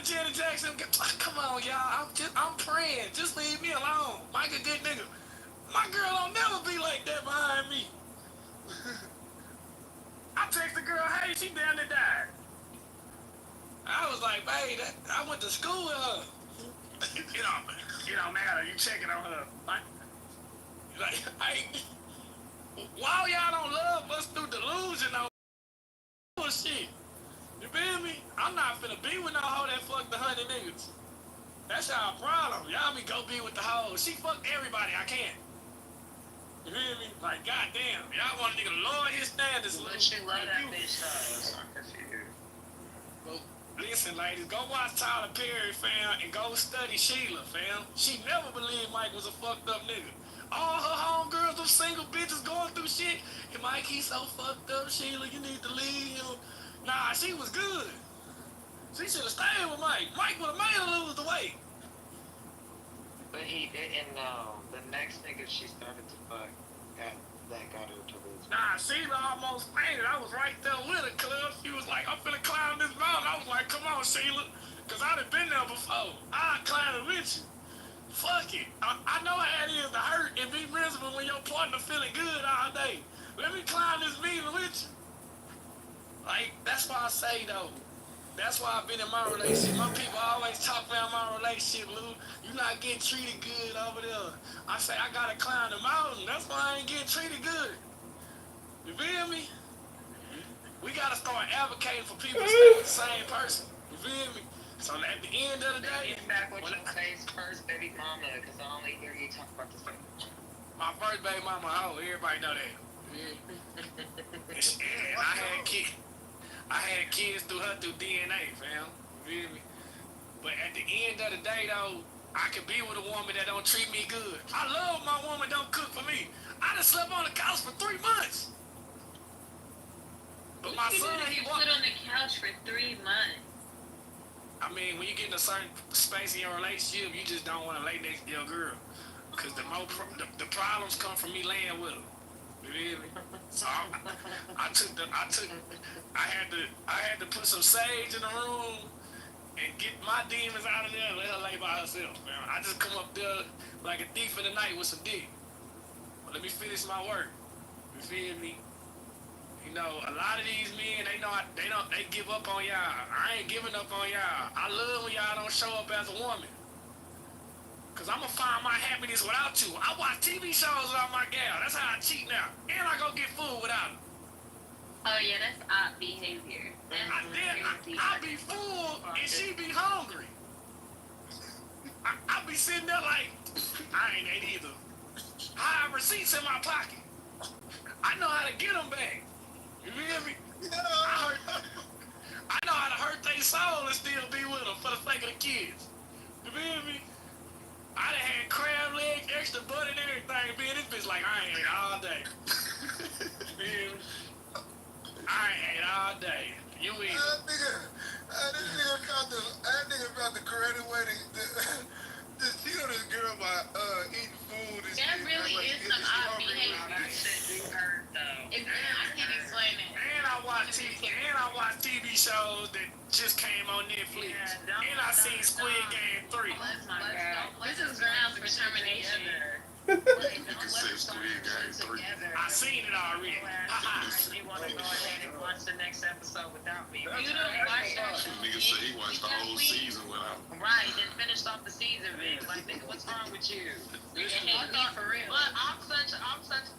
Janet Jackson. Come on, y'all. I'm praying. Just leave me alone. Mike a good nigga. My girl don't never be like that behind me. I text the girl, hey, she down to die. I was like, babe, I went to school with her. It don't matter. You checking on her. Like, hey, why y'all don't love us through delusion on bullshit? You feel me? I'm not finna be with no hoe that fuck the 100 niggas. That's y'all problem. Y'all be go be with the hoe. She fuck everybody. I can't. You feel me? Like, goddamn. Y'all want a nigga to lower his standards. But she love that bitch, though. I'm confused. Well, listen, ladies, go watch Tyler Perry, fam, and go study Sheila, fam. She never believed Mike was a fucked up nigga. All her homegirls, them single bitches going through shit. And Mike, he's so fucked up, Sheila, you need to leave him. Nah, she was good. She should have stayed with Mike. Mike would have made her lose the weight. But he didn't know. The next nigga she started to fuck that got her to lose. Nah, Sheila almost fainted. I was right there with her, cuz. She was like, I'm finna climb this mountain. I was like, come on, Sheila. Because I done been there before. I'll climb it with you. Fuck it. I know how it is to hurt and be miserable when your partner feeling good all day. Let me climb this mountain with you. Like, that's why I say, though. That's why I've been in my relationship. My people always talk about my relationship, Lou. You not getting treated good over there. I say, I gotta climb the mountain. That's why I ain't getting treated good. You feel me? We gotta start advocating for people to stay with the same person. You feel me? So at the end of the day, get back with your face first, baby mama, because I only hear you talk about this. My first baby mama, oh, everybody know that. Yeah, I had kids through her through DNA, fam. You feel me? But at the end of the day, though, I can be with a woman that don't treat me good. I love my woman don't cook for me. I done slept on the couch for 3 months. But my son, he slept on the couch for 3 months. I mean, when you get in a certain space in your relationship, you just don't want to lay next to your girl. Because the problems come from me laying with her. You feel me? So I had to put some sage in the room and get my demons out of there and let her lay by herself, man. I just come up there like a thief in the night with some dick. But let me finish my work. You feel me? You know, a lot of these men, they give up on y'all. I ain't giving up on y'all. I love when y'all don't show up as a woman. Cause I'm gonna find my happiness without you. I watch TV shows without my gal. That's how I cheat now. And I go get food without her. Oh yeah, that's odd behavior. I be full and she be hungry. I be sitting there like, I ain't ate either. I have receipts in my pocket. I know how to get them back. You feel me? I know how to hurt their soul and still be with them for the sake of the kids. You feel me? I done had crab legs, extra butter and everything. Being this bitch like, I ain't ate all day. You feel me? I ain't ate all day. You eat. That nigga found the correct way to cheat on this girl by eating food and that shit. really is some odd behavior. That shit do hurt, though. I can't explain it. And I watch TV shows that just came on Netflix. And I seen Squid Game 3. This is grounds for termination. I seen it already. You want to go ahead and watch the next episode without me? You don't watch that. Nigga say he watched the whole season without. Right, then finished off the season, bitch. Like, nigga, what's wrong with you? You hate me for real. But I'm such a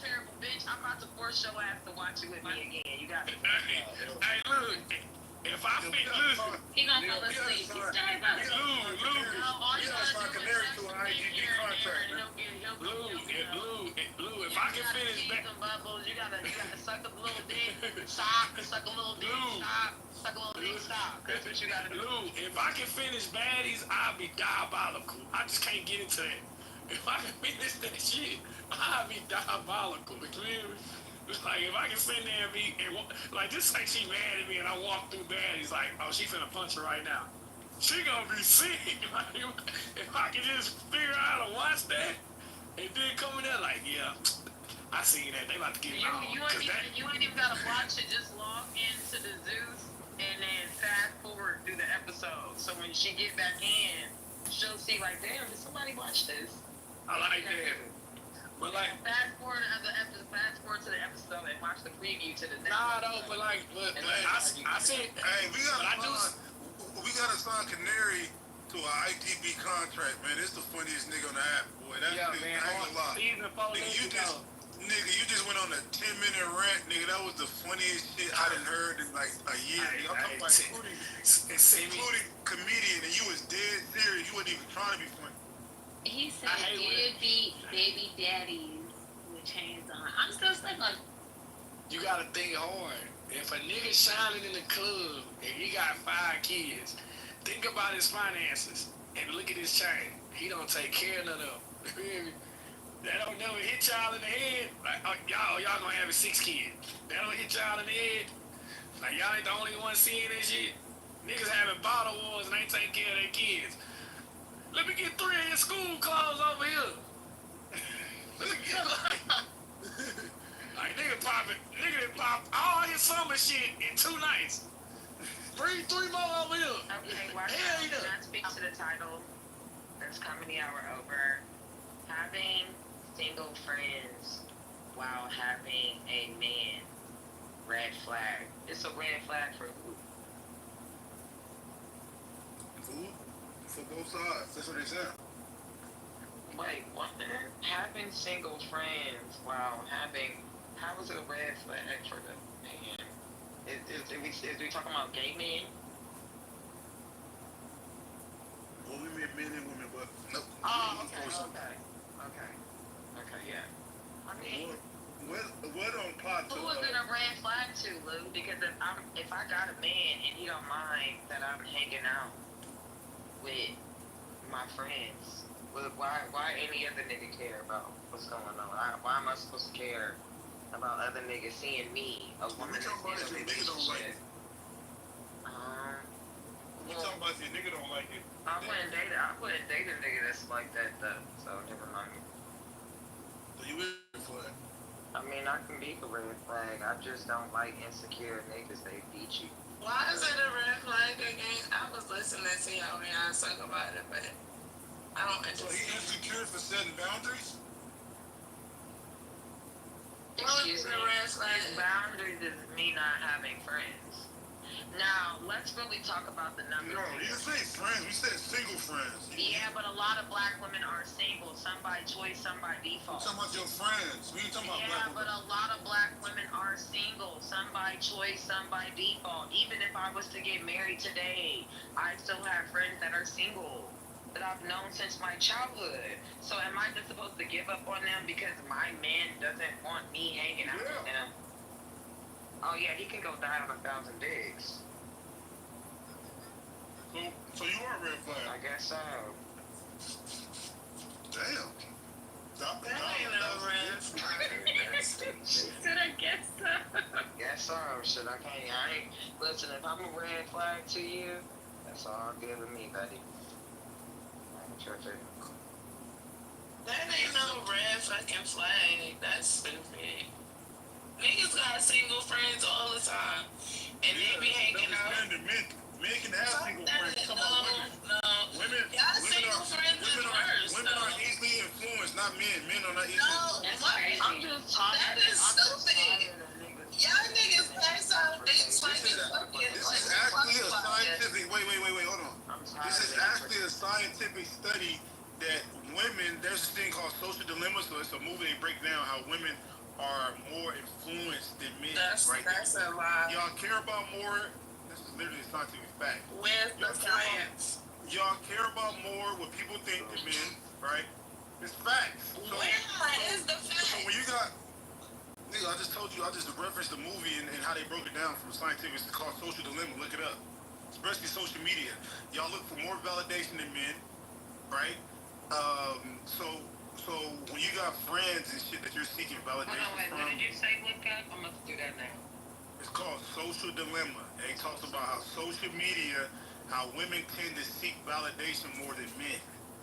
terrible bitch. I'm about to force your ass to watch it with me again. You got to. Hey, look. If I fit, listen. He gonna fall asleep. He's still about to. Lou, if I can finish back. You gotta suck a little dick, stop, suck a little dick, stop, suck a little dick, stop. That's what you gotta do. Lou, if I can finish baddies, I'll be diabolical. I just can't get into that. If I can finish that shit, I'll be diabolical. You feel me? It's like, if I can sit there and be, like, just say she mad at me and I walk through baddies, like, oh, she finna punch her right now. She gonna be sick. Like, if I can just figure out how to watch that, and then come in there like, yeah, I seen that. They about to get it on. You ain't even gotta watch it. Just log into the Zeus and then fast forward through the episodes. So when she get back in, she'll see like, damn, did somebody watch this? I like that. But like, fast forward to the episode and watch the preview to the next. nah, though. But like, I said, Hey, but I do. we gotta sign Canary to an ITB contract, man. It's the funniest nigga on the app, boy. That's Yeah, nigga, man. I ain't gonna lie. Season 4, Nigga, you just went on a 10-minute rant, nigga. That was the funniest shit I done heard in like a year. Nigga. I'm talking about including comedian, and you was dead serious. You wasn't even trying to be funny. He said deadbeat baby daddies with chains on. I'm still stuck on. You gotta think hard. If a nigga shining in the club and he got 5 kids, think about his finances and look at his chain. He don't take care of none of them. That don't never hit y'all in the head. Like, y'all gonna have 6 kids. That don't hit y'all in the head. Like, y'all ain't the only one seeing that shit. Niggas having bottle wars and ain't taking care of their kids. Let me get 3 of your school clothes over here. Let me get like nigga pop all his summer shit in 2 nights. Bring 3 more over here. Okay, why not speak to the title? There's comedy hour over. Having single friends while having a man. Red flag. It's a red flag for who? Who? For both sides. That's what they said. Wait, what? Having single friends while having. How is it a red flag for the man? Is we talking about gay men? Well, we meant men and women, but no. Oh, okay, yeah. I mean, what on pot? who is it a red flag to, Lou? Because if I got a man and he don't mind that I'm hanging out with my friends, why any other nigga care about what's going on? Why am I supposed to care about other niggas seeing me, a woman that's in a relationship? You talking about if your nigga don't like it? I wouldn't date a nigga that's like that though. So never mind. So you is a flag. I mean, I can be a red flag. I just don't like insecure niggas. They beat you. Why is it a red flag again? I was listening to y'all when y'all talk about it, but I don't So understand. he insecure for setting boundaries? Excuse me. What is a red flag? Boundaries is me not having friends. Now, let's really talk about the numbers. No, you didn't say friends. We said single friends. Yeah, but a lot of black women are single. Some by choice, some by We default. talking about your friends. We ain't talking about Yeah, black but women. a lot of black women are single. Some by choice, some by default. Even if I was to get married today, I still have friends that are single that I've known since my childhood. So am I just supposed to give up on them because my man doesn't want me hanging out with him? Oh yeah, he can go die on 1,000 digs. So you are a red flag. I guess so. Damn. That ain't no red flag. Should I guess so? Guess so. Shit, I ain't. Listen, if I'm a red flag to you, that's all good with me, buddy. I ain't tripping. That ain't no red fucking flag. That's stupid. Niggas got single friends all the time, and they be hanging out. Men can have single friends. Come on, women. Y'all single friends is worse. Women are easily influenced, not men. Men are not easily No, influenced. what? I'm just tired. That is stupid. Y'all niggas pass out dicks like it's fucking. This is actually a scientific. Wait, hold on. This is actually a scientific study that women. There's this thing called social dilemma. So it's a movie they break down how women are more influenced than men. That's a lie. Y'all care about more. This is literally a scientific fact. Where's the science? Y'all care about more what people think than men, right? It's facts. So, Where is the so fact? when you got, nigga, I just told you, I just referenced the movie and how they broke it down from scientific. It's called Social Dilemma. Look it up. Especially social media. Y'all look for more validation than men, right? So when you got friends and shit that you're seeking validation from, What did you say? Look up. I'm gonna do that now. it's called Social Dilemma. And it talks about how social media, how women tend to seek validation more than men.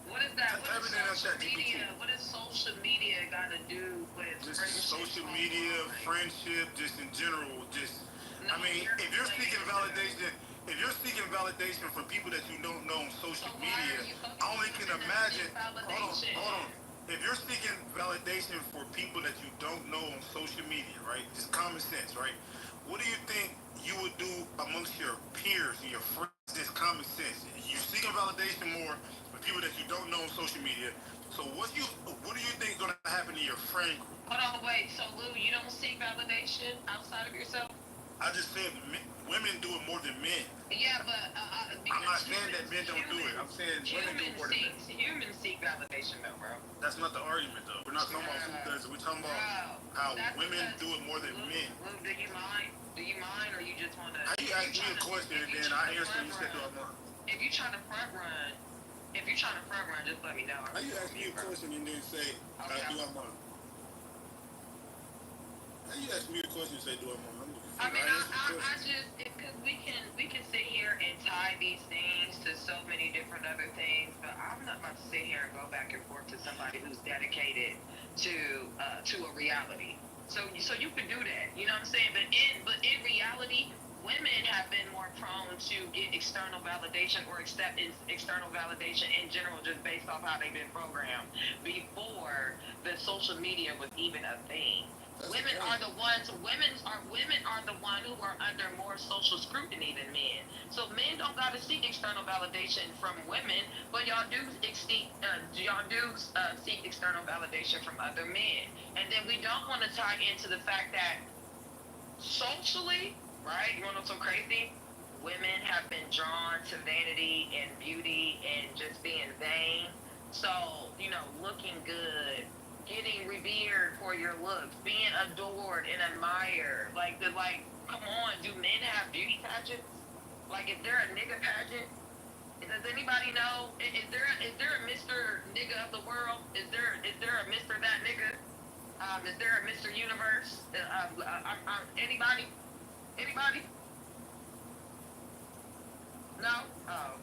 What is that? What Everything is else social that you media? can What does social media got to do with Just friendship? social media, friendship, just in general, just. I mean, if you're seeking validation from people that you don't imagine. validation. Hold on. If you're seeking validation for people that you don't know on social media, right? Just common sense, right? What do you think you would do amongst your peers and your friends? Just common sense. You're seeking validation more for people that you don't know on social media. So what do you think is gonna happen to your friend group? Hold on, wait. So Lou, you don't seek validation outside of yourself? I just said women do it more than men. Yeah, but I'm not saying that men don't do it. I'm saying women do it more than men. Humans seek validation, though, bro. That's not the argument, though. We're not talking about who does it. We're talking about how women do it more than men. Lou, do you mind? Do you mind, or you just want to? How you ask me a question and then I answer you said, do I mind? If you're trying to front run, just let me know. How you ask me a question and then say, do I mind? How you ask me a question and say, do I mind? I mean, I just, because we can sit here and tie these things to so many different other things, but I'm not about to sit here and go back and forth to somebody who's dedicated to a reality. So you can do that, you know what I'm saying? But in reality, women have been more prone to get external validation or accept external validation in general, just based off how they've been programmed before the social media was even a thing. Women are the ones who are under more social scrutiny than men. So men don't gotta seek external validation from women, but y'all do seek external validation from other men. And then we don't want to tie into the fact that socially, right? You wanna know something crazy? Women have been drawn to vanity and beauty and just being vain. So, looking good, getting revered for your looks, being adored and admired. Come on, do men have beauty pageants? Like, is there a nigga pageant? Does anybody know? Is there a Mr. Nigga of the world? Is there a Mr. That Nigga? Is there a Mr. Universe? Anybody? Anybody? No? Oh.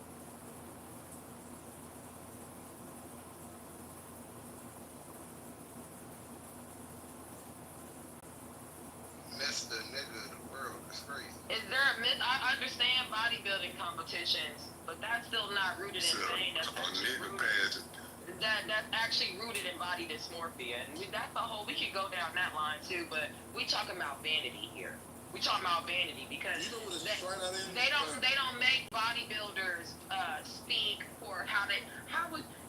Mr. Nigga of the world is crazy. Is there a myth? I understand bodybuilding competitions, but that's still not rooted in pain. That's actually rooted in body dysmorphia, and that's a whole. We could go down that line too, but we talking about vanity here. We talking about vanity because they don't make bodybuilders speak for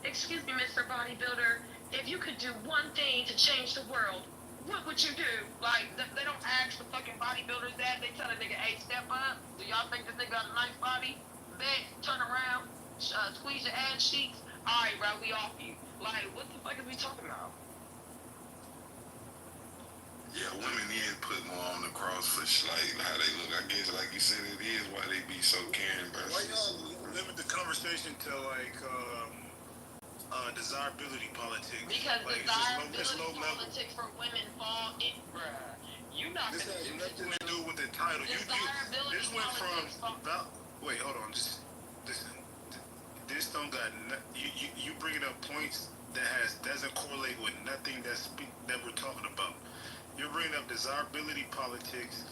excuse me, Mr. Bodybuilder, if you could do one thing to change the world, what would you do? Like, they don't ask the fucking bodybuilders that. They tell a nigga, hey, step up. Do y'all think this nigga got a nice body? Bet, turn around, squeeze your ass cheeks. All right, bro, we off you. Like, what the fuck is we talking about? Yeah, women need to put more on the cross for how they look. I guess, like you said, it is why they be so caring about. Why y'all limit the conversation to desirability politics? Because like, desirability politics for women fall in, bruh. You not this gonna has do nothing this. to do with the title. Desirability This went politics from wait, hold on. Just listen. This don't got you bringing up points that doesn't correlate with nothing that we're talking about. You're bringing up desirability politics,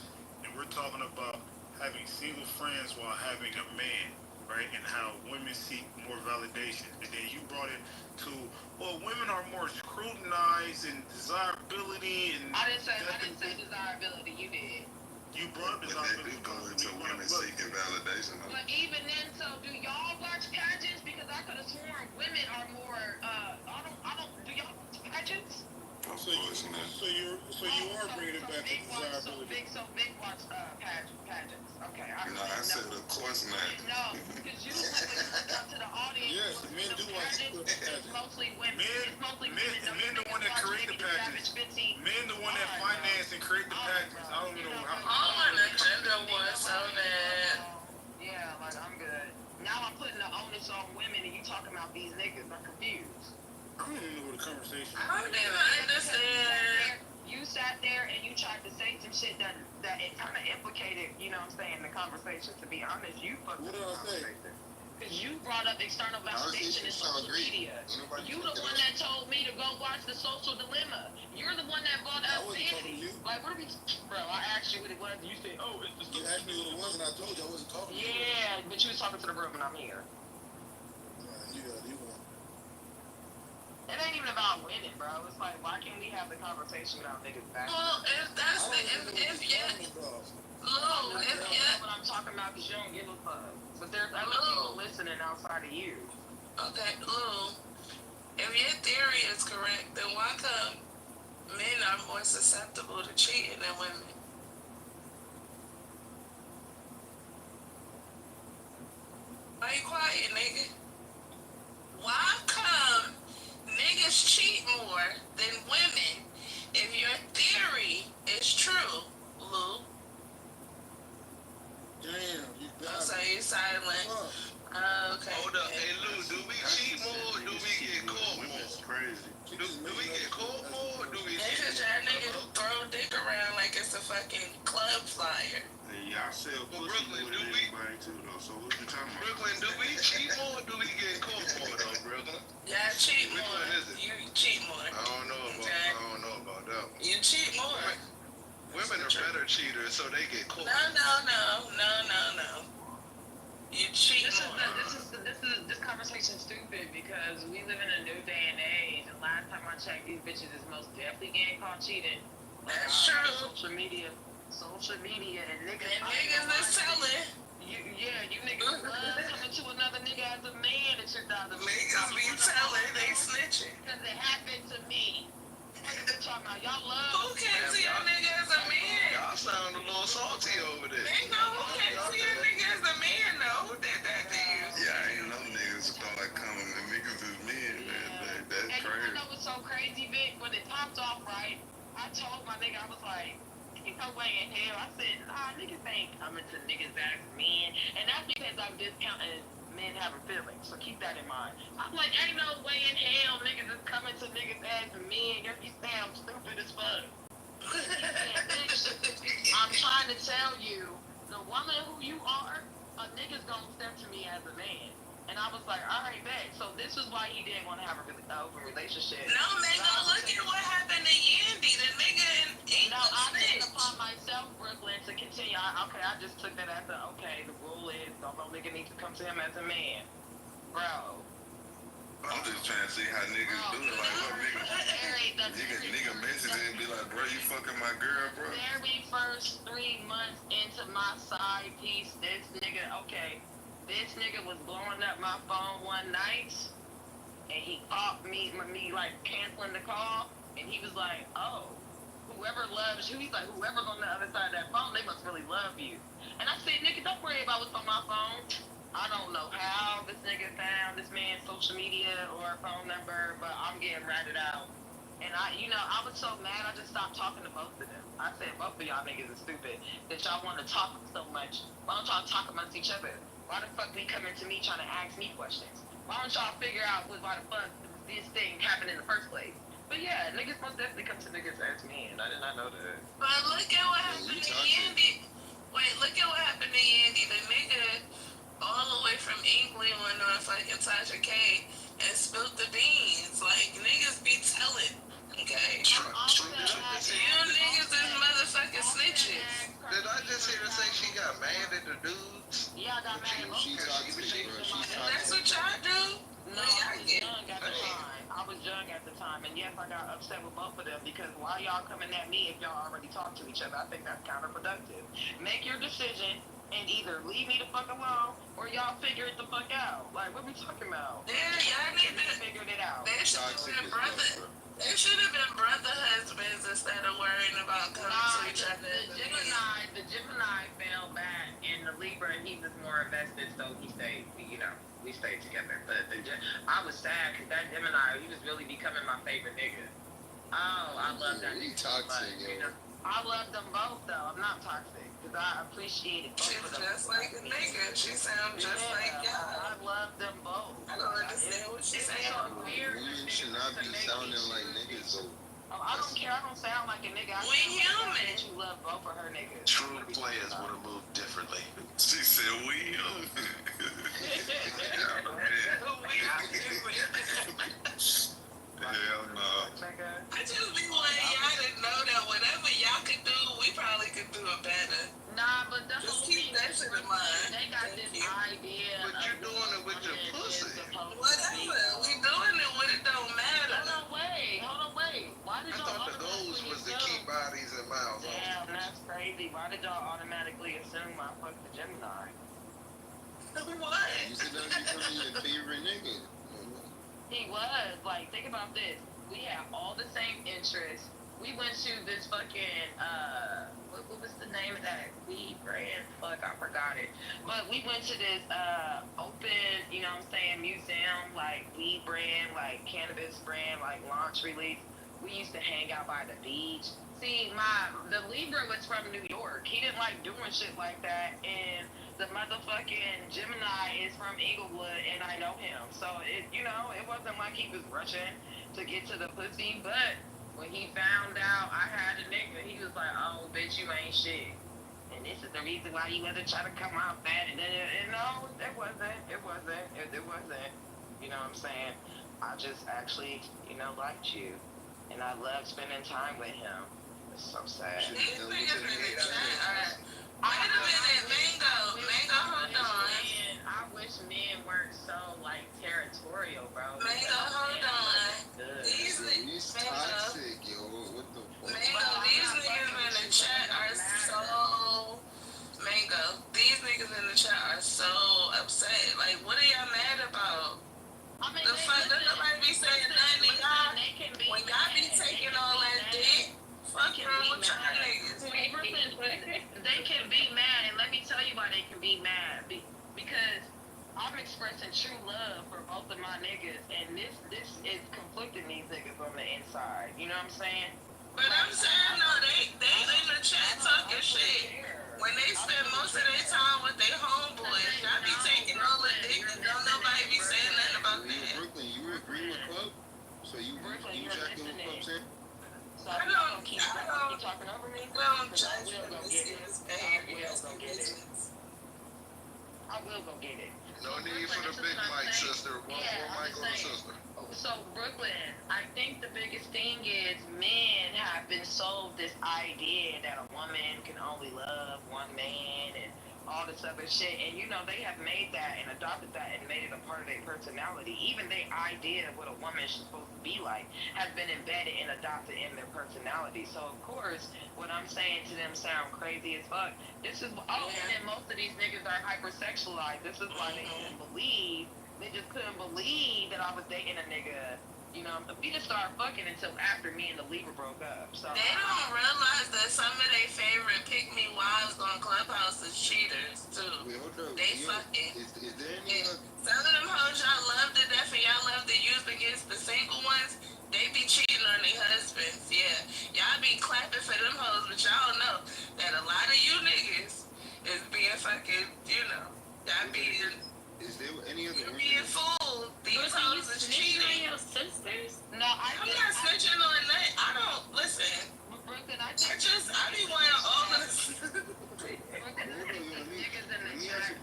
and we're talking about having single friends while having a man, right? And how women seek more validation. And then you brought it to, well, women are more scrutinized and desirability. And I didn't say desirability. You did. You brought up desirability. They go into women seeking validation. But even then, so do y'all watch pageants? Because I could have sworn women are more. Do y'all watch pageants? So you are bringing it back to desirability. So big watch pageants. Okay. I said of course not. No, because you come to the audience. Yes, men do watch pageants. It's mostly women. Men the one that create the pageants. Men the one that finance and create the pageants. I don't know how. The gender was so bad. Yeah, like I'm good. Now I'm putting the onus on women, and you talking about these niggas. I'm confused. I don't even know what the conversation is. I don't even understand. You sat there and you tried to say some shit that it kind of implicated, you know what I'm saying, the conversation. To be honest, you fucked What up did the I say? conversation. Because you brought up external validation in social media. You the one that told me to go watch The Social Dilemma. You're the one that brought up vanity. Like, what are we... Bro, I asked you what it was, and you said, oh, it's the... You asked me what it was, and I told you I wasn't talking to you. Yeah, but you was talking to the room, and I'm here. You got it. You won. It ain't even about winning, bro. It's like, why can't we have the conversation without niggas back? Well, if that's the, if yet, Lou, if yet, what I'm talking about, because you don't give a fuck. But there's other people listening outside of you. Okay, Lou, if your theory is correct, then why come men are more susceptible to cheating than women? Why you quiet, nigga? Why come niggas cheat more than women if your theory is true, Lou? Damn, you got I'm sorry, you silent. Okay. Hold up, hey Lou, do we cheat more or do we get caught more? Women's crazy. Do we get caught more or do we cheat Niggas, y'all niggas throw dick around like it's a fucking club flyer. Hey, y'all sell pussy Brooklyn, more do than we? anybody too, though. So what you talking about? Brooklyn, do we cheat more or do we get caught more though, Brooklyn? Y'all cheat Which more. one is it? You cheat more. I don't know about that one. You cheat more. Women are better cheaters, so they get caught. No. You cheat more. This conversation's stupid because we live in a new day and age. And last time I checked, these bitches is most definitely getting caught cheating. That's true. Social media, and niggas. And niggas is telling. You niggas love coming to another nigga as a man in 2000. Niggas be telling, they snitching. Because it happened to me. What are you talking about? Y'all love. Who came to your nigga as a man? Y'all sound a little salty over there. Ain't no who came to your nigga as a man, though. Who did that to you? Yeah, I ain't no niggas start coming to niggas is men. That's And crazy. you know what's so crazy, Vic? When it popped off, right? I told my nigga, I was like, ain't no way in hell. I said, nah, niggas ain't coming to niggas as men. And that's because I'm discounting men having feelings. So keep that in mind. I'm like, ain't no way in hell niggas is coming to niggas as men. You sound stupid as fuck. I'm trying to tell you, the woman who you are, a nigga's gonna step to me as a man. And I was like, all right, bet. So this is why he didn't want to have an open relationship. No, nigga, look at what happened to Yandy. The nigga in England No, I took it snitched. upon myself, Brooklyn, to continue. I just took that as okay, the rule is, no nigga needs to come to him as a man. Bro. I'm just trying to see how niggas do it. Like, what nigga message and be like, bro, you fucking my girl, bro? Very first 3 months into my side piece, this nigga was blowing up my phone one night, and he called me like canceling the call, and he was like, oh, whoever loves you, he's like, whoever's on the other side of that phone, they must really love you. And I said, nigga, don't worry about what's on my phone. I don't know how this nigga found this man's social media or phone number, but I'm getting ratted out. And I was so mad, I just stopped talking to both of them. I said, both of y'all niggas are stupid, that y'all want to talk so much. Why don't y'all talk amongst each other? Why the fuck be coming to me trying to ask me questions? Why don't y'all figure out why the fuck this thing happened in the first place? But yeah, niggas most definitely come to niggas as men. I did not know that. But look at what happened to Yandy. Wait, look at what happened to Yandy. The nigga all the way from England went on fucking Tasha K and spilled the beans. Like, niggas be telling. Okay? You niggas is motherfucking snitches. Did I just hear her say she got mad at the dudes? Yeah, I got mad at both of them. That's what y'all do? No, I was young at the time. I was young at the time, and yes, I got upset with both of them because why y'all coming at me if y'all already talked to each other? I think that's counterproductive. Make your decision and either leave me the fuck alone or y'all figure it the fuck out. Like, what we talking about? Yeah, y'all need to figure it out. They should have been brother husbands instead of worrying about coming to each other. The Gemini fell back, and the Libra, he was more invested, so he stayed. We stayed together. But I was sad because that Gemini, he was really becoming my favorite nigga. Oh, I love that nigga so much. I love them both, though. I'm not toxic because I appreciated both She's of them. just like a nigga. She sounds just like y'all. I love them both. I don't understand what she's saying. Women should not be sounding like niggas. So Oh, I don't care. I don't sound like a nigga. We human. You love both of her niggas. True players want to move differently. She said, we young. Hell no. I just be wanting y'all to know that whatever y'all could do, we probably could do it better. Nah, but the Just whole keep thing that shit in mind. they got this idea. But you're doing it with your pussy. Whatever. We doing it when it don't matter. why did y'all automatically assume I fucked the Gemini? What? You said that becoming your favorite nigga. He was. Like, think about this. We had all the same interests. We went to this fucking, what was the name of that weed brand? Fuck, I forgot it. But we went to this, open, you know what I'm saying, museum, like, weed brand, like, cannabis brand, like, launch release. We used to hang out by the beach. See, the Libra was from New York. He didn't like doing shit like that, and the motherfucking Gemini is from Inglewood, and I know him. So, it wasn't like he was rushing to get to the pussy, but when he found out I had a nigga, he was like, oh, bitch, you ain't shit. And this is the reason why you ever try to come out fat. And no, it wasn't. It wasn't. You know what I'm saying? I just actually, liked you. And I loved spending time with him. It's so sad. These niggas in the chat. Wait a minute, Mango, hold on. I wish men weren't so, like, territorial, bro. Mango, hold on. These He's toxic, yo. What the fuck? Mango, these niggas in the chat are so... Mango, these niggas in the chat are so upset. Like, what are y'all mad about? I mean, The fuck, does nobody be saying nothing to y'all? When y'all be taking all that dick, fuck wrong with y'all niggas? They can be mad, and let me tell you why they can be mad. Because I'm expressing true love for both of my niggas, and this is conflicting these niggas on the inside. You know what I'm saying? But I'm saying, no, they in the chat talking shit. When they spend most of their time with their homeboys, y'all be taking all the dick and don't nobody be saying nothing about that. Brooklyn, you agree with Club? So you jacking what Club saying? So I don't keep talking over me. We don't judge for this year's behaviors and engagements. I will go get it. No need for the big mic, sister. One mic on the sister. So, Brooklyn, I think the biggest thing is men have been sold this idea that a woman can only love one man and all this other shit. And, they have made that and adopted that and made it a part of their personality. Even their idea of what a woman is supposed to be like has been embedded and adopted in their personality. So, of course, what I'm saying to them sound crazy as fuck. This is, and most of these niggas are hypersexualized. This is why they just couldn't believe that I was dating a nigga. We didn't start fucking until after me and the Libra broke up. So they don't realize that some of their favorite pick-me wives on Clubhouse is cheaters too. Wait, hold up. They fucking. Is there any Some of them hoes y'all love to death and y'all love to use against the single ones. They be cheating on their husbands. Yeah, y'all be clapping for them hoes, but y'all know that a lot of you niggas is being fucking. Y'all be. Is there any other You're being fooled. These hoes is cheating. Your sisters? no, I'm not snitching on that. I don't listen. Brooklyn, I be wanting all of this. niggas in the chat.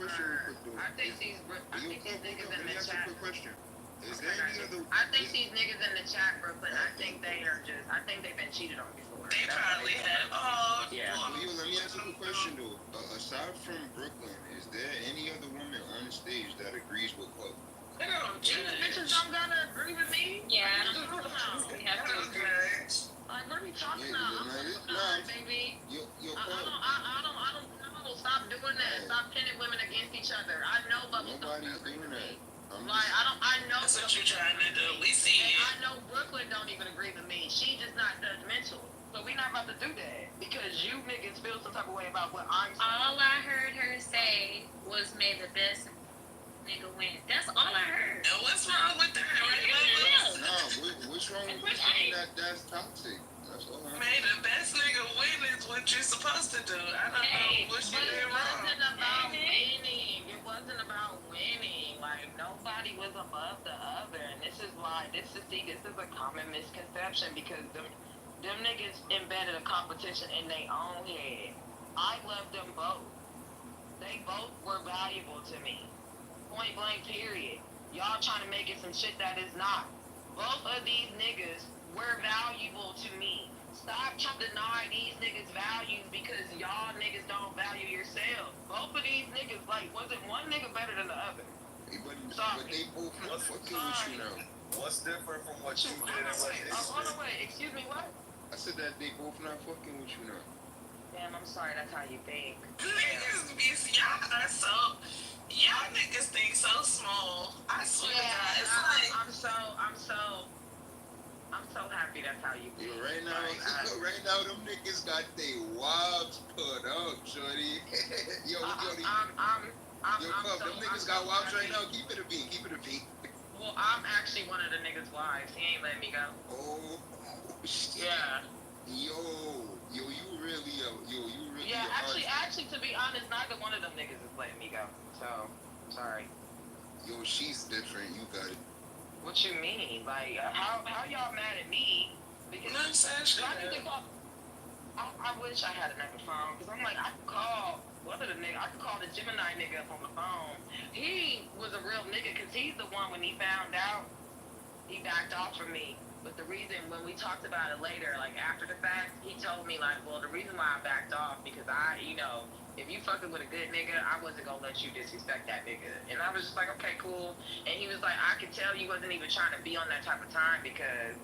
I think these niggas in the chat. Is there any other? I think these niggas in the chat, Brooklyn. I think they've been cheated on before. They probably have. Oh, yeah. Let me ask you a question though. Aside from Brooklyn, is there any other woman on the stage that agrees with Club? They don't These bitches don't gotta agree with me. Yeah. We have to agree. Like, what are we talking about? Baby. I don't stop doing that. Stop pinning women against each other. I know, but Nobody's doing that. I know. That's what you're trying to do. We see And you. I know Brooklyn don't even agree with me. She just not judgmental. So we not about to do that because you niggas feel some type of way about what I'm saying. All I heard her say was, "May the best nigga win." That's all I heard. And what's wrong with that? What's wrong with saying that's toxic? That's all I'm May the best nigga win is what you're supposed to do. I don't know what you did wrong. It wasn't about winning. Like, nobody was above the other. And this is a common misconception because them niggas embedded a competition in their own head. I love them both. They both were valuable to me. Point blank, period. Y'all trying to make it some shit that is not. Both of these niggas were valuable to me. Stop trying to deny these niggas values because y'all niggas don't value yourselves. Both of these niggas, wasn't one nigga better than the other? But they both not fucking with you now. What's different from what you did and what they did? Wait, excuse me, what? I said that they both not fucking with you now. Damn, I'm sorry. That's how you think. Niggas be y'all niggas think so small. I swear to God, it's I'm so happy that's how you feel. Right now, them niggas got they wobs put up, shorty. Yo, them niggas got wobs right now. Keep it a beat. Well, I'm actually one of the niggas' wives. He ain't letting me go. Oh, shit. Yeah. You really. Yeah, actually, to be honest, neither one of them niggas is letting me go. So, I'm sorry. Yo, she's different. You got it. What you mean? Like, how y'all mad at me? Because I wish I had another phone. Because I'm like, I could call the Gemini nigga up on the phone. He was a real nigga because he's the one when he found out, he backed off from me. But the reason, when we talked about it later, like after the fact, he told me like, well, the reason why I backed off because if you fucking with a good nigga, I wasn't gonna let you disrespect that nigga. And I was just like, okay, cool. And he was like, I could tell you wasn't even trying to be on that type of time because,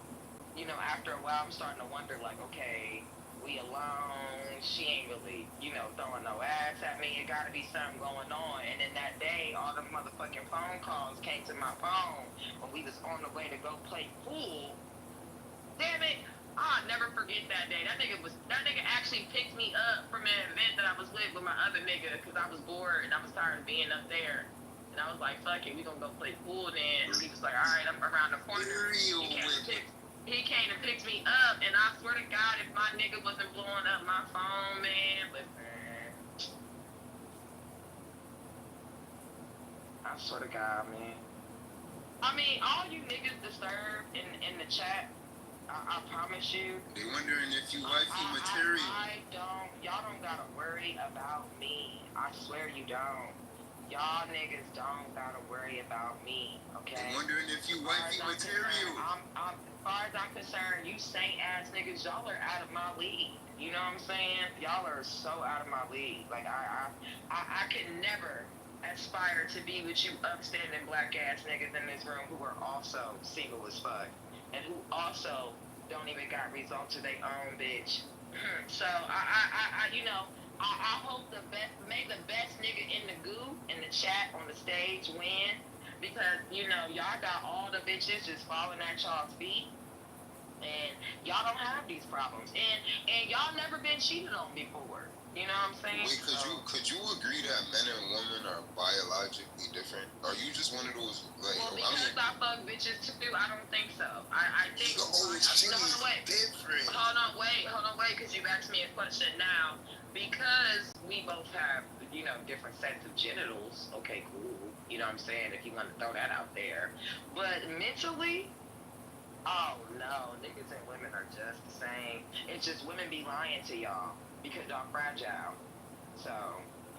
after a while, I'm starting to wonder like, okay, we alone. She ain't really, throwing no ass at me. It gotta be something going on. And then that day, all the motherfucking phone calls came to my phone when we was on the way to go play pool. Damn it! I'll never forget that day. That nigga actually picked me up from an event that I was with my other nigga because I was bored and I was tired of being up there. And I was like, fuck it, we gonna go play pool then. And he was like, alright, I'm around the corner. He came and picked me up, and I swear to God, if my nigga wasn't blowing up my phone, man, listen. I swear to God, man. I mean, all you niggas deserve in the chat, I promise you. They wondering if you wifey material. Y'all don't gotta worry about me. I swear you don't. Y'all niggas don't gotta worry about me, okay? They wondering if you wifey material. As far as I'm concerned, you saint ass niggas, y'all are out of my league. You know what I'm saying? Y'all are so out of my league. Like I could never aspire to be with you upstanding black ass niggas in this room who are also single as fuck. And who also don't even got results to their own bitch. So I hope may the best nigga in the goo in the chat on the stage win because y'all got all the bitches just falling at y'all's feet and y'all don't have these problems and y'all never been cheated on before. You know what I'm saying? Wait, could you agree that men and women are biologically different? Are you just one of those like? Well, because I fuck bitches too, I don't think so. I think. Hold on, wait, because you've asked me a question now. Because we both have, different sets of genitals. Okay, cool. You know what I'm saying? If you want to throw that out there, but mentally. Oh no, niggas and women are just the same. It's just women be lying to y'all because y'all fragile. So,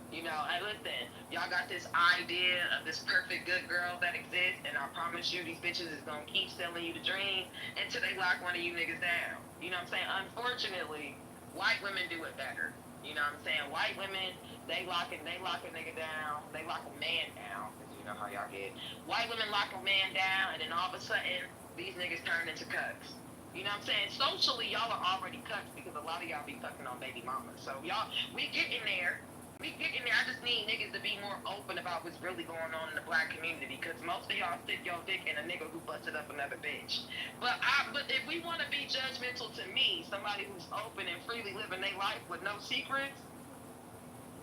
hey listen, y'all got this idea of this perfect good girl that exists, and I promise you these bitches is gonna keep selling you the dream until they lock one of you niggas down. You know what I'm saying? Unfortunately, white women do it better. You know what I'm saying? White women, they lock a nigga down, they lock a man down, because you know how y'all get. White women lock a man down, and then all of a sudden, these niggas turn into cucks. You know what I'm saying? Socially, y'all are already cucks because a lot of y'all be fucking on baby mamas. So y'all, we get in there. I just need niggas to be more open about what's really going on in the black community because most of y'all stick your dick in a nigga who busted up another bitch. But if we want to be judgmental to me, somebody who's open and freely living their life with no secrets,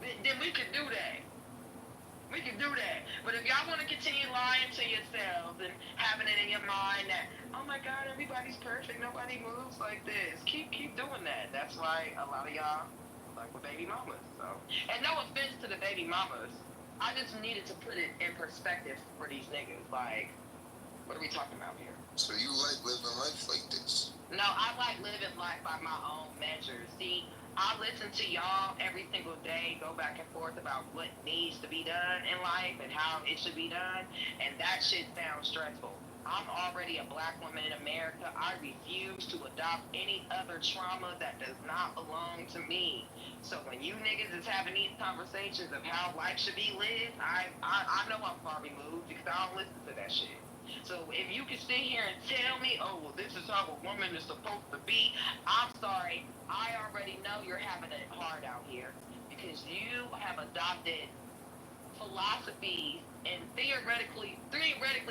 then we can do that. We can do that. But if y'all want to continue lying to yourselves and having it in your mind that, oh my God, everybody's perfect, nobody moves like this, keep doing that. That's why a lot of y'all like with baby mamas. So, and no offense to the baby mamas, I just needed to put it in perspective for these niggas. Like, what are we talking about here? So you like living life like this? No, I like living life by my own measures. See, I listen to y'all every single day, go back and forth about what needs to be done in life and how it should be done, and that shit sounds stressful. I'm already a black woman in America. I refuse to adopt any other trauma that does not belong to me. So when you niggas is having these conversations of how life should be lived, I know I'm far removed because I don't listen to that shit. So if you can sit here and tell me, oh, well, this is how a woman is supposed to be. I'm sorry. I already know you're having it hard out here because you have adopted philosophies and theoretically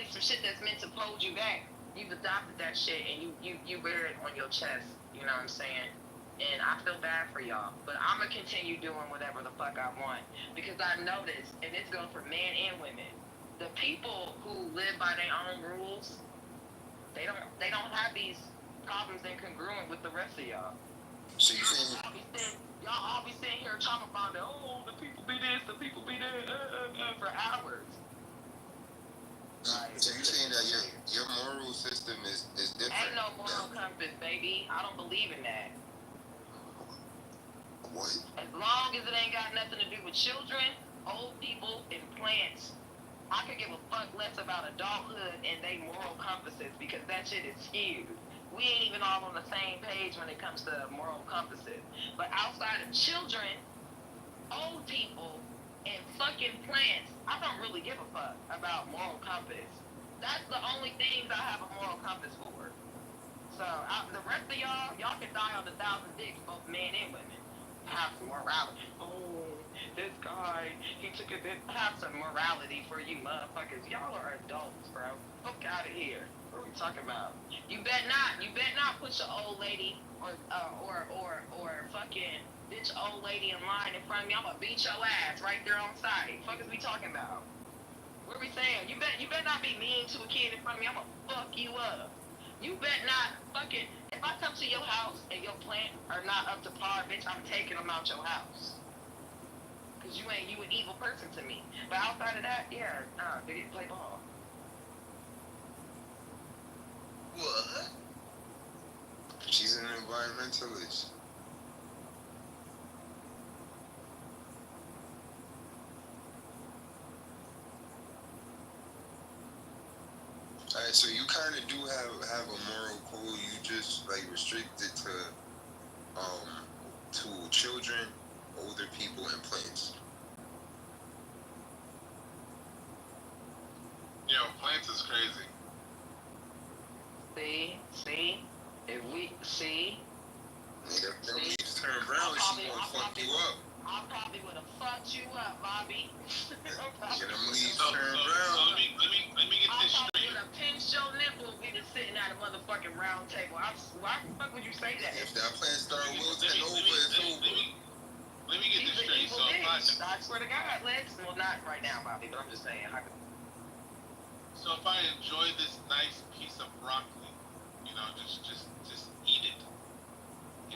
some shit that's meant to hold you back. You've adopted that shit and you wear it on your chest. You know what I'm saying? And I feel bad for y'all, but I'm gonna continue doing whatever the fuck I want because I noticed, and this goes for men and women, the people who live by their own rules, they don't have these problems incongruent with the rest of y'all. So you saying y'all all be sitting here talking about the people be this, the people be that, for hours. so you saying that your moral system is different? Ain't no moral compass, baby. I don't believe in that. What? As long as it ain't got nothing to do with children, old people, and plants, I could give a fuck less about adulthood and they moral compasses because that shit is huge. We ain't even all on the same page when it comes to moral compasses. But outside of children, old people, and fucking plants, I don't really give a fuck about moral compass. That's the only things I have a moral compass for. So the rest of y'all can die on 1,000 dicks, both men and women. Have some morality. Oh, this guy, he took a bit. Have some morality for you motherfuckers. Y'all are adults, bro. Fuck out of here. What are we talking about? You bet not. You bet not put your old lady or fucking bitch old lady in line in front of me. I'm gonna beat your ass right there on site. Fuck is we talking about? What are we saying? You bet not be mean to a kid in front of me. I'm gonna fuck you up. You bet not fucking, if I come to your house and your plant are not up to par, bitch, I'm taking them out your house. Cause you an evil person to me. But outside of that, yeah, nah, they didn't play ball. What? She's an environmentalist. Alright, so you kind of do have a moral code. You just like restrict it to children, older people, and plants. Yo, plants is crazy. See, if we see. Nigga, if them leaves turn brown, she gonna fuck you up. I probably would have fucked you up, Bobby. Get them leaves So turn let brown. me get this I straight. would have pinched your nipple. We just sitting at a motherfucking round table. Why the fuck would you say that? If that plant start wilting over, it's over. Let me get this straight. So I swear to God, Lex. Well, not right now, Bobby, but I'm just saying. if I enjoy this nice piece of broccoli, just eat it.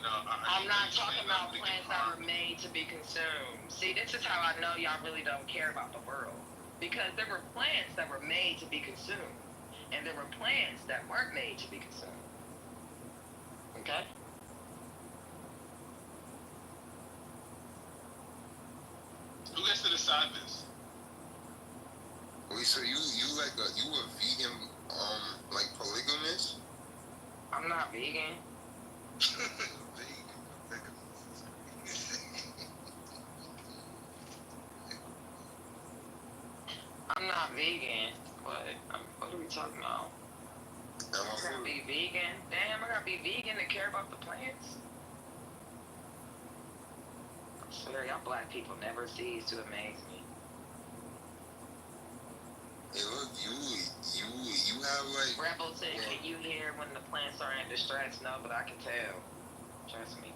I'm not talking about plants that were made to be consumed. See, this is how I know y'all really don't care about the world. Because there were plants that were made to be consumed. And there were plants that weren't made to be consumed. Okay? Who gets to decide this? Wait, so you a vegan like polygamist? I'm not vegan. I'm not vegan, but what are we talking about? I gotta be vegan. Damn, I gotta be vegan to care about the plants. I swear, y'all black people never cease to amaze me. Hey, look, you have like. Rebel said, can you hear when the plants are in distress? No, but I can tell. Trust me.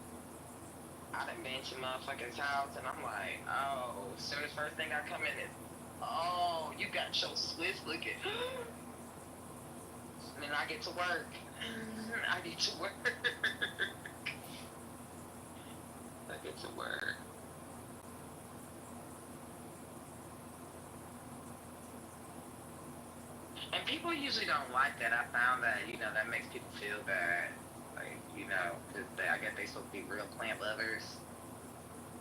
I done been to motherfucking house and I'm like, oh, as soon as first thing I come in is, oh, you got your Swiss looking. And then I get to work. I get to work. And people usually don't like that. I found that, that makes people feel bad. Like, because I guess they supposed to be real plant lovers.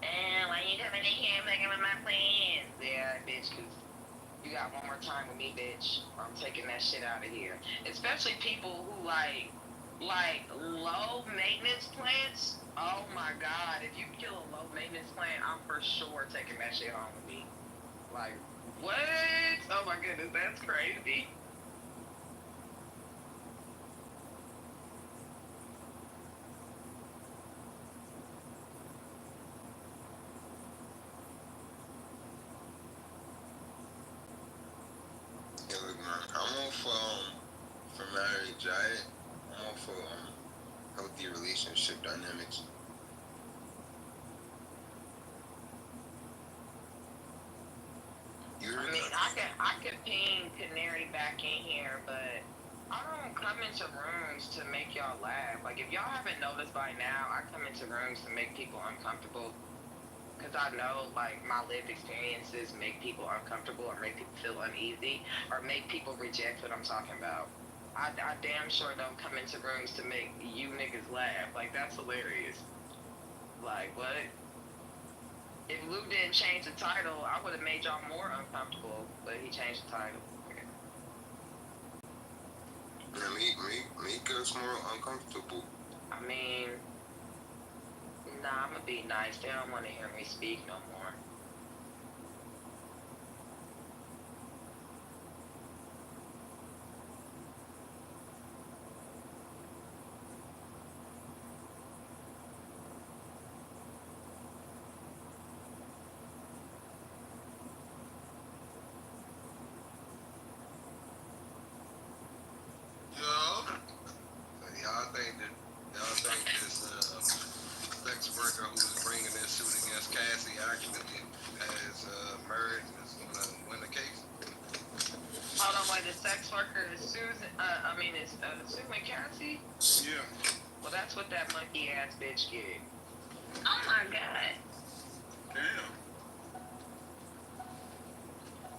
And why you coming in here fucking with my plants? Yeah, bitch, because you got one more time with me, bitch. I'm taking that shit out of here. Especially people who like low maintenance plants. Oh my God, if you kill a low maintenance plant, I'm for sure taking that shit home with me. Like, what? Oh my goodness, that's crazy. healthy relationship dynamics. I could ping Canary back in here, but I don't come into rooms to make y'all laugh. Like, if y'all haven't noticed by now, I come into rooms to make people uncomfortable. Because I know, like, my lived experiences make people uncomfortable or make people feel uneasy or make people reject what I'm talking about. I damn sure don't come into rooms to make you niggas laugh. Like, that's hilarious. Like, what? If Lou didn't change the title, I would have made y'all more uncomfortable, but he changed the title. Okay. Yeah, make us more uncomfortable. I mean, nah, I'm gonna be nice. They don't want to hear me speak no more. Y'all think this sex worker who is bringing this suit against Cassie actually has merit and is going to win the case? Hold on, wait, the sex worker is Susan, it's Susan Cassie? Yeah. Well, that's what that monkey ass bitch get. Oh my god. Damn.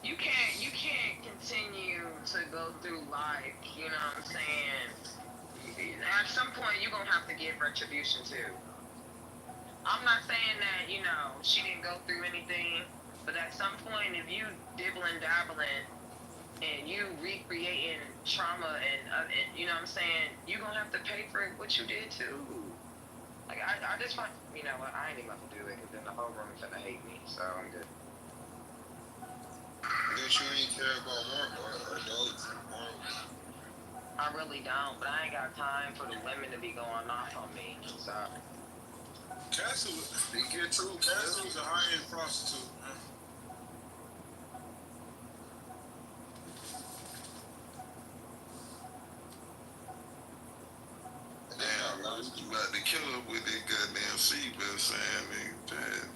You can't continue to go through life, you know what I'm saying? At some point, you're going to have to give retribution, too. I'm not saying that, she didn't go through anything, but at some point, if you dibbling, dabbling, and you recreating trauma and you know what I'm saying, you're going to have to pay for what you did, too. Like, I just want, you know what, I ain't even about to do it, because then the whole room is going to hate me, so I'm good. Guess you ain't care about more adults. I really don't, but I ain't got time for the women to be going off on me. So. Cassie was a high-end prostitute, man. Damn, you about to kill her with that goddamn seatbelt sign, nigga. Damn.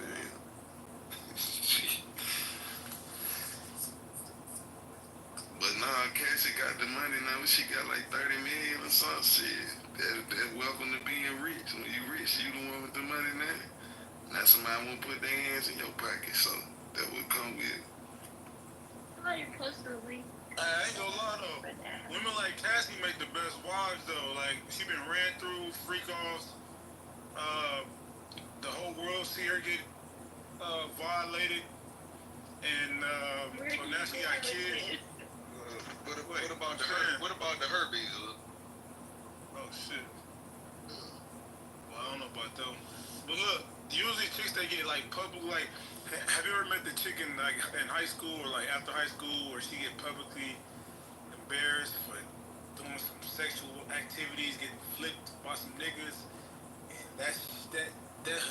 But nah, Cassie got the money now. She got like 30 million or some shit. That welcome to being rich. When you rich, you the one with the money now. Now somebody won't put their hands in your pocket, so that would come with it. Like, possibly. I ain't gonna lie though. Women like Cassie make the best wives though. Like, she been ran through freak offs. The whole world see her get violated, and so now she got kids. What about the herpes? Oh shit. Well, I don't know about them. But look, usually chicks they get like public, like, have you ever met the chick in like in high school or like after high school where she get publicly embarrassed for doing some sexual activities, getting flipped by some niggas, and that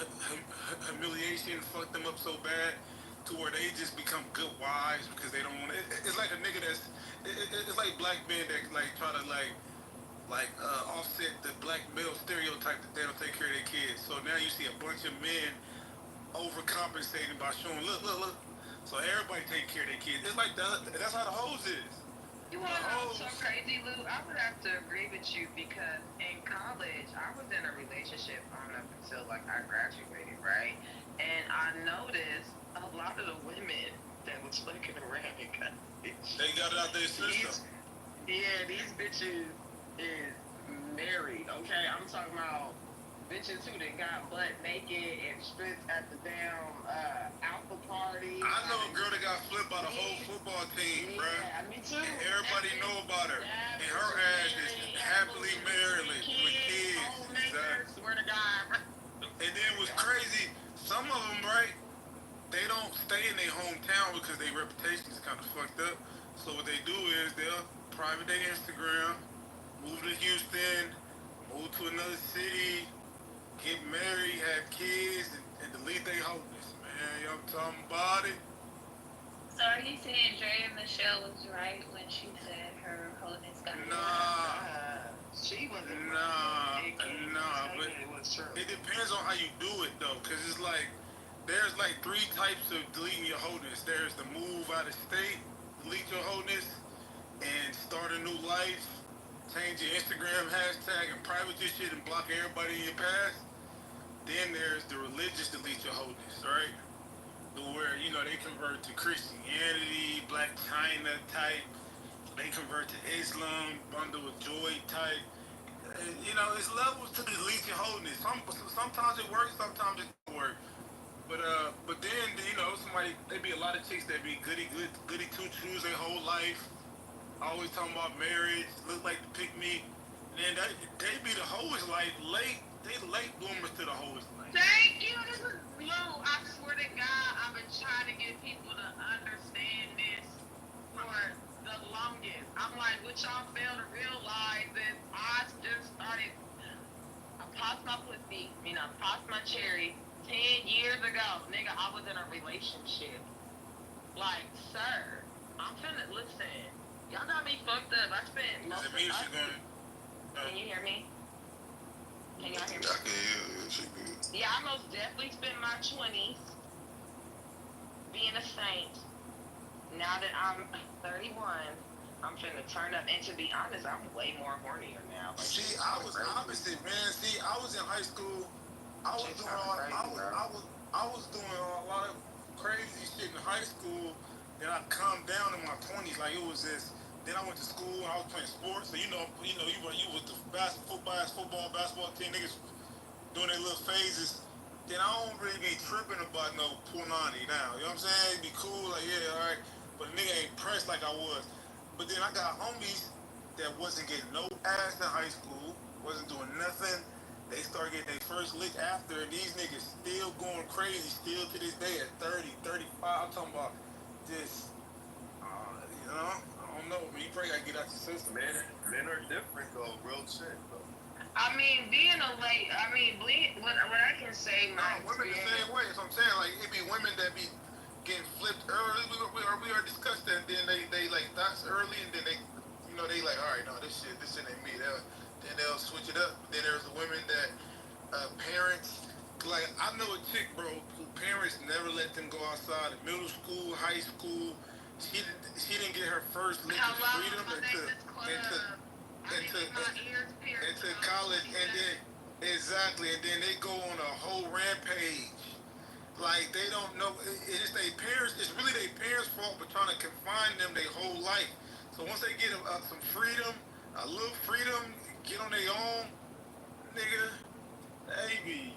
humiliation fucked them up so bad to where they just become good wives because they don't want it. It's like a nigga that's it's like black men that like try to offset the black male stereotype that they don't take care of their kids. So now you see a bunch of men overcompensating by showing look. So everybody take care of their kids. It's like that's how the hoes is. You want to know what's so crazy, Lou? I would have to agree with you because in college, I was in a relationship on up until like I graduated, right? And I noticed a lot of the women that was fucking around in college. They got it out their system. These bitches is married, okay? I'm talking about bitches who done got butt naked and stripped at the damn alpha party. I know a girl that got flipped by the whole football team, bruh. Yeah, me too. And everybody know about her. And her ass is happily married with kids. Exactly. Swear to God. And then what's crazy, some of them, right, they don't stay in their hometown because their reputation is kind of fucked up. So what they do is they'll private their Instagram, move to Houston, move to another city, get married, have kids, and delete their holiness, man. Y'all talking about it? So are you saying Dre Michelle was right when she said her holiness got Nah. She wasn't Nah, It depends on how you do it though, cause it's like there's like 3 types of deleting your wholeness. There's the move out of state, delete your wholeness, and start a new life. Change your Instagram hashtag and private your shit and block everybody in your past. Then there's the religious delete your wholeness, right? Where they convert to Christianity, Black China type. They convert to Islam, bundle with joy type. And, it's levels to delete your wholeness. Sometimes it works, sometimes it don't work. But then somebody they be a lot of chicks that be goody two shoes their whole life. Always talking about marriage, look like the pick me. And then they be the hoest like late. They late bloomers to the hoest life. Thank you. This is Blue. I swear to God, I've been trying to get people to understand this for the longest. I'm like, what y'all fail to realize is I just started. I popped my pussy, popped my cherry 10 years ago. Nigga, I was in a relationship. Like, sir, I'm finna listen. Y'all got me fucked up. I spent most of the Can you hear me? Can y'all hear me? I can hear you. Yeah, I most definitely spent my 20s being a saint. Now that I'm 31, I'm finna turn up. And to be honest, I'm way more hornier now. Like, see, I was opposite, man. See, I was in high school. I was doing a lot of crazy shit in high school. Then I calmed down in my 20s. Like it was this. Then I went to school and I was playing sports. So you was the basketball team niggas doing their little phases. Then I don't really be tripping about no punani now. You know what I'm saying? It'd be cool, like yeah, all right. But a nigga ain't pressed like I was. But then I got homies that wasn't getting no ass in high school, wasn't doing nothing. They started getting their first lick after, and these niggas still going crazy, still to this day at 30, 35. I'm talking about this, I don't know, man. You probably gotta get out your system. Men are different though, real shit though. I mean, what I can say, women the same way. So I'm saying, like, it be women that be getting flipped early. We already discussed that. And then they like that's early, and then they like, all right, no, this shit ain't me. Then they'll switch it up. Then there's the women that parents. Like I know a chick, bro, who parents never let them go outside in middle school, high school. She didn't get her first lick of freedom into college, and then exactly, and then they go on a whole rampage. Like they don't know. It's their parents. It's really their parents' fault for trying to confine them their whole life. So once they get some freedom, a little freedom, get on their own, nigga, they be.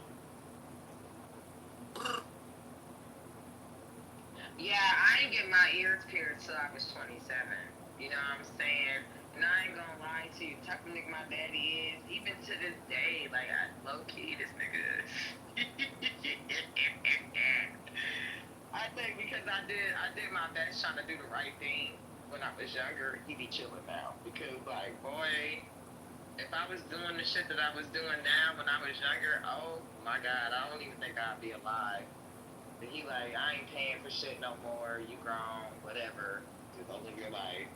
Yeah, I ain't get my ears pierced till I was 27. You know what I'm saying? And I ain't gonna lie to you. Type of nigga my daddy is, even to this day, like I low key this nigga. I think because I did my best trying to do the right thing when I was younger. He be chilling now because like boy, if I was doing the shit that I was doing now when I was younger, oh my God, I don't even think I'd be alive. But he like, I ain't paying for shit no more. You grown, whatever. Just don't live your life.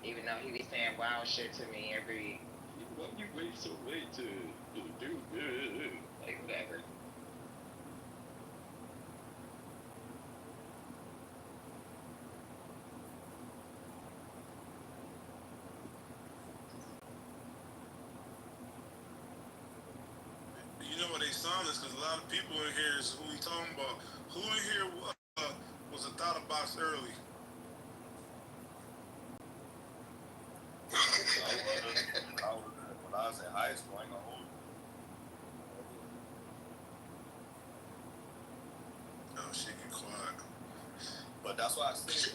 Even though he be saying wild shit to me every. Why you wait so late to do like whatever. You know what they silence because a lot of people in here is who we talking about. Who in here was a thought box early? When I was in high school, I ain't gonna hold you. Oh, shit, get quiet. But that's why I say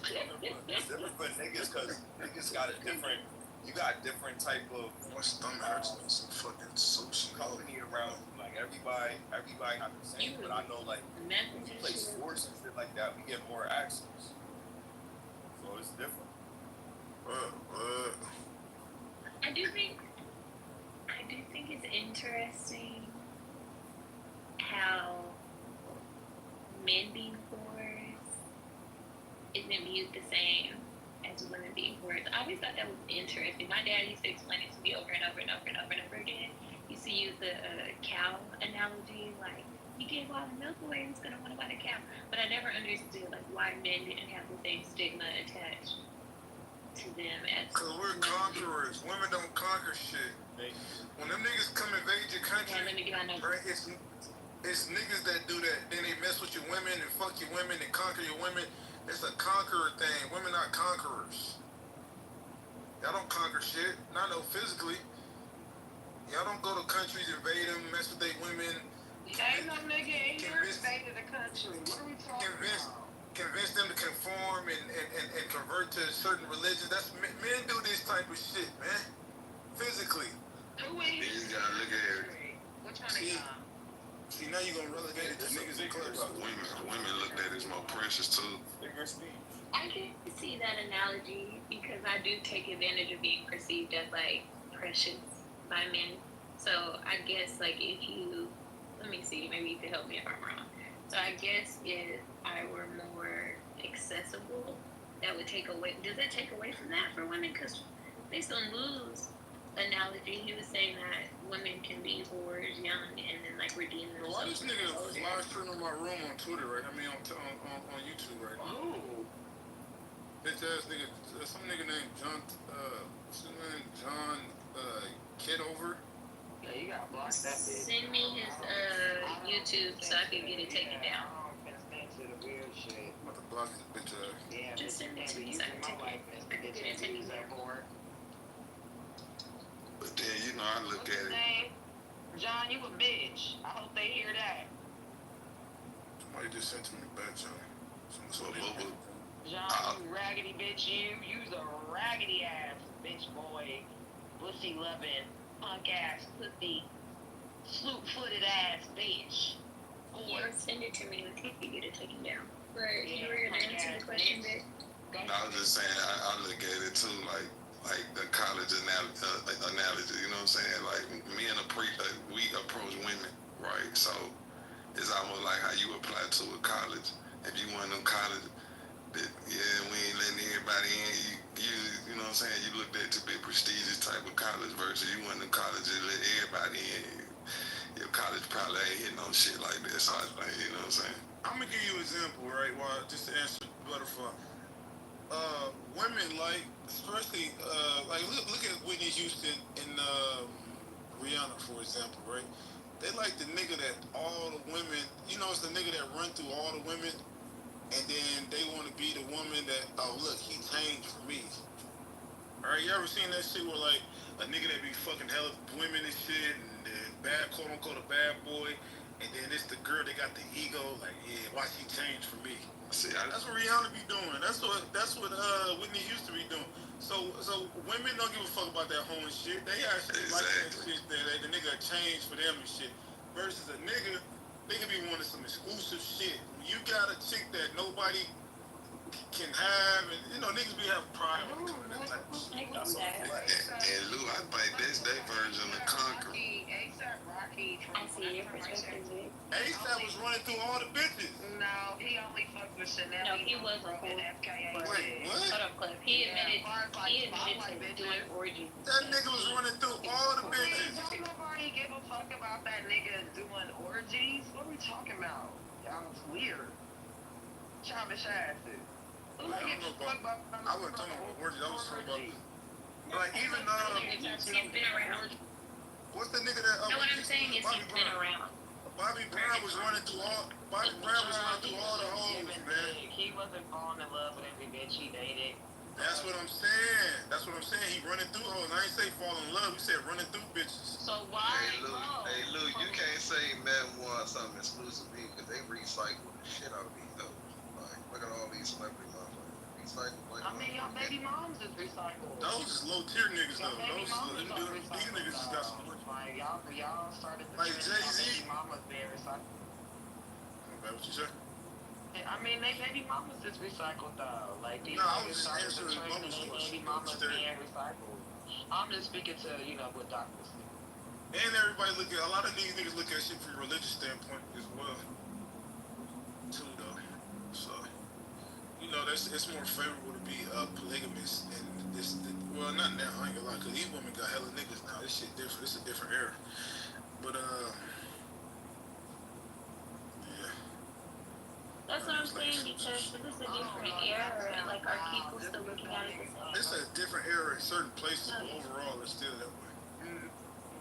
it's different for niggas because niggas got a different. You got different type of. My stomach hurts like some fucking sushi. Company around. Like everybody not the same. But I know like when you play sports and shit like that, we get more access. So it's different. I do think it's interesting how men being whores isn't viewed the same as women being whores. I always thought that was interesting. My dad used to explain it to me over and over and over and over and over again. He to use the cow analogy, like you gave all the milk away, who's gonna want to buy the cow? But I never understood like why men didn't have the same stigma attached to them as. Cause we're conquerors. Women don't conquer shit. When them niggas come invade your country, right? It's niggas that do that. Then they mess with your women and fuck your women and conquer your women. It's a conqueror thing. Women not conquerors. Y'all don't conquer shit. Not no physically. Y'all don't go to countries, invade them, mess with their women. Ain't no nigga in here invaded the country. What are we talking about? Convince them to conform and convert to certain religions. That's men do this type of shit, man. Physically. Who in here? You gotta look at it. Which one of y'all? See, now you're gonna relegate it to niggas and clerks. Women looked at it as more precious too. I can see that analogy because I do take advantage of being perceived as like precious by men. So I guess like if you, let me see, maybe you could help me if I'm wrong. So I guess if I were more accessible, that would take away. Does that take away from that for women? Because based on Lou's analogy, he was saying that women can be whores young and then like redeem themselves. This nigga live streaming my room on Twitter, right? I mean on YouTube, right? Oh. Bitch ass nigga, some nigga named John, what's his name? John, Kitover. Yeah, you gotta block that bitch. Send me his YouTube so I can get it taken down. I'm about to block this bitch ass. Yeah, just send it to me so I can take it. I can get it taken down. But then, you know, I look at it. John, you a bitch. I hope they hear that. Somebody just sent to me back, John. John, you raggedy bitch, you's a raggedy ass bitch boy, pussy loving, punk ass, pussy, sloop footed ass bitch. Yeah, send it to me and we can get it taken down. But you were gonna answer the question, Vic? I was just saying, I look at it too, like the college analogy, you know what I'm saying? Like, me and we approach women, right? So, it's almost like how you apply to a college. If you want them college, that, yeah, we ain't letting everybody in. You know what I'm saying? You looked at to be prestigious type of college versus you want them colleges that let everybody in. Your college probably ain't hitting on shit like that, so I think, you know what I'm saying? I'm gonna give you an example, right? Well, just to answer Butterfly. Women like, especially, like look at Whitney Houston and Rihanna, for example, right? They like the nigga that all the women, you know, it's the nigga that run through all the women, and then they want to be the woman that, oh look, he changed for me. Alright, you ever seen that shit where like a nigga that be fucking hella women and shit, and then bad, quote unquote, a bad boy, and then it's the girl that got the ego, like, yeah, why she changed for me? See, that's what Rihanna be doing. That's what Whitney used to be doing. So women don't give a fuck about that whole shit. They actually like that shit that the nigga changed for them and shit. Versus a nigga be wanting some exclusive shit. When you got a chick that nobody can have, and you know niggas be having pride when it comes to that type of shit. And Lou, I think that's their version of conquer. I see your perspective, Vic. ASAP was running through all the bitches. No, he only fucked with Chanel. No, he wasn't cool. Wait, what? Hold up, Cliff. He admitted to doing orgies. That nigga was running through all the bitches. Don't nobody give a fuck about that nigga doing orgies? What are we talking about? Y'all was weird. Childish asses. I wasn't talking about orgies. I was talking about like even He's been around. What's the nigga that? No, what I'm saying is he's been around. Bobby Brown was running through all. Bobby Brown was running through all the hoes, man. He wasn't falling in love with every bitch he dated. That's what I'm saying. That's what I'm saying. He running through hoes. I ain't say fall in love. We said running through bitches. So why? Hey Lou, you can't say men want something exclusive because they recycle the shit out of these hoes. Like, look at all these celebrity motherfuckers. Recycle. Like, I mean, y'all baby moms is recycled. Those is low tier niggas though. These niggas just got some. Like y'all started the like Jay-Z. Baby mamas being recycled. What you say? I mean, they baby mamas is recycled though. Like these I was niggas just started the answering trend and Mama's they baby question. mamas being recycled. I'm just speaking to what doctors do. And everybody look at a lot of these niggas look at shit from a religious standpoint as well, too though. So you it's more favorable to be polygamous and this. Well, not now. I ain't gonna lie, cause these women got hella niggas now. This shit different. It's a different era. But yeah. That's what I'm saying, because if it's a different era, like, are people still looking at it the same? It's a different era in certain places, but overall, it's still that way.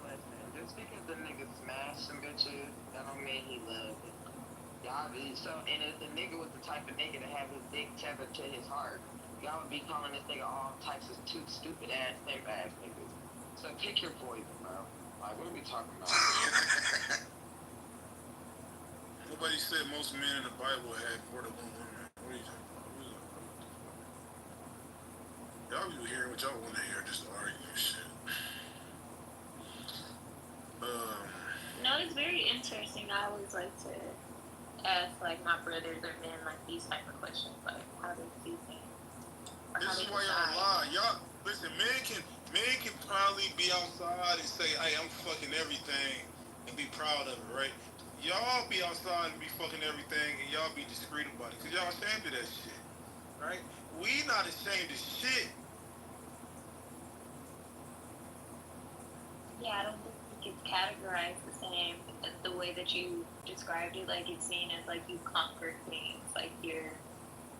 Listen, just because the nigga smashed some bitches, that don't mean he loves it. Y'all be so, and if the nigga was the type of nigga to have his dick tethered to his heart, y'all would be calling this nigga all types of stupid ass, simp ass niggas. So pick your poison, bro. Like, what are we talking about? Nobody said most men in the Bible had more than one woman. What are you talking about? Y'all be hearing what y'all want to hear, just arguing shit. No, it's very interesting. I always like to ask, like, my brothers or men, like, these type of questions, like, how they see things. This is why y'all lie. Y'all listen. Men can probably be outside and say, "Hey, I'm fucking everything," and be proud of it, right? Y'all be outside and be fucking everything, and y'all be discreet about it, cause y'all ashamed of that shit, right? We not ashamed of shit. Yeah, I don't think it's categorized the same as the way that you described it. Like, it's seen as, like, you conquered things. Like, you're,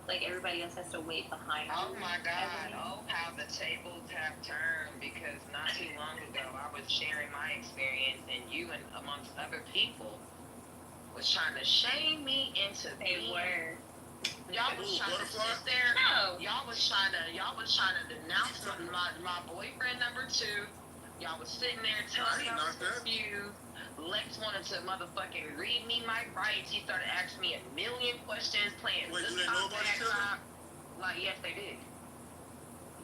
like, everybody else has to wait behind you. Oh my God. Oh, how the tables have turned, because not too long ago I was sharing my experience, and you and amongst other people was trying to shame me into Y'all was trying to sit there. No. Y'all was trying to denounce my boyfriend number 2. Y'all was sitting there telling me I was confused. Lex wanted to motherfucking read me my rights. He started asking me a million questions, playing Wait, this do they know about each other? Like, yes, they did.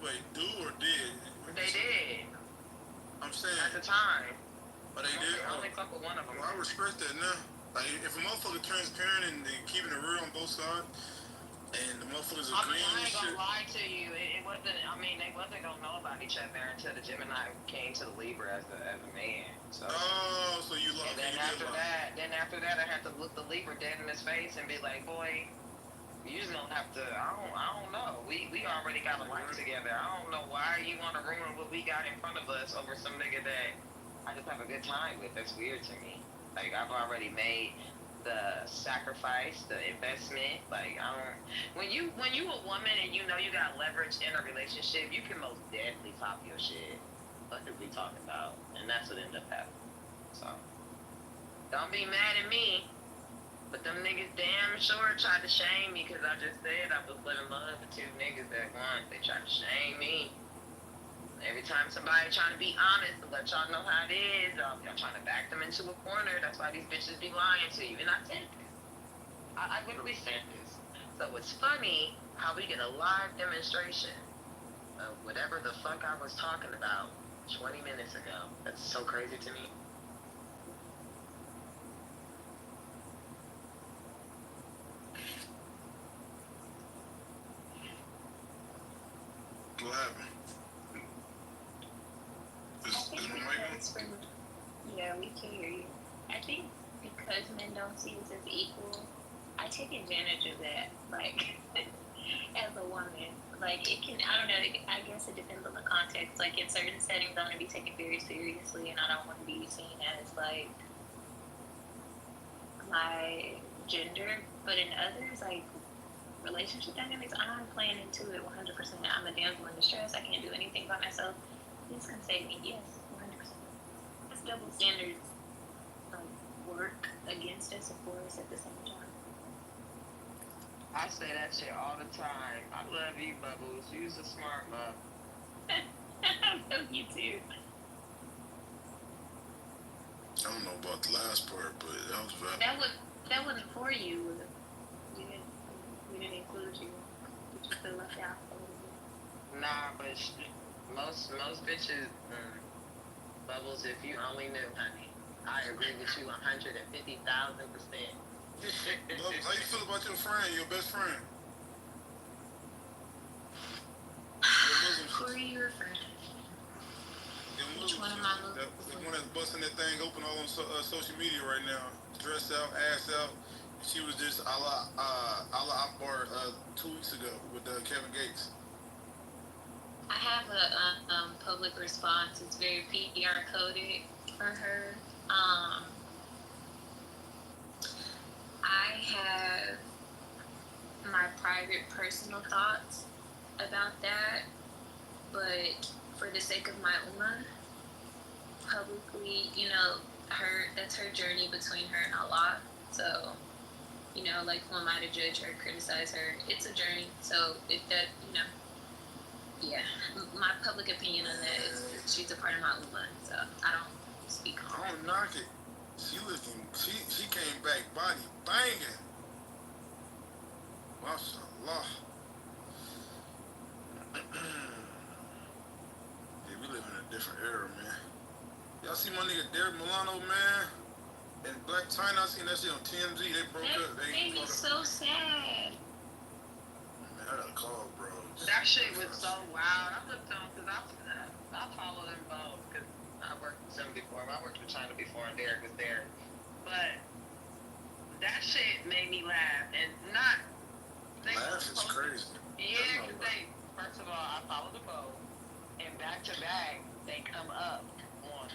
Wait, do or did? They did. I'm saying. At the time. But they did? I only fuck with one of them. Well, I respect that now. Like, if a motherfucker transparent and keeping it real on both sides, and the motherfuckers agreeing I with ain't shit. gonna lie to you. It wasn't. I mean, they wasn't gonna know about each other until the Gemini came to the Libra as a man. So. Oh, so you love. And then after that, I had to look the Libra dead in his face and be like, boy, you just don't have to. I don't know. We already got a life together. I don't know why you want to ruin what we got in front of us over some nigga that I just have a good time with. That's weird to me. Like, I've already made the sacrifice, the investment. Like, I don't. When you a woman and you know you got leverage in a relationship, you can most definitely top your shit. What are we talking about? And that's what ended up happening. So, don't be mad at me. But them niggas damn sure tried to shame me, because I just said I was living love with 2 niggas at once. They tried to shame me. Every time somebody trying to be honest to let y'all know how it is, y'all trying to back them into a corner. That's why these bitches be lying to you. And I said this. I literally said this. So it's funny how we get a live demonstration of whatever the fuck I was talking about 20 minutes ago. That's so crazy to me. What happened? Yeah, we can hear you. I think because men don't see us as equal, I take advantage of that. Like, as a woman, like, it can. I don't know. I guess it depends on the context. Like, in certain settings, I'm gonna be taken very seriously, and I don't want to be seen as like my gender. But in others, like relationship dynamics, I'm playing into it 100%. I'm a damsel in distress. I can't do anything by myself. This can save me. Yes, 100%. This double standards work against us and for us at the same time. I say that shit all the time. I love you, Bubbles. You's a smart love. I love you too. I don't know about the last part, but that was valid. That wasn't for you. We didn't include you. Did you feel left out a little bit? Nah, but most bitches, Bubbles, if you only knew, honey. I agree with you 150,000%. How you feel about your friend, your best friend? Who are you referring to? Which one of my Muslims? The one that's busting that thing open all on social media right now. Dress out, ass out, She was just Allah Akbar 2 weeks ago with Kevin Gates. I have a public response. It's very PR coded for her. I have my private personal thoughts about that, but for the sake of my ummah, publicly, that's her journey between her and Allah. So, like, who am I to judge her, criticize her? It's a journey. So if that, yeah, my public opinion on that is she's a part of my ummah. So I don't speak on her. I don't knock it. She came back body banging. MashaAllah. Yeah, we live in a different era, man. Y'all see my nigga Derek Milano, man? In Black China, I seen that shit on TMZ. They broke up. That made me so sad. Man, I got a call, bro. That shit was so wild. I looked on because I follow them both because I worked with them before. I worked with China before, and Derek was there. But that shit made me laugh, and not. Laugh is crazy. Yeah, because first of all, I follow them both, and back to back, they come up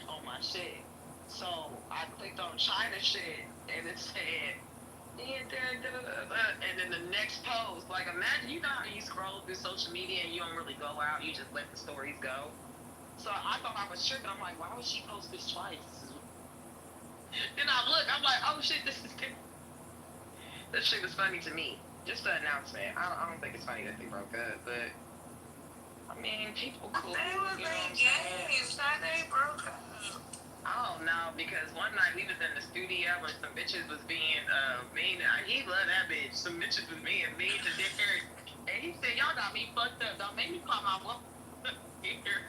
on my shit. So I clicked on China shit, and it said, and then the next post, like, imagine, you know how you scroll through social media and you don't really go out, you just let the stories go. So I thought I was tripping. I'm like, why would she post this twice? Then I look, I'm like, oh shit, this shit was funny to me. Just the announcement. I don't think it's funny that they broke up, but I mean, people cool. They was engaged. How they broke up? I don't know, because one night we was in the studio and some bitches was being mean. He loved that bitch. Some bitches was being mean to Dick Harry. And he said, y'all got me fucked up. Don't make me call my woman here.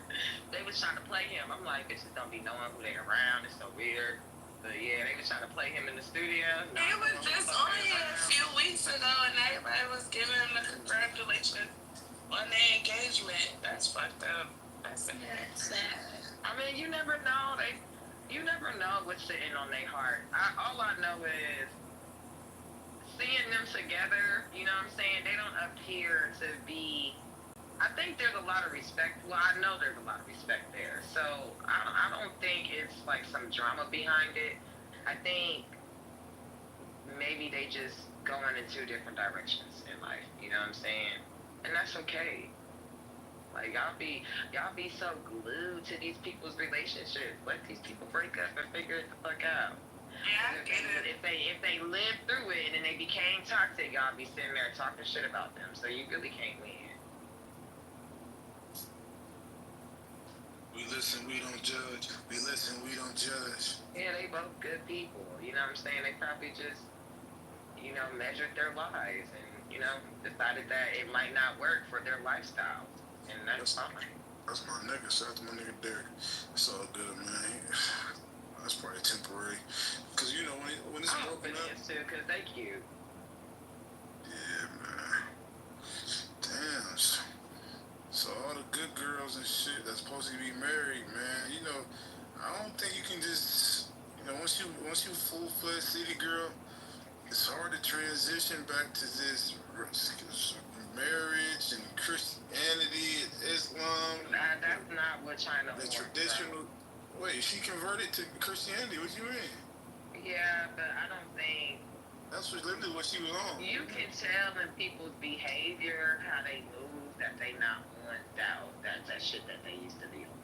They was trying to play him. I'm like, bitches don't be knowing who they around. It's so weird. But yeah, they was trying to play him in the studio. He was just on here a few weeks ago and everybody was giving him the congratulations on their engagement. That's fucked up. That's sad. I mean, you never know. You never know what's sitting on their heart. All I know is seeing them together, you know what I'm saying? They don't appear to be. I think there's a lot of respect. Well, I know there's a lot of respect there. So I don't think it's like some drama behind it. I think maybe they just going in two different directions in life. You know what I'm saying? And that's okay. Like, y'all be so glued to these people's relationships. Let these people break up and figure it the fuck out. Yeah, I get it. If they lived through it and they became toxic, y'all be sitting there talking shit about them. So you really can't win. We listen, we don't judge. We listen, we don't judge. Yeah, they both good people. You know what I'm saying? They probably just, measured their lives and, decided that it might not work for their lifestyle. And that's fine. That's my nigga. Shout out to my nigga Derek. It's all good, man. That's probably temporary. Because, when it's broken up. Too, because they cute. Yeah, man. Damn. So all the good girls and shit that's supposed to be married, man, I don't think you can just, once you full-fledged city girl, it's hard to transition back to this marriage and Christianity and Islam. Nah, that's not what China wants. The traditional. Bro. Wait, she converted to Christianity. What you mean? Yeah, but I don't think. That's literally what she was on. You can tell in people's behavior, how they move, that they not on that shit that they used to be on.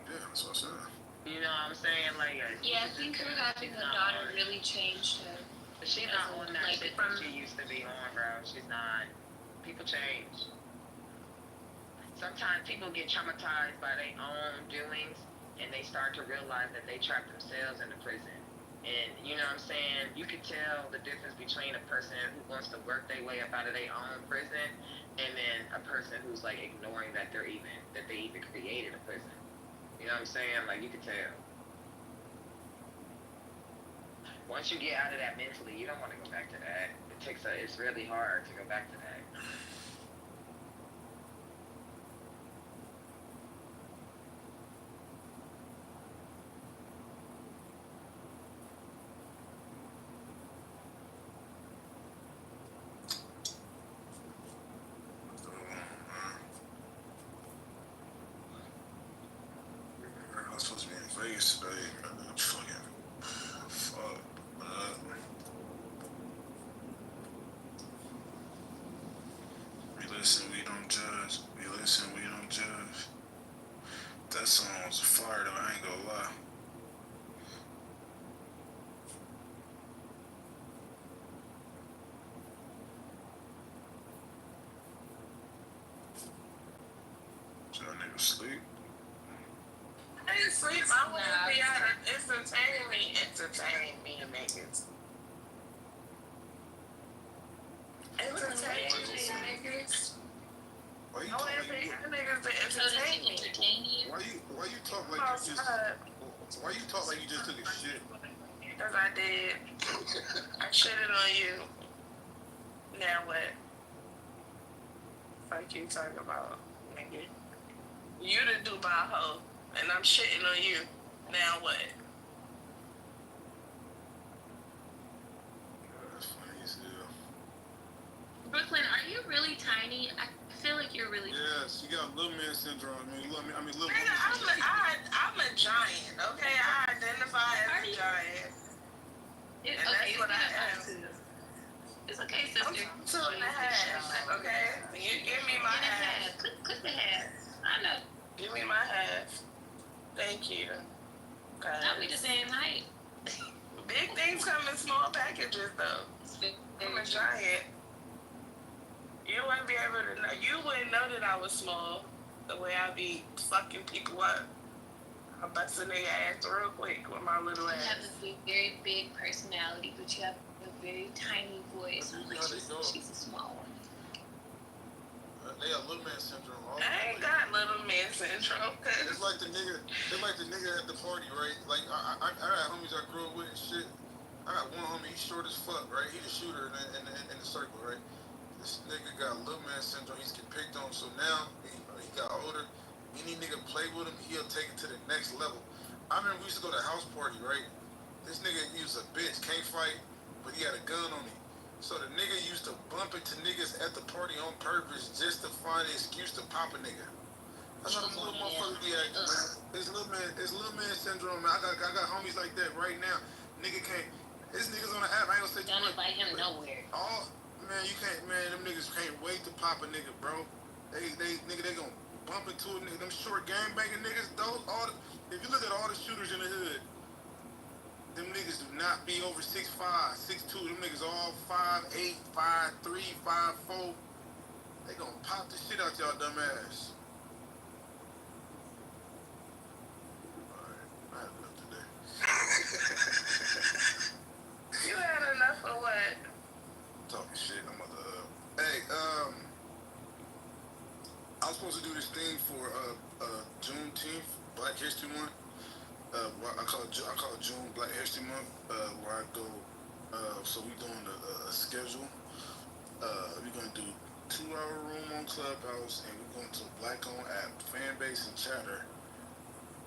Yeah, that's what I said. You know what I'm saying? Like, yeah, I think her having a daughter really changed her. She's not on that shit that she used to be on, bro. She's not. People change. Sometimes people get traumatized by their own doings, and they start to realize that they trapped themselves in the prison. And you know what I'm saying? You can tell the difference between a person who wants to work their way up out of their own prison, and then a person who's like ignoring that they even created a prison. You know what I'm saying? Like, you can tell. Once you get out of that mentally, you don't want to go back to that. It's really hard to go back to that. supposed to be in Vegas today. Fuck. We listen, we don't judge. We listen, we don't judge. That song was fire though, I ain't gonna lie. Y'all niggas sleep? I ain't sleep. I want to be out of entertain me, niggas. Entertain me, niggas. Why you I want to be niggas to entertain me. Why you talk like you just? Why you talk like you just took a shit? Because I did. I shitted on you. Now what? Fuck you talking about, nigga. You the Dubai hoe, and I'm shitting on you. Now what? That's funny as hell. Brooklyn, are you really tiny? I feel like you're really tiny. Yes, you got little man syndrome. Little Nigga, man. I'm a giant, okay? I identify as a giant. And that's what I am. It's okay, sister. I'm 2.5, okay? You give me my half. Click the half. I know. Give me my half. Thank you. Not we the same height. Big things come in small packages, though. I'm a giant. You wouldn't be able to know. You wouldn't know that I was small the way I be fucking people up. I'm busting their ass real quick with my little ass. You have a very big personality, but you have a very tiny voice. I'm like, she's a small one. They got little man syndrome. I ain't got little man syndrome. It's like the nigga. It's like the nigga at the party, right? Like I got homies I grew up with and shit. I got one homie. He's short as fuck, right? He the shooter in the circle, right? This nigga got little man syndrome. He's getting picked on. So now he got older. Any nigga play with him, he'll take it to the next level. I remember we used to go to a house party, right? This nigga, he was a bitch, can't fight, but he had a gun on him. So the nigga used to bump into niggas at the party on purpose just to find an excuse to pop a nigga. That's how them little motherfuckers be acting, man. It's little man syndrome, man. I got homies like that right now. Nigga can't. This niggas on the app. I ain't gonna say too much. Don't invite him nowhere. Man, you can't. Man, them niggas can't wait to pop a nigga, bro. They gonna bump into a nigga. Them short gangbanging niggas. If you look at all the shooters in the hood, them niggas do not be over 6'5", 6'2". Them niggas all 5'8", 5'3", 5'4". They gonna pop the shit out y'all dumb ass. Alright, I had enough today. You had enough of what? Talking shit. I'm about to. Hey, I was supposed to do this thing for Juneteenth, Black History Month. I call it June Black History Month, where I go. So we doing a schedule. We're gonna do 2-hour room on Clubhouse, and we're going to a Black-owned app, fan base and chatter.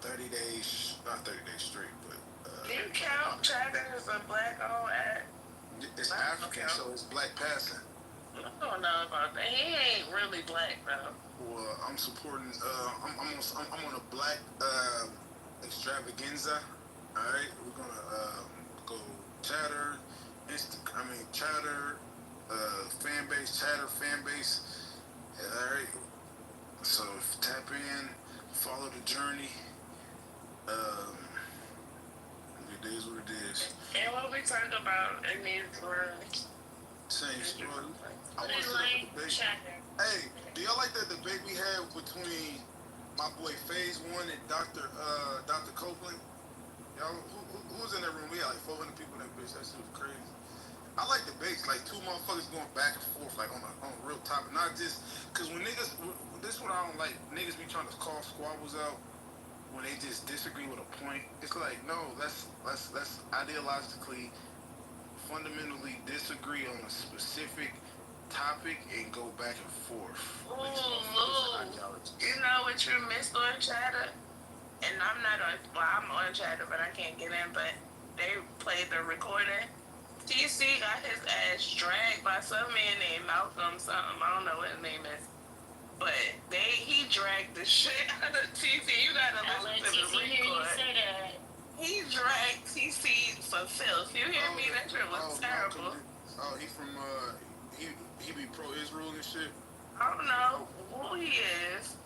30 days, not 30 days straight, but. You count Chatter as a black-owned app? It's African, so it's black passing. I don't know about that. He ain't really black though. Well, I'm supporting. I'm on a black extravaganza. All right, we're gonna go Chatter, Chatter, Chatter fan base. All right. So tap in, follow the journey. It is what it is. And what we talk about in these rooms. Same story. I Put want to in line, debate. chatter. Hey, do y'all like that debate we had between my boy Phase One and Dr. Copeland? Y'all, who was in that room? We had like 400 people in that bitch. That shit was crazy. I like debates, like two motherfuckers going back and forth, like on a real topic, not just because when niggas. This is what I don't like. Niggas be trying to call squabbles out when they just disagree with a point. It's like, no, let's ideologically, fundamentally disagree on a specific topic and go back and forth. You know what you missed on Chatter? And I'm not on, well, I'm on Chatter, but I can't get in, but they played the recording. TC got his ass dragged by some man named Malcolm something. I don't know what his name is. But he dragged the shit out of TC. You gotta listen to the record. He dragged TC for filth. You hear me? That shit was terrible. He from he be pro-Israel and shit. I don't know who he is.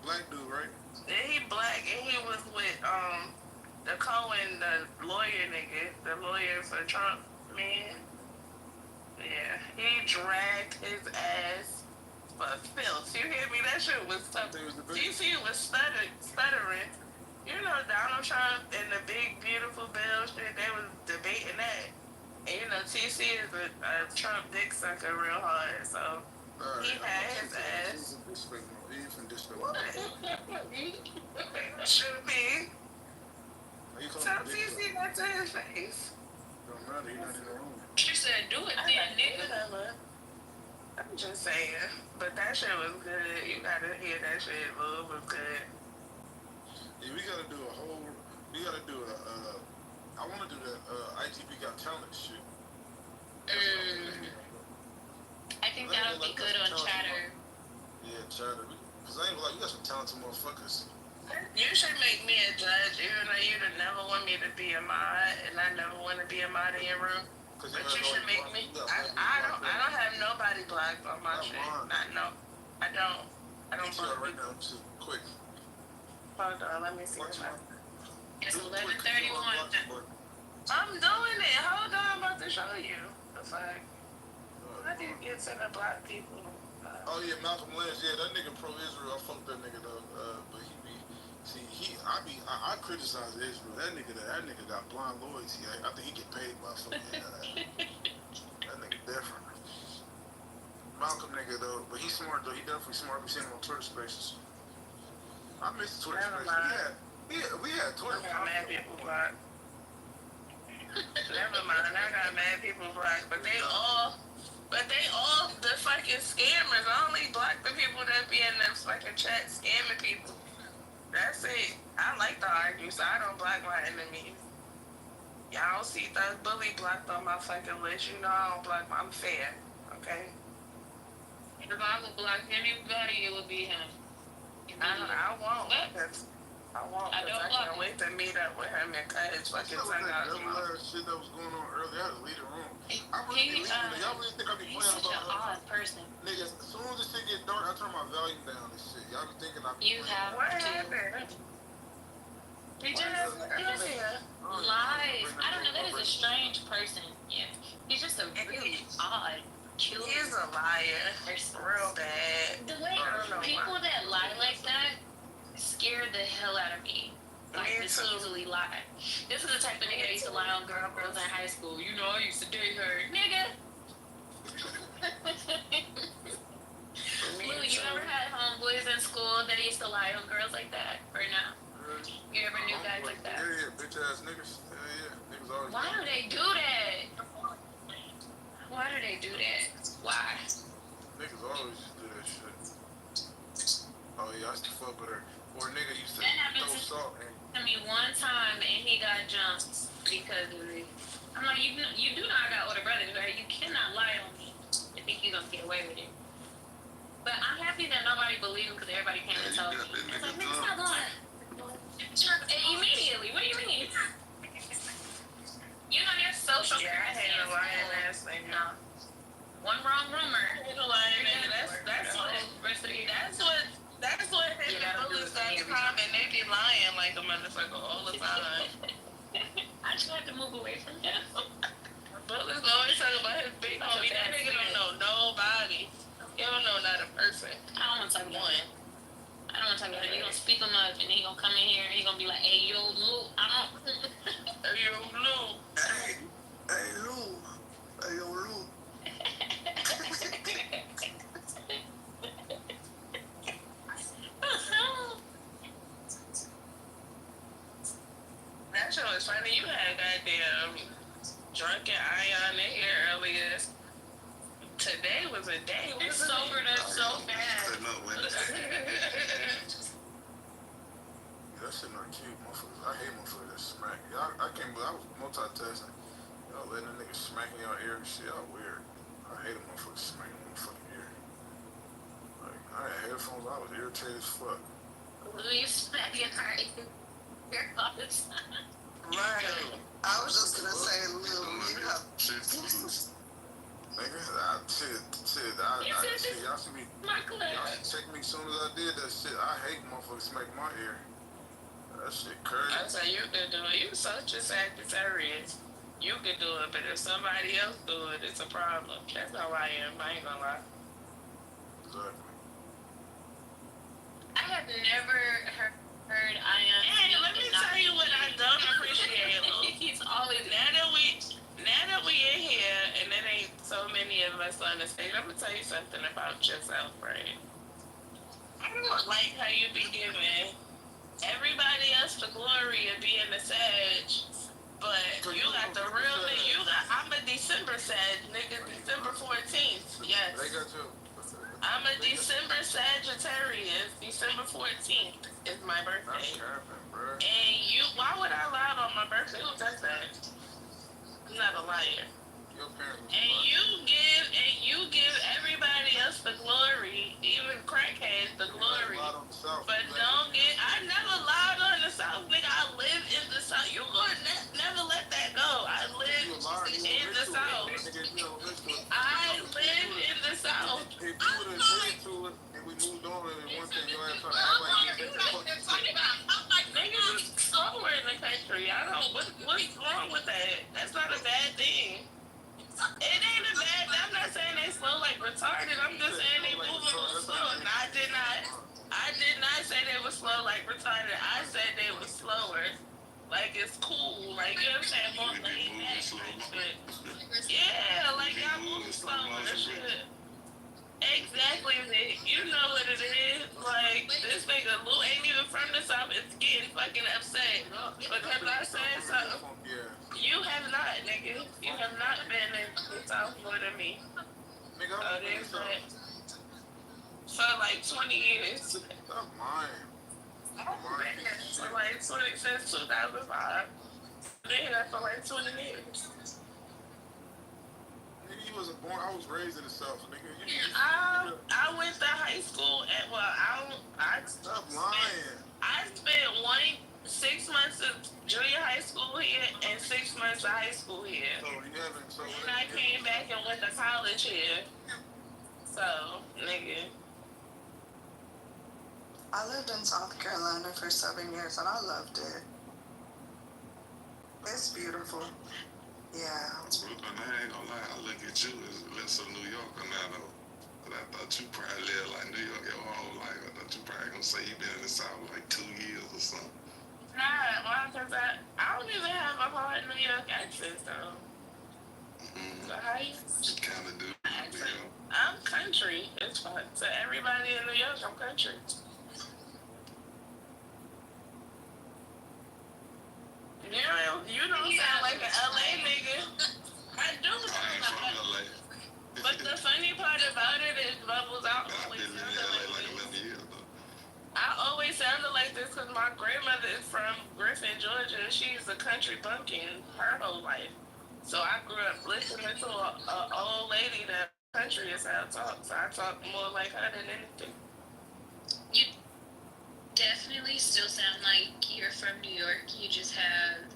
Black dude, right? Yeah, he black and he was with the Cohen, the lawyer nigga, the lawyer for Trump, man. Yeah, he dragged his ass for filth. You hear me? That shit was tough. TC was stuttering. You know, Donald Trump and the big, beautiful bill shit, they was debating that. And you know, TC is a Trump dick sucker real hard, so he had his ass. What? Should be. Tell TC that to his face. Don't matter, you're not in the room. She said, do it then, nigga. I'm just saying. But that shit was good. You gotta hear that shit. Love was good. Yeah, we gotta do I wanna do the ITV Got Talent shit. I think that would be good on Chatter. Yeah, Chatter. Cause I ain't like, you got some talented motherfuckers. You should make me a judge, even though you would never want me to be a mod, and I never want to be a mod in your room. But you should make me. I don't have nobody blocked on my shit. I don't. I don't block right now. Just quick. Hold on, let me see. It's 11:31. I'm doing it. Hold on, I'm about to show you. The fuck. How do you get to the black people? Oh yeah, Malcolm Lynch. Yeah, that nigga pro-Israel. I fuck that nigga though. But he be. See, I criticize Israel. That nigga got blind loyalty. I think he get paid by fucking that nigga different. Malcolm nigga though, but he's smart though. He definitely smart. We seen him on Twitter Spaces. I miss the Twitter Spaces. We had Twitter. I got mad people blocked. Never mind. I got mad people blocked, but they all the fucking scammers. I only block the people that be in them fucking chat scamming people. That's it. I like to argue, so I don't block my enemies. Y'all see Thug Bully blocked on my fucking list. You know I don't block. I'm fair, okay? If I would block anybody, it would be him. I won't. I can't wait to meet up with him and cut his fucking tongue out. Shit that was going on earlier, I had to leave the room. Y'all really think I be playing about an odd person. Nigga, as soon as this shit get dark, I turn my volume down and shit. Y'all be thinking I be You have what to. happened? He just lies. I don't know. That is a strange person. Yeah, he's just a really odd. He's a liar. Real bad. The way people that lie like that scare the hell out of me. Like, this easily lie. This is the type of nigga that used to lie on girls in high school. You know, I used to date her. Nigga! Lou, you ever had homeboys in school that used to lie on girls like that? Or no? You ever knew guys like that? Yeah, bitch ass niggas. Yeah. Niggas always. Why do they do that? Why do they do that? Why? Niggas always just do that shit. Oh yeah, I used to fuck with her. Or a nigga used to throw salt in. I mean, one time and he got jumped because of it. I'm like, you do know I got older brothers, right? You cannot lie on me and think you're gonna get away with it. But I'm happy that nobody believed him because everybody came and told me. I was like, nigga, stop lying. Immediately, what do you mean? You know, there's social. Yeah, I hate a lying ass thing. No. One wrong rumor. That's what him and bullies got in common. They be lying like a motherfucker all the time. I just have to move away from him. Bullies always talk about his big homie. That nigga don't know nobody. He don't know not a person. I don't want to talk about him. I don't want to talk about him. He gonna speak him up and he gonna come in here and he gonna be like, hey, yo, Lou. Hey, yo, Lou. Hey, Lou. Hey, yo, Lou. That show is funny. You had goddamn drunken Ion in here earlier. Today was a day. It's sobered up so bad. That shit not cute, motherfuckers. I hate motherfuckers that smack. I can't believe I was multitasking. Y'all letting a nigga smack in your ear and shit. Y'all weird. I hate a motherfucker smacking in my fucking ear. Like, I had headphones. I was irritated as fuck. Lou, you smack your heart all the time. Right. I was just gonna say, Lil, you have. Nigga, y'all should be. Y'all should check me as soon as I did that shit. I hate motherfuckers smack my ear. That shit crazy. I say you can do it. You such a Sagittarius. You can do it, but if somebody else do it, it's a problem. That's how I am. I ain't gonna lie. Exactly. I have never heard I am. Hey, let me tell you what I don't appreciate. He's always Now that we in here, and there ain't so many of us on the stage, I'm gonna tell you something about yourself, right? I don't like how you be giving everybody else the glory of being the Sag, but you got the real nigga. I'm a December Sag, nigga. December 14th. Yes. I'm a December Sagittarius. December 14th is my birthday. And why would I lie on my birthday? Who does that? I'm not a liar. And you give everybody else the glory, even crackheads the glory. But don't get. I never lied on the South, nigga. I live in the South. You gonna never let that go. I live in the South. I live in the South. If you would have admitted to it and we moved on and one thing, you ass trying to act like you Niggas is slower in the country. What's wrong with that? That's not a bad thing. It ain't a bad. I'm not saying they slow like retarded. I'm just saying they moving slow. And I did not say they were slow like retarded. I said they were slower. Like it's cool. Like you know what I'm saying? More laid back. Yeah, like y'all moving slow and shit. Exactly, Nick. You know what it is. Like, this nigga Lou ain't even from the South. It's getting fucking upset because I said something. You have not, nigga. You have not been in the South more than me. For like 20 years. Stop lying. For like 20, since 2005. Been here for like 20 years. Nigga, you wasn't born. I was raised in the South, nigga. I went to high school and Stop lying. I spent 6 months of junior high school here and 6 months of high school here. And I came back and went to college here. So, nigga. I lived in South Carolina for 7 years and I loved it. It's beautiful. Yeah. Brooklyn, I ain't gonna lie, I look at you as less of New Yorker now though. But I thought you probably lived like New York your whole life. I thought you probably gonna say you been in the South like 2 years or something. Nah, well, cause I don't even have a hard New York accent though. So how you kinda do accent? I'm country. It's fun. To everybody in New York, I'm country. You don't sound like an LA nigga. I do sound like LA. But the funny part about it is Bubbles, I always sounded like this because my grandmother is from Griffin, Georgia. She's a country bumpkin her whole life. So I grew up listening to an old lady that country is how I talk. So I talk more like her than anything. You definitely still sound like you're from New York. You just have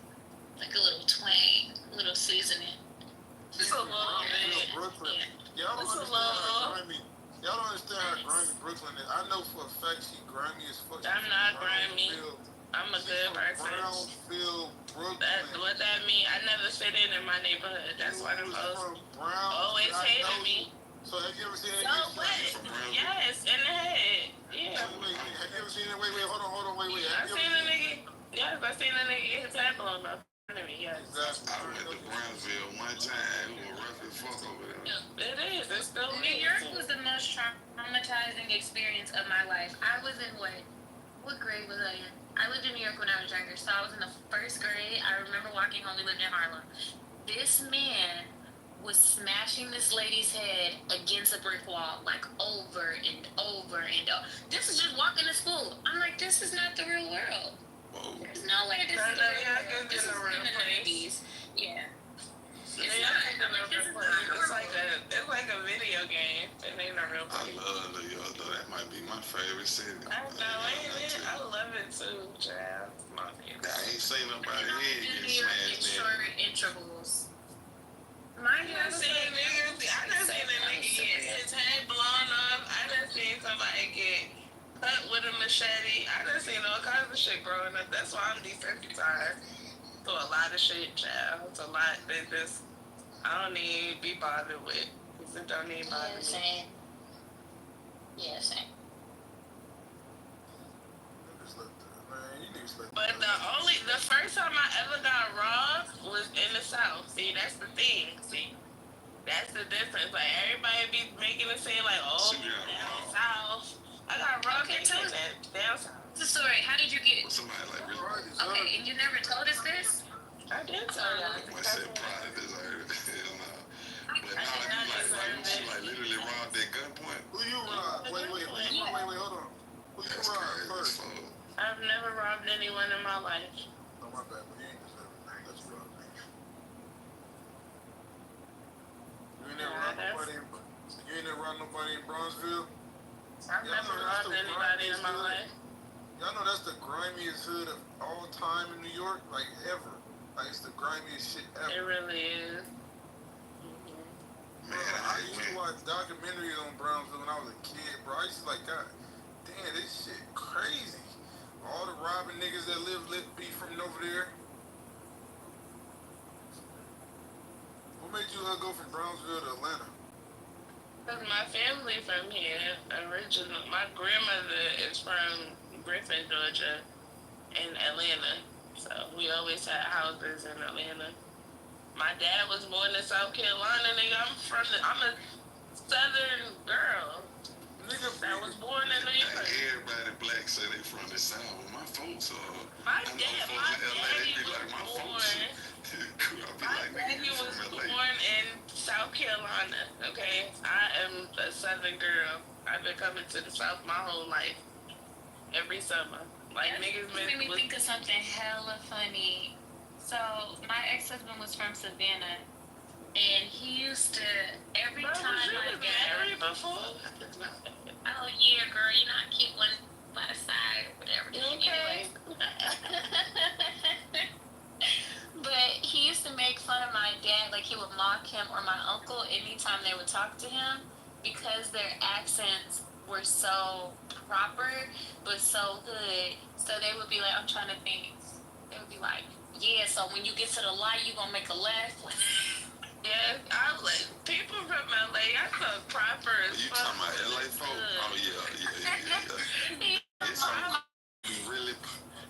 like a little twang, a little seasoning. Just a little bit. Brooklyn. Yeah. Y'all don't understand how grimy Brooklyn is. I know for a fact she grimy as fuck. I'm not grimy. I'm a good person. Brownsville, Brooklyn. That's what that mean. I never fit in my neighborhood. That's why them hoes always hated me. So have you ever seen that? So what? Yes, in the head. Yeah. Wait, have you ever seen that? Wait, hold on, wait. I seen a nigga. Yes, I seen a nigga get his head blown up. Yes. I went to Brownsville one time. It was rough as fuck over there. It is. It's still New York was the most traumatizing experience of my life. I was in what grade was I in? I lived in New York when I was younger, so I was in the first grade. I remember walking home. We lived in Harlem. This man was smashing this lady's head against a brick wall, like over and over and over. This is just walking to school. I'm like, this is not the real world. Whoa. There's no way this is the real world. This is in the 90s. Yeah. It's like a video game. It ain't a real place. I love New York though. That might be my favorite city. I know, ain't it? I love it too. too, child. My I ain't seen nobody head get Your smashed in. short intervals. I done seen a nigga get his head blown up. I done seen somebody get cut with a machete. I done seen all kinds of shit growing up. That's why I'm desensitized to a lot of shit, child. It's a lot that just I don't need to be bothered with. Cause it don't need to bother me. Same. Yeah, same. But the first time I ever got robbed was in the South. See, that's the thing. See, that's the difference. Like everybody be making it seem like, oh, down south. I got robbed in down south. So sorry, how did you get? Somebody like really. Okay, and you never told us this. I did tell y'all. I said probably deserved it. Hell no. But now you like literally robbed at gunpoint. Who you robbed? Wait, hold on. Who you robbed first? I've never robbed anyone in my life. Oh, my bad, but you ain't deserve it. That's robbed. You ain't never robbed nobody in Bronzeville? I've never robbed anybody in my life. Y'all know that's the grimiest hood of all time in New York? Like, ever. Like, it's the grimiest shit ever. It really is. Man, I used to watch documentaries on Brownsville when I was a kid, bro. I used to like, God damn, this shit crazy. All the robbing niggas that be from over there. What made you go from Brownsville to Atlanta? Because my family from here, original. My grandmother is from Griffin, Georgia, in Atlanta. So we always had houses in Atlanta. My dad was born in South Carolina, nigga. I'm a Southern girl. Nigga, that was born in New York. Everybody black say they from the South. My folks are. My daddy was born in South Carolina. Okay, I am a Southern girl. I've been coming to the South my whole life. Every summer, like niggas made me think of something hella funny. So my ex-husband was from Savannah, and he used to every time I got married before. Oh yeah, girl, you know I keep one by the side, whatever. Okay. But he used to make fun of my dad, like he would mock him or my uncle anytime they would talk to him because their accents were so proper but so good. So they would be like, I'm trying to think. They would be like, yeah, so when you get to the light, you gonna make a left. Yeah, I was like, people from LA, I so proper as fuck. You talking about LA folk? Oh, yeah.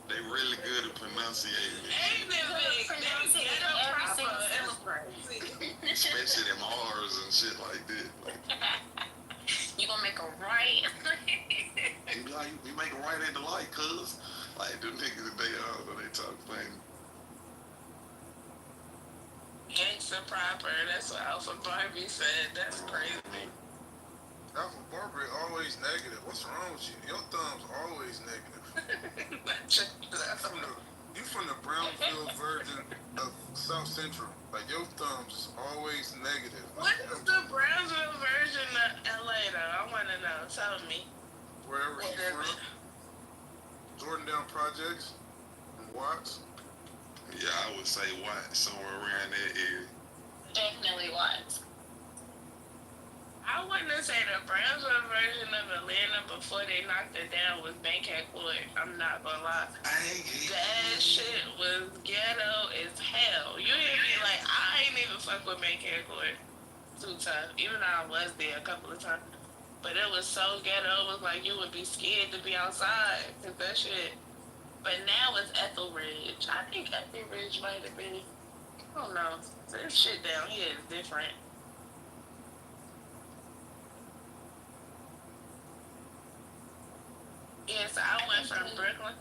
They really good at pronunciating it. Especially them R's and shit like that. You gonna make a right? You make a right at the light, cuz. Like, them niggas, they talk funny. Gangsta proper, that's what Alpha Barbie said. That's crazy. Alpha Barbie always negative. What's wrong with you? Your thumb's always negative. You from the Brownfield version of South Central. Like, your thumb's always negative. What is the Brownsville version of LA though? I wanna know. Tell me. Wherever you from. Jordan Projects and Watts. Yeah, I would say Watts, somewhere around that area. Definitely Watts. I wouldn't say the Brownsville version of Atlanta before they knocked it down was Bankhead Court. I'm not gonna lie. That shit was ghetto as hell. You hear me? Like, I ain't even fuck with Bankhead Court too tough, even though I was there a couple of times. But it was so ghetto, it was like you would be scared to be outside, cause that shit. But now it's Etheridge. I think Etheridge might have been, I don't know. This shit down here is different. Yes, I went from Brooklyn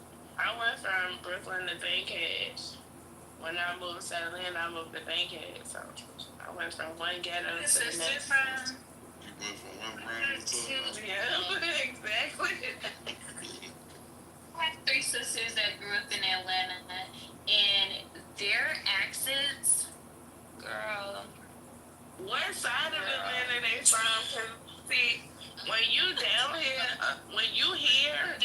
to Bankhead. When I moved to Atlanta, I moved to Bankhead. So I went from one ghetto to the next. You went from one brand to another. Yeah, exactly. I have 3 sisters that grew up in Atlanta, and their accents, girl. What side of Atlanta they from? 'Cause see, when you down here, when you here,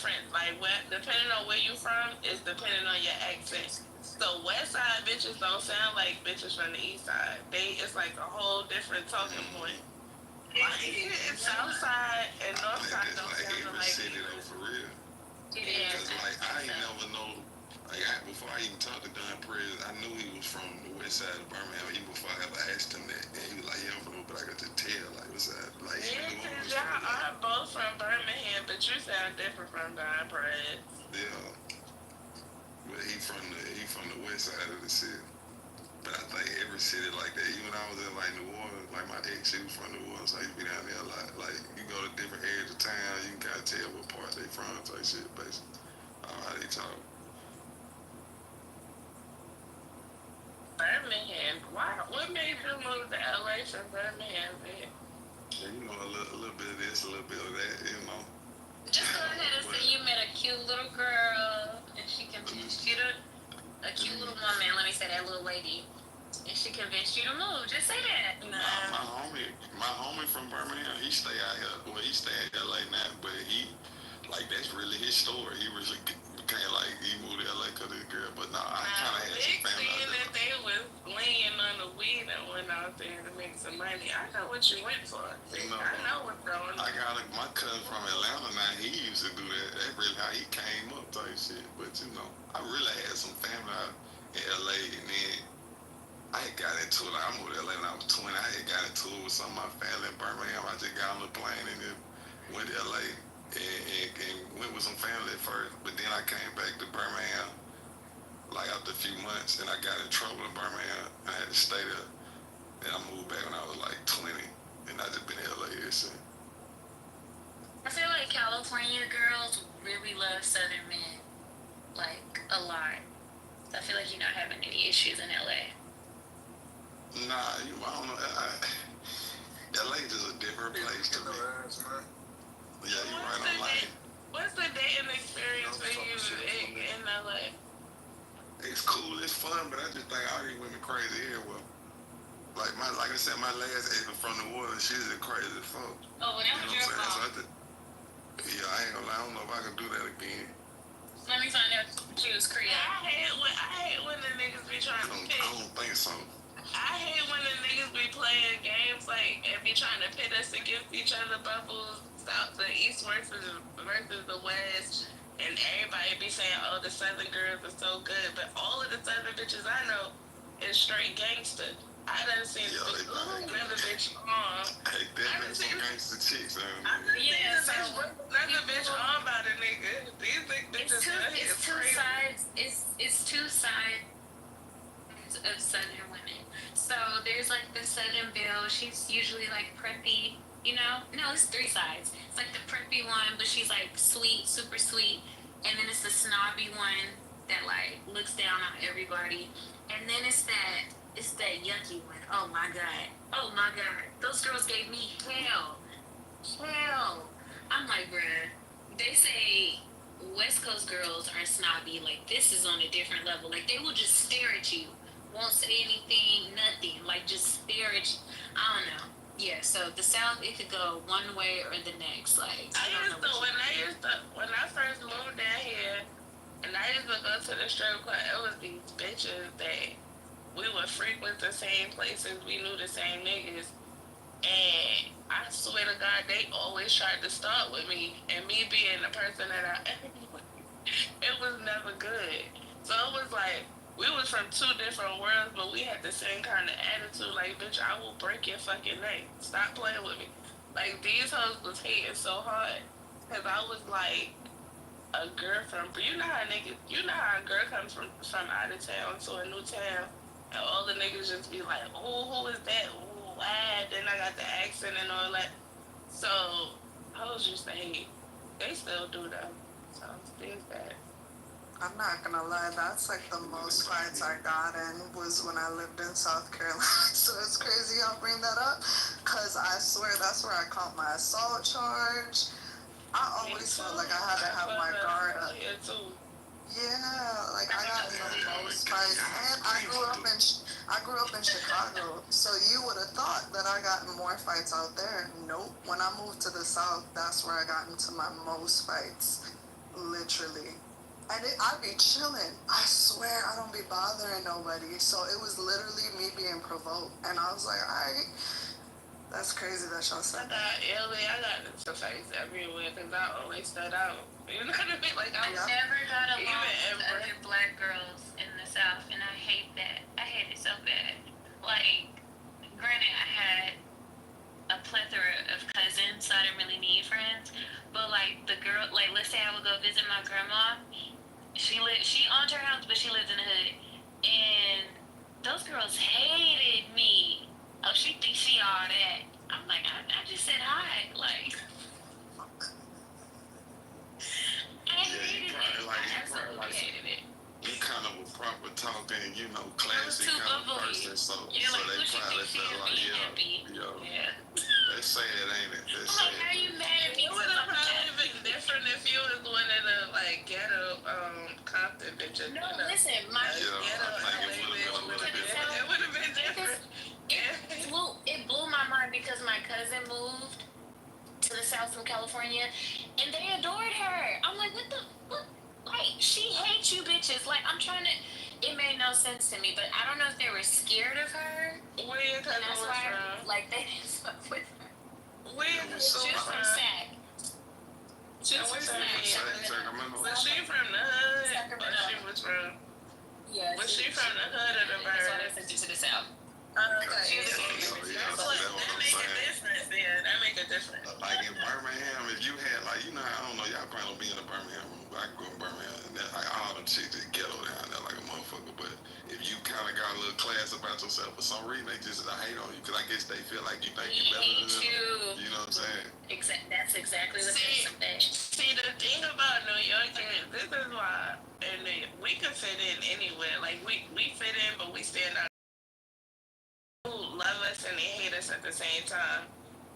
difference. Like, depending on where you from is depending on your accent. So West Side bitches don't sound like bitches from the East Side. It's like a whole different talking point. Like South Side and North Side don't sound like city though, for real. Yeah. Cause like I ain't never know. Like before I even talked to Don Perez, I knew he was from the West Side of Birmingham. Even before I ever asked him that, and he was like, "Yeah, I'm from," but I got to tell like, "What's that?" Like, yeah, cause y'all are both from Birmingham, but you sound different from Don Perez. Yeah, but he from the West Side of the city. But I think every city like that, even when I was in like New Orleans, like my ex, she was from New Orleans, so I used to be down there a lot. Like you go to different areas of town, you can kind of tell what part they from, type shit, basically. How they talk. Birmingham. Why? What made you move to LA from Birmingham? Man? Yeah, you know, a little bit of this, a little bit of that, you know. Just go ahead and say you met a cute little girl, and she convinced you to. A cute little woman, let me say that little lady, and she convinced you to move. Just say that. My homie from Birmingham, he stay out here. Well, he stay in LA now, but that's really his story. He really became like, he moved to LA because of his girl. But no, I kind of had some family out there. That they was laying on the weed and went out there to make some money. I know what you went for. I know what's going on. I got my cousin from Atlanta now. He used to do that. That's really how he came up, type shit. But I really had some family out in LA, and then I had got into it. Like, I moved to LA when I was 20. I had got into it with some of my family in Birmingham. I just got on the plane and then went to LA and went with some family at first. But then I came back to Birmingham like after a few months, and I got in trouble in Birmingham. I had to stay there. And I moved back when I was like 20, and I just been in LA ever since. I feel like California girls really love Southern men, like a lot. I feel like you're not having any issues in LA. Nah, I don't know. LA is just a different place to me. Yeah, you're right on line. What's the dating experience for you in LA? It's cool, it's fun, but I just think all these women crazy everywhere. Like I said, my last ex was from New Orleans. She's just crazy as fuck. Oh, well, that was your fault. Yeah, I ain't gonna lie. I don't know if I can do that again. Let me find out she was Creole. I hate when the niggas be trying to pick. I don't think so. I hate when the niggas be playing games like and be trying to pit us against each other, bubbles, the East versus the West, and everybody be saying, "Oh, the Southern girls are so good," but all of the Southern bitches I know is straight gangster. I done seen another bitch on. Hey, that some gangster chicks, Yeah, so another bitch on by the nigga. These bitches it's two sides. It's two sides of Southern women. So there's like the Southern Belle. She's usually like preppy. No, it's three sides. It's like the preppy one, but she's like sweet, super sweet. And then it's the snobby one that like looks down on everybody. And then it's that yucky one. Oh my god. Those girls gave me hell. I'm like, bruh. They say West Coast girls are snobby. Like, this is on a different level. Like, they will just stare at you. Won't say anything, nothing. Like, just stare at you. I don't know. Yeah, so the South, it could go one way or the next. Like, when I first moved down here, and I used to go to the strip club, it was these bitches that we would frequent the same places, we knew the same niggas, and I swear to God, they always tried to start with me, and me being the person that it was never good. So it was like, we was from two different worlds, but we had the same kind of attitude, like, bitch, I will break your fucking neck, stop playing with me. Like, these hoes was hating so hard, because I was like, a girl you know how a girl comes from out of town to a new town, and all the niggas just be like, oh, who is that? Oh, wow. Then I got the accent and all that. So, hoes used to hate. They still do though. So, there's that. I'm not gonna lie, that's like the most fights I got in was when I lived in South Carolina. So it's crazy y'all bring that up, because I swear that's where I caught my assault charge. I always felt like I had to have my guard up. Yeah, like I got in the most fights, and I grew up in Chicago, so you would have thought that I got in more fights out there. Nope. When I moved to the South, that's where I got into my most fights. literally. And I be chilling. I swear I don't be bothering nobody. So it was literally me being provoked. And I was like, alright, that's crazy that y'all said that. I got into fights everywhere because I always stood out. You know what I mean? Like, I never got along with other black girls in the South, and I hate that. I hate it so bad. Like, granted, I had a plethora of cousins, so I didn't really need friends. But like the girl, like let's say I would go visit my grandma. She owned her house, but she lived in the hood, and those girls hated me. Oh, she thinks she all that. I'm like, I just said hi. Like, I hated it. I absolutely hated it. You kind of a proper talking, you know, classy kind of person, so they probably felt like, yeah. That's sad, ain't it? That's sad. How you mad at me? It would have probably been different if you was one of the like ghetto Compton bitches. No, listen, my ghetto it would have been different. It blew my mind because my cousin moved to the South from California, and they adored her. I'm like, what? Like, she hates you bitches. Like, I'm trying to. It made no sense to me, but I don't know if they were scared of her. Where your cousin was from? Like, they didn't fuck with her. Where was she from? Sac. She was from Sacramento. Was she from the hood? Or she was from? Yeah. Was she from the hood or the burbs? That's why I sent you to the South. That make a difference then. That make a difference. Like in Birmingham, if you had like, you know, I don't know, y'all probably don't be in the Birmingham room, but I grew up in Birmingham, and then like all them chicks is ghetto down there like a motherfucker. But if you kind of got a little class about yourself for some reason, they just hate on you because I guess they feel like you think you're better than them. You know what I'm saying? That's exactly what they said. See, the thing about New York is this is why, and we can fit in anywhere. Like we fit in, but we stand out. Who love us and they hate us at the same time.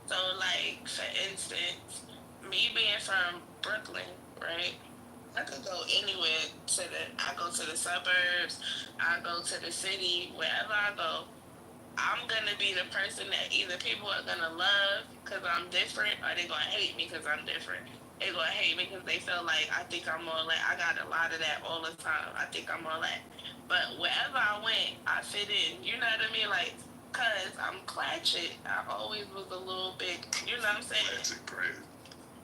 So, like for instance, me being from Brooklyn, right? I could go anywhere I go to the suburbs, I go to the city, wherever I go, I'm gonna be the person that either people are gonna love because I'm different, or they're gonna hate me because I'm different. They're gonna hate me because they feel like I think I'm more like, I got a lot of that all the time. I think I'm more like, but wherever I went, I fit in. You know what I mean? Like, cause I'm clatchet. I always was a little bit, you know what I'm saying? Clatchet, crazy.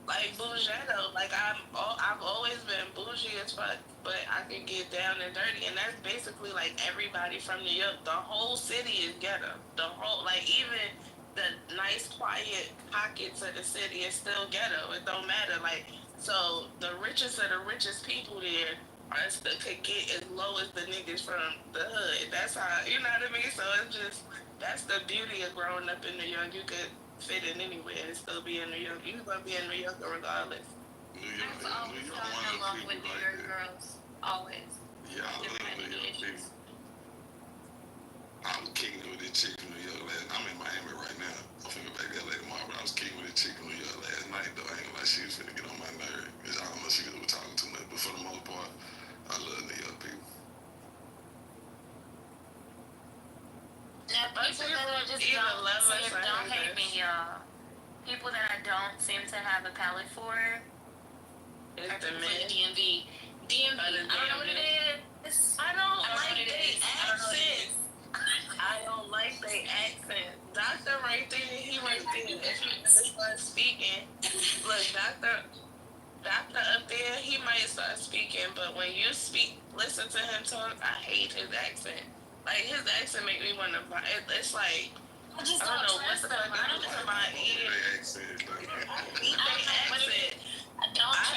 Like bougetto, like I've always been bougie as fuck, but I can get down and dirty, and that's basically like everybody from New York. The whole city is ghetto. The whole, like even the nice quiet pockets of the city is still ghetto. It don't matter. Like, so the richest of the richest people there could get as low as the niggas from the hood. That's how, you know what I mean. So it's just, that's the beauty of growing up in New York. You could fit in anywhere and still be in New York. You're gonna be in New York regardless. I've always gotten along with New York girls. Always. Yeah, I love New York people. I was kicking with this chick from New York I'm in Miami right now. I'm finna back LA tomorrow, but I was kicking with this chick from New York last night though. I ain't gonna lie, she was finna get on my nerve. Cause I don't know, she was talking too much, but for the most part, I love New York people. Now, people that just don't hate me, y'all. People that I don't seem to have a palate for are people from the DMV. I don't know what it is. I don't like their accent. I don't like their accent. Doctor right there, he right there. If he starts speaking, look, Doctor up there, he might start speaking, but when you listen to him talk, I hate his accent. Like, his accent make me want to buy it. It's like, I don't know what the fuck I don't know about eating. Their accent. I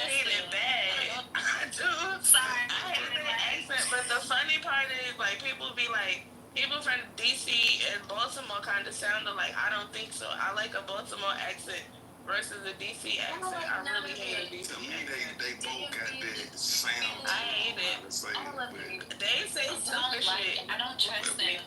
hate it bad. I do. Sorry. I hate their accent, but the funny part is, like, people be like, people from DC and Baltimore kind of sound like, I don't think so. I like a Baltimore accent versus a DC accent. I really hate a DC accent. To me, they both got that sound. I hate it. They say stupid shit. I don't trust them.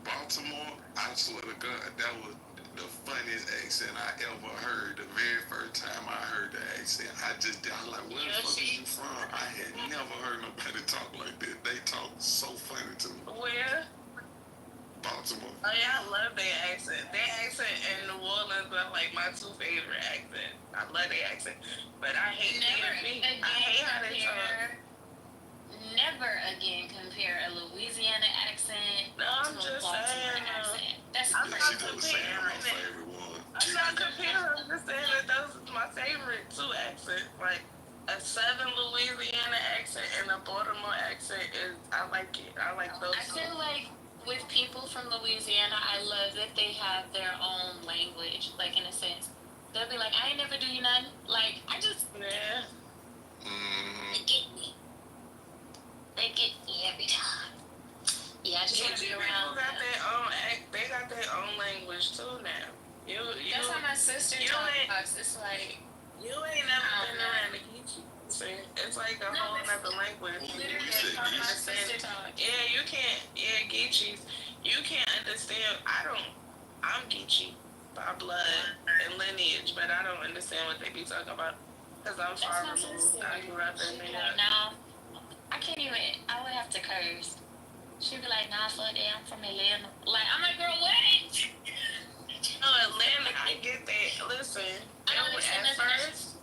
Baltimore, I swear to God, that was the funniest accent I ever heard. The very first time I heard the accent, I was like, where the fuck is you from? I had never heard nobody talk like that. They talk so funny to me. Where? Baltimore. Oh yeah, I love their accent. Their accent and New Orleans are like my two favorite accents. I love their accent. But I hate I hate how they talk. Never again compare a Louisiana accent to a Baltimore accent. That's I'm not comparing. I'm not comparing. I'm just saying that those are my favorite two accents. Like a Southern Louisiana accent and a Baltimore accent is. I like it. I like those. I feel like with people from Louisiana, I love that they have their own language. Like in a sense, they'll be like, "I ain't never do you nothing." Like I just yeah. They get me. They get me every time. Yeah, I just want to be around. They got their own language too now. That's how my sister talks. It's like you ain't never been around the Geechee. See, it's like a whole other language. Literally, my sister talks. Yeah, you can't. Yeah, Geechees. You can't understand. I'm Geechee by blood and lineage, but I don't understand what they be talking about because I'm far removed. I grew up in there. Now, I can't even. I would have to curse. She'd be like, "Nah, fuck that. I'm from Atlanta." Like, I'm like, "Girl, what?" No, Atlanta. I get that. Listen, at first,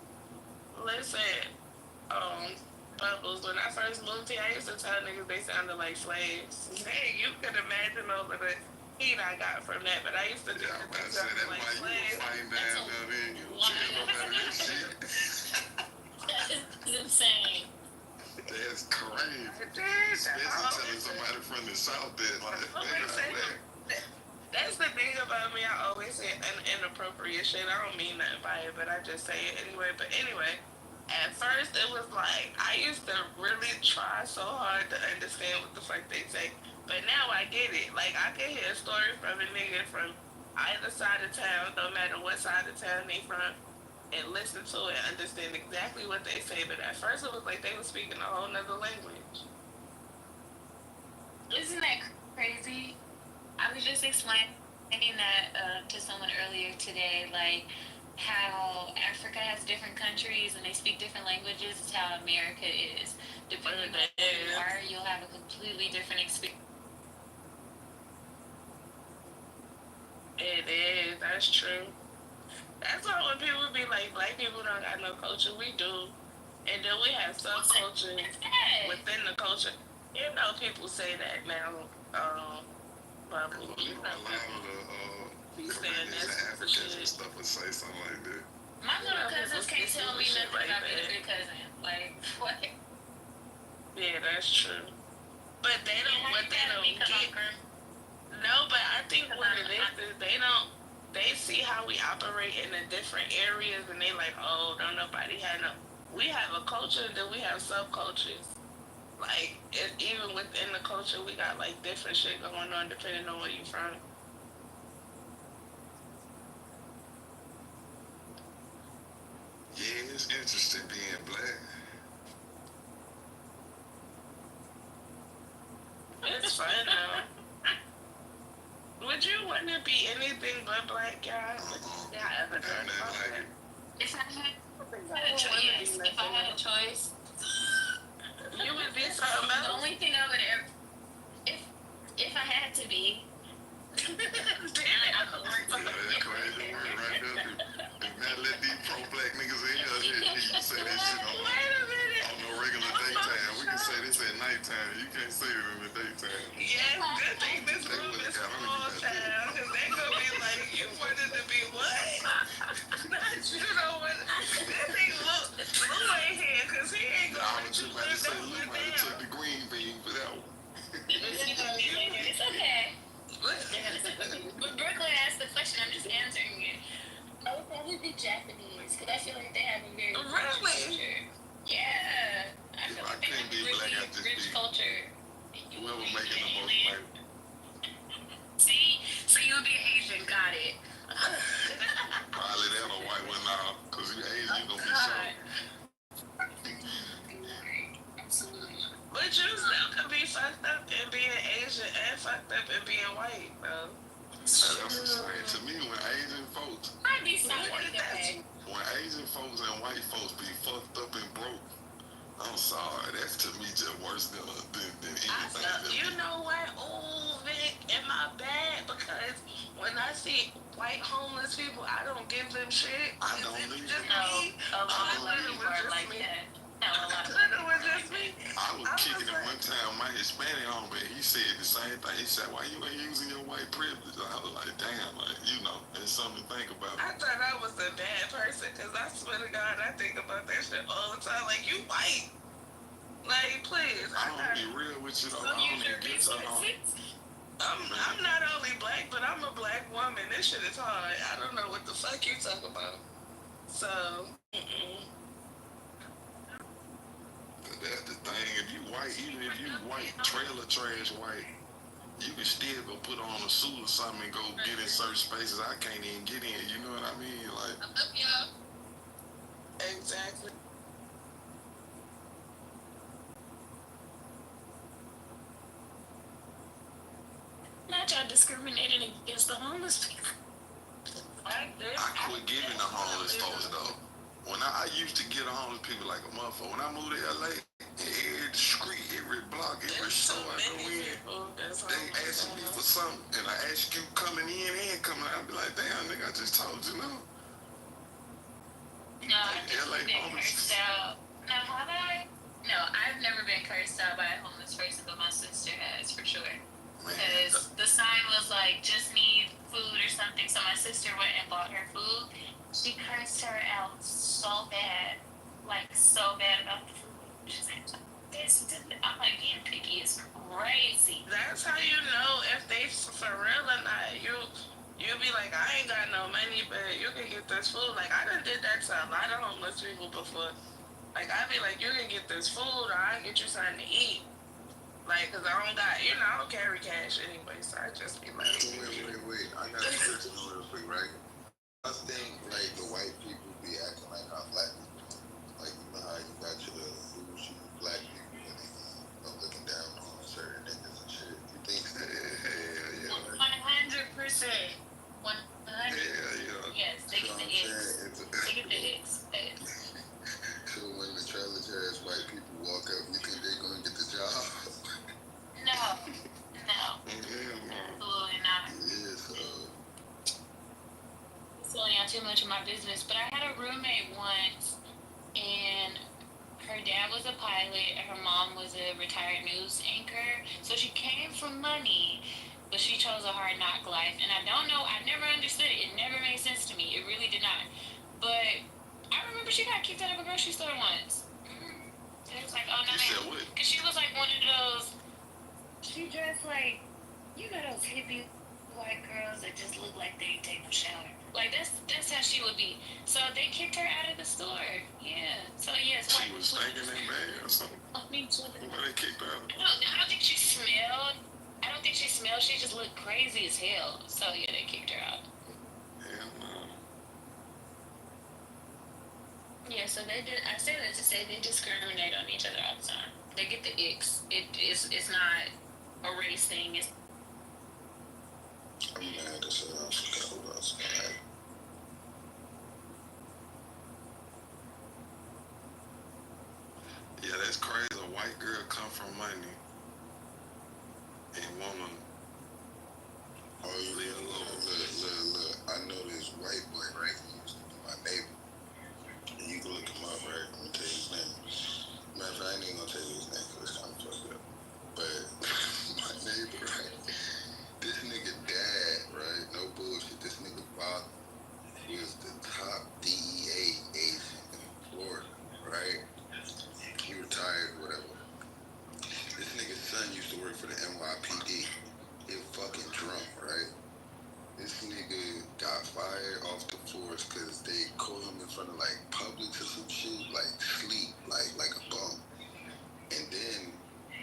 Bubbles. When I first moved here, I used to tell niggas they sounded like slaves. Hey, you could imagine over the heat I got from that, but I used to think that they sounded like slaves. That's insane. That's crazy. Especially telling somebody from the South that like that's the thing about me. I always say an inappropriate shit. I don't mean nothing by it, but I just say it anyway. But anyway, at first it was like I used to really try so hard to understand what the fuck they say. But now I get it. Like I can hear a story from a nigga from either side of town, no matter what side of town they from, and listen to it and understand exactly what they say. But at first it was like they were speaking a whole nother language. Isn't that crazy? I was just explaining that to someone earlier today, like how Africa has different countries and they speak different languages. It's how America is. Depending on who you are, you'll have a completely different experience. It is. That's true. That's why when people be like, black people don't got no culture, we do. And then we have subcultures within the culture. You know, people say that now. Bubble. You know, a lot of the Africans and stuff would say something like that. My little cousins can't tell me nothing about being a good cousin. Like, what? Yeah, that's true. But they don't get. No, but I think what it is they see how we operate in the different areas and they like, oh, don't nobody have no. We have a culture, then we have subcultures. Like, even within the culture, we got like different shit going on depending on where you from. Yeah, it's interesting being black. It's fun though. Would you want to be anything but black, guys? Yeah, I ever done something. If I had a choice, you would be something else. The only thing I would ever, if I had to be. Damn it! That's crazy word right there. Do not let these pro-black niggas in here. You say this shit on no regular daytime. We can say this at nighttime. You can't say it in the daytime. Yes, good thing this room is small town, because they gonna be like, you wanted to be what? Not you know what? This thing Lou ain't here, because he ain't gonna let you live that one down. Took the green bean for that one. It's okay. But Brooklyn asked the question, I'm just answering it. I would probably be Japanese, because I feel like they have a very rich culture. Yeah. I feel like they have a really rich culture. Whoever making the most money. See? So you would be Asian, got it. Probably that or white one now, because you Asian, you gonna be something. But you still could be fucked up and being Asian and fucked up and being white, though. That's what I'm saying. To me, when Asian folks, when Asian folks and white folks be fucked up and broke, I'm sorry, that's to me just worse than anything. You know what? Oh, Vic, in my bad, because when I see white homeless people, I don't give them shit. I don't either. No, lot of people are like that. A lot of it was just me. I was kicking it one time. My Hispanic homie, he said the same thing. He said, "Why you ain't using your white privilege?" I was like, "Damn, like, it's something to think about." I thought I was a bad person because I swear to God, I think about that shit all the time. Like, you white. Like, please. I'm gonna be real with you though. I don't even get so hard. I'm not only black, but I'm a black woman. This shit is hard. I don't know what the fuck you talk about. So, That's the thing. If you white, even if you white, trailer trash white, you can still go put on a suit or something and go get in certain spaces I can't even get in. You know what I mean? Like, exactly. Not y'all discriminating against the homeless people. I quit giving the homeless folks though. When I used to get the homeless people like a motherfucker. When I moved to LA, every street, every block, every store I go in, they ask me for something, and I ask you coming in and coming out. I be like, damn, nigga, I just told you no. No, I think you've been cursed out. No, have I? No, I've never been cursed out by a homeless person, but my sister has for sure. Because the sign was like, just need food or something, so my sister went and bought her food. She cursed her out so bad, like so bad about the food. She's like, this, I'm like, being picky is crazy. That's how you know if they for real or not. You be like, I ain't got no money, but you can get this food. Like, I done did that to a lot of homeless people before. Like, I be like, you can get this food, or I can get you something to eat. Like, cause I don't got, I don't carry cash anyway, so I just be like. Wait. I got a question real quick, right? I think, like, the white people be acting like how black people do. Like, you know how you got your bougie black people and they looking down on certain niggas and shit. You think that? Yeah. 100%. 100. Yes, they get the X. They get the X. So when the trailer trash white people walk up, you think they're gonna get the job? No. Absolutely not. Yeah, so. It's really not too much of my business, but I had a roommate once, and her dad was a pilot, and her mom was a retired news anchor, so she came from money, but she chose a hard knock life, and I don't know, I never understood it. It never made sense to me. It really did not. But I remember she got kicked out of a grocery store once. It was like, oh no, because she was like one of those. She dressed like, those hippie white girls that just look like they ain't taking a shower. Like that's how she would be. So they kicked her out of the store. Yeah. So yes. She was stinking that bad or something. I mean, why they kicked her out? I don't think she smelled. She just looked crazy as hell. So yeah, they kicked her out. Hell no. Yeah, so they did. I say that to say they discriminate on each other all the time. They get the icks. It's not a race thing. It's I'm mad as hell. I forgot what I was mad. Yeah, that's crazy. A white girl come from money and wanna leave alone. Look. I know this white boy, right? He used to be my neighbor. And you can look him up, right? I'm gonna tell you his name. Matter of fact, I ain't even gonna tell you his name because it's kind of fucked up. But my neighbor, right? This nigga dad, right? No bullshit. This nigga father was the top DEA agent in Florida, right? He retired, whatever. This nigga's son used to work for the NYPD. He was fucking drunk, right? This nigga got fired off the force because they called him in front of like Publix or some shit, like sleep, like a bum. And then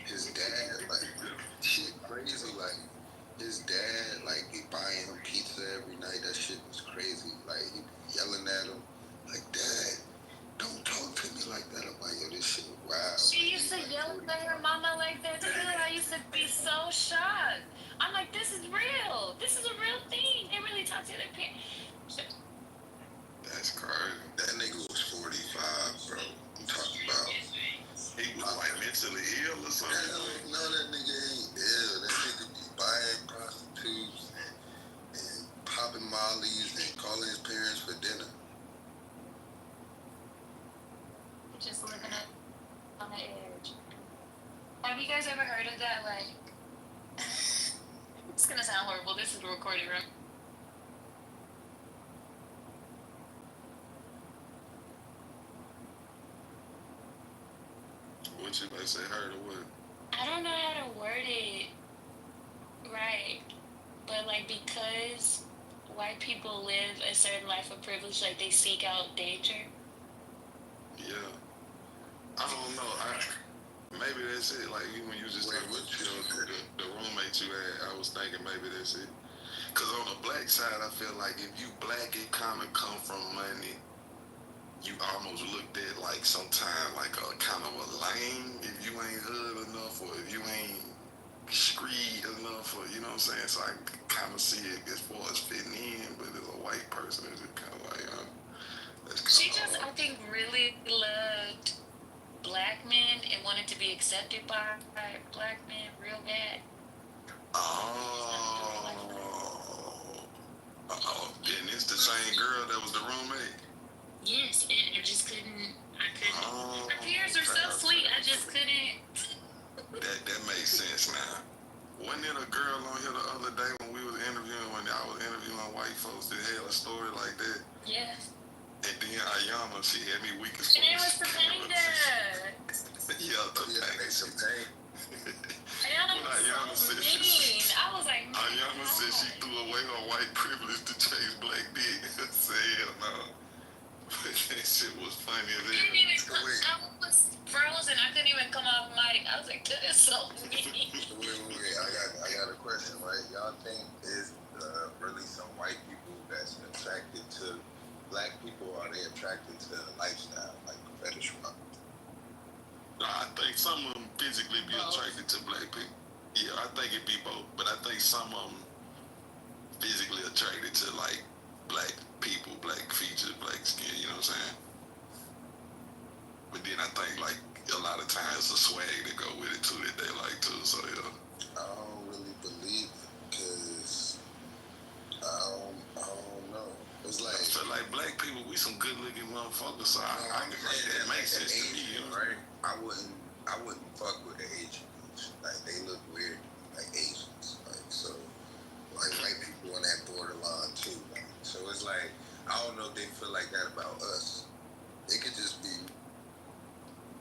his dad, like, shit crazy, like, his dad, like, be buying him pizza every night. That shit was crazy. Like, he be yelling at him, like, Dad, don't talk to me like that. I'm like, yo, this shit was wild. She used to yell at her mama like that too. I used to be so shocked. I'm like, this is real. This is a real thing. They really talk to their parents. That's crazy. That nigga was 45, bro. I'm talking about. He was like mentally ill or something. No, that nigga ain't ill. That nigga be buying prostitutes and popping mollies and calling his parents for dinner. just living on the edge. Have you guys ever heard of that? Like, it's gonna sound horrible. This is a recording room. What you might say, heard or what? I don't know how to word it right, but like because white people live a certain life of privilege, like they seek out danger. Yeah. I don't know. Maybe that's it. Like when you just like with the roommate you had, I was thinking maybe that's it. Cause on the black side, I feel like if you black, it kind of come from money. You almost looked at like sometimes like a kind of a lame if you ain't hood enough or if you ain't street enough or you know what I'm saying. So I kind of see it as far as fitting in, but as a white person, it's kind of like she just I think really loved black men and wanted to be accepted by black men real bad. And it's the same girl that was the roommate. Yes, and I just couldn't. Her peers are so sweet. I just couldn't. That makes sense now. Wasn't it a girl on here the other day when I was interviewing white folks that had a story like that? Yes. And then Ayana, she had me weak as fuck. And it was Topanga. Yeah, Topanga. Ayana said mean. I was like, Ayana said she threw away her white privilege to chase black dick. I said, hell no. That shit was funny as hell. I was frozen. I couldn't even come off mic. I was like, that is so mean. Wait. I got a question, right? Y'all think there's really some white people that's attracted to black people, or are they attracted to the lifestyle, like the fetish one? No, I think some of them physically be attracted to black people. Yeah, I think it be both, but I think some of them physically attracted to like black people, black features, black skin, you know what I'm saying? But then I think like a lot of times the swag that go with it too that they like too, so yeah. I don't really believe it, because I don't know. It's like, I feel like black people, we some good looking motherfuckers, so I can like that makes sense to me, you know? Right? I wouldn't fuck with the Asian dudes. Like they look weird, like Asians. Like so, like white people on that borderline too. Like, so it's like I don't know if they feel like that about us. They could just be.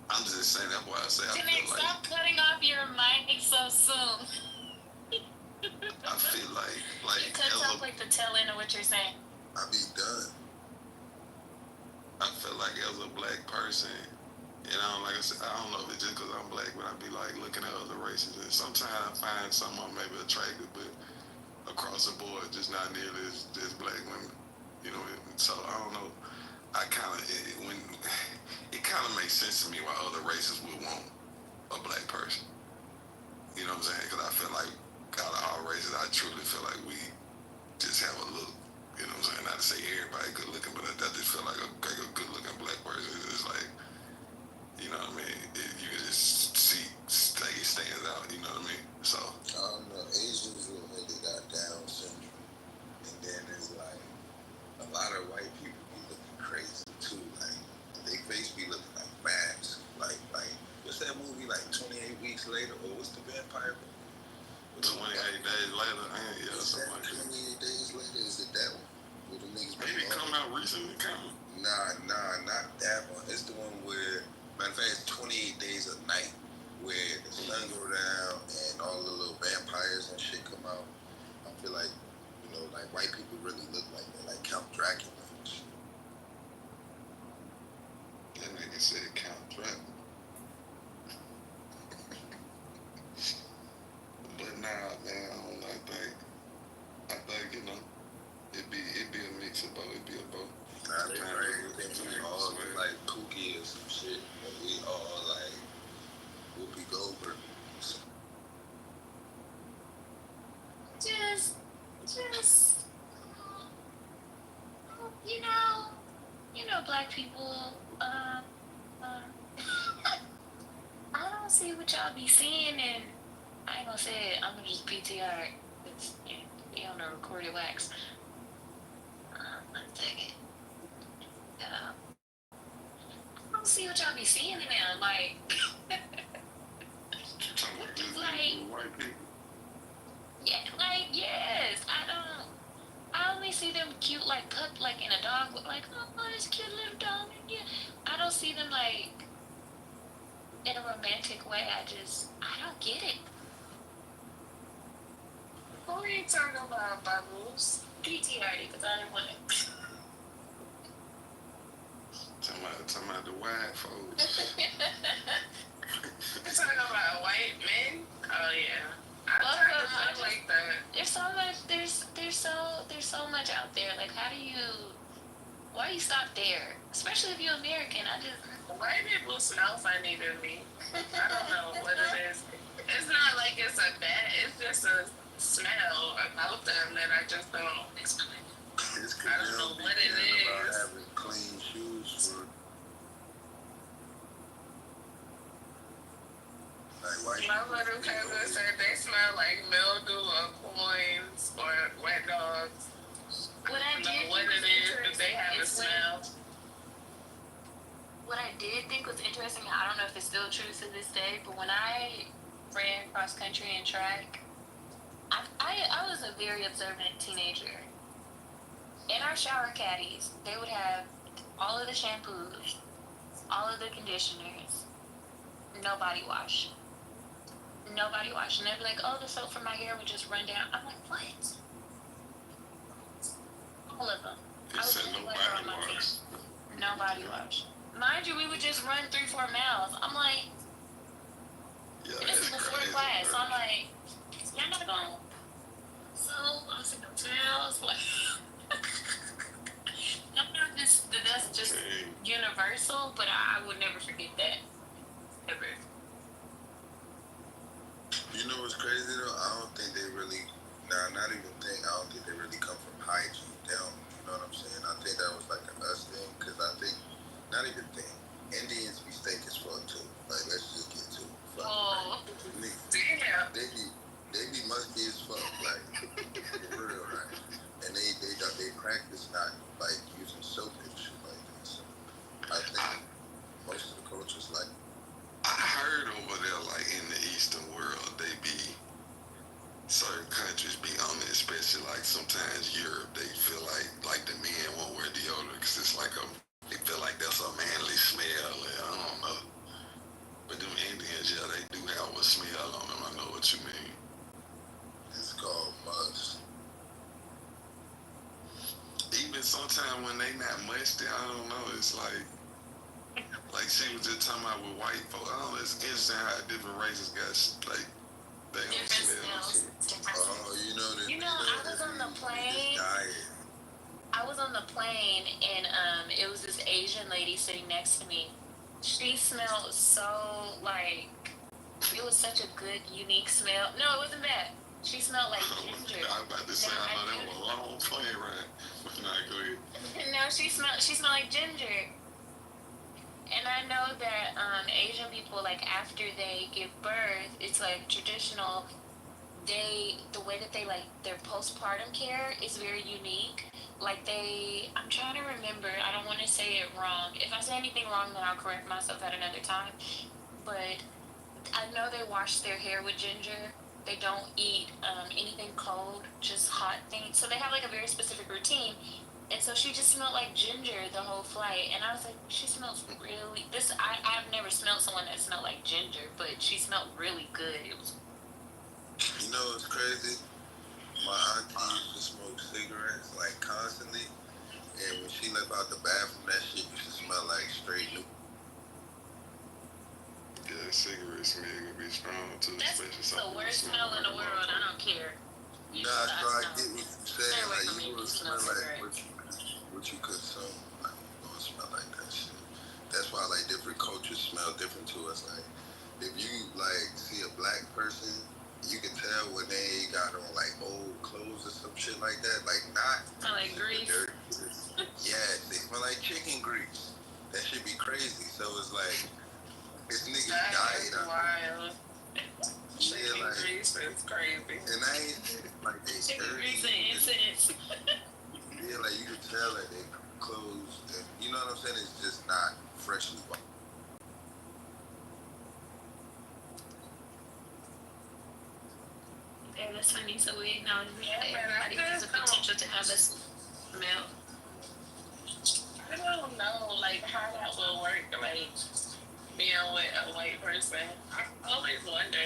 I'm just saying that's why I say I feel like. Stop cutting off your mic so soon. I feel like you cut off like the tail end of what you're saying. I be done. I feel like as a black person, you know, like I said, I don't know if it's just because I'm black, but I be like looking at other races, and sometimes I find some of them maybe attractive, but across the board, just not nearly as black women. You know, so I don't know. I kind of it kind of makes sense to me why other races would want a black person. You know what I'm saying? Because I feel like out of all races, I truly feel like we just have a look. You know what I'm saying? Not to say everybody good looking, but I just feel like a good looking black person is just like, you know what I mean? You can just see, like it stands out. You know what I mean? So I don't know. Asians look like they got Down syndrome, and then there's like a lot of white people be looking crazy too. Like they face be looking like masks. Like what's that movie? Like 28 Weeks Later, or what's the vampire movie? 28 days later, yeah, something like that. 28 days later, is it that one? Where the niggas Maybe it come out recently, Nah, not that one. It's the one where, matter of fact, it's 28 Days of Night, where the sun go down and all the little vampires and shit come out. I feel like, you know, like white people really look like that, like Count Dracula and shit. That nigga said Count Dracula. But nah, man, I think, you know, it'd be a mix of both. It'd be a both. Nah, they all look like Pookie or some shit. But we all like Whoopi Goldberg. Just, you know, black people. I don't see what y'all be seeing, and I ain't gonna say it. I'm gonna just PTR. It's on the recorded wax. 1 second. don't see what y'all be seeing in them. Like, White people. yeah, like, yes. I only see them cute, like, put, like, in a dog, like, oh, this cute little dog. Yeah. I don't see them, like, in a romantic way. I don't get it. Who are you talking about, Bubbles? PTRD, because I didn't want to. Talking about the white folks. You're talking about white men? Oh yeah. I like that. There's so much. There's so much out there. Like, why do you stop there? Especially if you're American. White people smell funny to me. I don't know what it is. It's not like it's a bad. It's just a smell about them that I just don't explain. I don't know what it is. Having clean shoes for. My little cousin said they smell like mildew or coins or wet dogs. What I did what it is, but they have a smell. What I did think was interesting, I don't know if it's still true to this day, but when I ran cross country and track, I was a very observant teenager. In our shower caddies, they would have all of the shampoos, all of the conditioners, no body wash. No body wash. And they'd be like, oh, the soap from my hair would just run down. I'm like, what? All of them. It said no body wash. No body wash. Mind you, we would just run 3-4 miles. I'm like, Yeah, this is before class. So I'm like, y'all not going. So I'm sitting on towels. Like, I'm not just, that's just universal, but I would never forget that. Ever. You know what's crazy though? I don't think they really, I don't think they really come from hygiene down. You know what I'm saying? I think that was like an us thing, because I think, not even thing, Indians be steak as fuck too. Like, let's just get to it. Oh, damn. They be musky as fuck, like, for real, right? And they practice not, like, using soap and shit like that. So I think most of the cultures like. I heard over there, like in the Eastern world, they be certain countries be on it, especially like sometimes Europe. They feel like the men won't wear deodorant because it's like they feel like that's a manly smell. And I don't know, but them Indians, yeah, they do have a smell on them. I know what you mean. It's called musk. Even sometimes when they not musty, I don't know. It's like she was just talking about with white folks. I don't know, it's interesting how different races got, like, they don't smell. Oh, you know, I was on the plane. I was on the plane, and it was this Asian lady sitting next to me. She smelled so, like, it was such a good, unique smell. No, it wasn't that. She smelled like ginger. I was about to say, I know that was a long plane ride. Nah, go ahead. No, she smelled like ginger. And I know that Asian people, like, after they give birth, it's like traditional. The way that they, like, their postpartum care is very unique. Like, I'm trying to remember. I don't want to say it wrong. If I say anything wrong, then I'll correct myself at another time. But I know they wash their hair with ginger. They don't eat anything cold, just hot things. So they have, like, a very specific routine. And so she just smelled like ginger the whole flight. And I was like, she smells really... I've never smelled someone that smelled like ginger, but she smelled really good. It was... You know what's crazy? My auntie used to smoke cigarettes, like, constantly. And when she left out the bathroom, that shit used to smell like straight new. Yeah, cigarette smell can be strong too. That's the worst smell in the world. I don't care. Nah, so I get what you're saying. Like, you would smell like what you consume. Like, you don't smell like that shit. That's why, like, different cultures smell different to us. Like, if you, like, see a black person, you can tell when they got on, like, old clothes or some shit like that. Like, not... Smell like grease. Yeah, they smell like chicken grease. That should be crazy. So it's like, this nigga died. Wild. Chicken like, grease is crazy. And I ain't like they chicken grease and incidents. Yeah, like you can tell that they clothes, and you know what I'm saying? It's just not freshly washed. Okay, that's funny. So we acknowledge that everybody has a potential to have a smell. I don't know, like, how that will work, like, being with a white person. I always wonder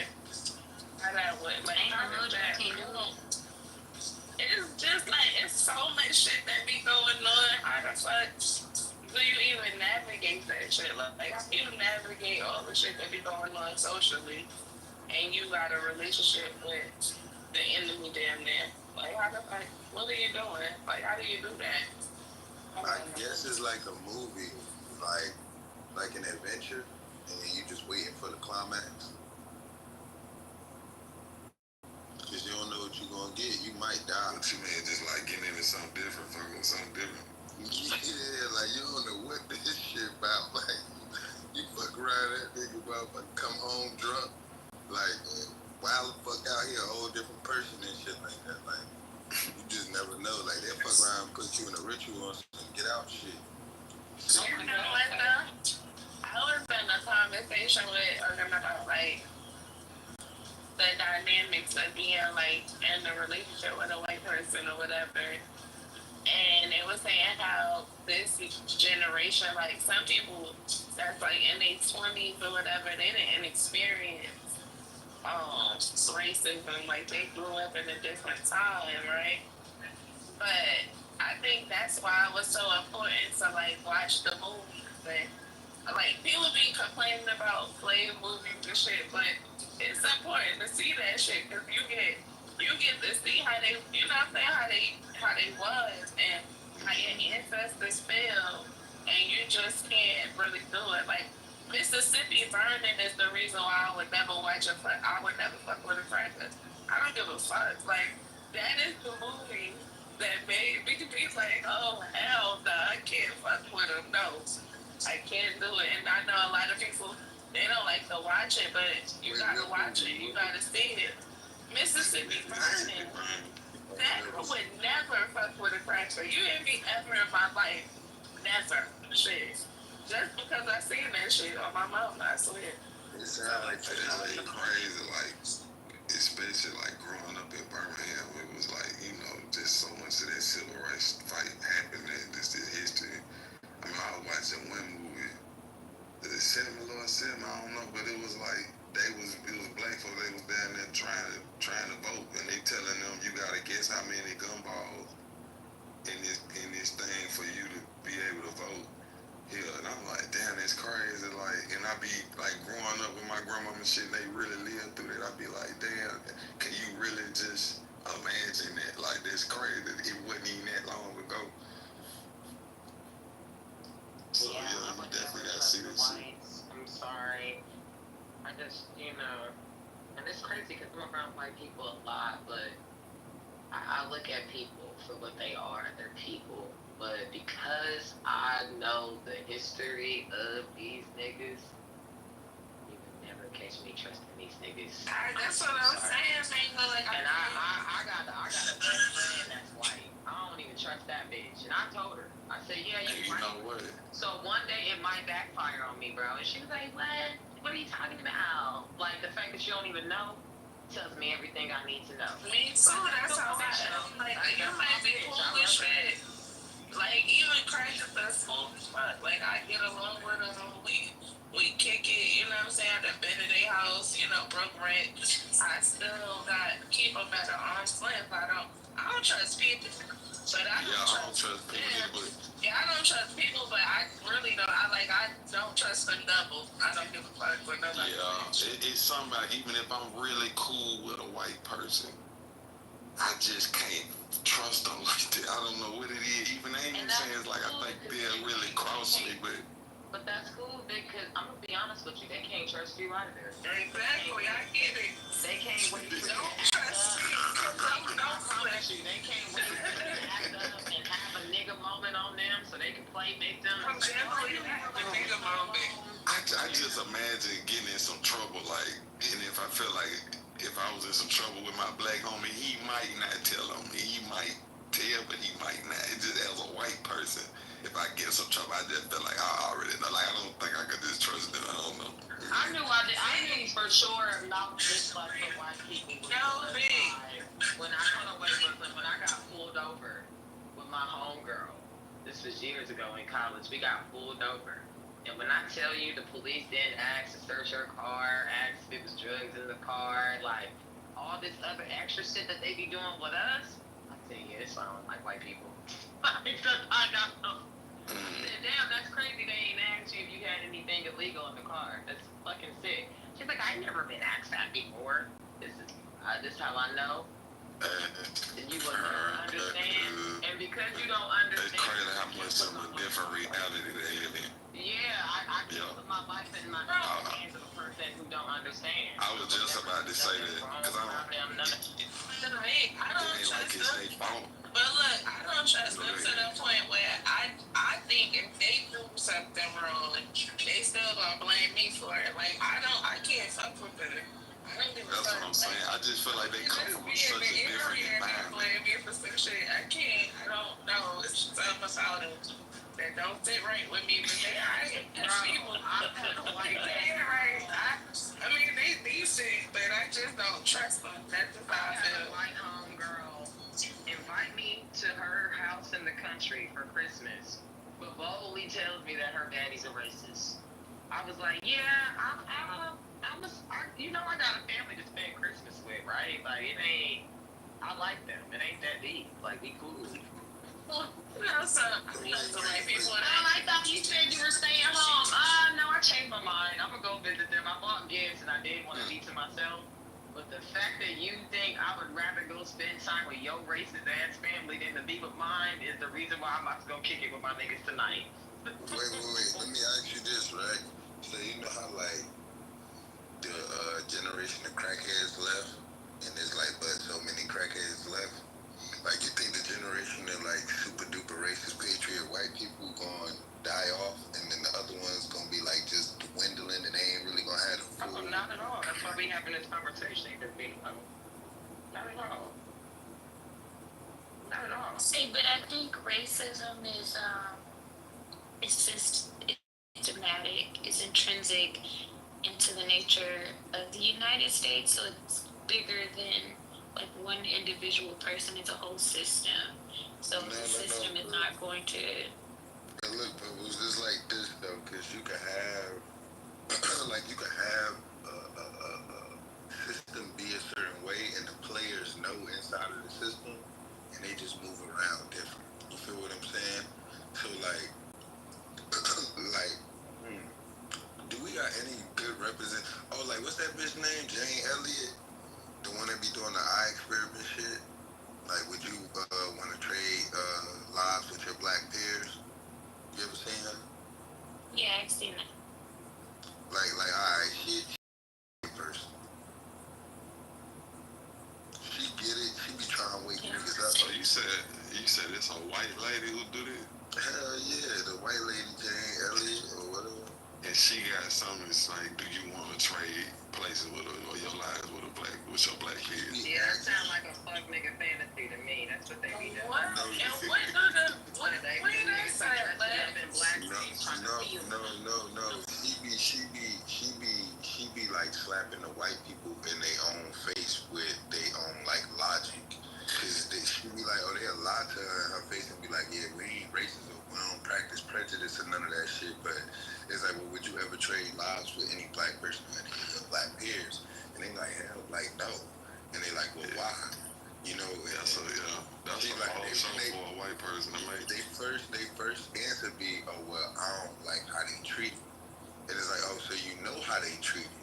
how that would, like, how does that go? It's just like, it's so much shit that be going on. How the fuck do you even navigate that shit? Like, how do you navigate all the shit that be going on socially, and you got a relationship with the enemy damn near? Like, how the fuck, what are you doing? Like, how do you do that? I guess it's like a movie, like an adventure, and then you just waiting for the climax. Cause you don't know what you're gonna get. You might die. What you mean, just like getting into something different, fucking something different? Yeah, like you don't know what this shit about. Like you fuck around that nigga about come home drunk, like wild the fuck out here, a whole different person and shit like that. Like you just never know. Like they fuck around and put you in a ritual and get out shit. You know what though? I was in a conversation with about like the dynamics of being like in a relationship with a white person or whatever. And they were saying how this generation, like some people that's like in their 20s or whatever, they didn't experience racism, like they grew up in a different time, right? But I think that's why it was so important to like watch the movies. And like people be complaining about slave movies and shit, but it's important to see that shit because you get to see how they, you know what I'm saying, how they was and how your ancestors feel, and you just can't really do it. Like Mississippi Burning is the reason why I would never fuck with a cracker. I don't give a fuck. Like that is the movie that made me be like, oh hell no, I can't fuck with him. No, I can't do it. And I know a lot of people they don't like to watch it, but you gotta watch it. You gotta see it. Mississippi Burning. That I would never fuck with a cracker. You hear me ever in my life? Never. Shit. Just because I seen that shit on my mouth, I swear. It sounds like It's like crazy, like especially like growing up in Birmingham, it was like, you know, just so much of that civil rights fight happened and this history. I mean, I was watching one movie, the Cinema, I don't know, but it was like it was black folks, they was down there trying to vote, and they telling them you gotta guess how many gumballs in this thing for you to be able to vote. Yeah, and I'm like, damn, that's crazy. Like, and I be like growing up with my grandmama and shit, they really lived through that. I be like, damn, can you really just imagine that? Like, that's crazy. It wasn't even that long ago. So yeah, you definitely gotta see this shit. I'm sorry. I just, you know, and it's crazy because I'm around white people a lot, but I look at people for what they are. They're people. But because I know the history of these niggas, you can never catch me trusting these niggas. That's what I'm saying, man. Like, and I got a best friend that's white. I don't even trust that bitch. And I told her, I said, yeah, you right. Know what? So one day it might backfire on me, bro. And she was like, what? What are you talking about? Like the fact that you don't even know tells me everything I need to know. Me too. That's how I am. Like, you might be cool with shit. Like, even crackers that's cool as fuck. Like, I get along with them. We kick it, you know what I'm saying? I've been to their house, you know, broke rent. I still keep them at an arm's length. I don't trust people. But I don't trust people. I don't trust people, but I really don't. I don't trust them double. I don't give a fuck for nobody. Yeah, it's something about, even if I'm really cool with a white person, I just can't trust them like that. I don't know what it is. Even they ain't saying it's like I think they'll really cross me, but that's cool because I'm gonna be honest with you, they can't trust you either. Exactly, I get it. They can't wait for don't trust me. Don't trust you. They can't wait for you to act up and have a nigga moment on them so they can play victim. I'm definitely have a nigga moment. I just imagine getting in some trouble, like, and if I feel like if I was in some trouble with my black homie, he might not tell on me. He might tell, but he might not. It's just as a white person, if I get in some trouble, I just feel like I already know. Like, I don't think I could just trust them. I don't know. I knew for sure not just like the white people. No, big. when I hold on, wait, Brooklyn, when I got pulled over with my homegirl, this was years ago in college, we got pulled over. And when I tell you the police didn't ask to search her car, ask if it was drugs in the car, like all this other extra shit that they be doing with us, I tell you, it sounds like white people. I know. I said, damn, that's crazy. They ain't asked you if you had anything illegal in the car. That's fucking sick. She's like, I never been asked that before. This how I know. And you will never understand. And because you don't understand. It's crazy how much of a different reality they live in. Yeah, I put my life in my hands of a person who don't understand. I was just about to say that because I don't like it's their fault. But look, I don't trust them to the point where I think if they do something wrong, they still gonna blame me for it. Like I can't fuck with it. That's what I'm saying. I just feel like they come from such a different environment. Blame me for some shit. I can't. I don't know. It's just almost out of that don't sit right with me, but they are people. I'm like, they ain't right. I mean, they decent, but I just don't trust them. That's just how I feel. White homegirl invite me to her house in the country for Christmas, but boldly tells me that her daddy's a racist. I was like, yeah, I got a family to spend Christmas with, right? Like, it ain't, I like them. It ain't that deep. Like, we cool. So white people. I thought you said you were staying home. No, I changed my mind. I'm gonna go visit them. I bought gifts and I did want to be to myself. But the fact that you think I would rather go spend time with your racist ass family than to be with mine is the reason why I'm about to go kick it with my niggas tonight. Wait. Let me ask you this, right? So you know how like the generation of crackheads left, and there's like but so many crackheads left. Like you think the generation of like super duper racist patriot white people gonna die off, and then the other ones gonna be like just dwindling, and they ain't really gonna have the full. Not at all. That's why we having this conversation. Not at all. Not at all. See, but I think racism is systematic, it's intrinsic into the nature of the United States, so it's bigger than like one individual person. It's a whole system. So the system is not going to. But look, but it was just like this though, because you could have, like you could have a system be a certain way, and the players know inside of the system, and they just move around different. You feel what I'm saying? So like, do we got any good represent? Oh, like what's that bitch name? Jane Elliott, the one that be doing the eye experiment shit. Like, would you want to trade lives with your black peers? You ever seen her? Yeah, I've seen that. Like, alright, she a person. She get it. She be trying to wake niggas up. So you said it's a white lady who do this? Hell yeah, the white lady Jane Elliott or whatever. And she got something that's like, do you want to trade places with her or your lives with your black kids? Yeah, that sound like a fuck nigga fantasy to me. That's what they be doing. What? And what do they say? No. She be like slapping the white people in their own face with their own like logic. Cause she be like, oh, they'll lie to her in her face and be like, yeah, we ain't racist or we don't practice prejudice or none of that shit. But it's like, well, would you ever trade lives with any black person or any of your black peers? And they like, hell, like, no. And they like, well, why? You know, that's a like, whole show for a white person to make. They first answer be, oh, well, I don't like how they treat it. And it's like, oh, so you know how they treat it.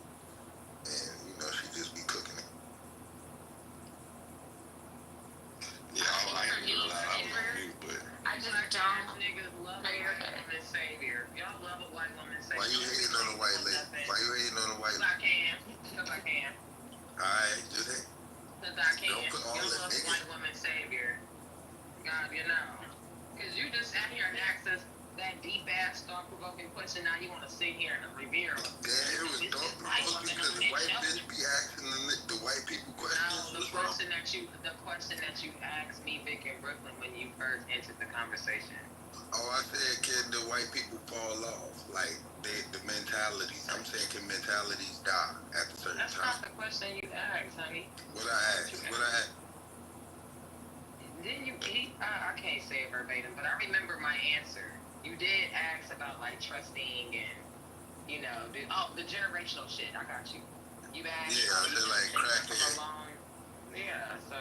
And, you know, she just be cooking it. Yeah, I ain't gonna lie, I was on mute, but I just don't. Niggas love a white woman savior. Y'all love a white woman savior. Why you hating on the white lady? Why you hating on the white lady? Because I can. Alright, just hate. Because I can. Don't put all You the love a niggas. white woman savior. God, you know. Because you just sat here and asked us that deep ass, thought provoking question. Now you want to sit here and revere us. Yeah, it was thought provoking because the white bitch be asking the white people questions. No, the question that you asked me, Vic, in Brooklyn when you first entered the conversation. Oh, I said, can the white people fall off? Like, the mentalities. I'm saying, can mentalities die at a certain That's time? not the question you asked, honey. What I asked? Didn't you? I can't say it verbatim, but I remember my answer. You did ask about like trusting and the generational shit. I got you. You asked. Yeah, I feel like crackhead. Yeah, so.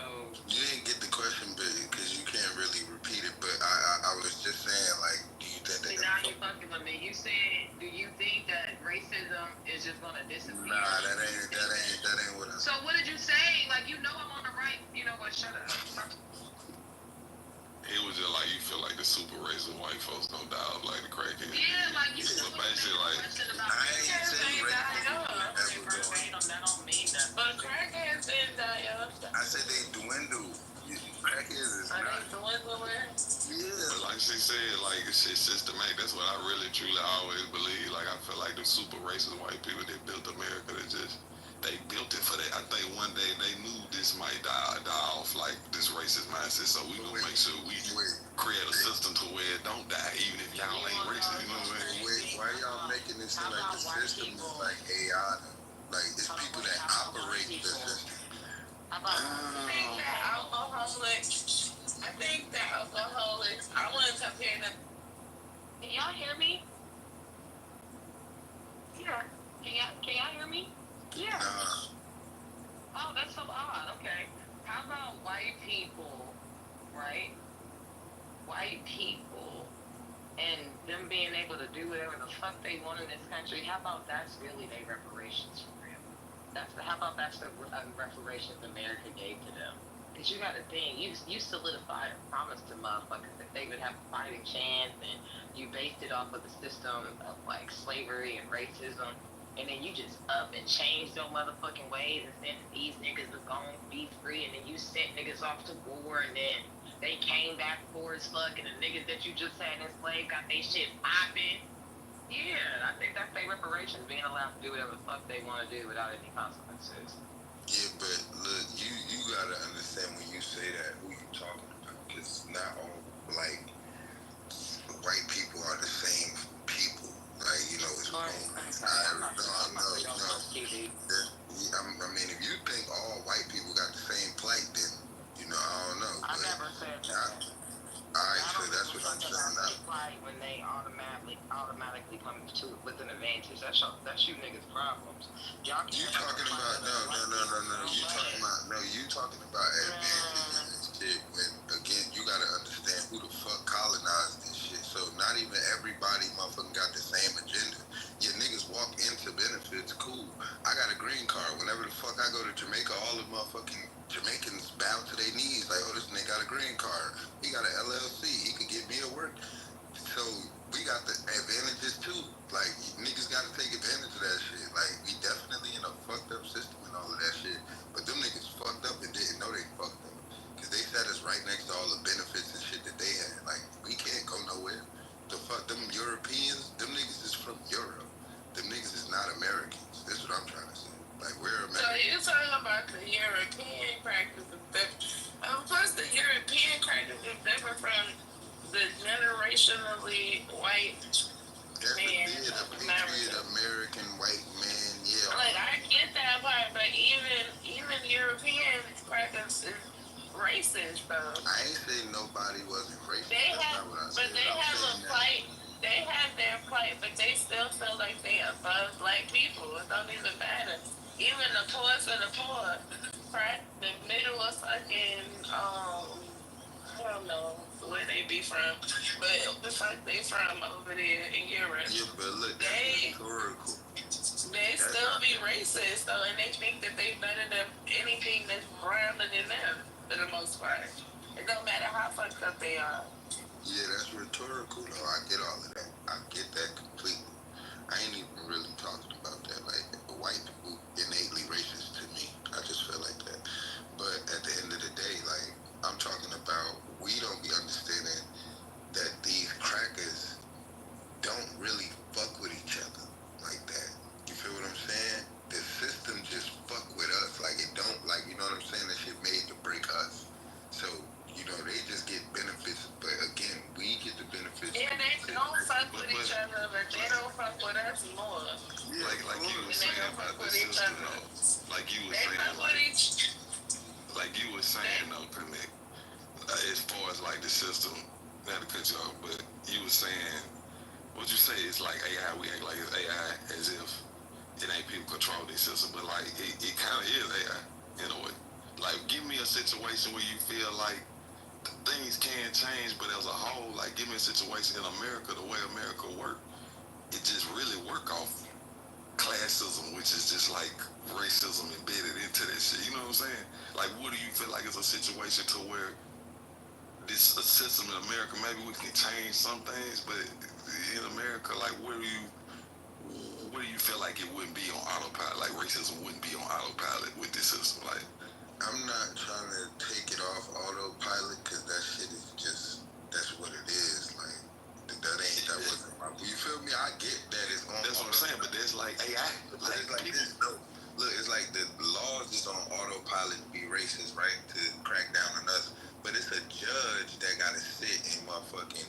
You didn't get the question, because you can't really repeat it. But I was just saying, like, do you think that? See, now you fucking with me. You said, do you think that racism is just gonna disappear? Nah, that ain't what I. So what did you say? Like, I'm on the right. You know what? Shut up. It was just like you feel like the super racist white folks don't die off like the crackhead. Yeah, like you. So basically, like I ain't saying racism. That don't mean that. But crackheads didn't die off. I said they dwindle. Crackheads is not. not. Yeah. Like she said, like it's systematic. That's what I really truly always believe. Like I feel like the super racist white people that built America, they built it for that. I think one day they knew this might die off like this racist mindset. So we gonna make sure we create a system to where it don't die, even if y'all ain't racist. You know what I'm saying? Wait, why y'all making this seem like the system is like AI? Like it's people that operate the system. I think that alcoholics. I want to compare them. Can y'all hear me? Yeah. Can y'all hear me? Yeah. Oh, that's so odd. Okay. How about white people, right? White people and them being able to do whatever the fuck they want in this country. How about that's really their reparations for real? How about that's the reparations America gave to them? Because you got to think, you solidified a promise to motherfuckers that they would have a fighting chance, and you based it off of the system of like slavery and racism. And then you just up and changed your motherfucking ways and said these niggas is gonna be free, and then you sent niggas off to war, and then they came back poor as fuck, and the niggas that you just had enslaved got they shit popping. Yeah, I think that's their reparations, being allowed to do whatever the fuck they want to do without any consequences. Yeah, but look, you gotta understand when you say that who you talking about, because not all like white people are the same people. Like, it's no. I mean, if you think all white people got the same plight, then I don't know. I never said that. Alright, so that's what I'm saying. When they automatically come to with an advantage, that's you niggas' problems. You talking about no. You talking about advantage and shit. When again, you gotta understand who the fuck colonized this shit. So not even everybody motherfucking got the same agenda. Your niggas walk into benefits, cool. I got a green card. Whenever the fuck I go to Jamaica, all the motherfucking Jamaicans bow to their knees like, oh, this nigga got a green card. He got an LLC. He could get me to work. So we got the advantages too. Like, niggas gotta take advantage of that shit. Like, we definitely in a fucked up system and all of that shit. But them niggas fucked up and didn't know they fucked up. Because they sat us right next to all the benefits and shit that they had. Like, we can't go nowhere. The fuck, them Europeans, them niggas is from Europe. Them niggas is not Americans. That's what I'm trying to say. Like, we're Americans. So you're talking about the European practices. Plus, the European practices different from the generationally white man of America. American white man, yeah. Like, I get that part, but even European practice is racist, though. I ain't saying nobody wasn't racist. They have a plight. They have their plight, but they still feel like they above black people. It don't even matter. Even the poorest of the poor, right? The middle of fucking, I don't know where they be from, but the fuck they from over there in Europe. Yeah, but look, they still be racist, though, and they think that they better than anything that's browner than them, for the most part. It don't matter how fucked up they are. Yeah, that's rhetorical, though. I get all of that. I get that completely. I ain't even really talking about that. Like, white people innately racist to me. I just feel like that. But at the end of the day, like, I'm talking about, we don't be understanding that these crackers don't really fuck with each other like that. You feel what I'm saying? The system just fuck with us. Like, it don't, like, you know what I'm saying? That shit made to break us. So, they just get benefits, but again, we get the benefits. Yeah, they don't fuck with each other, but they don't fuck with us more. Yeah, like you were saying about the system, though. Like you were saying, though, Connect. as far as like the system, not to cut you off, but you were saying, what you say is like AI, we act like it's AI as if it ain't people control this system, but like it kind of is AI in a way. Like, give me a situation where you feel like things can change, but as a whole, like, give me a situation in America, the way America work, it just really work off classism, which is just like racism embedded into that shit. You know what I'm saying? Like, what do you feel like is a situation to where this system in America, maybe we can change some things, but in America, like, where do you feel like it wouldn't be on autopilot? Like, racism wouldn't be on autopilot with this system? Like, I'm not trying to take it off autopilot because that shit is just, that's what it is. Like, that wasn't my, you feel me? I get that it's on. That's what I'm saying, but there's like AI. Like, it's like this, no. Look, it's like the laws is on autopilot to be racist, right? To crack down on us. But it's a judge that gotta sit and motherfucking,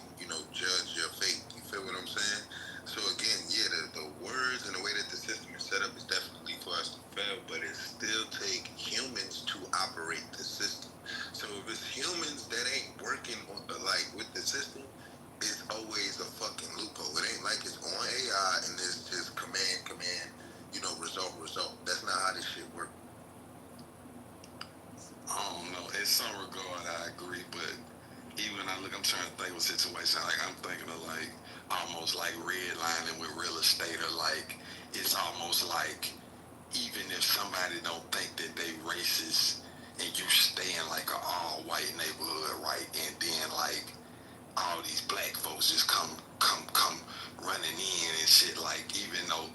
judge your fate. You feel what I'm saying? So again, yeah, the words and the way that the system is set up is definitely for us to fail, but it still take humans to operate the system. So if it's humans that ain't working on like with the system, it's always a fucking loophole. It ain't like it's on AI and it's just command, result. That's not how this shit works. I don't know. In some regard, I agree, but even when I'm trying to think of a situation, like, I'm thinking of like almost like redlining with real estate, or like it's almost like even if somebody don't think that they racist and you stay in like an all white neighborhood, right, and then like all these black folks just come running in and shit, like, even though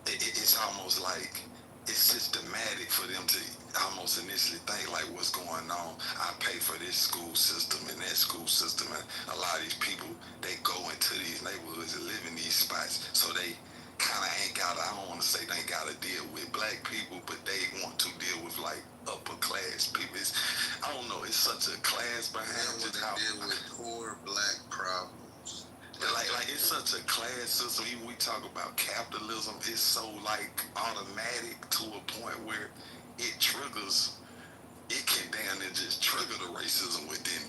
it's almost like it's systematic for them to almost initially think like, what's going on? I pay for this school system and that school system, and a lot of these people, they go into these neighborhoods and live in these spots, so they kind of ain't got, I don't want to say they got to deal with black people, but they want to deal with like upper class people. I don't know, it's such a class behind just how deal with poor black problems. Like it's such a class system. Even we talk about capitalism, it's so like automatic to a point where it triggers. It can damn near just trigger the racism within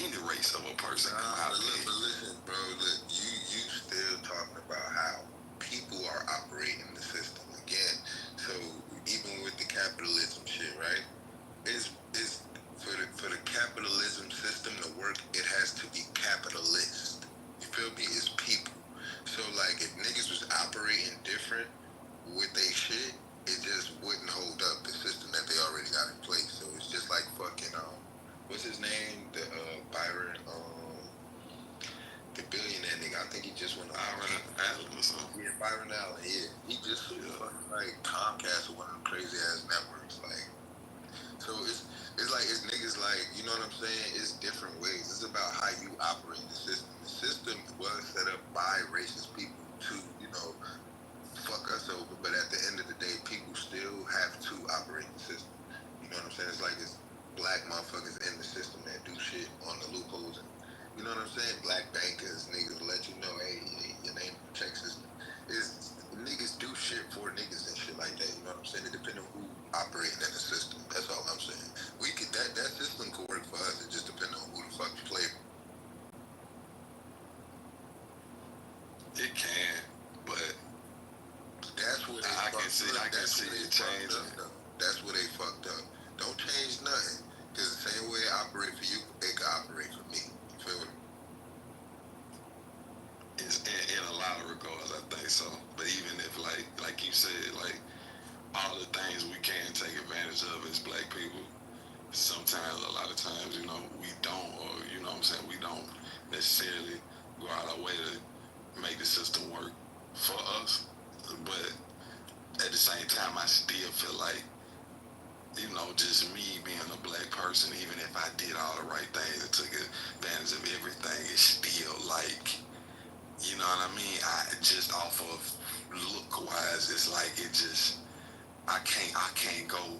any race of a person. But listen, bro. Look, you still talking about how people are operating the system again. So even with the capitalism shit, right? It's for the capitalism system to work, it has to be capitalist. You feel me? It's people. So like if niggas was operating different with they shit, it just wouldn't hold up the system that they already got in place. So it's just like fucking what's his name? The Byron the billionaire nigga. I think he just went Byron Allen or something. Yeah, Byron Allen, yeah. He just fucking like Comcast or one of them crazy ass networks, like. So it's like it's niggas like, you know what I'm saying? It's different ways. It's about how you operate the system. The system was set up by racist people to, fuck us over, but at the end of the day, people still have to operate the system. You know what I'm saying? It's like it's black motherfuckers in the system that do shit on the loopholes, and you know what I'm saying? Black bankers, niggas let you know, hey, your name protect system. Is niggas do shit for niggas and shit like that. You know what I'm saying? It depends on who operating in the system. That's all I'm saying. We could that system could work for us. It just depends on who the fuck you play. It can, but that's what I can see it changing. That's where they fucked up. Don't change nothing, because the same way it operate for you, it can operate for me. You feel me? It's in a lot of regards, I think so. But even if like you said, like all the things we can take advantage of as black people, sometimes, a lot of times, we don't, or what I'm saying, we don't necessarily go out our way to make the system work for us. But at the same time, I still feel like, just me being a black person, even if I did all the right things and took advantage of everything, it's still like, you know what I mean? I just off of look wise, it's like I can't go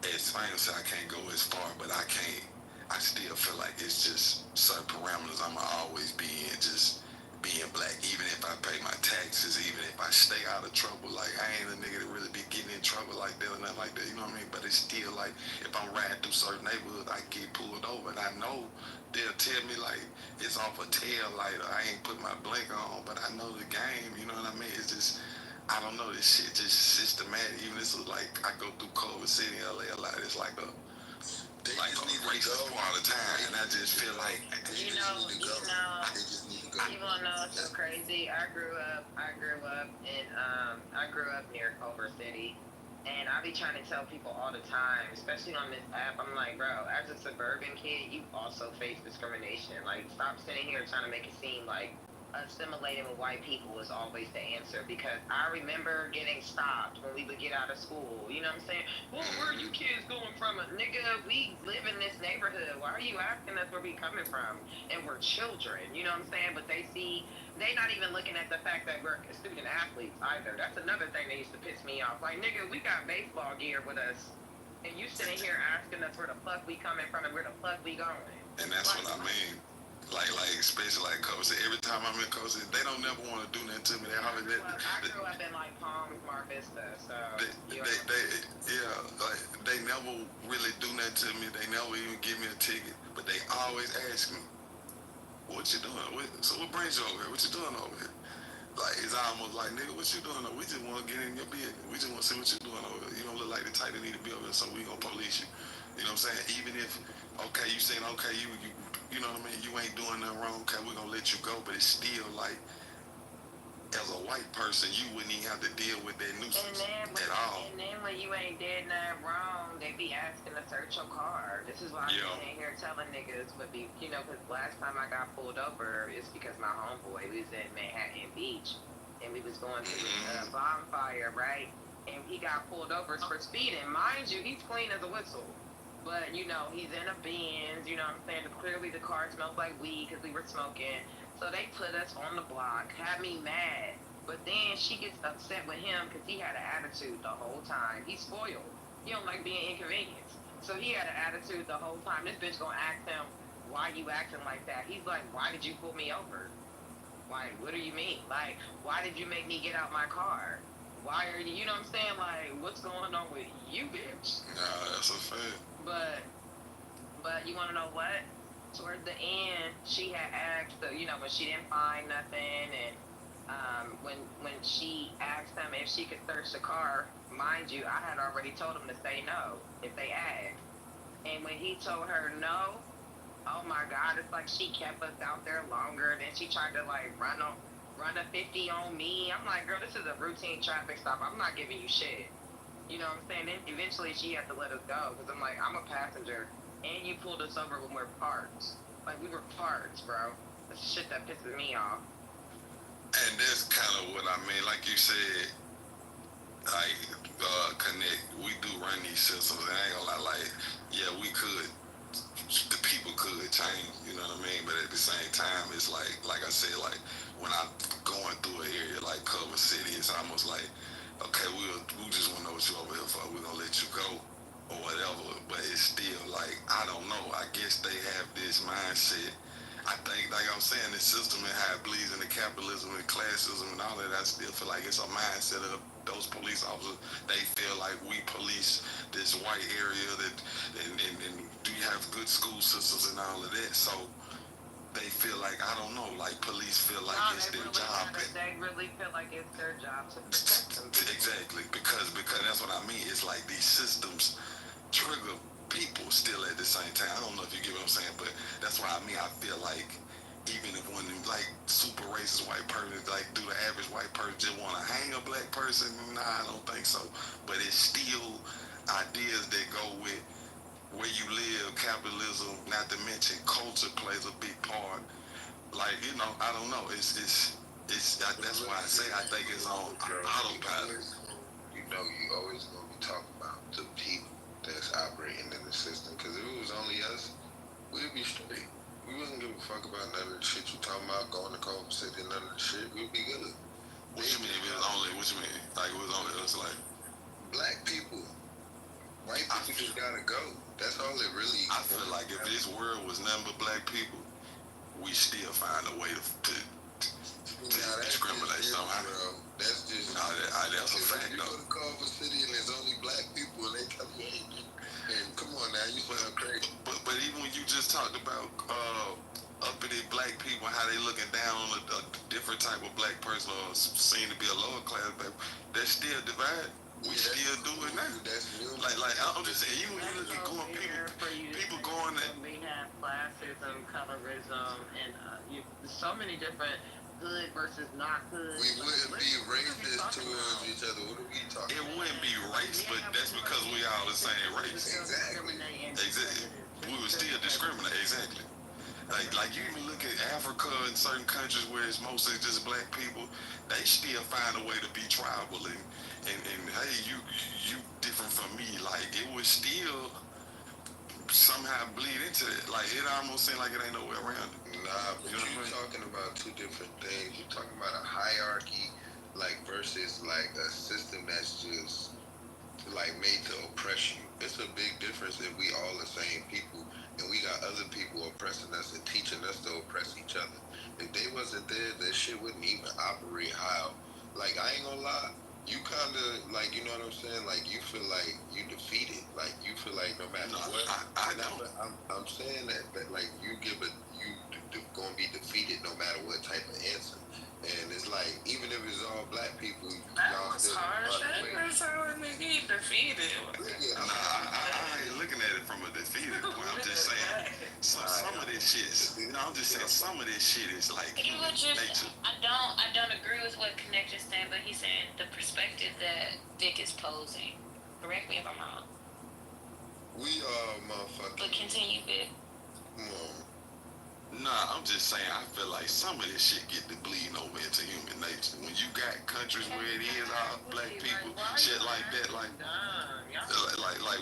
as I ain't say I can't go as far, but I still feel like it's just certain parameters I'ma always be in, just being black. Even if I pay my taxes, even if I stay out of trouble, like I ain't a nigga that really be getting in trouble like that or nothing like that, you know what I mean? But it's still like, if I'm riding through certain neighborhoods, I get pulled over, and I know they'll tell me like it's off a tail light or I ain't put my blinker on, but I know the game, you know what I mean? It's just, I don't know, this shit just systematic. Even this is like, I go through Culver City, LA a lot. It's like a racist part of the time, and I just feel like you wanna know it's so crazy. I grew up near Culver City, and I be trying to tell people all the time, especially on this app. I'm like, bro, as a suburban kid, you also face discrimination. Like, stop sitting here trying to make it seem like assimilating with white people is always the answer, because I remember getting stopped when we would get out of school. You know what I'm saying? Well, where are you kids going from? Nigga, we live in this neighborhood. Why are you asking us where we coming from? And we're children. You know what I'm saying? But they not even looking at the fact that we're student athletes either. That's another thing that used to piss me off. Like, nigga, we got baseball gear with us, and you sitting here asking us where the fuck we coming from and where the fuck we going. And that's what I mean. Like, especially like Coach said, every time I'm in Coach, they don't never want to do nothing to me. They always I grew up in like Palms, Mar Vista, so they never really do nothing to me. They never even give me a ticket, but they always ask me, "What you doing? So what brings you over here? What you doing over here?" Like, it's almost like, nigga, what you doing over here? We just want to get in your business. We just want to see what you doing over here. You don't look like the type that need to be over here, so we gonna police you. You know what I'm saying? Even if, okay, you saying, okay, you know what I mean? You ain't doing nothing wrong. Okay, we're gonna let you go, but it's still like, as a white person, you wouldn't even have to deal with that nuisance at all. And then when you ain't did nothing wrong, they be asking to search your car. This is why I'm sitting here telling niggas would be, because last time I got pulled over, it's because my homeboy, we was in Manhattan Beach, and we was going to a bonfire, right? And he got pulled over for speeding. Mind you, he's clean as a whistle. But, he's in a Benz, you know what I'm saying? Clearly the car smelled like weed because we were smoking. So they put us on the block, had me mad. But then she gets upset with him because he had an attitude the whole time. He's spoiled. He don't like being inconvenienced. So he had an attitude the whole time. This bitch gonna ask him, why you acting like that? He's like, why did you pull me over? Like, what do you mean? Like, why did you make me get out my car? Why are you know what I'm saying? Like, what's going on with you, bitch? Nah, that's a fact. But you want to know what? Toward the end, she had asked, when she didn't find nothing, and when she asked him if she could search the car, mind you, I had already told him to say no if they asked. And when he told her no, oh my God, it's like she kept us out there longer. Then she tried to like run a 50 on me. I'm like, girl, this is a routine traffic stop. I'm not giving you shit. You know what I'm saying? Then eventually she had to let us go because I'm like, I'm a passenger, and you pulled us over when we're parked. Like, we were parked, bro. That's the shit that pisses me off. And that's kind of what I mean. Like you said, like, Connect, we do run these systems. And I ain't gonna lie, like, yeah, we could, the people could change, you know what I mean? But at the same time, it's like I said, like, when I'm going through an area like Culver City, it's almost like, okay, we just want to know what you over here for. We're going to let you go or whatever. But it's still like, I don't know. I guess they have this mindset. I think, like I'm saying, the system and how it bleeds into capitalism and classism and all that, I still feel like it's a mindset of those police officers. They feel like we police this white area and do you have good school systems and all of that. So they feel like, I don't know, like police feel like it's their job. They really feel like it's their job to protect them. Exactly, because that's what I mean. It's like these systems trigger people still at the same time. I don't know if you get what I'm saying, but that's why I mean, I feel like even if one of them like super racist white person, like do the average white person just want to hang a black person, nah, I don't think so. But it's still ideas that go with where you live, capitalism, not to mention culture plays a big part. Like, I don't know. That's why I say I think it's on autopilot. You always gonna be talking about the people that's operating in the system. Because if it was only us, we'd be straight. We wouldn't give a fuck about none of the shit you talking about, going to Culver City, none of the shit. We'd be good. What you mean? If it was only? What you mean? Like it was only us? Like black people. White people just gotta go. That's all it really. I feel like if this world was nothing but black people, we still find a way to discriminate somehow. Bro. That's just that's a fact though. You go to Culver City and there's only black people and they tell you, hey, and come on now, you sound crazy. But even when you just talked about uppity black people, how they looking down on a different type of black person or seem to be a lower class, but that's still divide. We still do it now. That's new. Like I'm just saying, even when you look at going people going that we have classism, colorism, and so many different hood versus not hood. We wouldn't be racist towards each other. What are we talking about? It wouldn't be race, but that's because we all the same race. Exactly. We would still discriminate. Exactly. Like you even look at Africa and certain countries where it's mostly just black people, they still find a way to be tribal and hey, you different from me. Like it would still somehow bleed into it. Like it almost seems like it ain't no way around it. Nah, but you're talking about two different things. You're talking about a hierarchy, like versus like a system that's just like made to oppress you. It's a big difference if we all the same people and we got other people oppressing us and teaching us to oppress each other. If they wasn't there, that shit wouldn't even operate how. Like I ain't gonna lie, you kind of like, you know what I'm saying? Like you feel like you defeated. Like you feel like no matter what. I know. I'm saying that like you gonna be defeated no matter what type of answer. And it's like, even if it's all black people, that was harsh. That's how a nigga defeated. I ain't looking at it from a defeated point. I'm just saying some of this shit. I'm just saying some of this shit is like. I don't agree with what Connect is saying, but he's saying the perspective that Vic is posing. Correct me if I'm wrong. We are motherfucking. But continue, Vic. Nah, I'm just saying I feel like some of this shit get to bleeding over into human nature. When you got countries where it is all black people, shit like that, like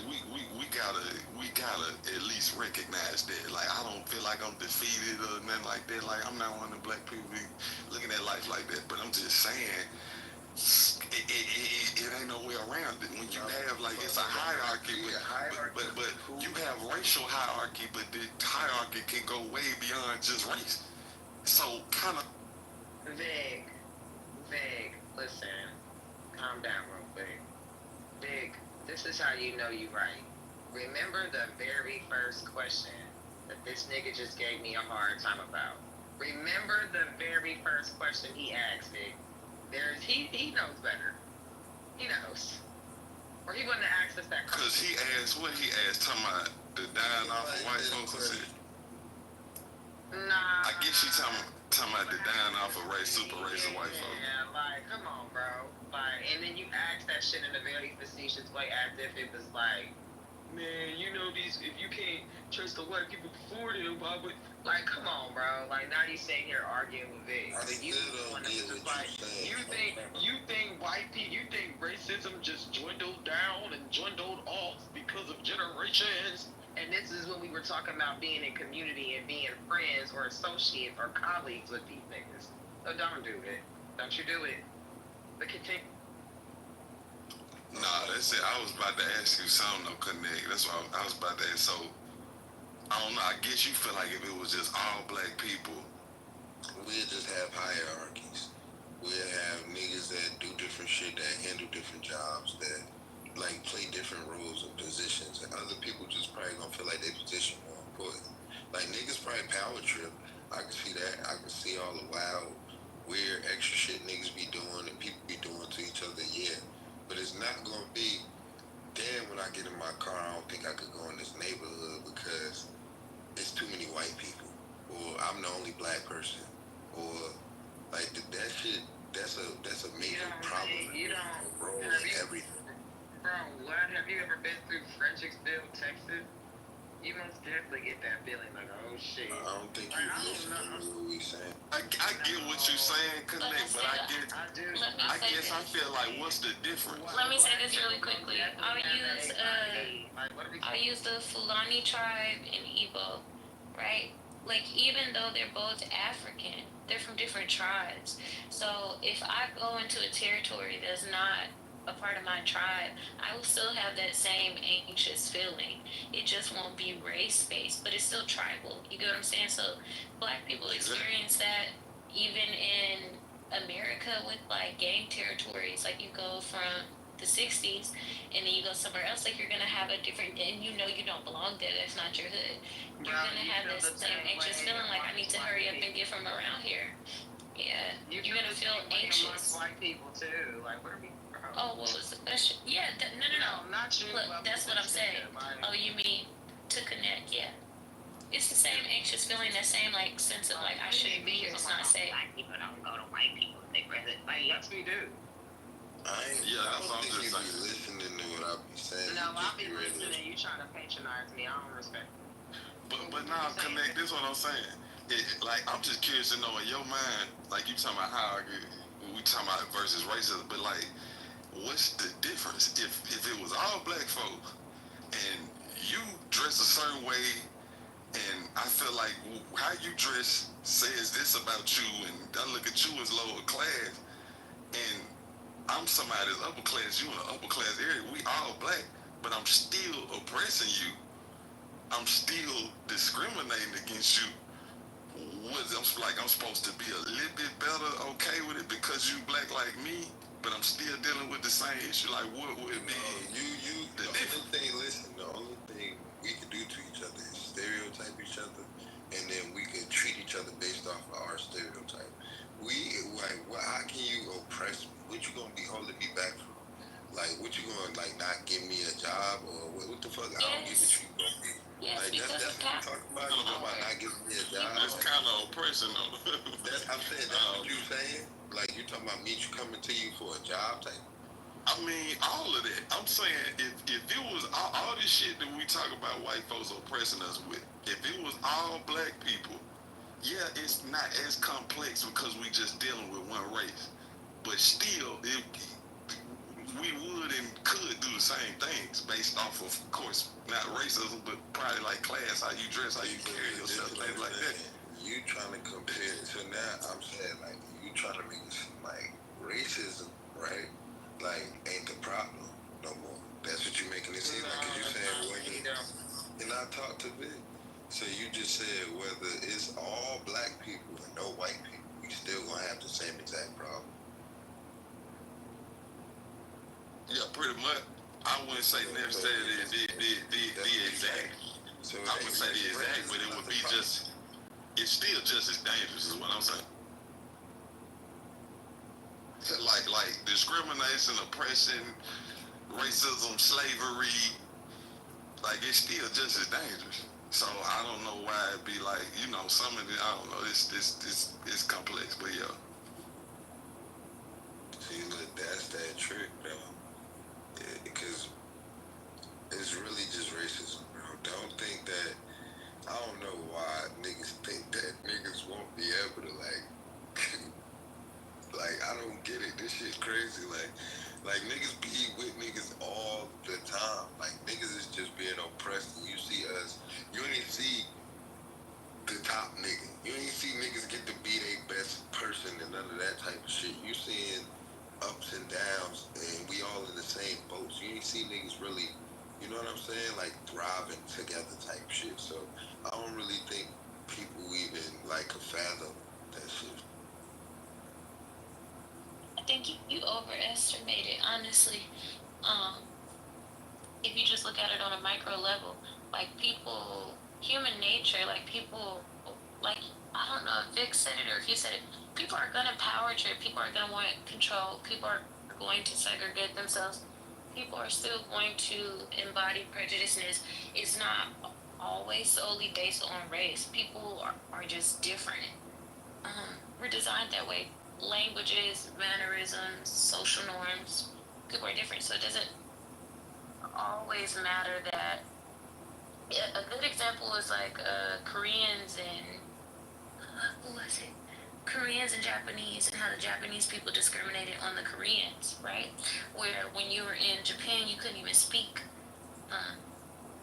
we gotta at least recognize that. Like I don't feel like I'm defeated or nothing like that. Like I'm not one of the black people looking at life like that. But I'm just saying it ain't no way around it. When you have like it's a hierarchy, but you have racial hierarchy, but the hierarchy can go way beyond just race. So kind of. Vic, listen, calm down real quick. Vic, this is how you know you right. Remember the very first question that this nigga just gave me a hard time about. Remember the very first question he asked, Vic. He knows better. He knows. Or he wouldn't have asked us that question. Because he asked, what he asked, talking about the dying off of white folks. Nah. I guess she talking about the dying off of super racist white folks. Yeah, like, come on, bro. Like, and then you ask that shit in a very facetious way as if it was like, man, you know if you can't trust the white people before them, why would... Like, come on, bro. Like, now you sitting here arguing with Vic. You think white people, you think racism just dwindled down and dwindled off because of generations? And this is when we were talking about being in community and being friends or associates or colleagues with these niggas. So don't do it. Don't you do it. But continue. Nah, that's it. I was about to ask you something, no Connect. That's what I was about to ask. So, I don't know. I guess you feel like if it was just all black people, we'd just have hierarchies. We'd have niggas that do different shit, that handle different jobs, that like play different roles and positions, and other people just probably gonna feel like their position more important. Like niggas probably power trip. I can see that. I can see all the wild, weird, extra shit niggas be doing and people be doing to each other. Yeah, but it's not gonna be. Damn, when I get in my car, I don't think I could go in this neighborhood because it's too many white people, or I'm the only black person, or like that shit. That's a major problem. You don't. Bro, everything. Bro, what? Have you ever been through Fredericksville, Texas? You most definitely get that feeling like, oh shit. I don't think you're listening to what we saying. I get what you're saying, Connect, but I guess I feel like what's the difference? Let me say this really quickly. I'll use the Fulani tribe in Igbo, right? Like even though they're both African, they're from different tribes. So if I go into a territory that's not a part of my tribe, I will still have that same anxious feeling. It just won't be race-based, but it's still tribal. You get what I'm saying? So black people experience that even in America with like gang territories. Like you go from the 60s and then you go somewhere else, like you're gonna have a different, and you know you don't belong there. That's not your hood. You're gonna have this same anxious feeling like I need to hurry up and get from around here. Yeah, you're gonna feel anxious. White people too. Like, where are we from? Oh, what was the question? Yeah, no. Not you. Look, that's what I'm saying. Oh, you mean to connect? Yeah. It's the same anxious feeling, that same like sense of like I shouldn't be here. It's not safe. Black people don't go to white people. They rather like yes, we do. I don't think you be listening to what I be saying. No, I be listening. You trying to patronize me? I don't respect. But now connect. This what I'm saying. Like I'm just curious to know in your mind, like you talking about how we talking about versus racism, but like what's the difference if it was all black folk and you dress a certain way, and I feel like how you dress says this about you, and I look at you as lower class, and I'm somebody that's upper class, you in an upper class area, we all black, but I'm still oppressing you. I'm still discriminating against you. I'm supposed to be a little bit better okay with it because you black like me, but I'm still dealing with the same issue. Like what would be the only thing we can do to each other is stereotype each other, and then we can treat each other based off of our stereotype. How can you oppress me? What you gonna be holding me back from? Like, what you gonna like not give me a job or what the fuck? I don't get what you gonna be. Yes, like because that's what I'm talking about. You talking about not giving me a job? That's kind of oppression, though. I'm saying that's what you saying. Like you talking about me coming to you for a job type. I mean, all of that. I'm saying if it was all this shit that we talk about white folks oppressing us with, if it was all black people, yeah, it's not as complex because we just dealing with one race. But still, we would and could do the same things based off of course, not racism, but probably like class, how you dress, how you carry yourself, things like that. You trying to compare, so now I'm saying like you trying to make it seem like racism, right? Like ain't the problem no more. That's what you making it seem like. Cause you saying and I talked to Vic. So you just said whether it's all black people and no white people, we still gonna have the same exact problem. Yeah, pretty much. I wouldn't say necessarily the exact. So I would say the exact, but it would be just. It's still just as dangerous, is what I'm saying. Like discrimination, oppression, racism, slavery. Like it's still just as dangerous. So I don't know why it'd be like some of it. I don't know. It's complex, but yeah. See, look, that's that trick, though. Because it's really just racism, bro. Don't think that. I don't know why niggas think that niggas won't be able to like I don't get it. This shit crazy. Like niggas be with niggas all the time. Like niggas is just being oppressed. And you see us. You ain't see the top nigga. You ain't see niggas get to be their best person and none of that type of shit. You seeing ups and downs, and we all in the same boat. So you ain't see niggas really, you know what I'm saying, like thriving together type shit. So I don't really think people even like could fathom that shit. I think you overestimate it, honestly. If you just look at it on a micro level, like people, human nature, like people, like I don't know if Vic said it or if you said it. People are gonna power trip. People are gonna want control. People are going to segregate themselves. People are still going to embody prejudice, and it's not always solely based on race. People are just different. We're designed that way. Languages, mannerisms, social norms. People are different, so it doesn't always matter that. A good example is like Koreans and who was it? Koreans and Japanese, and how the Japanese people discriminated on the Koreans, right? Where when you were in Japan, you couldn't even speak.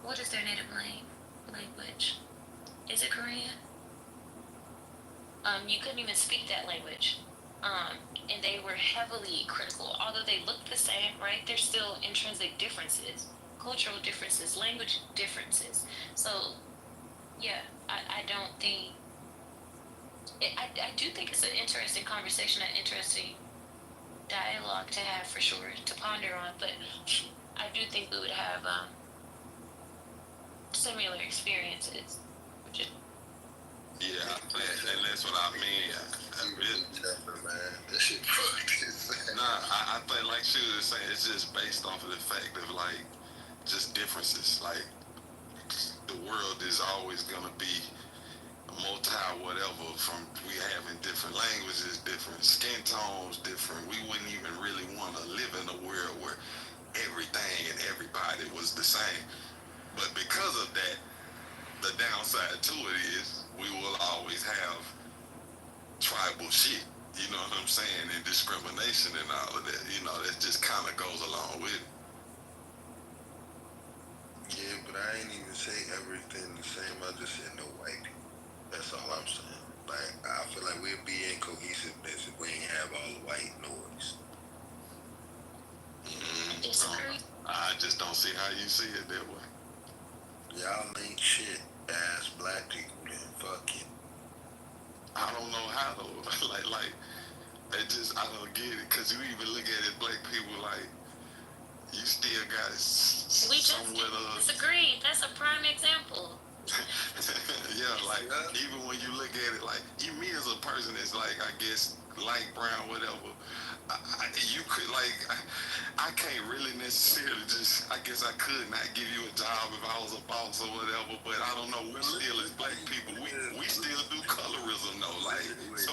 What is their native language? Is it Korean? You couldn't even speak that language. And they were heavily critical. Although they look the same, right? There's still intrinsic differences, cultural differences, language differences. So, yeah, I don't think I do think it's an interesting conversation, an interesting dialogue to have for sure, to ponder on. But I do think we would have similar experiences. Yeah, and that's what I mean. Man, that shit fucked. Nah, I think like she was saying, it's just based off of the fact of like just differences. Like the world is always gonna be multi whatever, from we having different languages, different skin tones, different. We wouldn't even really want to live in a world where everything and everybody was the same. But because of that, the downside to it is we will always have tribal shit. You know what I'm saying? And discrimination and all of that. You know, that just kind of goes along with it. Yeah, but I ain't even say everything the same. I just said no white people. That's all I'm saying. Like, I feel like we'd be in cohesiveness if we ain't have all the white noise. I just don't see how you see it that way. Y'all ain't shit ass black people, then fuck it. I don't know how though. like, it just, I don't get it. Cause you even look at it, black people, like, you still got we just disagree. That's a prime example. Yeah, like even when you look at it, like me as a person is like, I guess light brown, whatever. You could like, I can't really necessarily just. I guess I could not give you a job if I was a boss or whatever. But I don't know. We still as black people, we still do colorism though. Like, so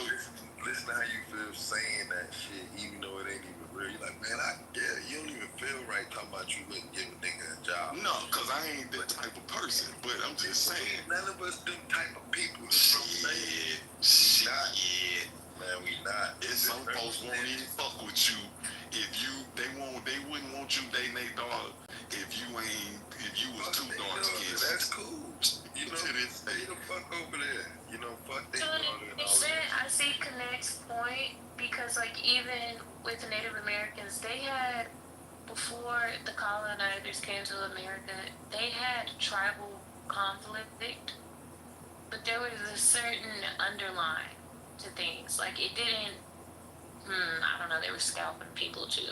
listen to how you feel saying that shit, even though it ain't even real. You're like, man, you don't even feel right talking about you wouldn't give a nigga a job. No, cause I ain't that type of person. But I'm just saying, none of us them type of people. Shit. Man, we not. It's some folks won't even fuck with you if they wouldn't want you dating their daughter if you was too dark skinned. That's cool. You know, stay the fuck over there. You know, fuck their daughter and all that. I see Connect's point because, like, even with Native Americans, they had, before the colonizers came to America, they had tribal conflict, but there was a certain underline to things. Like, it didn't, I don't know, they were scalping people too.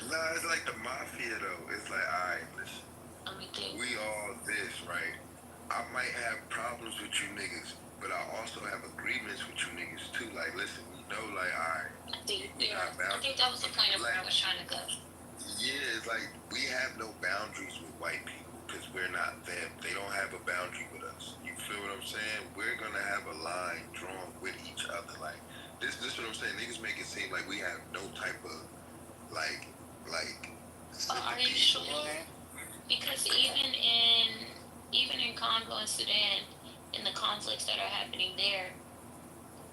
Nah, it's like the mafia though. It's like, alright, listen. Let me think. We all this, right? I might have problems with you niggas, but I also have agreements with you niggas too. Like, listen, you know, like, alright. I think that was the point of where I was trying to go. Yeah, it's like we have no boundaries with white people because we're not them. They don't have a boundary with us. You feel what I'm saying? We're gonna have a line drawn with each other. Like this is what I'm saying. Niggas make it seem like we have no type of like. Are you sure? Because even in Congo and Sudan, in the conflicts that are happening there,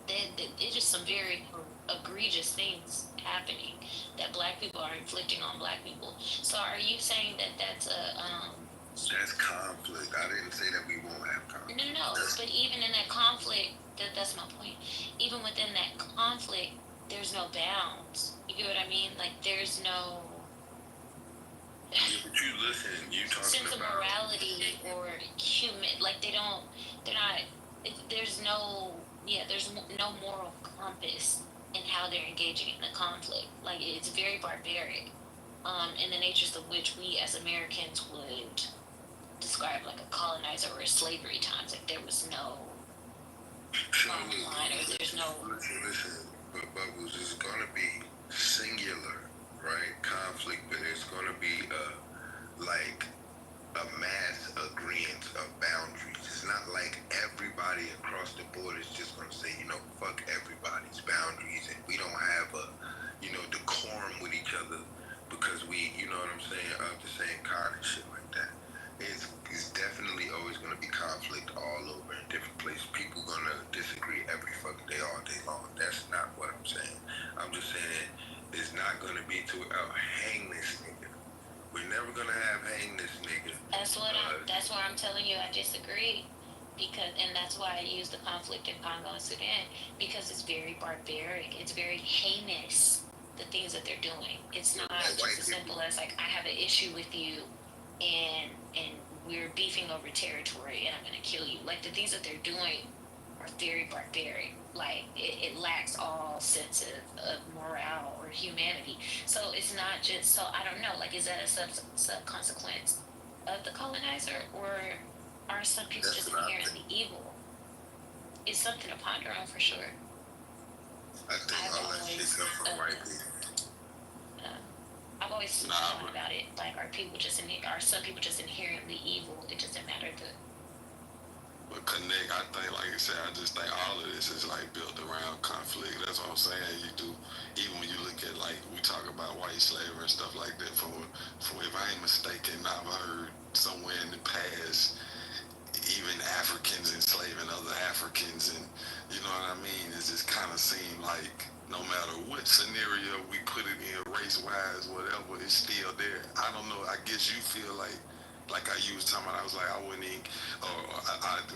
there's just some very egregious things happening that black people are inflicting on black people. So are you saying that that's that's conflict? I didn't say that we won't have conflict. No, but even in that conflict, that's my point. Even within that conflict, there's no bounds. You get what I mean? Like, there's no yeah, but you listen, you talking sense of morality or human. Like, they're not. There's no moral compass in how they're engaging in the conflict. Like, it's very barbaric, in the natures of which we as Americans would describe like a colonizer or a slavery times. Like, there was no line, or there's no. Listen, but Bubbles is gonna be singular, right? Conflict, but it's gonna be like a mass agreement of boundaries. It's not like everybody across the board is just gonna say, you know, fuck everybody's boundaries, and we don't have a, you know, decorum with each other because we, you know what I'm saying, of the same kind and shit like that. It's definitely always gonna be conflict all over in different places. People gonna disagree every fucking day, all day long. That's not what I'm saying. I'm just saying it's not gonna be to hang this nigga. We're never gonna have hang this nigga. That's why I'm telling you I disagree. And that's why I use the conflict in Congo and Sudan, because it's very barbaric. It's very heinous, the things that they're doing. It's not just as simple as like, I have an issue with you and we're beefing over territory and I'm gonna kill you. Like, the things that they're doing are very barbaric. like it lacks all sense of morale or humanity. So it's not just, so I don't know, like, is that a sub consequence of the colonizer, or are some people just inherently evil? It's something to ponder on for sure. I think all that shit come from white people. I've always thought about it. Like, are some people just inherently evil? It doesn't matter the. But connect, I think, like I said, I just think all of this is like built around conflict. That's what I'm saying. You do, even when you look at, like, we talk about white slavery and stuff like that. From if I ain't mistaken, I've heard somewhere in the past, even Africans enslaving other Africans, and you know what I mean. It just kind of seemed like no matter what scenario we put it in, race wise, whatever, it's still there. I don't know. I guess you feel like I was talking about, I was like, I wouldn't even, or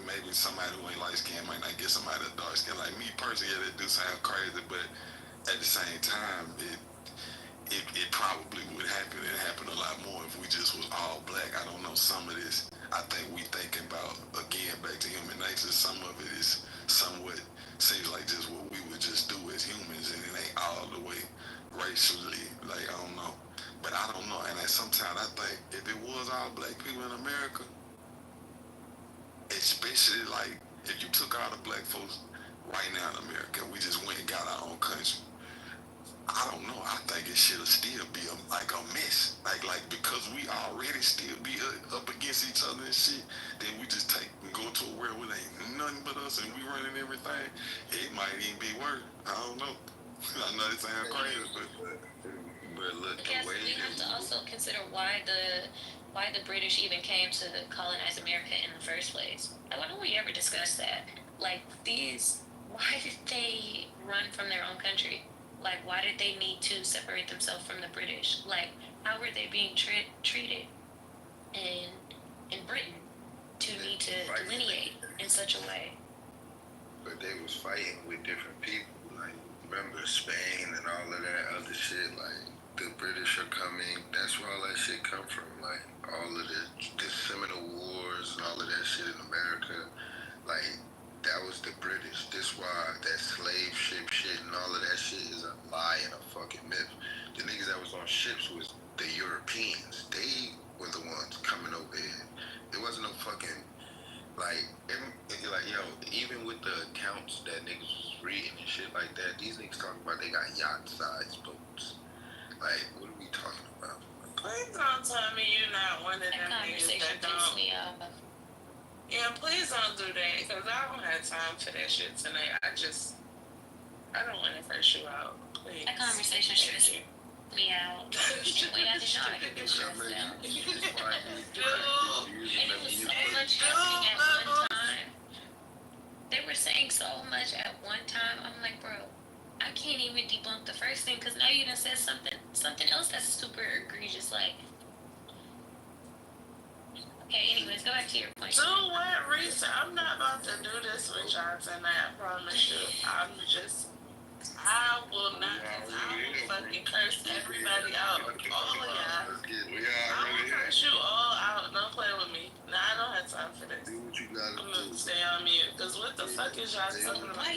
maybe somebody who ain't light skinned might not get somebody that's dark skinned. Like me personally, yeah, that do sound crazy, but at the same time, it probably would happen. It happened a lot more if we just was all black. I don't know. Some of this, I think we thinking about, again, back to human nature. Some of it is somewhat seems like just what we would just do as humans, and it ain't all the way racially. Like, I don't know. But I don't know, and sometimes I think if it was all black people in America, especially like if you took all the black folks right now in America, we just went and got our own country. I don't know. I think it should still be like a mess. Like because we already still be up against each other and shit. Then we just take and go to a world where there ain't nothing but us and we running everything. It might even be worse. I don't know. I know it sounds crazy, but look, because we have to also consider why the British even came to colonize America in the first place. Like, why don't we ever discuss that? Like, why did they run from their own country? Like, why did they need to separate themselves from the British? Like, how were they being treated in Britain to need to delineate in such a way? But they was fighting with different people. Like, remember Spain and all of that other shit? Like, the British are coming. That's where all that shit come from. Like, all of the Seminole Wars and all of that shit in America. Like, that was the British. This why that slave ship shit and all of that shit is a lie and a fucking myth. The niggas that was on ships was the Europeans. They were the ones coming over here. It wasn't no fucking, like, yo, even with the accounts that niggas was reading and shit like that, these niggas talking about they got yacht-sized boats. Like, what are we talking about? Please don't tell me you're not one of them niggas that don't. Yeah, please don't do that, because I don't have time for that shit tonight. I don't want to curse you out. Please. That conversation stressed me out. Anyway, I didn't know I could get stressed out. And it was so much happening at one time. They were saying so much at one time. I'm like, bro, I can't even debunk the first thing, because now you done said something else that's super egregious. Like, okay, anyways, go back to your point. Do what research? I'm not about to do this with y'all tonight, I promise you. I will not, I will fucking curse everybody out. All of y'all. I will curse you all out. Don't play with me. Nah, I don't have time for this. Do what you gotta do. I'm gonna stay on mute. Because what the fuck is y'all talking about?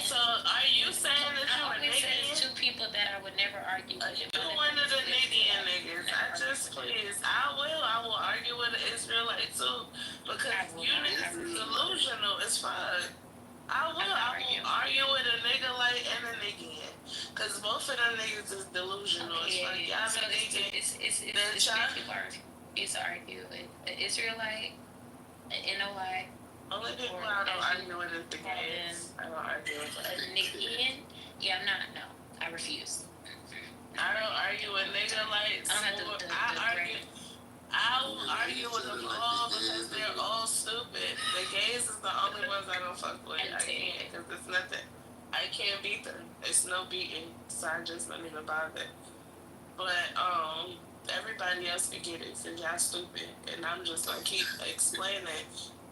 So, are you saying that you're a nigga? There's two people that I would never argue with. You're one of the Nidian niggas. I will argue with an Israelite too. Because you niggas is delusional as fuck. I will argue with a nigga like and a nigga. Because both of them niggas is delusional as fuck. Y'all so be thinking it's argue with an Israelite, an NOI. Only people I don't argue with is the gays. I don't argue with a Nidian? Yeah, I'm not. No, I refuse. I don't argue with nigga like. I will argue with them all because they're all stupid. The gays is the only ones I don't fuck with. I can't, because it's nothing. I can't beat them. It's no beating. So I just don't even bother. But everybody else can get it since y'all stupid. And I'm just gonna keep explaining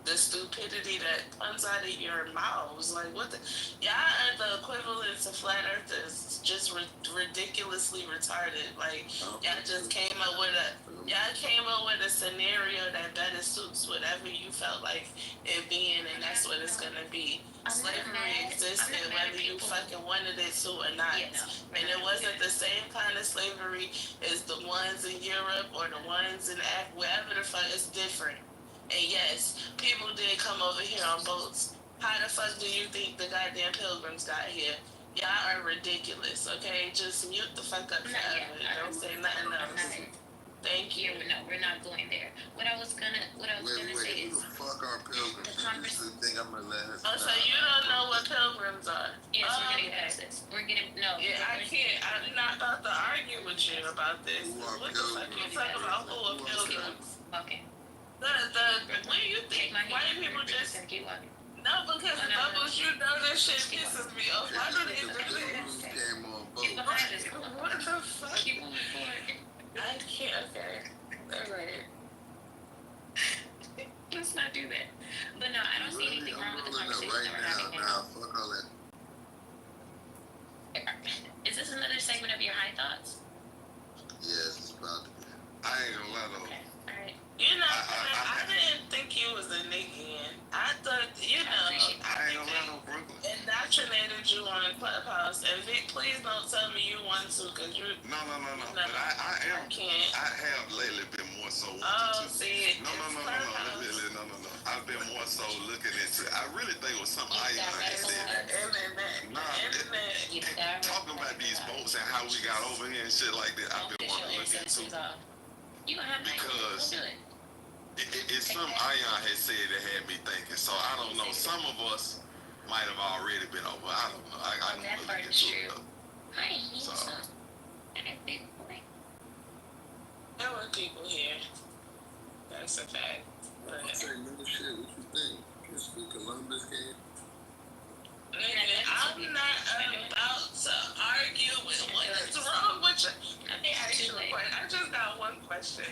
the stupidity that comes out of your mouths. Like, what the? Y'all are the equivalent to flat earthers, just ridiculously retarded. Like, y'all just came up with a scenario that better suits whatever you felt like it being, and that's what it's gonna be. Slavery existed whether you fucking wanted it to or not. And it wasn't the same kind of slavery as the ones in Europe or the ones in wherever the fuck. It's different. And yes, people did come over here on boats. How the fuck do you think the goddamn pilgrims got here? Y'all are ridiculous, okay? Just mute the fuck up forever. Don't say nothing else. Thank you. No, we're not going there. What I was gonna say is who the fuck are pilgrims? the conversation. Think I'm gonna let her. Oh, so you don't know what pilgrims are? Yes, we're getting past this. We're getting no. Yeah, I can't. I'm not about to argue with you about this. What the fuck you talking about? Who are pilgrims? Okay. When you think white people just keep walking. no, because the bubbles, you know that shit pisses me off. Why do they do this? What the fuck? Keep moving forward. I can't. Okay. Alright. Let's not do that. But no, I don't see anything wrong with the conversation right that we're having now. Fuck all that. Is this another segment of your high thoughts? Yes, it's about to be. I ain't gonna lie though. Okay. All right. You know, I didn't think you was a nigga. I thought, you know, I ain't gonna lie though, Brooklyn. indoctrinated you on Clubhouse. And Vic, please don't tell me you want to, because you. No. But I am. I can't. I have lately been more so. Oh, see. No. I've been more so looking into. I really think it was something I had said. Talking about these boats and how we got over here and shit like that. I've been wanting to look into. You gonna have Because do it. It's something Ion had said that had me thinking. So I don't know. Some of us might have already been over. I don't know. I don't That really part get is to true. it though. Hi, So There were people here. That's a fact. But, Say no shit. What you think? Mr. Columbus came. nigga, I'm not about to argue with what is wrong with you. Let me ask you a question. I just got one question.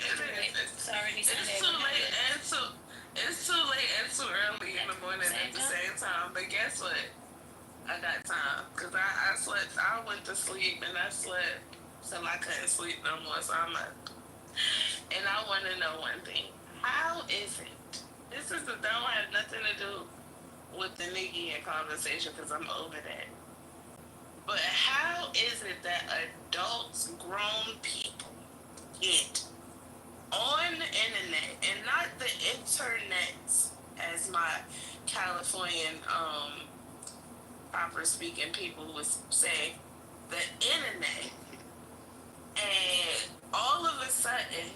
It's too late and too early in the morning at the same time. But guess what? I got time. Because I slept. I went to sleep and I slept till I couldn't sleep no more. So I'm up. And I want to know one thing. How is it? Don't have nothing to do with the nigga conversation because I'm over that. But how is it that adults, grown people, get on the internet and not the internet, as my Californian proper speaking people would say, the internet, and all of a sudden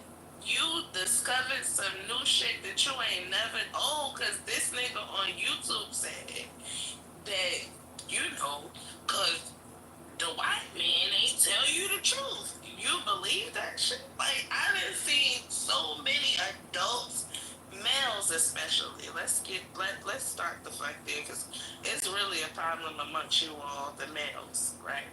you discovered some new shit that you ain't never cause this nigga on YouTube said that, you know, cause the white man ain't tell you the truth. You believe that shit? Like, I done seen so many adults, males especially. Let's start the fuck there, cause it's really a problem amongst you all, the males, right?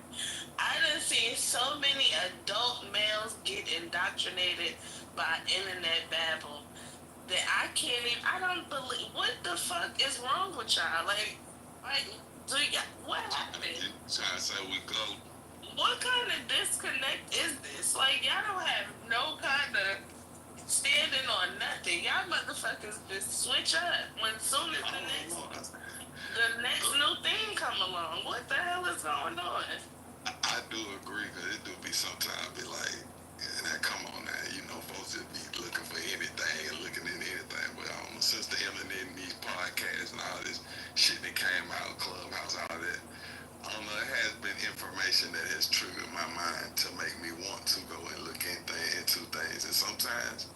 I done seen so many adult males get indoctrinated by internet babble that I don't believe. What the fuck is wrong with y'all? Like, what happened? trying to say we go. What kind of disconnect is this? Like, y'all don't have no kind of standing on nothing. Y'all motherfuckers just switch up when soon as the next new thing come along. What the hell is going on? I do agree, because it do be sometimes be like, now come on now, you know, folks just be looking for anything and looking into anything. But I don't know, since the internet and these podcasts and all this shit that came out, Clubhouse, all that, I don't know, it has been information that has triggered my mind to make me want to go and look into things. And sometimes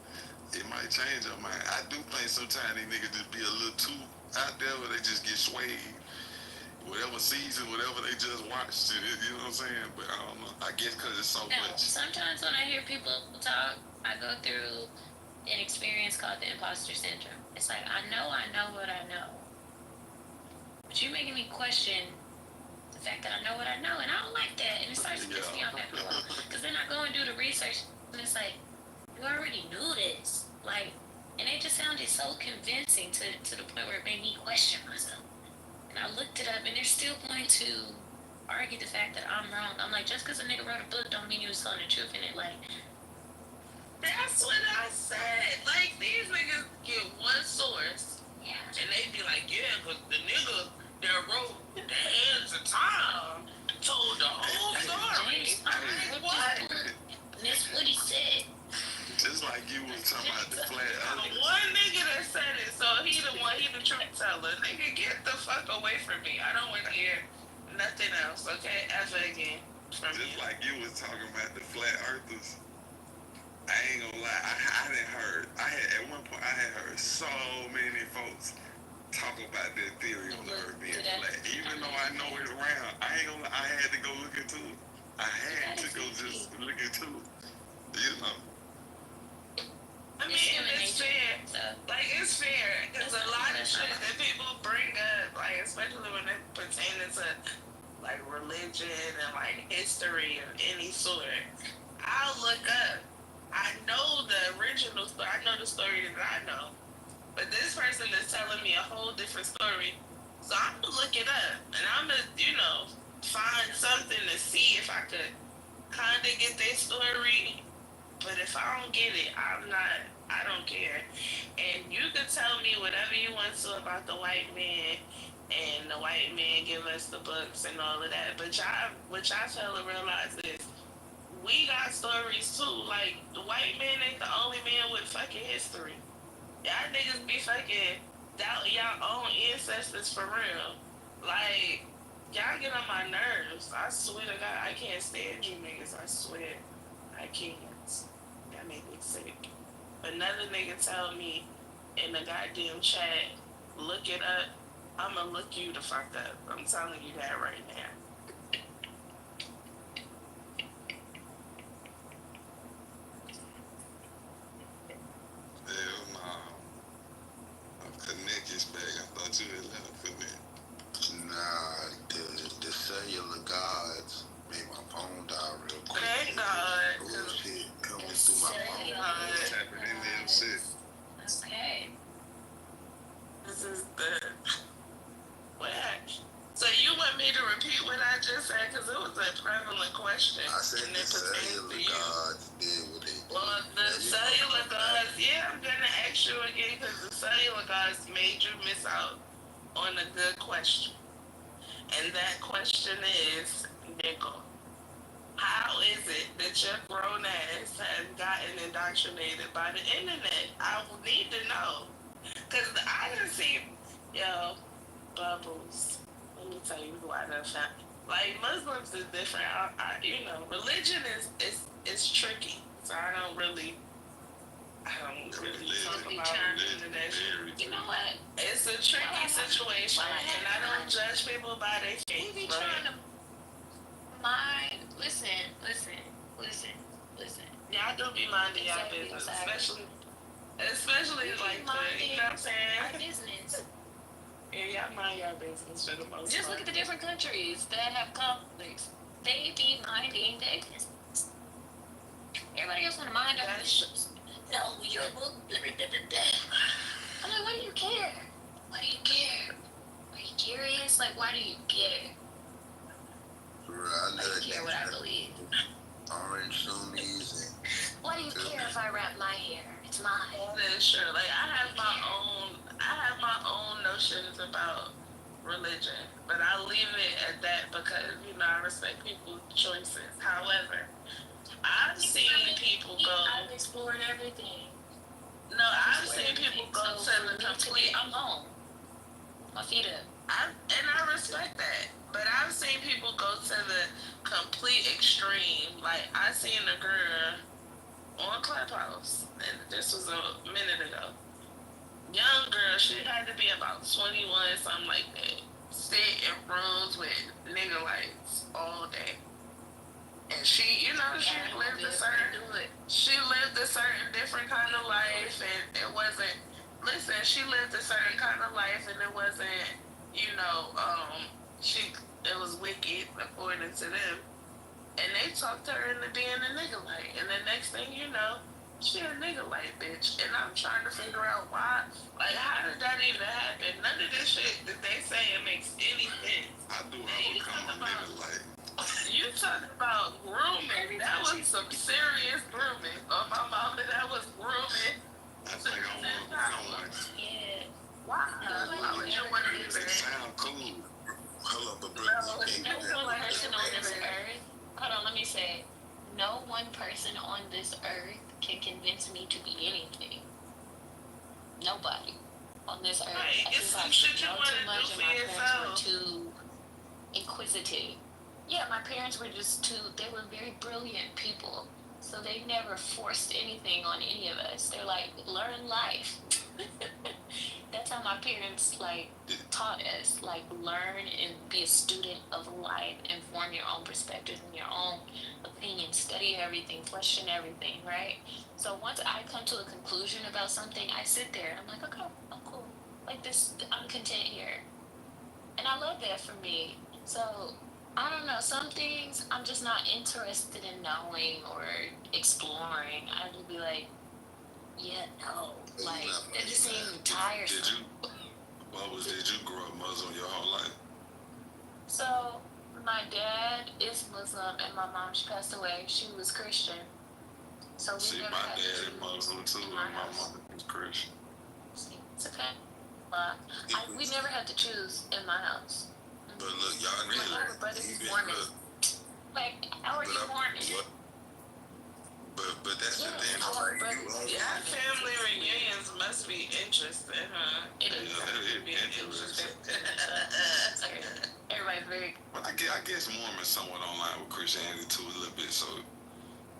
it might change your mind. I do think sometimes these niggas just be a little too out there where they just get swayed. Whatever season, whatever they just watched, you know what I'm saying? But I don't know. I guess because it's so much. Sometimes when I hear people talk, I go through an experience called the imposter syndrome. It's like, I know what I know. But you're making me question the fact that I know what I know, and I don't like that. And it starts to piss me off after a while. Because then I go and do the research, and it's like, you already knew this. Like, and it just sounded so convincing to the point where it made me question myself. And I looked it up, and they're still going to argue the fact that I'm wrong. I'm like, just because a nigga wrote a book don't mean he was telling the truth in it. Like, that's what I said. Like, these niggas get fella. Nigga, get the fuck away from me. I don't want to hear nothing else, okay? Ever again from Just you. like you was talking about the flat earthers. I ain't gonna lie, at one point I had heard so many folks talk about their theory on the earth being flat. Even though I know it's round, I ain't gonna lie, I had to go look into it. I had to go just look into it. You know. I mean, it's fair. Like, it's fair. Because a lot of shit that people bring up, like, especially when it pertains to, like, religion and, like, history of any sort, I'll look up. I know the original story. I know the story that I know. But this person is telling me a whole different story. So I'm going to look it up. And I'm going to, find something to see if I could kind of get their story. But if I don't get it, I don't care. And you can tell me whatever you want to about the white man, and the white man give us the books and all of that. But what y'all fail to realize is, we got stories too. Like, the white man ain't the only man with fucking history. Y'all niggas be fucking doubting y'all own ancestors for real. Like, y'all get on my nerves. I swear to God, I can't stand you niggas. I swear. I can't. That make me sick. Another nigga tell me in the goddamn chat, look it up. I'ma look you the fuck up. I'm telling you that right now. Hell no. Connect is back. I thought you had left Connect. Nah, the cellular gods made my phone die real quick. Thank God. Bullshit coming through my phone. Tapping in them shit. Okay. This is the... What? So you want me to repeat what I just said? Because it was a prevalent question. I said and the it pertains cellular to you. gods did what they did. Well, the cellular gods, yeah, I'm going to ask you again because the cellular gods made you miss out on a good question. And that question is, nigga, how is it that your grown ass has gotten indoctrinated by the internet? I will need to know. Because I done seen, Bubbles. Let me tell you who I done found. Like, Muslims is different. Religion is tricky. So I don't really talk about religion. You know what? It's a tricky situation, and I don't judge people by their faith. We be trying to mind. Listen. Y'all do be minding y'all business, especially like you know what I'm saying? Our business. Yeah, y'all mind y'all business for the most Just part. look at the different countries that have conflicts. They be minding their business. Everybody else want to mind their business. No, you're I'm like, why do you care? Why do you care? Are you curious? Like, why do you care? Why do you care what I believe? Orange Sunnis and... Why do you care if I wrap my hair? It's mine. That's true. Like, I have my own notions about religion, but I leave it at that because, I respect people's choices. However, I've seen people go... I've explored everything. No, I've seen people go to the complete... I'm home. My feet up. And I respect that. But I've seen people go to the complete extreme. Like, I seen a girl on Clubhouse, and this was a minute ago. Young girl, she had to be about 21, something like that. Sit in rooms with nigga lights all day. And she lived a certain different kind of life, and it wasn't... Listen, she lived a certain kind of life, and it wasn't, it was wicked, according to them. And they talked her into being a nigga light. And the next thing you know, she a nigga light bitch. And I'm trying to figure out why. Like, how did that even happen? None of this shit that they say it makes any sense. I do have a common nigga light. You talking about grooming. That was some serious grooming. On my mama, that was grooming. I think I want to become one. Yeah. Why? Why would you want to do that? Sound cool. Hold up, but No one person on this earth. Hold on, let me say. No one person on this earth can convince me to be anything. Nobody. on this earth. Right, I it's think I some shit you know want too to do much, and for my parents were yourself. too inquisitive. Yeah, my parents were just too. They were very brilliant people, so they never forced anything on any of us. They're like, learn life. That's how my parents like taught us, like learn and be a student of life and form your own perspective and your own opinion, study everything, question everything, right? So once I come to a conclusion about something, I sit there, I'm like, okay, I'm cool, like this, I'm content here, and I love that for me. So I don't know, some things I'm just not interested in knowing or exploring. I would be like, yeah, no, like that just seemed tiresome. Did you grow up Muslim your whole life? So my dad is Muslim and my mom, she passed away. She was Christian. So we See, never my had dad is Muslim too, and my mother is Christian. See, it's okay. We never had to choose in my house. But look, y'all My older brother is Mormon. Like, how are you Mormon? But that's the thing. Yeah, family reunions must be interesting, huh? It is. Interesting. Everybody's very. But I guess Mormons somewhat online with Christianity too a little bit, so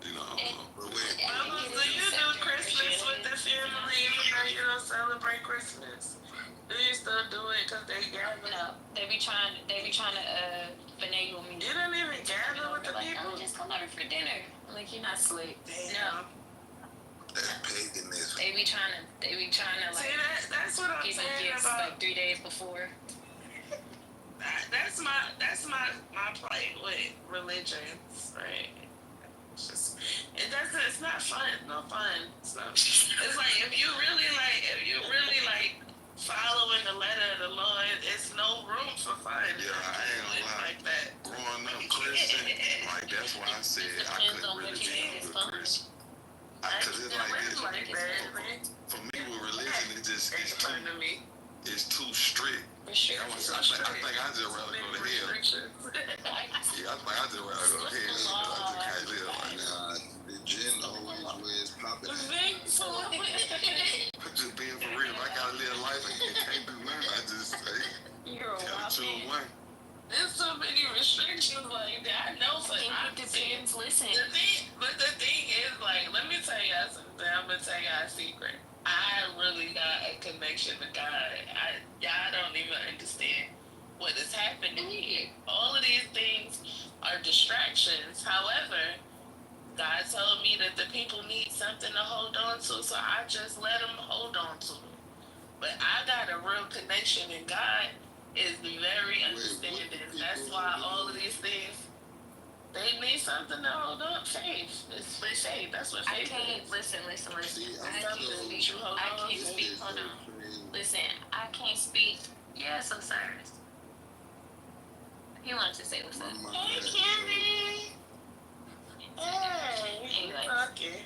you know. Bubbles, do you do Christmas with the family even though you don't celebrate Christmas? Do you still do it because they gather? No, they be trying to finagle me. You don't even gather with the like, people? Oh, just come over for dinner. I'm like, you're not slick. No. That's paganism. They be trying to like. See, that's what I'm give me saying gifts about. like 3 days before. That's my plight with religions, right? It's not fun. It's no fun. It's like if you really like following the letter of the Lord, it's no room for fun. Yeah, I ain't gonna lie. Like that. Growing up Christian, like that's why I said I couldn't really be a good Christian. Cause it's like this. For me with religion, it's too strict. For sure. I think I just rather go to hell. Yeah, I think I just rather go to hell. I just can't live like that. Nah, the gin always wears popping. Just being for real, I gotta live life and you can't do nothing. I just You're a gotta choose one. There's so many restrictions like that. I know, but it depends. Listen. The thing is, like, let me tell y'all something. I'm gonna tell y'all a secret. I really got a connection to God. Y'all don't even understand what is happening here. All of these things are distractions. However, God told me that the people need something to hold on to, so I just let them hold on to it. But I got a real connection, and God is very understanding. That's why all of these things, they need something to hold on. Faith. It's faith. That's what faith is. Listen. I Hold can't speak. Hold on. Listen, I can't speak. Yes, Osiris. He wanted to say what's up. Hey, Kimmy. Hey. Anyway. Okay.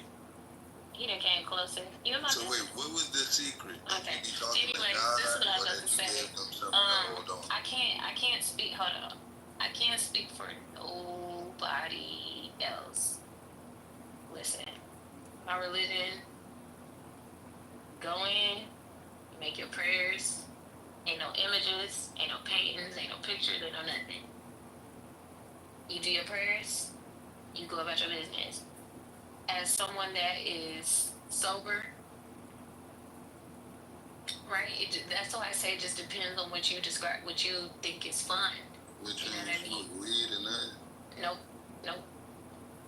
He done came closer. You know my So wait, what was the secret? Okay. Anyway, this is what I was about to say. I can't speak. Hold on. I can't speak for nobody else. Listen, my religion. Go in, make your prayers. Ain't no images, ain't no paintings, ain't no pictures, ain't no nothing. You do your prayers. You go about your business. As someone that is sober, right? That's why I say it just depends on what you describe, what you think is fun. Which you know what I mean? Smoke weed and that? Nope.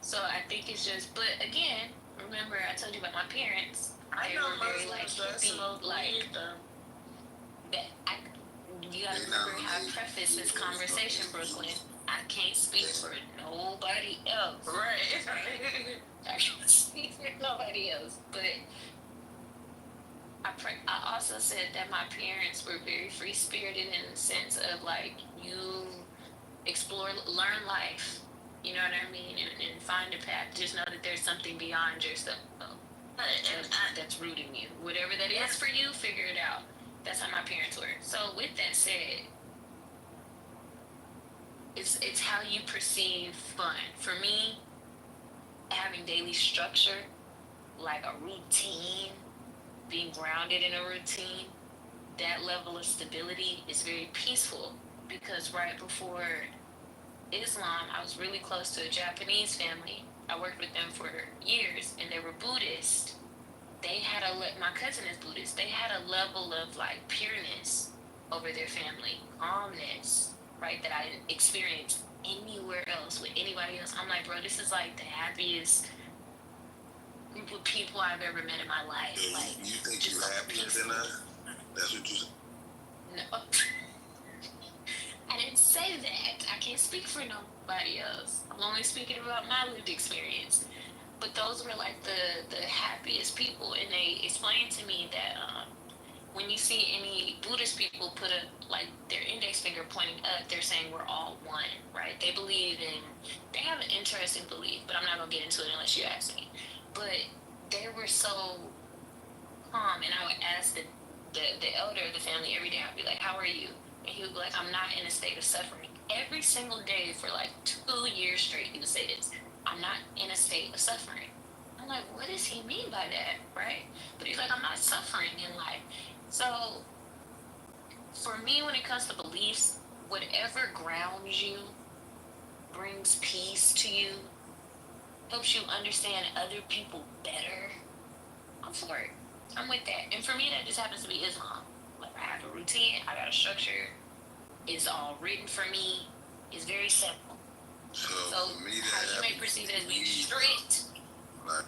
So I think it's just, but again, remember I told you about my parents. They were very like hippie, like that. You gotta remember how I preface this conversation, Brooklyn. I can't speak for nobody else. Right. I can't speak for nobody else. But I also said that my parents were very free spirited in the sense of like you explore, learn life. You know what I mean, and find a path. Just know that there's something beyond yourself that's rooting you. Whatever that is for you, figure it out. That's how my parents were. So with that said, it's how you perceive fun. For me, having daily structure, like a routine, being grounded in a routine, that level of stability is very peaceful, because right before Islam, I was really close to a Japanese family. I worked with them for years, and they were Buddhist. They had my cousin is Buddhist. They had a level of like pureness over their family, calmness, right, that I didn't experience anywhere else with anybody else. I'm like, bro, this is like the happiest group of people I've ever met in my life. Yeah, like, you think you're happier than us? That's what you said? No. I didn't say that. I can't speak for nobody else. I'm only speaking about my lived experience. But those were like the happiest people, and they explained to me that when you see any Buddhist people put like their index finger pointing up, they're saying we're all one, right? They believe in, they have an interesting belief, but I'm not gonna get into it unless you ask me. But they were so calm, and I would ask the elder of the family every day. I'd be like, "How are you?" And he would be like, "I'm not in a state of suffering." Every single day for like 2 years straight, he would say this: "I'm not in a state of suffering." I'm like, what does he mean by that, right? But he's like, "I'm not suffering in life." So for me, when it comes to beliefs, whatever grounds you, brings peace to you, helps you understand other people better, I'm for it. I'm with that. And for me, that just happens to be Islam. Like, I have a routine, I got a structure, it's all written for me, it's very simple. So for me, how you may perceive it as being strict, like,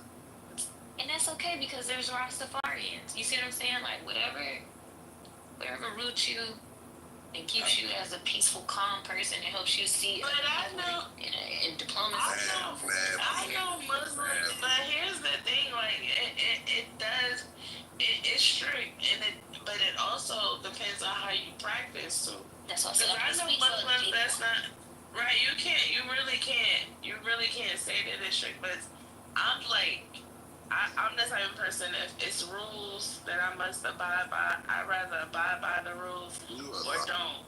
and that's okay, because there's Rastafarians. You see what I'm saying? Like, whatever roots you and keeps you as a peaceful, calm person, it helps you see. But I know in diplomacy. I know Muslims, but here's the thing: like it does, it's strict, but it also depends on how you practice too. That's what I know Muslims that's not right. You really can't say that it's strict, but I'm like. I'm the type of person, if it's rules that I must abide by, I'd rather abide by the rules or don't.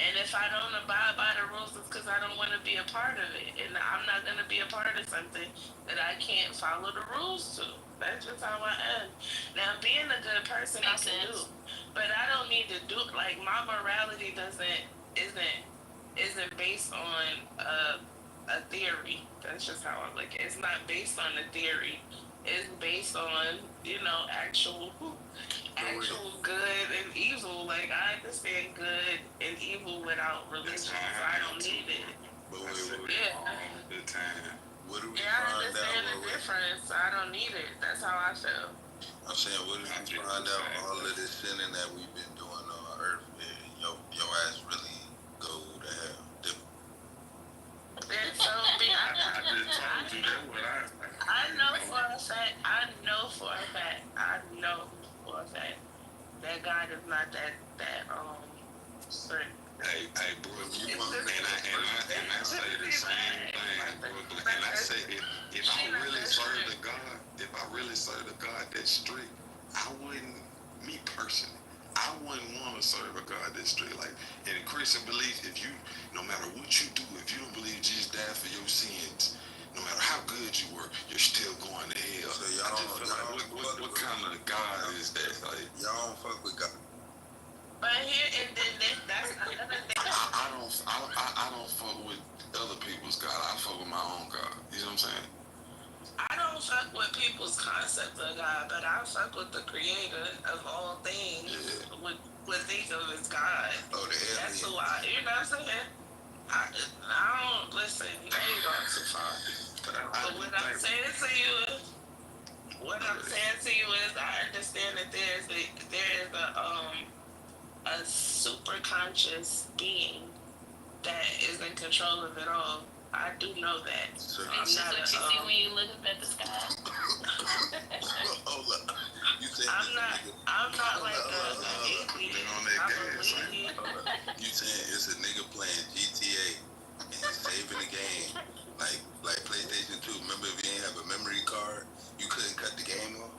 And if I don't abide by the rules, it's because I don't want to be a part of it. And I'm not going to be a part of something that I can't follow the rules to. That's just how I am. Now, being a good person, I can do. But I don't need to do, like, my morality isn't based on a theory. That's just how I look. It's not based on a theory. It's based on, actual good and evil. Like, I understand good and evil without religion, so I don't need it. But wait, the time. What do we I understand the difference. I don't need it. That's how I feel. I'm saying, what if you find out all of this sinning that we've been doing on earth, and your ass really go to hell? And so, I know for a fact that God is not that strict. Hey, bro, and I say the same thing, bro. And I say, if I really serve the God that's strict, I wouldn't, me personally, I wouldn't want to serve a God that's strict. Like, in a Christian belief, no matter what you do, if you don't believe Jesus died for your sins, no matter how good you were, you're still going to hell. So I just feel like, what kind of God is that? Like, y'all don't fuck with God. But here, and then that's another thing. I don't fuck with other people's God. I fuck with my own God. You know what I'm saying? I don't fuck with people's concept of God, but I fuck with the creator of all things. Yeah. Would think of as God. Oh, that's who you know what I'm saying? I don't listen. You ain't going too far. But what I'm saying to you is, I understand that there is a super conscious being that is in control of it all. I do know that. So I'm not what you see when you look up at the sky. Hold up. I'm not like an atheist. You saying it's a nigga playing GTA and saving the game, like PlayStation 2. Remember, if you ain't have a memory card, you couldn't cut the game off.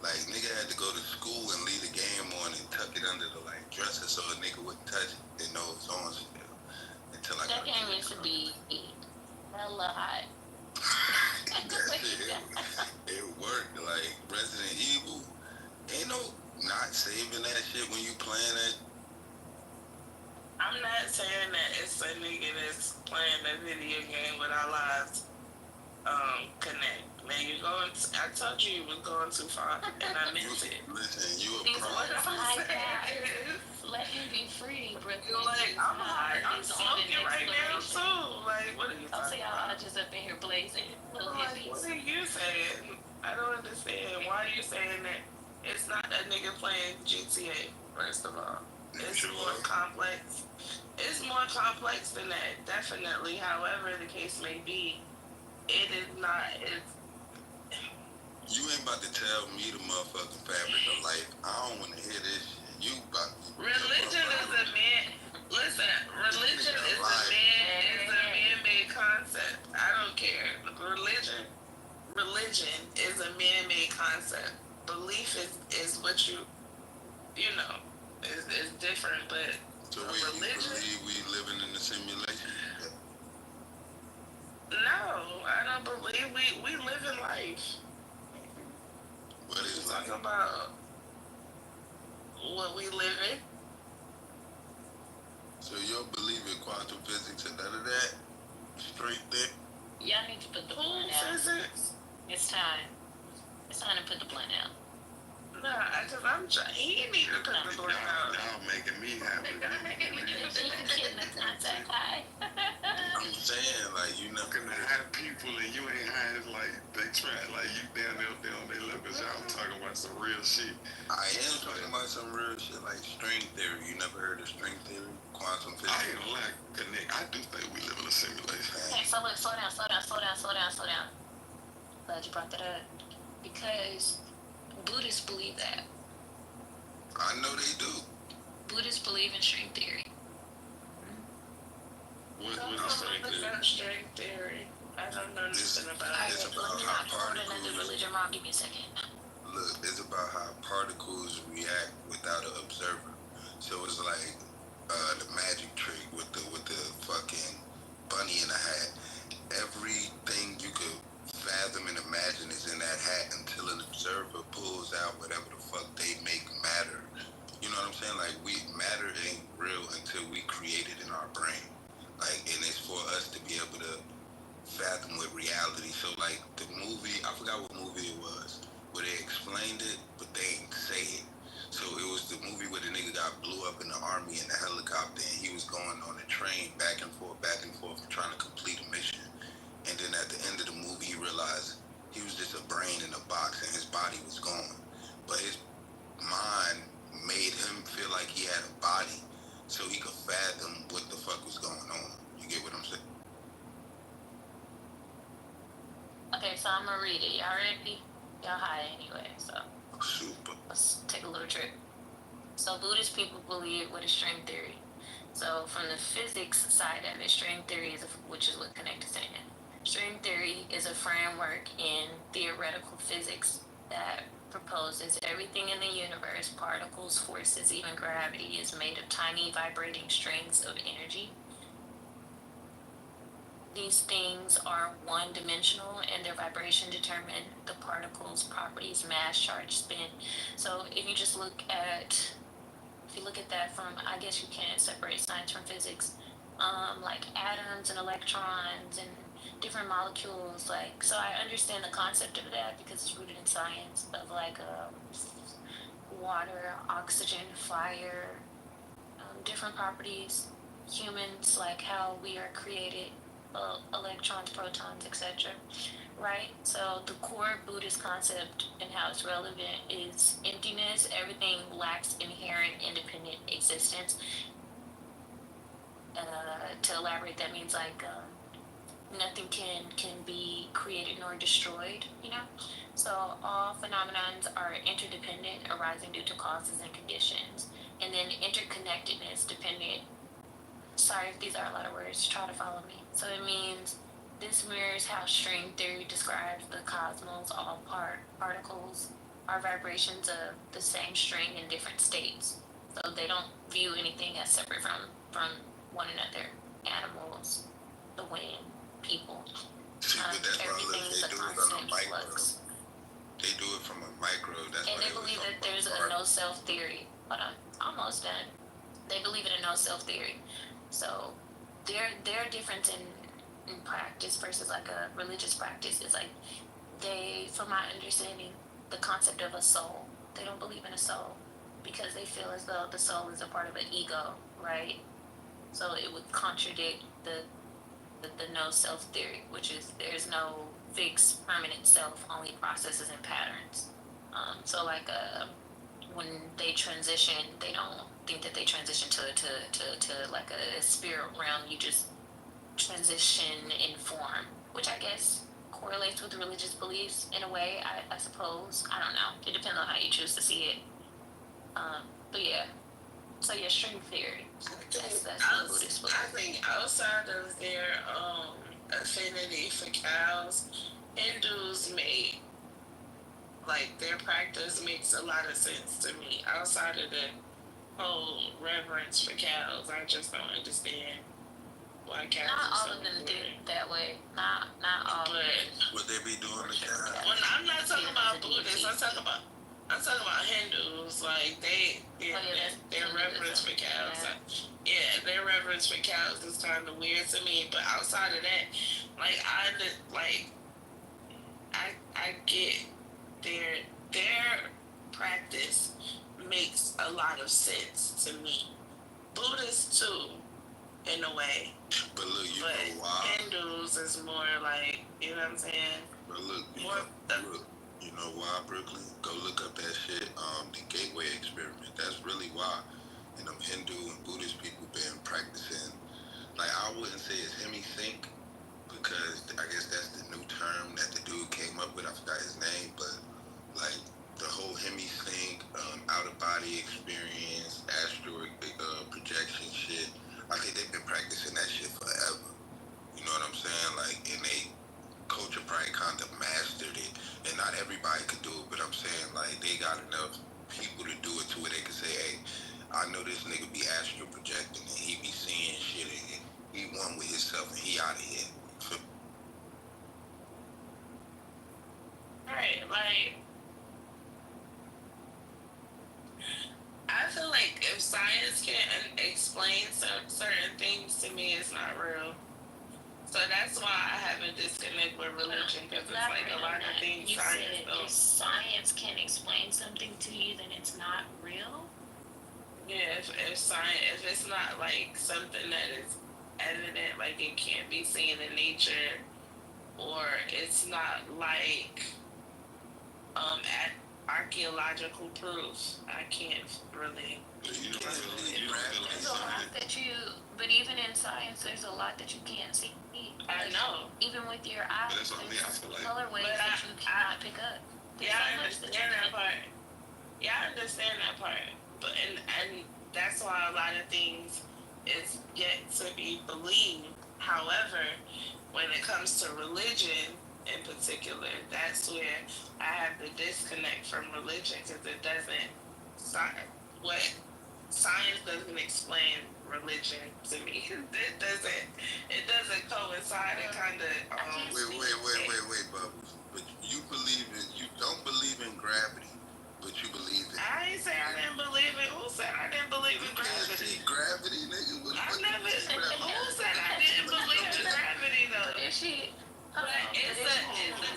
Like, nigga had to go to school and leave the game on and tuck it under the dresser so a nigga wouldn't touch it and know it's on still. Until that game used to be hella hot. It worked. Like Resident Evil, ain't no not saving that shit when you playing I'm not saying that it's a nigga that's playing a video game with our lives connect. Man, you're going. I told you was going too far, and I meant it. Listen, you a These problem. high guys. Let him be free, Brooklyn. Like, I'm high. I'm smoking right now too. Like, what are you talking about? I'm just up in here blazing. Little Like, hippies. what are you saying? I don't understand. Why are you saying that? It's not a nigga playing GTA. First of all, it's more complex. It's more complex than that, definitely. However the case may be, it is not. It's You ain't about to tell me the motherfucking fabric of life. I don't want to hear this shit. You about to... religion is a man. Listen, religion is a man-made concept. I don't care. Religion is a man-made concept. Belief is what you know, is different. But So religion. You believe we living in a simulation? No, I don't believe we live in life. What is life? Talking about what we live in. So you don't believe in quantum physics and none of that? Straight there? Y'all need to put the blunt out. Physics? It's time. It's time to put the blunt out. Nah, because I'm trying. He need to put the blunt out. Y'all making me happy. Getting the contact high. I'm saying, like, you know... Looking at high people and you ain't high, it's like, they try, like, you down there on their level, because y'all talking about some real shit. I am talking about some real shit like string theory. You never heard of string theory? Quantum physics? I ain't gonna lie, Connect, I do think we live in a simulation. Okay, so look, slow down. Glad you brought that up. Because Buddhists believe that. I know they do. Buddhists believe in string theory. What is string theory? I don't know nothing about it. It's about how particles... Religion, Mom, give me a second. Look, it's about how particles react without an observer. So it's like the magic trick with the fucking bunny in a hat. Everything you could fathom and imagine is in that hat until an observer pulls out whatever the fuck they make matter. You know what I'm saying? Like, matter ain't real until we create it in our brain. Like, and it's for us to be able to fathom with reality. So, like, the movie, I forgot what movie it was, where they explained it, but they didn't say it. So it was the movie where the nigga got blew up in the army in a helicopter, and he was going on a train back and forth, trying to complete a mission. And then at the end of the movie, he realized he was just a brain in a box, and his body was gone. But his mind made him feel like he had a body, so he could fathom what the fuck was going on. You get what I'm saying? Okay, so I'm gonna read it. Y'all ready? Y'all high anyway, so Super. let's take a little trip. So Buddhist people believe with a string theory. So from the physics side of it, string theory is, which is what Connect is saying. String theory is a framework in theoretical physics that proposes everything in the universe, particles, forces, even gravity, is made of tiny vibrating strings of energy. These things are one-dimensional, and their vibration determine the particle's properties, mass, charge, spin. So if you just look at that from, I guess you can separate science from physics, like atoms and electrons and different molecules. Like, so I understand the concept of that because it's rooted in science of like water, oxygen, fire, different properties, humans, like how we are created, electrons, protons, etc. Right? So the core Buddhist concept and how it's relevant is emptiness. Everything lacks inherent independent existence. To elaborate, that means like nothing can be created nor destroyed, you know? So all phenomenons are interdependent, arising due to causes and conditions. And then interconnectedness dependent. Sorry if these are a lot of words, try to follow me. So it means this mirrors how string theory describes the cosmos. All particles are vibrations of the same string in different states. So they don't view anything as separate from one another. Animals, the wind, people. See, but that's why Everything is a constant flux. They do it from a micro. That's And why they believe that there's a no self theory. Hold on, almost done. They believe in a no self theory. So their difference in practice versus like a religious practice is like they, from my understanding, the concept of a soul. They don't believe in a soul because they feel as though the soul is a part of an ego, right? So it would contradict the no self theory, which is there's no fixed permanent self, only processes and patterns. So like when they transition, they don't think that they transition to like a spirit realm. You just transition in form, which I guess correlates with religious beliefs in a way. I suppose. I don't know. It depends on how you choose to see it. But yeah. So yeah, string theory. That's the Buddhist belief. I think outside of their affinity for cows, Hindus make like their practice makes a lot of sense to me. Outside of the whole reverence for cows, I just don't understand why cows. Not all of them think that way. Not all. But what they be doing to cows? When I'm not talking about Buddhists, I'm talking about Hindus. Like their reverence for cows. Yeah, their reverence for cows is kind of weird to me. But outside of that, like I get their practice makes a lot of sense to me. Buddhists too, in a way. But look, you know why? Hindus is more like, you know what I'm saying? But look, you know why, Brooklyn? Go look up that shit, the Gateway Experiment. That's really why. And them Hindu and Buddhist people been practicing. Like, I wouldn't say it's hemi-sync, because I guess that's the new term that the dude came up with. I forgot his name, but like the whole hemi-sync, out-of-body experience, astral projection shit. I think they've been practicing that shit forever. You know what I'm saying? Like, and they culture probably kind of mastered it, and not everybody could do it. But I'm saying, like, they got enough people to do it to where they could say, hey, I know this nigga be astral projecting and he be seeing shit and he one with himself and he out of here. Right, like I feel like if science can't explain certain things to me, it's not real. So that's why I have a disconnect with religion, because it's like a lot of things you said if science can explain something to you, then it's not real. Yeah, if science, if it's not like something that is evident, like it can't be seen in nature, or it's not like archaeological proof, I can't really. There's a lot that you, but even in science, there's a lot that you can't see. I know. Even with your eyes, But that's what I mean. I feel like. Color waves that you cannot pick up. Yeah, I understand that part. Yeah, I understand that part. But and that's why a lot of things is yet to be believed. However, when it comes to religion in particular, that's where I have the disconnect from religion, because it doesn't what science doesn't explain religion to me. It doesn't coincide. It kind of Wait, Bubbles. But you don't believe in gravity, but you believe in. I ain't say I didn't believe it. Who said I didn't believe in gravity? See gravity, nigga. Who said I didn't believe in gravity though? Is she? But it's a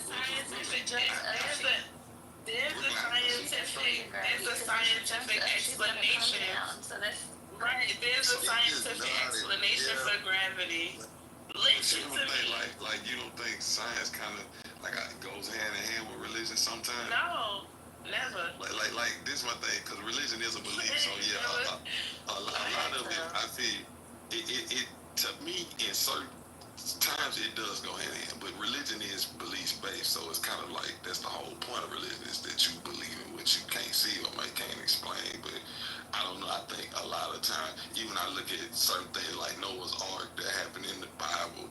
scientific. There's a scientific explanation. Right, there's a scientific explanation for gravity. Listen to me. Like you don't think science kind of like goes hand in hand with religion sometimes? No, never. Like this is my thing, because religion is a belief. So yeah, a lot of it, I feel it to me in certain times it does go hand in hand, but religion is belief based, so it's kind of like that's the whole point of religion, is that you believe in what you can't see or can't explain. But I don't know, I think a lot of times, even I look at certain things like Noah's Ark that happened in the Bible,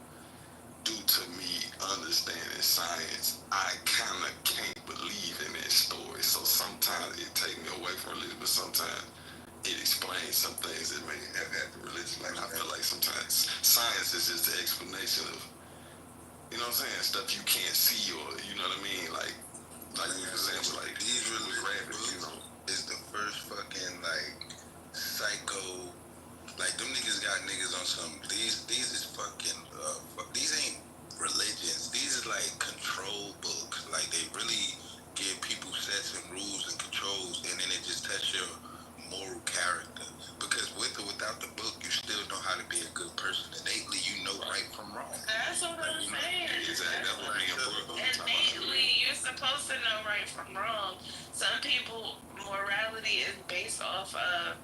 due to me understanding science, I kind of can't believe in that story. So sometimes it takes me away from religion, but sometimes it explains some things that may have happened religion. Like I feel like sometimes science is just the explanation of, you know what I'm saying, stuff you can't see, or you know what I mean, like for example, like these religious books is the first fucking like psycho reality is based off of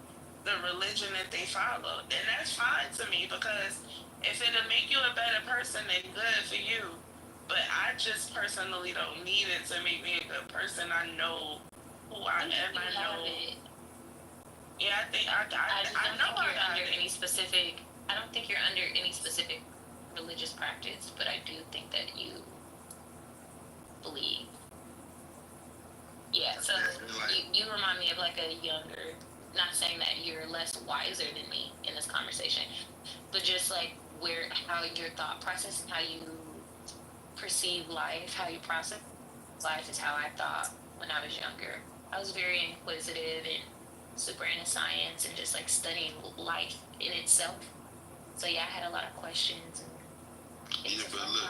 the religion that they follow. And that's fine to me because if it'll make you a better person, then good for you. But I just personally don't need it to make me a good person. I know who I am. I know. Yeah, I think I know you're under any specific. I don't think you're under any specific religious practice, but I do think that you believe. Yeah, so you remind me of like a younger. Not saying that you're less wiser than me in this conversation, but just like how your thought process and how you perceive life, how you process life is how I thought when I was younger. I was very inquisitive and super into science and just like studying life in itself. So yeah, I had a lot of questions. Yeah, but look,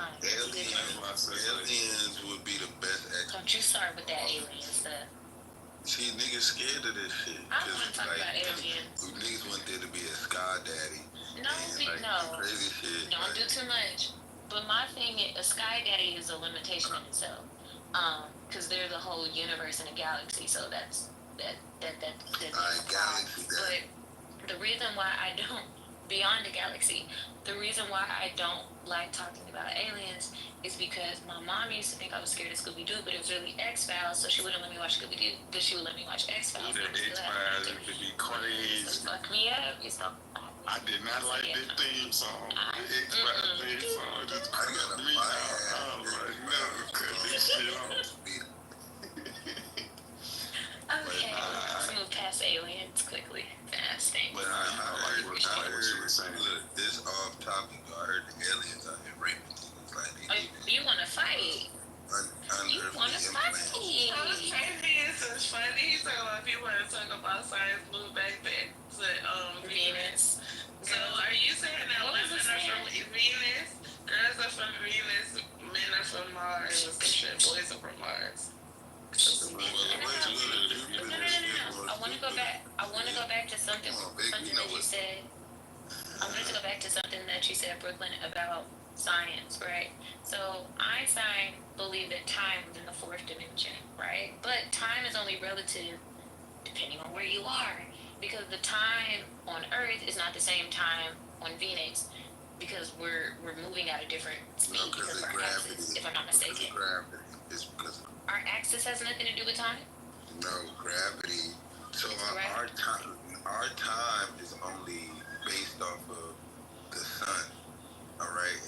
aliens would be the best experts. Don't you start with that alien stuff. See, niggas scared of this shit. I don't want to talk about aliens. Niggas want there to be a sky daddy. No, no. Crazy shit. Don't do too much. But my thing, a sky daddy is a limitation in itself. Because there's a whole universe and a galaxy, so that's that. Galaxy daddy. But the reason why I don't, beyond the galaxy, the reason why I don't like talking about aliens is because my mom used to think I was scared of Scooby-Doo, but it was really X-Files, so she wouldn't let me watch Scooby-Doo, but she would let me watch X-Files. That X-Files used to be crazy. Fuck me up. I did not like this theme song. The X-Files theme song just put me out. I was like, no, cut this shit off. Okay, let's move past aliens quickly. Fast thing. But I heard what you were saying. Look, this off topic, I heard the aliens out here raping things like they you want to fight? You want to fight? It's funny. So if you want to talk about science, move back to Venus. So are you saying that women are from Venus, girls are from Venus, men are from Mars, or some shit, boys are from Mars? No. I want to go back. I want to go back to something that you said. I wanted to go back to something that you said, Brooklyn, about science, right? So Einstein believed that time was in the fourth dimension, right? But time is only relative depending on where you are, because the time on Earth is not the same time on Venus, because we're moving at a different speed because of our axis, if I'm not mistaken. It's because our axis has nothing to do with time? No, gravity. So our time is only based off of the sun, all right,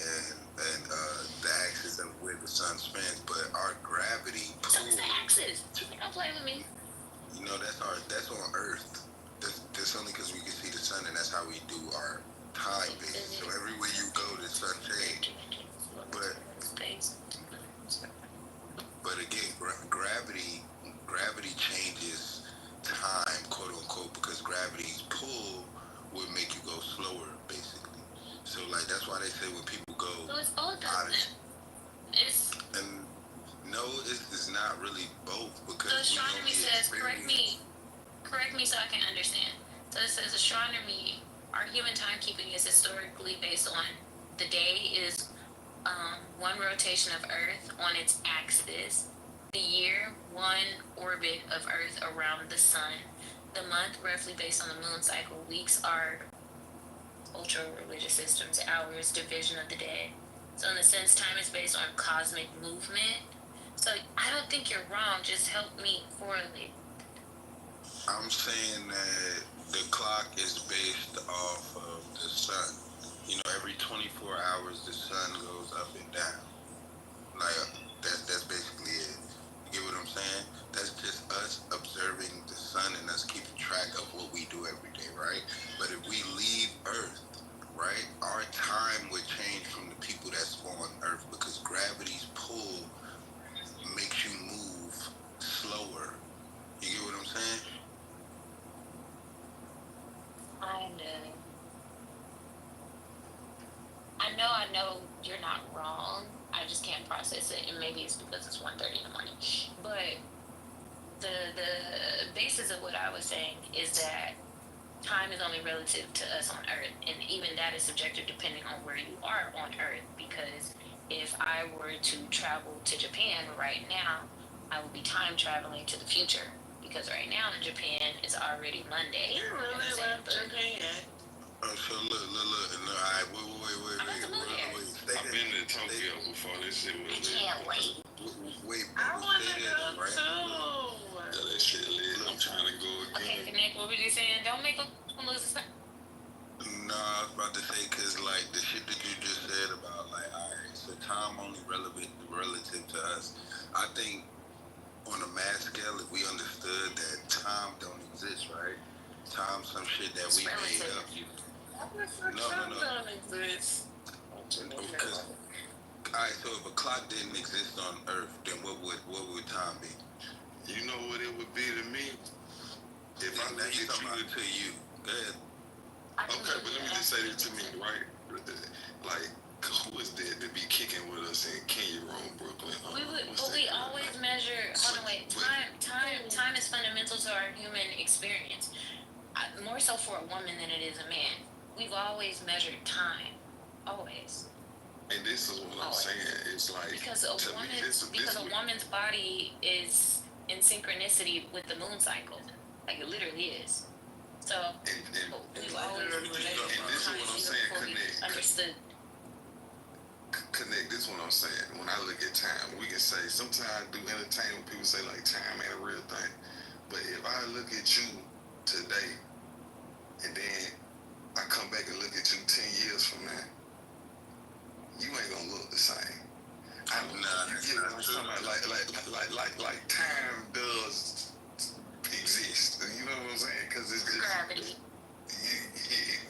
and the axis of where the sun spins. But our gravity pull. So the axis. Don't play with me. You know that's on Earth. That's only because we can see the sun, and that's how we do our time base. So everywhere you go, the sun changes. But again, gravity changes time, quote unquote, because gravity's pull would make you go slower, basically. So like that's why they say when people go out of and no, it's not really both, because so astronomy says, correct me so I can understand. So it says astronomy, our human timekeeping is historically based on the day is one rotation of Earth on its axis, the year one orbit of Earth around the sun, the month roughly based on the moon cycle, weeks are ultra-religious systems, hours, division of the day. So in a sense, time is based on cosmic movement. So I don't think you're wrong, just help me correlate. I'm saying that the clock is based off of the sun. You know, every 24 hours the sun goes up and down. Like that's basically it. You get what I'm saying? That's just us observing the sun and us keeping track of what we do every day, right? But if we leave Earth, right, our time would change from the people that's on Earth, because gravity's pull makes you move slower. You get what I'm saying? I know you're not wrong. I just can't process it, and maybe it's because it's 1:30 in the morning. But the basis of what I was saying is that time is only relative to us on Earth, and even that is subjective depending on where you are on Earth. Because if I were to travel to Japan right now, I would be time traveling to the future, because because right now in Japan it's already Monday. You really love Japan. So look, no, all right, wait. I've been to Tokyo before. This shit was lit. Can't wait. Wait, I want to say go that, right? too. Yeah, that shit lit. I'm trying to go Okay, again. Connect, what were you saying? Don't make them lose the No, I was about to say, cause like the shit that you just said about like, alright, so time only relative to us. I think on a mass scale, if we understood that time don't exist, right? Time some shit that we made up. No. Don't exist. Because alright, so if a clock didn't exist on Earth, then what would time be? You know what it would be to me? If I look at you to you. Go ahead. Okay, but let me just say this to me, right? Like, who is there to be kicking with us in Kenya, Rome, Brooklyn? We always measure. Hold on, wait. Time is fundamental to our human experience. More so for a woman than it is a man. We've always measured time, always. And this is what I'm saying. It's like because a woman's body is in synchronicity with the moon cycle, like it literally is. So we've always measured time before we understood. Connect. This is what I'm saying. When I look at time, we can say sometimes do entertainment. People say like time ain't a real thing, but if I look at you today, and then I come back and look at you 10 years from now, you ain't gonna look the same. I don't know. You get what I'm talking about? Like time does exist. You know what I'm saying? Because it's just gravity.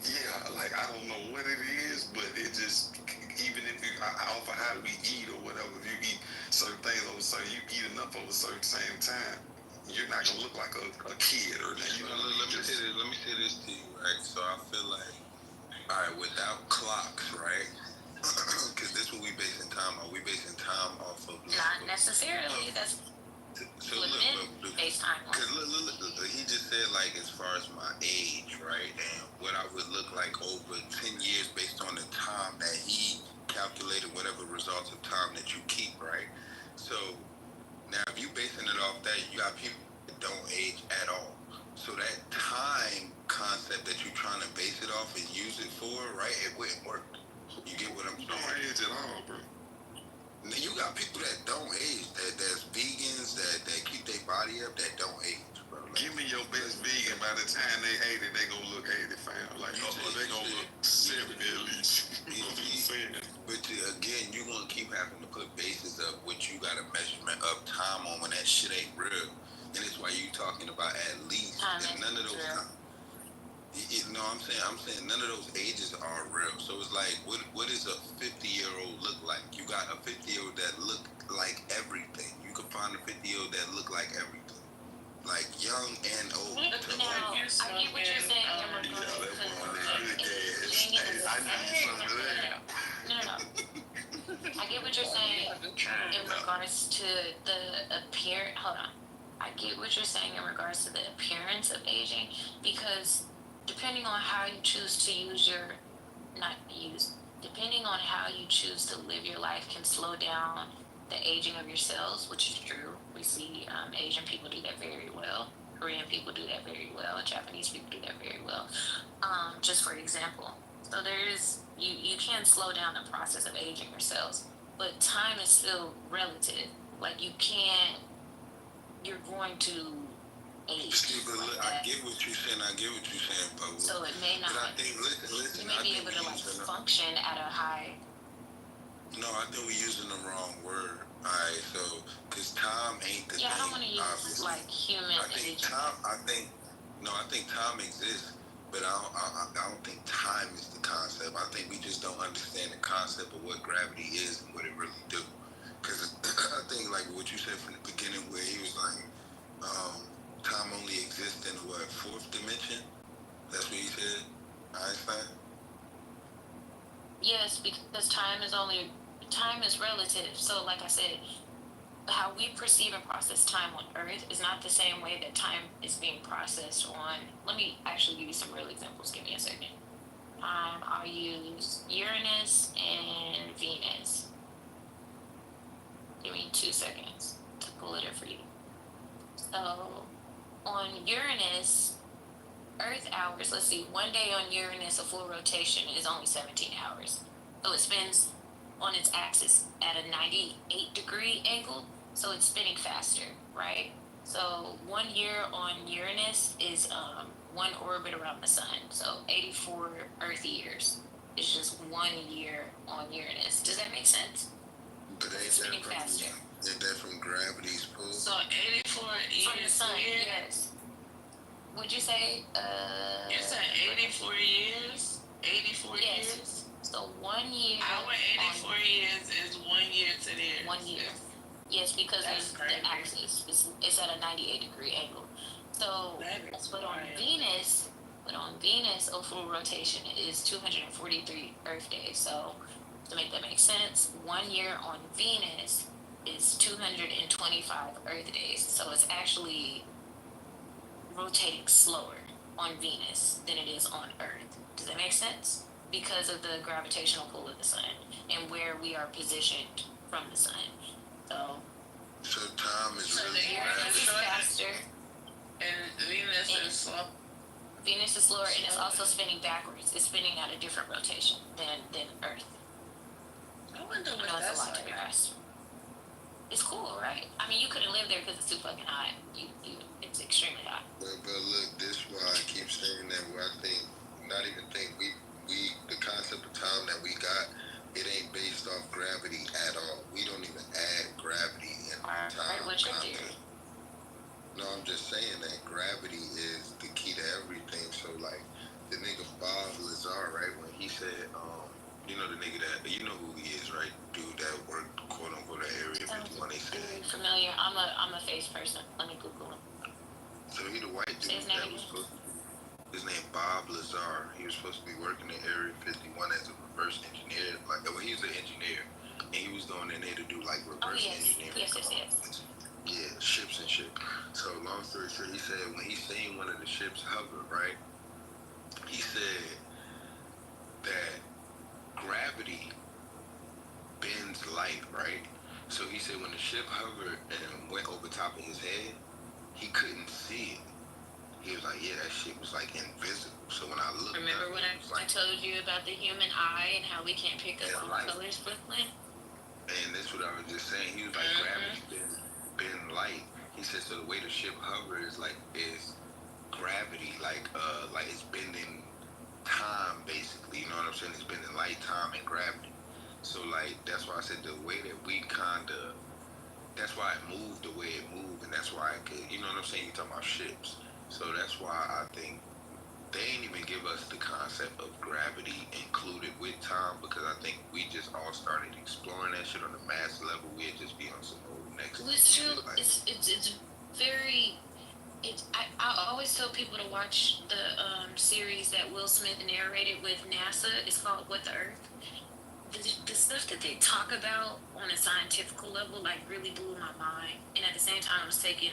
Yeah, like I don't know what it is, but it just even if you off of how we eat or whatever, if you eat certain things over certain, you eat enough over a certain same time, you're not gonna look like a kid or anything. You know, let me say this to you, right? So I feel like, all right, without clocks, right? Because this is what we basing time on. We basing time off of not necessarily. That's so based time. Because look, he just said like as far as my age, right, and what I would look like over 10 years based on the time that he calculated, whatever results of time that you keep, right? So now if you basing it off that, you got people that don't age at all. So that time concept that you're trying to base it off and use it for, right, it wouldn't work. You get what I'm saying? Don't age at all, bro. Now you got people that don't age, that's vegans, that keep their body up, that don't age, bro. Like, give me your best vegan. By the time they 80, they gonna look 80, fam. Like, they gonna look 70 at least. You know what I'm saying? But again, you're gonna keep having to put bases of what you got a measurement of time on when that shit ain't real. And it's why you talking about at least, and none of those times. No, I'm saying none of those ages are real. So it's like, what does a 50-year-old look like? You got a 50-year-old that look like everything. You can find a 50-year-old that look like everything, like young and old. I get what you're saying. I get what you're saying in regards to the appearance. Hold on. I get what you're saying in regards to the appearance of aging, because depending on how you choose to depending on how you choose to live your life can slow down the aging of your cells, which is true. We see Asian people do that very well. Korean people do that very well. Japanese people do that very well. Just for example. So you can slow down the process of aging your cells, but time is still relative. Like you're going to age. See, but look, I get what you're saying, Pablo. So it may not. But I think, listen, you may be able to function at a high. No, I think we're using the wrong word. Alright, so because time ain't the thing. Yeah, I don't want to use obviously. Like human. I think time exists, but I don't think time is the concept. I think we just don't understand the concept of what gravity is and what it really do. Because I think like what you said from the beginning, where he was like, time only exists in the fourth dimension. That's what he said, Einstein. Yes, because time is relative. So, like I said, how we perceive and process time on Earth is not the same way that time is being processed on. Let me actually give you some real examples. Give me a second. I'll use Uranus and Venus. Give me 2 seconds to pull it up for you. So, on Uranus, Earth hours, let's see, one day on Uranus, a full rotation is only 17 hours. So it spins on its axis at a 98-degree angle, so it's spinning faster, right? So 1 year on Uranus is one orbit around the sun. So 84 Earth years is just 1 year on Uranus. Does that make sense? But It's spinning faster. Ain't that from gravity's pull? So 84 years. From the sun, yes. Would you say? You said 84 years? 84 years? So 1 year. Our 84 years is 1 year to theirs. 1 year. Yes, because it's the axis. It's at a 98-degree angle. So, but on Venus, a full rotation is 243 Earth days. So, to make that make sense, 1 year on Venus is 225 Earth days. So it's actually rotating slower on Venus than it is on Earth. Does that make sense? Because of the gravitational pull of the sun and where we are positioned from the sun. So time is really Uranus is faster. And Venus is slow. Venus is slower, and it's also spinning backwards. It's spinning at a different rotation than Earth. I wonder what it's that's a lot to like. grasp. It's cool, right? I mean, you couldn't live there because it's too fucking hot. It's extremely hot. But look, this is why I keep saying that. Where I think, not even think we the concept of time that we got, it ain't based off gravity at all. We don't even add gravity in time. Right, what's your theory? No, I'm just saying that gravity is the key to everything. So like the nigga Bob Lazar, right? When he said, you know the nigga that you know who he is, right? Dude that worked quote unquote at Area 51. He said familiar. I'm a face person. Let me Google him. So he the white dude that was supposed to be, his name Bob Lazar. He was supposed to be working at Area 51 as a reverse engineer. Like, well, he was an engineer, and he was going in there to do like reverse engineering. Yes. Yeah, ships and shit. So long story short, he said when he seen one of the ships hover, right? He said that gravity bends light, right? So he said when the ship hovered and went over top of his head, he couldn't see it. He was like, yeah, that shit was like invisible. So when I looked Remember when I told you about the human eye and how we can't pick up all colors, Brooklyn? And that's what I was just saying. He was like, gravity bend light. He said, so the way the ship hovers is gravity, like it's bending time, basically. You know what I'm saying? It's bending light, time, and gravity. So like that's why I said the way that we that's why it moved the way it moved, and that's why it could, you know what I'm saying? You talking about ships. So that's why I think they ain't even give us the concept of gravity included with time, because I think we just all started exploring that shit on a mass level. We'd just be on some old next. It's true. Like, it's very. I always tell people to watch the series that Will Smith narrated with NASA. It's called What the Earth. The stuff that they talk about on a scientific level like really blew my mind. And at the same time, I was taking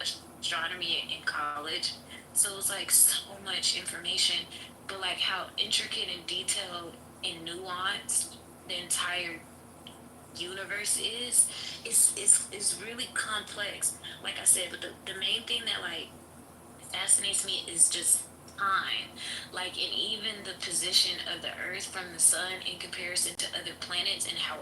astronomy in college, so it was like so much information, but like how intricate and detailed and nuanced the entire universe is really complex. Like I said, but the main thing that like fascinates me is just time, like, and even the position of the Earth from the sun in comparison to other planets, and how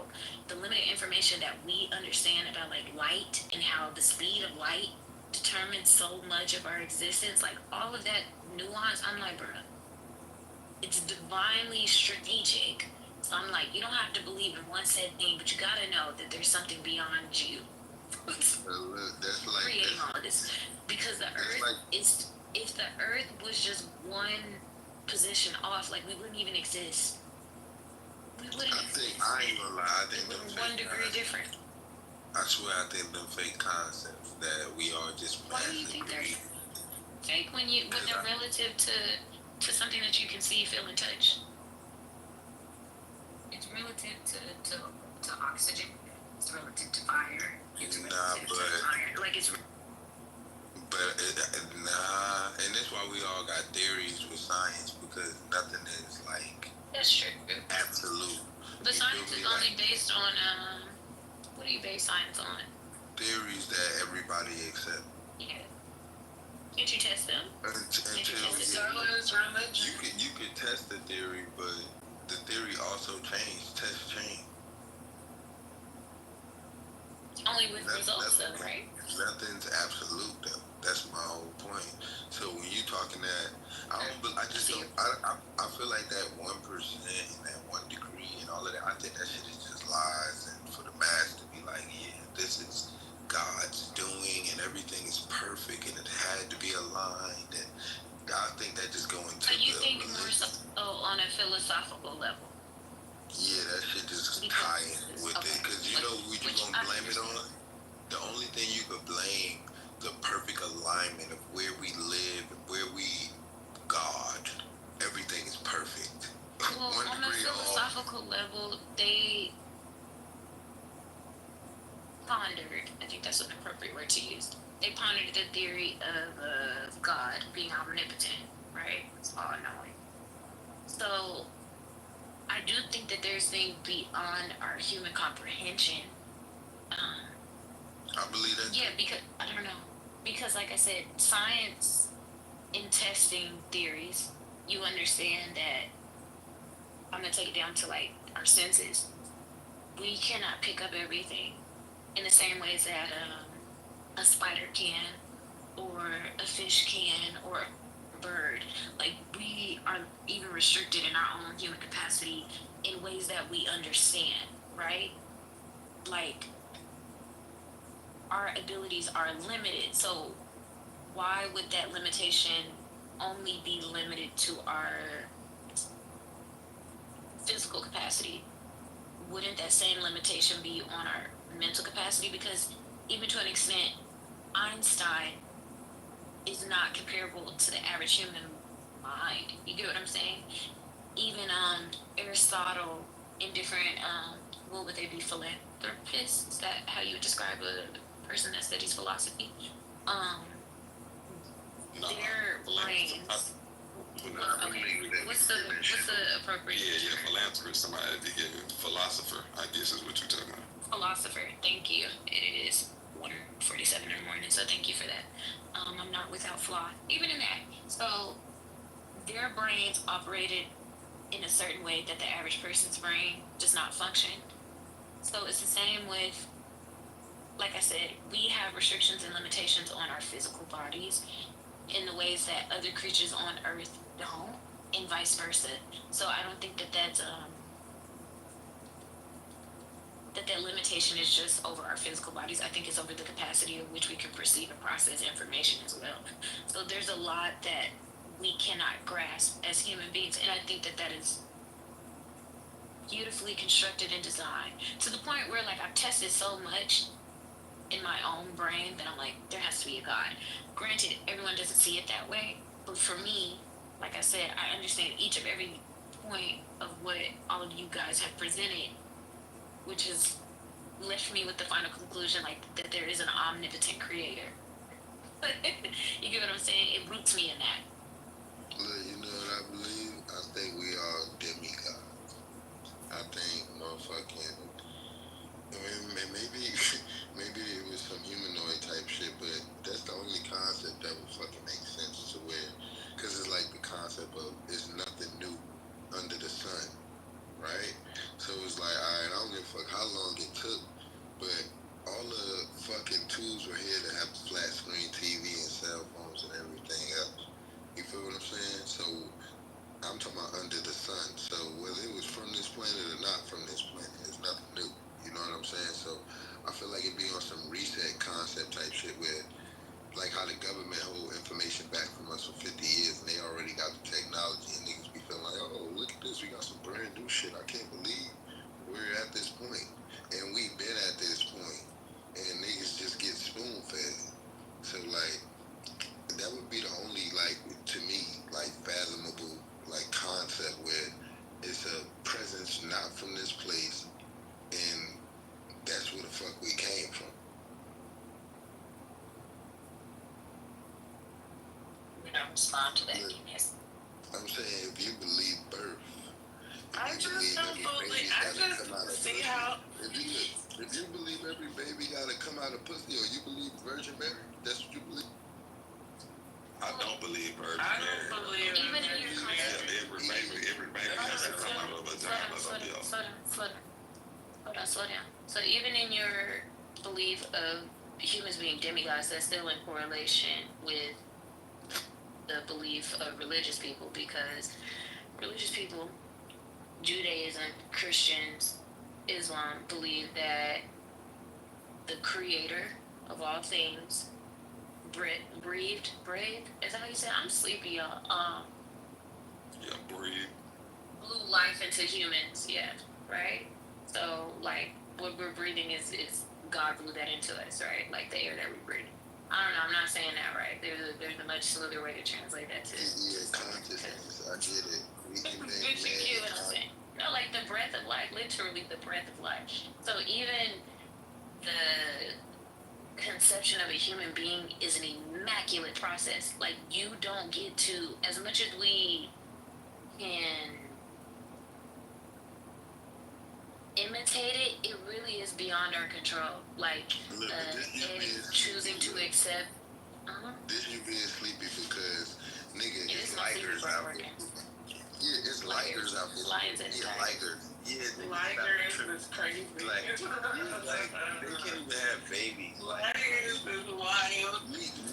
the limited information that we understand about like light and how the speed of light determines so much of our existence, like all of that nuance. I'm like, bro, it's divinely strategic. So I'm like, you don't have to believe in one said thing, but you gotta know that there's something beyond you. that's like creating all of this, because the Earth is. If the Earth was just one position off, like we wouldn't even exist. We wouldn't exist. I ain't gonna lie. I think them 1 degree different. I swear, I think them fake concepts that we are just. Why do you think they're fake when they're relative to something that you can see, feel, and touch? It's relative to oxygen. It's relative to fire. It's relative to iron. Like it's. But and that's why we all got theories with science, because nothing is like that's true. Absolute. The science is only based on what do you base science on? Theories that everybody accepts. Yeah. Can't you test them? Until you could test the theory, but the theory also changed. Test change. Only with results, though, right? Nothing's absolute, though. That's my whole point. So when you talking that, I feel like that 1% and that 1 degree and all of that. I think that shit is just lies, and for the mass to be like, yeah, this is God's doing, and everything is perfect, and it had to be aligned, and I think that just going to. So you think more so on a philosophical level? Yeah, that shit just tie in with it, because you know what you gonna blame it on? The only thing you could blame the perfect alignment of where we live, where we God, everything is perfect. Well, on a philosophical level, they pondered, I think that's an appropriate word to use, they pondered the theory of God being omnipotent, right? It's all-knowing. So I do think that there's things beyond our human comprehension. I believe that. Yeah, because I don't know. Because like I said, science in testing theories, you understand that I'm gonna take it down to like our senses. We cannot pick up everything in the same ways that a spider can, or a fish can, or a bird. Like we are even restricted in our own human capacity in ways that we understand, right? Like our abilities are limited. So why would that limitation only be limited to our physical capacity? Wouldn't that same limitation be on our mental capacity? Because even to an extent, Einstein is not comparable to the average human mind. You get what I'm saying? Even Aristotle in different what would they be, philanthropists? Is that how you would describe a person that studies philosophy? Their brains. Okay, what's the appropriate? Yeah, philanthropist, somebody philosopher, I guess is what you're talking about. Philosopher, thank you. It is 1:47 in the morning, so thank you for that. I'm not without flaw, even in that. So their brains operated in a certain way that the average person's brain does not function. So it's the same with, like I said, we have restrictions and limitations on our physical bodies in the ways that other creatures on Earth don't, and vice versa. So I don't think that that limitation is just over our physical bodies. I think it's over the capacity of which we can perceive and process information as well. So there's a lot that we cannot grasp as human beings, and I think that is beautifully constructed and designed to the point where, like, I've tested so much in my own brain that I'm like, there has to be a God. Granted, everyone doesn't see it that way, but for me, like I said, I understand each of every point of what all of you guys have presented, which has left me with the final conclusion, like, that there is an omnipotent creator. You get what I'm saying? It roots me in that. Look, you know what I believe? I think we are demigods. I think motherfucking, I mean, maybe it was some humanoid type shit, but that's the only concept that would fucking make sense to where, because it's like the concept of there's nothing new under the sun, right? So it's like, alright, I don't give a fuck how long it took, but all the fucking tools were here to have a flat screen TV and cell phones and everything else. You feel what I'm saying? So I'm talking about under the sun. So whether it was from this planet or not from this planet, it's nothing new. You know what I'm saying? So I feel like it be on some reset concept type shit where, like how the government hold information back from us for 50 years and they already got the technology, and niggas be feeling like, oh, look at this, we got some brand new shit. I can't believe we're at this point. And we've been at this point. And niggas just get spoon fed. So like, that would be the only, like, to me, like, fathomable, like, concept where it's a presence not from this place, and that's where the fuck we came from. We don't respond to that. Yes. I'm saying, if you believe birth, I just don't believe. I just see how. If you believe every baby gotta come out of pussy, or you believe Virgin Mary, that's what you believe. I don't believe virgin I marriage. don't believe Even in your Yeah, every baby has to come out of a vagina. Slow down. So even in your belief of humans being demigods, that's still in correlation with the belief of religious people, because religious people, Judaism, Christians, Islam, believe that the creator of all things breathed, is that how you say it? I'm sleepy, y'all. Yeah, breathe. Blew life into humans, yeah, right? So, like, what we're breathing is God blew that into us, right? Like the air that we breathe. I don't know, I'm not saying that right. There's a much smoother way to translate that to. Yeah, consciousness. I get it. We can make But you get what I'm saying? No, like the breath of life, literally the breath of life. So even the conception of a human being is an immaculate process. Like, you don't get to, as much as we can imitate it, it really is beyond our control. Like, choosing to accept. This you being sleepy because nigga, It it's is my sleepy ligers part out working. there. Yeah, it's ligers out there. Lions Yeah, inside. ligers. Yeah, Ligers is crazy. Like, they can't even have babies. Ligers is wild.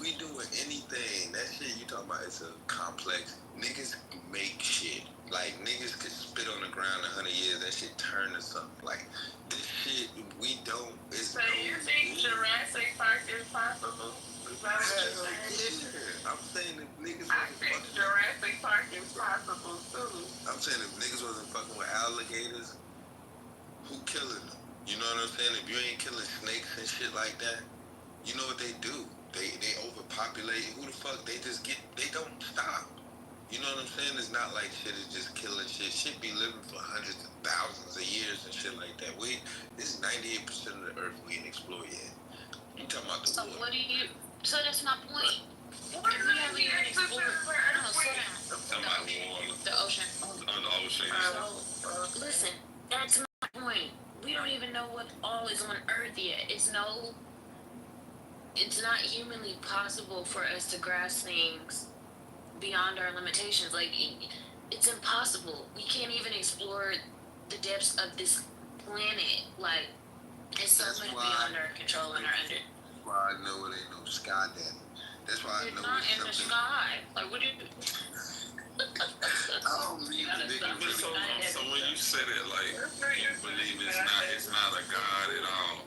We doing anything. That shit you talking about, it's a complex. Niggas make shit. Like, niggas could spit on the ground 100 years, that shit turn to something. Like, this shit, we don't, it's So you think Jurassic Park is possible? Is that what you're saying? Yeah, I'm saying if niggas I wasn't think fucking, Jurassic Park is possible too. I'm saying if niggas wasn't fucking with alligators, who killing them? You know what I'm saying? If you ain't killing snakes and shit like that, you know what they do? They overpopulate. Who the fuck? They don't stop. You know what I'm saying? It's not like shit is just killing shit. Shit be living for hundreds of thousands of years and shit like that. This is 98% of the earth we ain't explore yet. You talking about the So water. what do you? So that's my point. What We haven't even explored. No, slow down. Talking about water. The ocean. On the ocean. So listen, that's my point. We don't even know what all is on Earth yet. It's not humanly possible for us to grasp things beyond our limitations. Like, it's impossible. We can't even explore the depths of this planet. Like, it's so much beyond our control and our under. That's why I know it ain't no sky daddy. That's why I It's know not it's in the something. sky. Like, what do you? I don't mean the nigga. So when you say that, like, you believe it's not a God at all,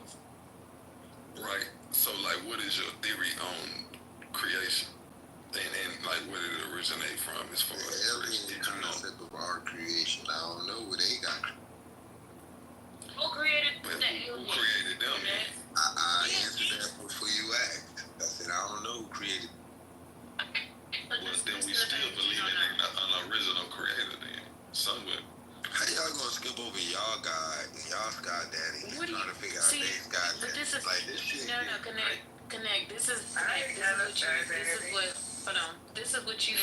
right? So, like, what is your theory on creation? And like, where did it originate from as far as creation? The concept of our creation. I don't know where they got. Who created Who that? created them? I answered that before you asked. I said I don't know who created. Well, then we still believe in an original creator then. Somewhere. How y'all gonna skip over y'all God and y'all's God daddy and trying to figure out their God but daddy? this is Like this shit. no, connect. This is what you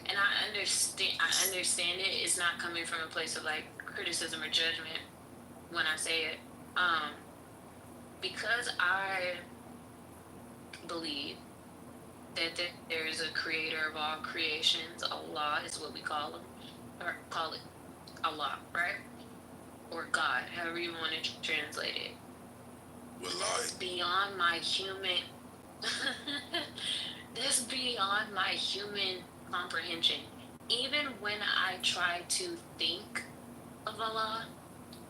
and I understand it. It's not coming from a place of like criticism or judgment when I say it. Because I believe that there is a creator of all creations. Allah is what we call him, or call it Allah, right? Or God, however you want to translate it. That's beyond my human. That's beyond my human comprehension. Even when I try to think of Allah,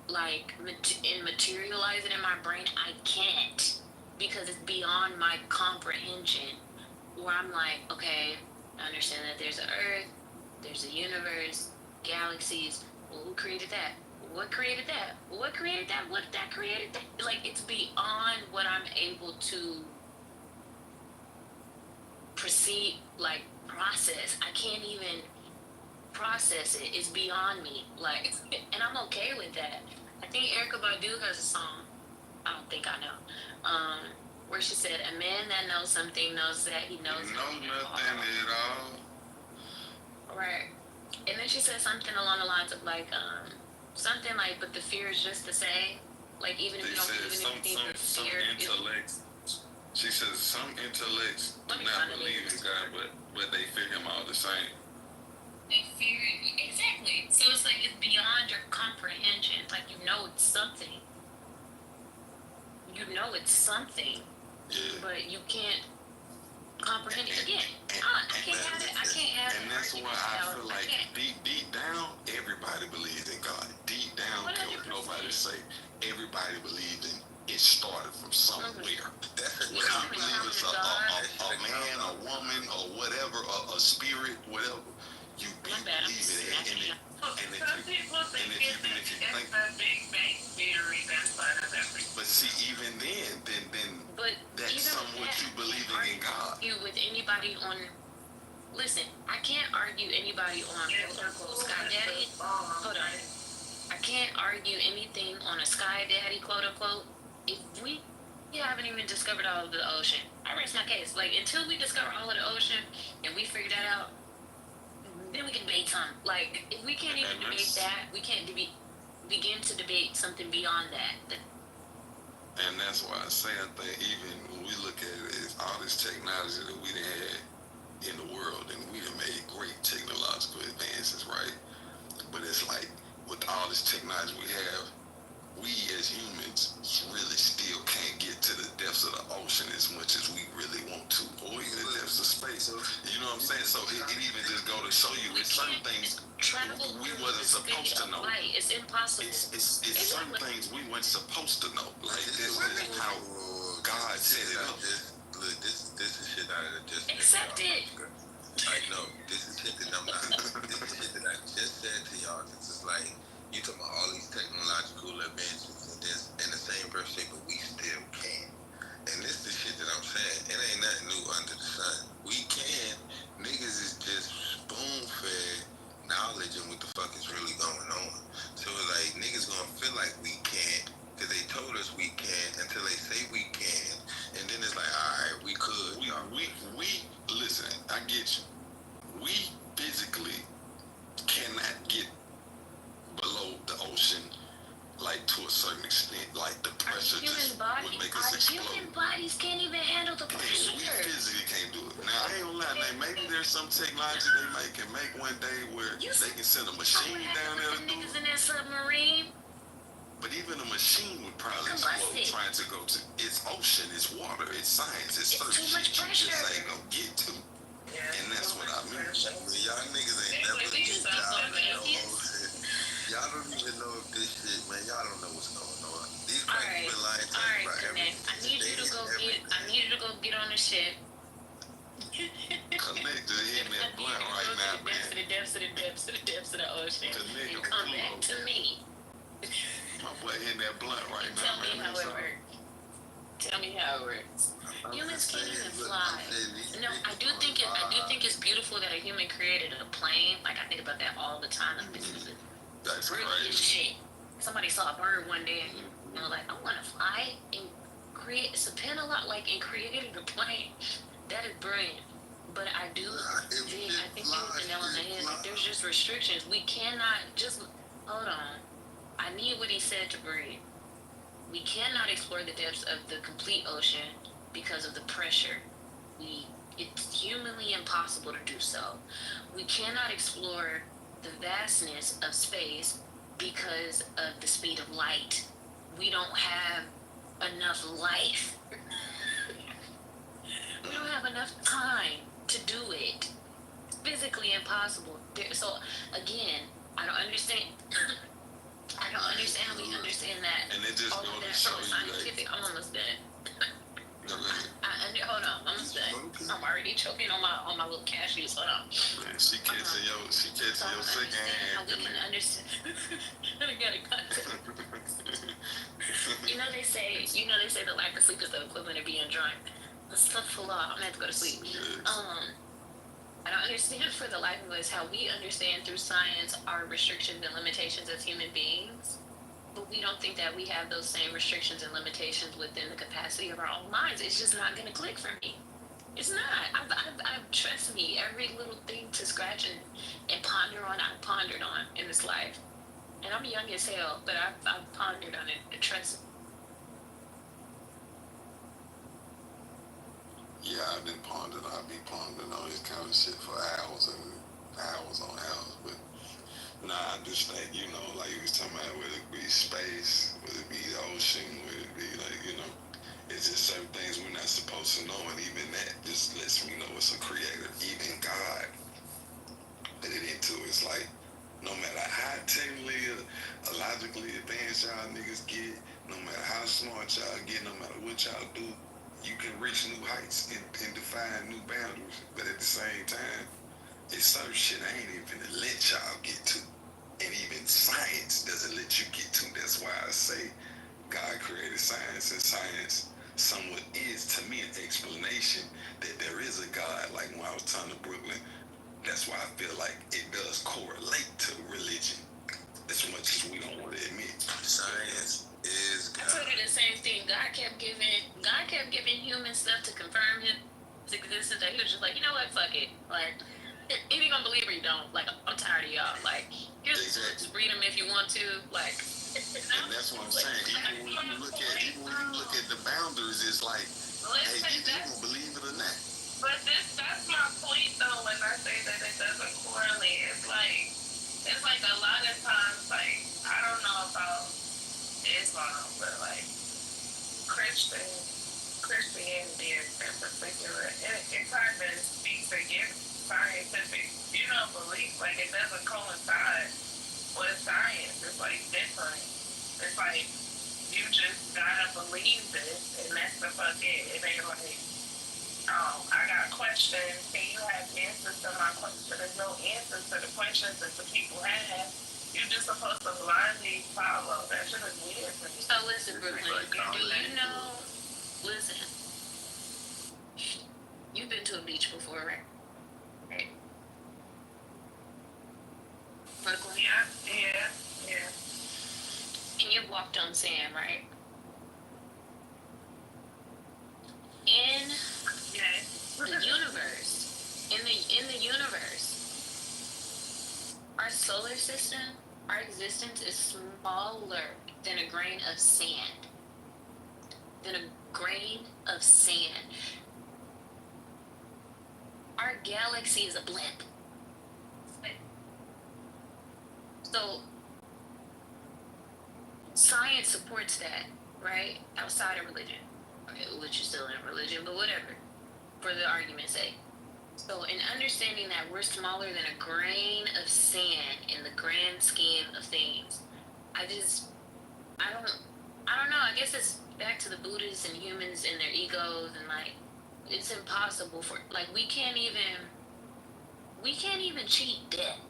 like and materialize it in my brain, I can't, because it's beyond my comprehension. Where I'm like, okay, I understand that there's an Earth, there's a universe, galaxies. Well, who created that? What created that? What created that? What that created that? Like, it's beyond what I'm able to process. I can't even process it. It's beyond me. Like, and I'm okay with that. I think Erykah Badu has a song. I don't think I know. Where she said, "A man that knows something knows that he knows nothing at all." Right. And then she said something along the lines of like, something like, but the fear is just the same. Like, even if you don't, even if you think the fear is. She says some intellects do not believe in God, but they fear him all the same. They fear it. Exactly. So it's like it's beyond your comprehension. Like you know it's something. You know it's something. Yeah. But you can't comprehend it again. I can't have it. I can't have it. And that's why I feel like deep down, everybody believes in God. Deep down, nobody say everybody believes in it started from somewhere. Whether you believe it's a man, a woman, or whatever, a spirit, whatever, you believe it. And if you think the Big Bang Theory that's part of everything. but see, even then that's somewhat you believing in God. You with anybody on? Listen, I can't argue anybody on quote unquote Sky Daddy. Hold on, I can't argue anything on a Sky Daddy quote unquote. If we haven't even discovered all of the ocean, I rest my case. Like until we discover all of the ocean and we figure that out, then we can debate something. Like if we can't even debate that, we can't begin to debate something beyond that. And that's why I say I think even when we look at it as all this technology that we done had in the world, and we done made great technological advances, right? But it's like with all this technology we have, we as humans really still can't get to the depths of the ocean as much as we really want to, or even the depths of space. You know what I'm saying? So it even just go to show you it's certain things we wasn't supposed to know. It's impossible. It's certain things we weren't supposed to know. Like this is how God set it up. Look, this is shit out of the distance. Accept it. Like, no, this is shit that I'm not. This is shit that I just said to y'all. This is like, you talking about all these technological advances and this and the same birth shape, but we still can't. And this is the shit that I'm saying. It ain't nothing new under the sun. We can. Niggas is just spoon-fed knowledge and what the fuck is really going on. So it's like, niggas gonna feel like we can't because they told us we can't until they say we can. And then it's like, all right, we could. We listen, I get you. We physically cannot get below the ocean, like to a certain extent, like the pressure just would make us explode. Human bodies can't even handle the pressure. We physically can't do it. Now, I ain't gonna lie, man, maybe there's some technology they can make one day where they can send a machine down there to do niggas in that submarine. But even a machine would probably explode trying to go to its ocean, its water, its science, its certain shit you just ain't gonna get to. And that's what I mean. Y'all niggas ain't never get y'all don't even know if this shit, man, y'all don't know what's going on. These crackers been lying to you about everything. I need you to go get on the ship. Connect to hitting that blunt right now, man. To the depths of the ocean. Connect and come back to me. My boy hitting that blunt right now, man. Tell me how it works. Humans can't even fly. No, I do think it's beautiful that a human created a plane. Like I think about that all the time. That's crazy shit. Somebody saw a bird one day and they were like, I want to fly and create and created a plane. That is brilliant. But I think you hit the nail on the head. Like, there's just restrictions. We cannot just hold on. I need what he said to breathe. We cannot explore the depths of the complete ocean because of the pressure. It's humanly impossible to do so. We cannot explore the vastness of space because of the speed of light. We don't have enough life. We don't have enough time to do it. It's physically impossible. So again, I don't understand. I don't understand how we understand that. And it just all of that so scientific. I'm almost done. Hold on, I'm almost done. I'm already choking on my little cashews. Hold on. Man, she catching your second hand. How we can understand. I got it cut. You know they say that lack of sleep is the equivalent of being drunk. Astaghfirullah, I'm gonna have to go to sleep. I don't understand for the life of us how we understand through science our restrictions and limitations as human beings, but we don't think that we have those same restrictions and limitations within the capacity of our own minds. It's just not gonna click for me. It's not. I've trust me, every little thing to scratch and ponder on, I've pondered on in this life. And I'm young as hell, but I've pondered on it. Trust me. Yeah, I've been pondering. I'll be pondering on this kind of shit for hours and hours on hours. But nah, I just think, like you was talking about, whether it be space, whether it be the ocean, whether it be it's just certain things we're not supposed to know, and even that just lets me know it's a creator. Even God put it into it. It's like, no matter how technically or logically advanced y'all niggas get, no matter how smart y'all get, no matter what y'all do, you can reach new heights and define new boundaries. But at the same time, it's certain shit I ain't even gonna let y'all get to. And even science doesn't let you get to. That's why I say God created science, and science somewhat is, to me, an explanation that there is a God. Like when I was talking to Brooklyn, that's why I feel like it does correlate to religion, as much as we don't want to admit. Science is God. I told you the same thing. God kept giving human stuff to confirm his existence. That he was just like, you know what, fuck it. Like, either you gonna believe or you don't. Like, I'm tired of y'all. Like, here's just read them if you want to. Like, and that's what I'm saying. Even when you look at the boundaries, it's like, hey, you gonna believe it or not? But that's my point though. When I say that it doesn't correlate, it's like a lot of times, like, I don't know about Islam, but like Christianity in particular, it kind of speaks against scientific, belief. Like, it doesn't coincide with science. It's like different. It's like you just gotta believe this, and that's the fuck it. It ain't like, I got questions. Can you have answers to my questions? There's no answers to the questions that the people have. You're just supposed to blindly follow. That shit is weird for me. So listen, Brooklyn, listen. You've been to a beach before, right? Right. Brooklyn? Yeah. And you've walked on sand, right? In the universe, our solar system, our existence is smaller than a grain of sand. Our galaxy is a blip. So science supports that, right? Outside of religion, which is still in religion, but whatever, for the argument's sake. So in understanding that we're smaller than a grain of sand in the grand scheme of things, I don't know. I guess it's back to the Buddhists and humans and their egos, and like, it's impossible for, like, we can't even cheat death.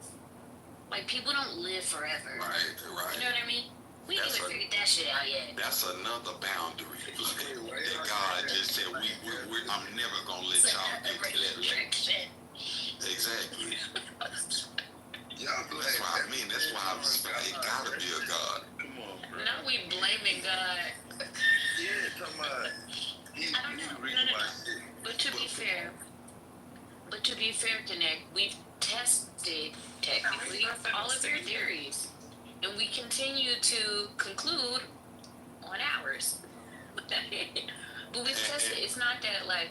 Like, people don't live forever. Right. You know what I mean? We ain't even figured that shit out yet. That's another boundary that God just said, I'm never gonna let y'all get to that level. Exactly. That's what I mean. That's why I was like, it gotta be a God. Come on, bro. Now we blaming God. Yeah, come on. I don't know. No. But to be fair, Connect, we've tested technically all of your theories, and we continue to conclude on ours. But we've tested. It's not that like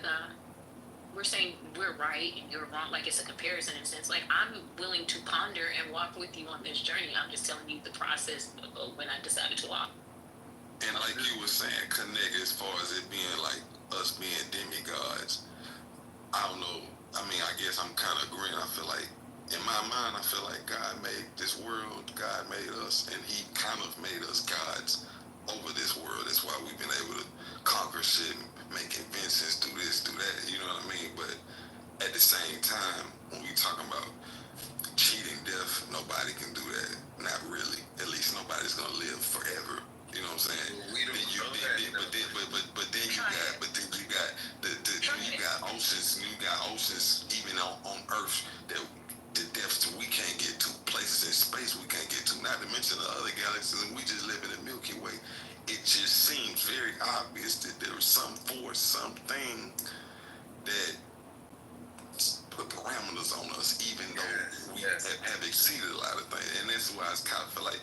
we're saying we're right and you're wrong. Like, it's a comparison in a sense. Like, I'm willing to ponder and walk with you on this journey. I'm just telling you the process of when I decided to walk. And like you were saying, Connect, as far as it being like us being demigods, I don't know. I mean, I guess I'm kind of agreeing. I feel like, in my mind, I feel like God made this world, God made us, and he kind of made us gods over this world. That's why we've been able to conquer shit, make inventions, do this, do that, you know what I mean? But at the same time, when we talking about cheating death, nobody can do that. Not really. At least nobody's gonna live forever. You know what I'm saying? Well, we don't know that. But then you got oceans even on Earth that the depths that we can't get to, places in space we can't get to, not to mention the other galaxies, and we just live in the Milky Way. It just seems very obvious that there is some force, something that put parameters on us, even though we have exceeded a lot of things. And that's why I kind of feel like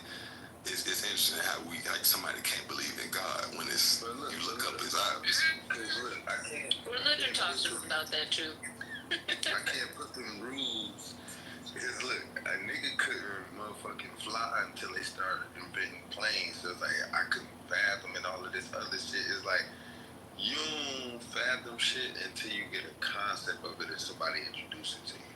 it's interesting how we like somebody can't believe in God when it's you look up his eyes. Look, I can't. Religion talks about that too. I can't put them rules. Because look, a nigga couldn't motherfucking fly until they started inventing planes. So it's like I couldn't fathom and all of this other shit. It's like you don't fathom shit until you get a concept of it and somebody introduces it to you.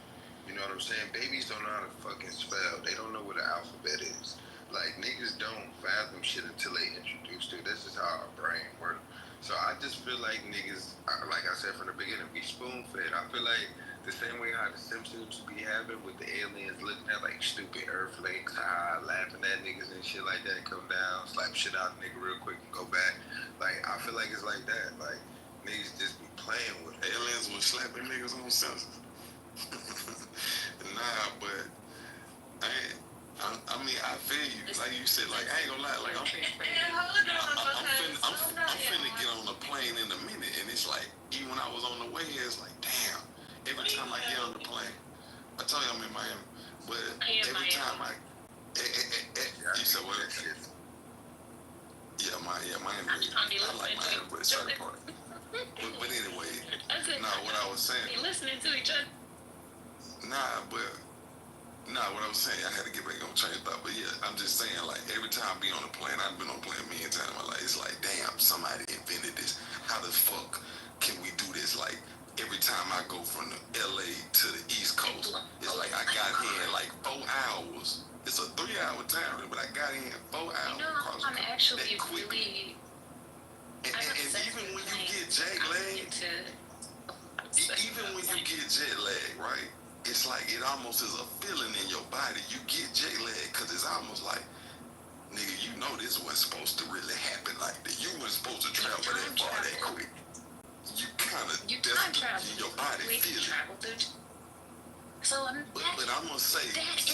You know what I'm saying? Babies don't know how to fucking spell. They don't know what an alphabet is. Like niggas don't fathom shit until they introduced it. This is how our brain works. So I just feel like niggas, like I said from the beginning, we spoon fed. I feel like the same way how the Simpsons be having with the aliens looking at like stupid earthlings, laughing at niggas and shit like that, come down, slap shit out of nigga real quick and go back. Like I feel like it's like that. Like niggas just be playing with aliens was slapping niggas on Simpsons. Nah, but I mean, I feel you. Like you said, like I ain't gonna lie, like I'm finna get on a plane in a minute, and it's like even when I was on the way, it's like damn. Every time I get on the plane, I tell you I'm in Miami, but every time you said what? Yeah, Miami. I like Miami, but it's certain part. But anyway, what I was saying. Be listening to each other. What I was saying, I had to get back on train of thought. But yeah, I'm just saying, like, every time I be on a plane, I've been on a plane a million times in my life. It's like, damn, somebody invented this. How the fuck can we do this? Like, every time I go from the LA to the East Coast, it's like I got here in like 4 hours. It's a 3-hour time, but I got in 4 hours. You know, I'm actually really. And even when you get jet lagged, right? It's like it almost is a feeling in your body. You get jet lagged because it's almost like, nigga, you know this wasn't supposed to really happen like that. You weren't supposed to travel that far that quick. You kind of time travel. Your body feels it. So but I'm gonna say,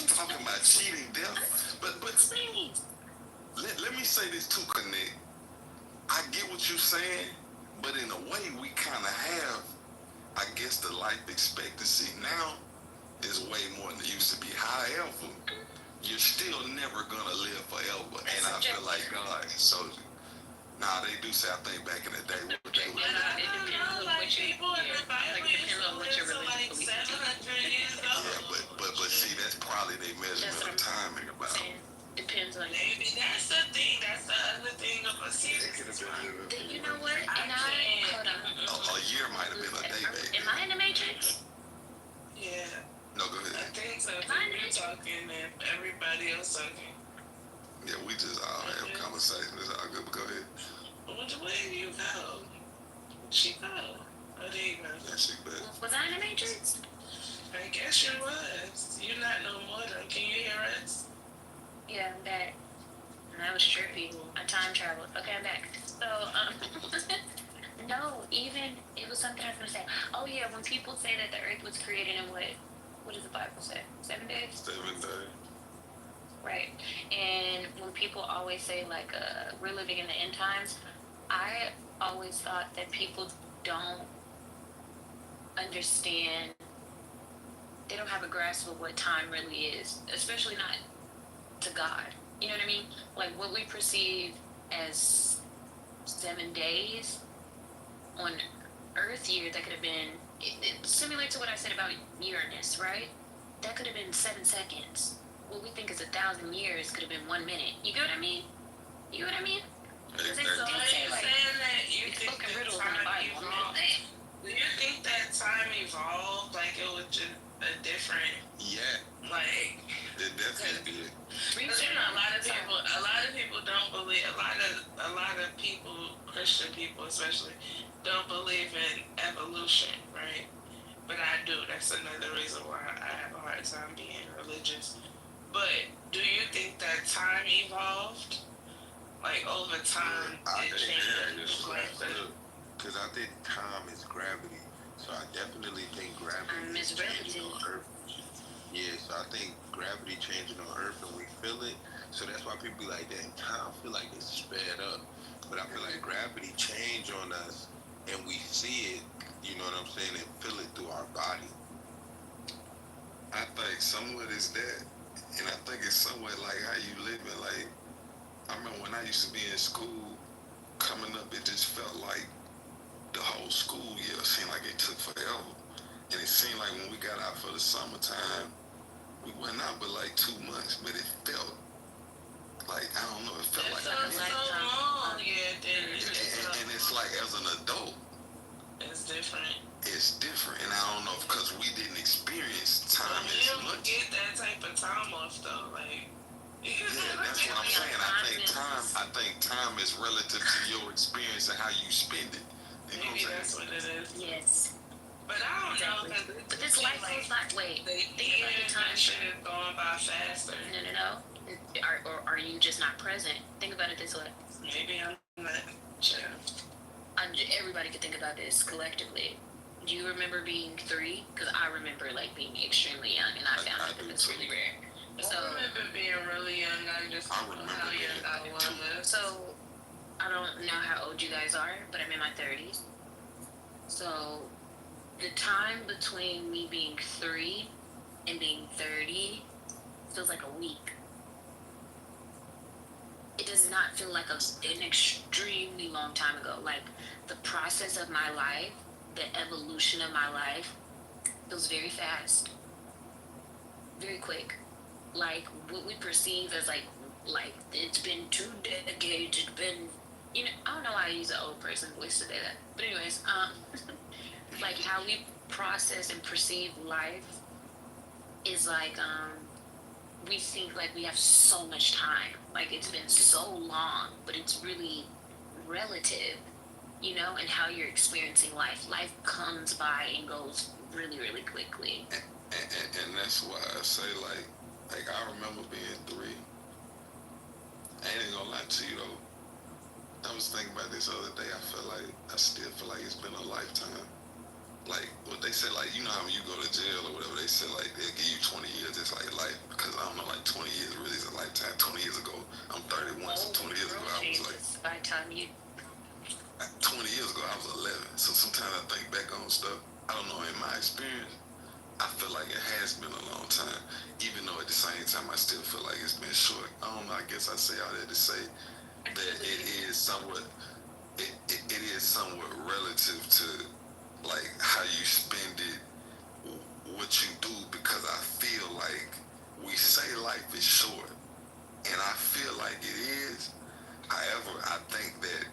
talking about cheating death. But let me say this too, Connect. I get what you're saying, but in a way, we kind of have, I guess, the life expectancy now is way more than it used to be. However, you're still never gonna live forever, and I feel like God showed you. Nah, they do say, I think back in the day, it depends on like people in the Bible used to live to like 700 years old. Yeah, but see, that's probably their measurement of timing about. Depends on maybe that's the thing. That's the other thing of a series. You know what? And hold on. A year might have been a day, baby. Am I in the Matrix? Yeah. No, go ahead. I think so. You're talking and everybody else talking. Yeah, we just all have conversations. It's all good, but go ahead. Which way do you go? She go. Oh, there you go. Yeah, she bet. Was I in the Matrix? I guess you was. You're not no more though. Can you hear us? Yeah, I'm back. And that was trippy. I time traveled. Okay, I'm back. So, no, even, it was something I was going to say. Oh, yeah, when people say that the earth was created in what does the Bible say? 7 days? 7 days. Right. And when people always say, like, we're living in the end times, I always thought that people don't understand, they don't have a grasp of what time really is, especially not to God. You know what I mean? Like, what we perceive as 7 days on Earth year, that could have been, similar to what I said about Uranus, right? That could have been 7 seconds. What we think is 1,000 years could have been 1 minute. You get what I mean? You know what I mean? So are you saying that you think that time evolved? Do you think that time evolved? Like it was just a different... Yeah. Like... It definitely did. Because you know, a lot of people don't believe, a lot of people, Christian people especially, don't believe in evolution, right? But I do. That's another reason why I have a hard time being religious. But do you think that time evolved? Like over time, it changed? Because I think time is gravity. So I definitely think gravity is changing on Earth. Yeah, so I think gravity changing on Earth and we feel it. So that's why people be like, dang, time feel like it's sped up. But I feel like gravity change on us and we see it, you know what I'm saying, and feel it through our body. I think somewhat is that. And I think it's somewhat like how you living, like I remember when I used to be in school, coming up, it just felt like the whole school year seemed like it took forever. And it seemed like when we got out for the summertime, we went out for like 2 months, but it felt like, I don't know, it felt like so long. Yeah, and it's like as an adult, it's different. It's different, and I don't know because we didn't experience time as You don't much. get that type of time off though, like. Yeah, that's what I'm saying. I think time is relative to your experience and how you spend it. You know Maybe what I'm that's what it is. Yes. But I don't know, but this life goes that way. The years and shit is going by faster. No. Are you just not present? Think about it this way. Maybe I'm not sure. Everybody could think about this collectively. Do you remember being 3? Because I remember like being extremely young, and I found that it's really rare. So, I remember being really young. I just don't know how young I was. So I don't know how old you guys are, but I'm in my 30s. So the time between me being 3 and being 30 feels like a week. It does not feel like an extremely long time ago. Like the process of my life, the evolution of my life feels very fast, very quick. Like what we perceive as like it's been 2 decades, it's been, I don't know why I use an old person voice to say that. But anyways, like how we process and perceive life is like, we think like we have so much time. Like it's been so long, but it's really relative, and how you're experiencing life. Life comes by and goes really, really quickly. And that's why I say like I remember being 3. I ain't gonna lie to you though. I was thinking about this other day. I still feel like it's been a lifetime. Like what they say, like how when you go to jail or whatever, they say like they'll give you 20 years, it's like life. Because I don't know, like 20 years really is a lifetime. 20 years ago, I'm 31, so 20 years ago I was like. By the time you. 20 years ago I was 11. So sometimes I think back on stuff. I don't know. In my experience, I feel like it has been a long time, even though at the same time I still feel like it's been short. I don't know, I guess I say all that to say that it is somewhat relative to like how you spend it, what you do, because I feel like we say life is short, and I feel like it is. However, I think that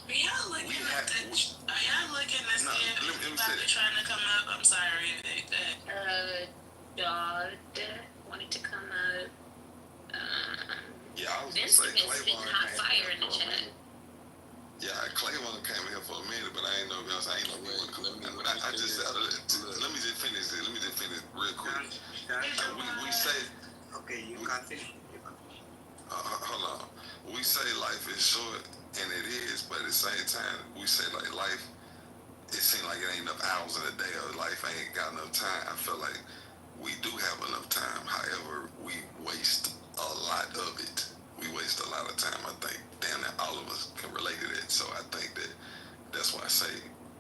are y'all looking at see if anybody trying to come up? I'm sorry. Dodd wanted to come up. Yeah, I was Vincent gonna say is spitting hot fire in the chat. Yeah, Clayvon came here for a minute, but I ain't know if I ain't know he would come up. But let me just finish it. Let me just finish real quick. We say. Okay, you can't finish. Hold on. We say life is short, and it is, but at the same time, we say like life. It seems like it ain't enough hours in a day, or life ain't got enough time. I feel like we do have enough time. However, we waste a lot of it. We waste a lot of time. I think damn that all of us can relate to that. So I think that's why I say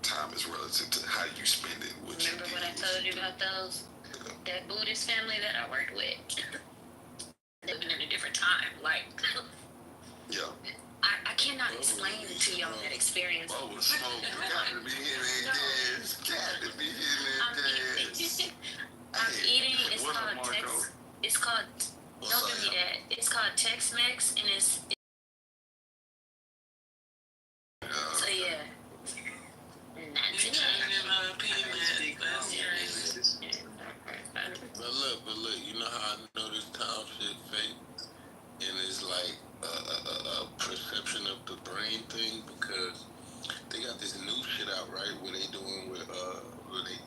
time is relative to how you spend it. Remember what I told you about those? That Buddhist family that I worked with? Living in a different time. Like, yeah. I cannot explain to y'all that experience. Oh, smoke. Got to be hitting that gas. Got to be hitting that gas. I'm eating. It's called Tex. It's called. Don't give me that. It's called Tex-Mex, and it's. So yeah. But look, you know how I know this time shit fake? And it's like a perception of the brain thing, because they got this new shit out, right? Where they doing with where they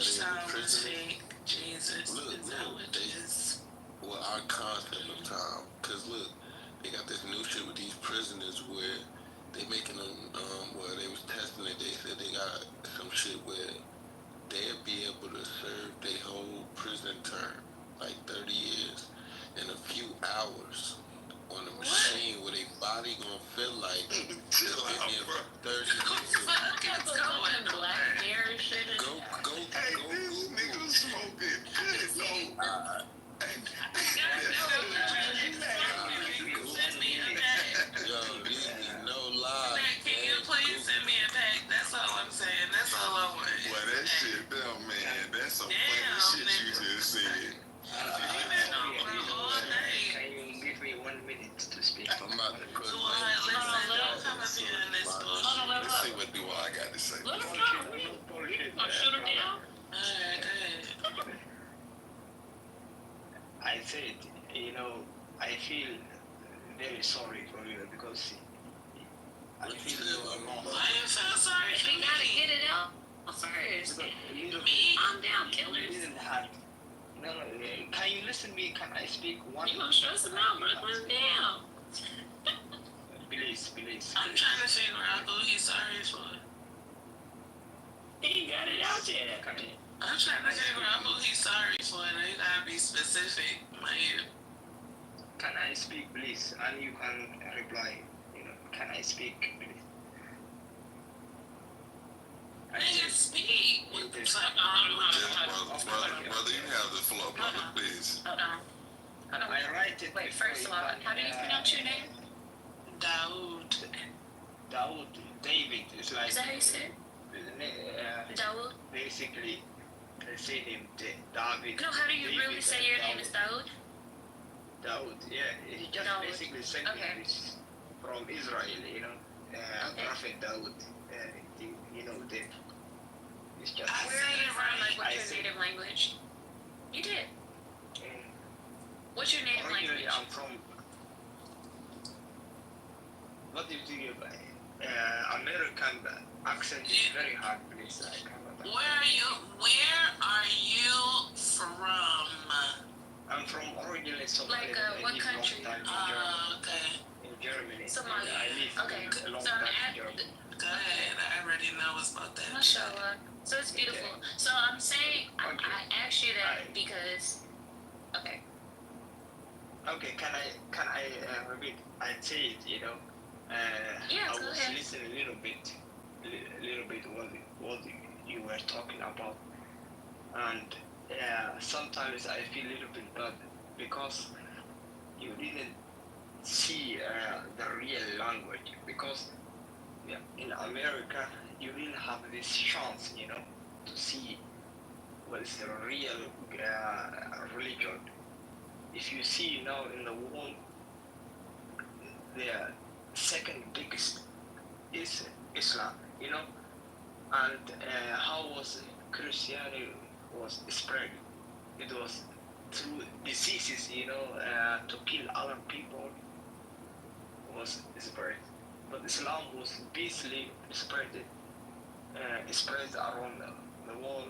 studying the prisoners. Jesus. Well, our concept of time, cause look, they got this new shit with these prisoners where they making them where they was testing it. They said they got some shit where they'll be able to serve their whole prison term, like 30 years, in a few hours on a machine where their body gonna feel like they've been there for 30 years. Go. Hey, this nigga smoking. Good Send me a I said, I feel very sorry for you because I feel you alone. Why you feel sorry for We gotta me? get it out first. Me? Calm down, killers. Didn't have. No, can you listen to me? Can I speak one? You gonna stress him out, bro? Calm down. Please. I'm trying to figure out who he's sorry for. He ain't got it out yet. I'm trying to figure out who he's sorry for. Now you gotta be specific, man. Can I speak, please? And you can reply. Can I speak, please? Nigga, speak. What the fuck? Brother, you have the floor, brother, please. Hold on. I write it. Wait, first of all, how do you pronounce your name? Daoud. Daoud, David. It's like. Is that how you say it? Daoud? Basically, they say him David. No, how do you really say your name is Daoud? Daoud, yeah. He just Daoud. basically said this from Israel, Prophet Daoud. It's just. I Where are you said from? Like, right. what's your native language? You did. What's your native Originally, language? I'm from. What do you think about American accent is very hard, please. I cannot. Where are you from? I'm from originally Somalia. Like, what country? Okay. In Germany. Somalia. I live Okay, a long so time I'm in Germany. Go ahead. I already know what's about that. Mashallah. So it's beautiful. So I'm saying, I asked you that because, okay. Okay, can I repeat? I said, Yeah, I go was ahead. listening a little bit what you were talking about, and sometimes I feel a little bit bad because you didn't see the real language, because in America you didn't have this chance, to see what is the real religion. If you see now in the world, the second biggest is Islam, and how was Christianity was spread? It was through diseases, to kill other people was spread. But Islam was peacefully spread around the world,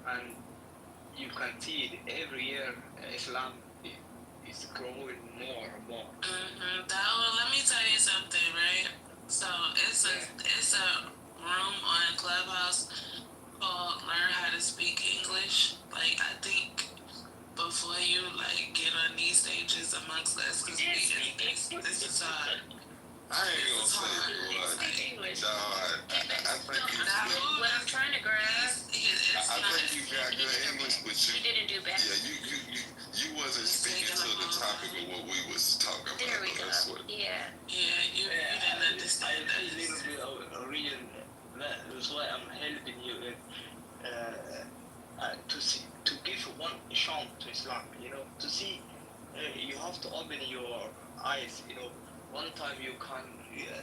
and you can see it every year. Islam is growing more and more. Let me tell you something, right? So it's a room on Clubhouse called Learn How to Speak English. Like, I think before you get on these stages amongst us, because this is hard. I ain't gonna say what. No, I think What I'm trying to grasp, I think you got good English, but you didn't do bad. yeah, you wasn't speaking to the topic of what we was talking about. There we go. That's what. Yeah. Yeah, you didn't understand I that. feel a little bit of reason. That's why I'm helping you to give one chance to Islam. To see, you have to open your eyes. One time you can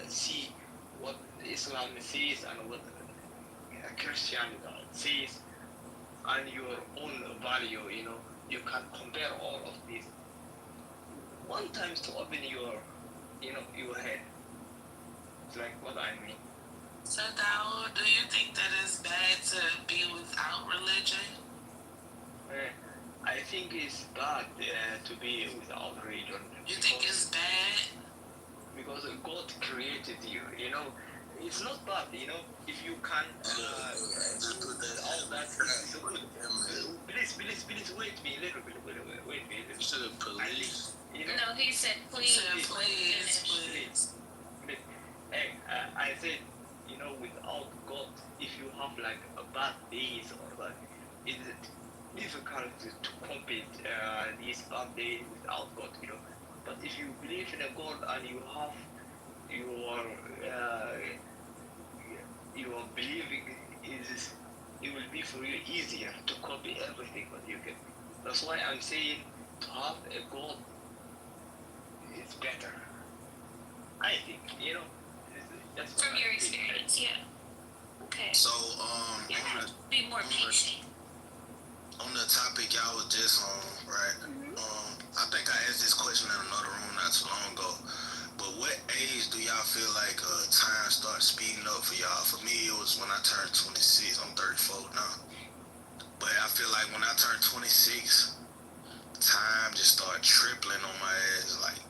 see what Islam says and what Christianity says, and your own value. You can compare all of these. One time to open your head. It's like what I mean. So, Daoud, do you think that it's bad to be without religion? I think it's bad to be without religion. You think it's bad? Because God created you, It's not bad, if you can all that is good. Please, wait me a little bit. Wait me a little bit. At least, No, he said please. Please. Hey, I said, without God, if you have like a bad days or that, it's difficult to compete these bad days without God, But if you believe in a God and you are believing in this, it will be for you easier to copy everything that you get. That's why I'm saying to have a God is better. I think, that's From your experience, yeah. Okay. So, Be more patient. on the topic y'all was just on, feel like time starts speeding up for y'all. For me, it was when I turned 26. I'm 34 now. But I feel like when I turned 26, time just started tripling on my ass. Like,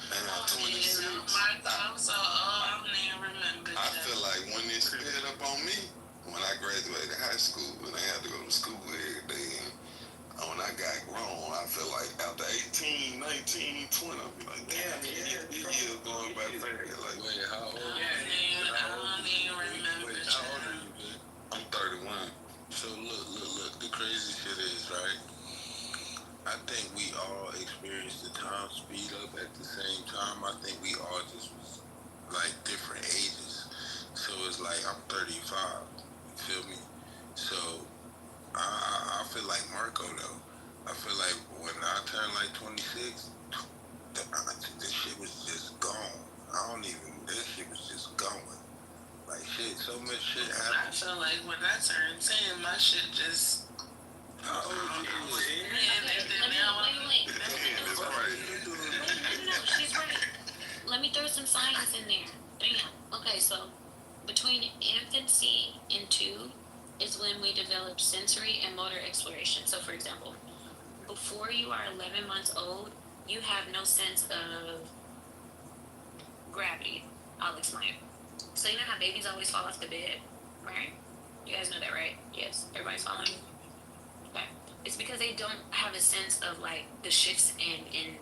man, I'm 26. My thoughts are I don't even remember I that. feel like when it sped up on me, when I graduated high school, and I had to go to school every day, and when I got grown, I feel like after 18, 19, 20, I'll be like, damn, these years going by fast. Like, Wait, how old? I don't even remember Wait, how old are you, man? I'm 31. So look, the crazy shit is, right? I think we all experienced the time speed up at the same time. I think we all just was like different ages. So it's like I'm 35. You feel me? So I feel like Marco though. I feel like when I turned like 26, this shit was just gone. This shit was just going. Like shit, so much shit I happened. feel like when I turned 10, my shit just. How old you was? Wait. No, she's right. Let me throw some science in there. Damn. Okay, so between infancy and 2 is when we develop sensory and motor exploration. So, for example, before you are 11 months old, you have no sense of gravity. I'll explain. So, you know how babies always fall off the bed, right? You guys know that, right? Yes, everybody's following. Okay. It's because they don't have a sense of like the shifts in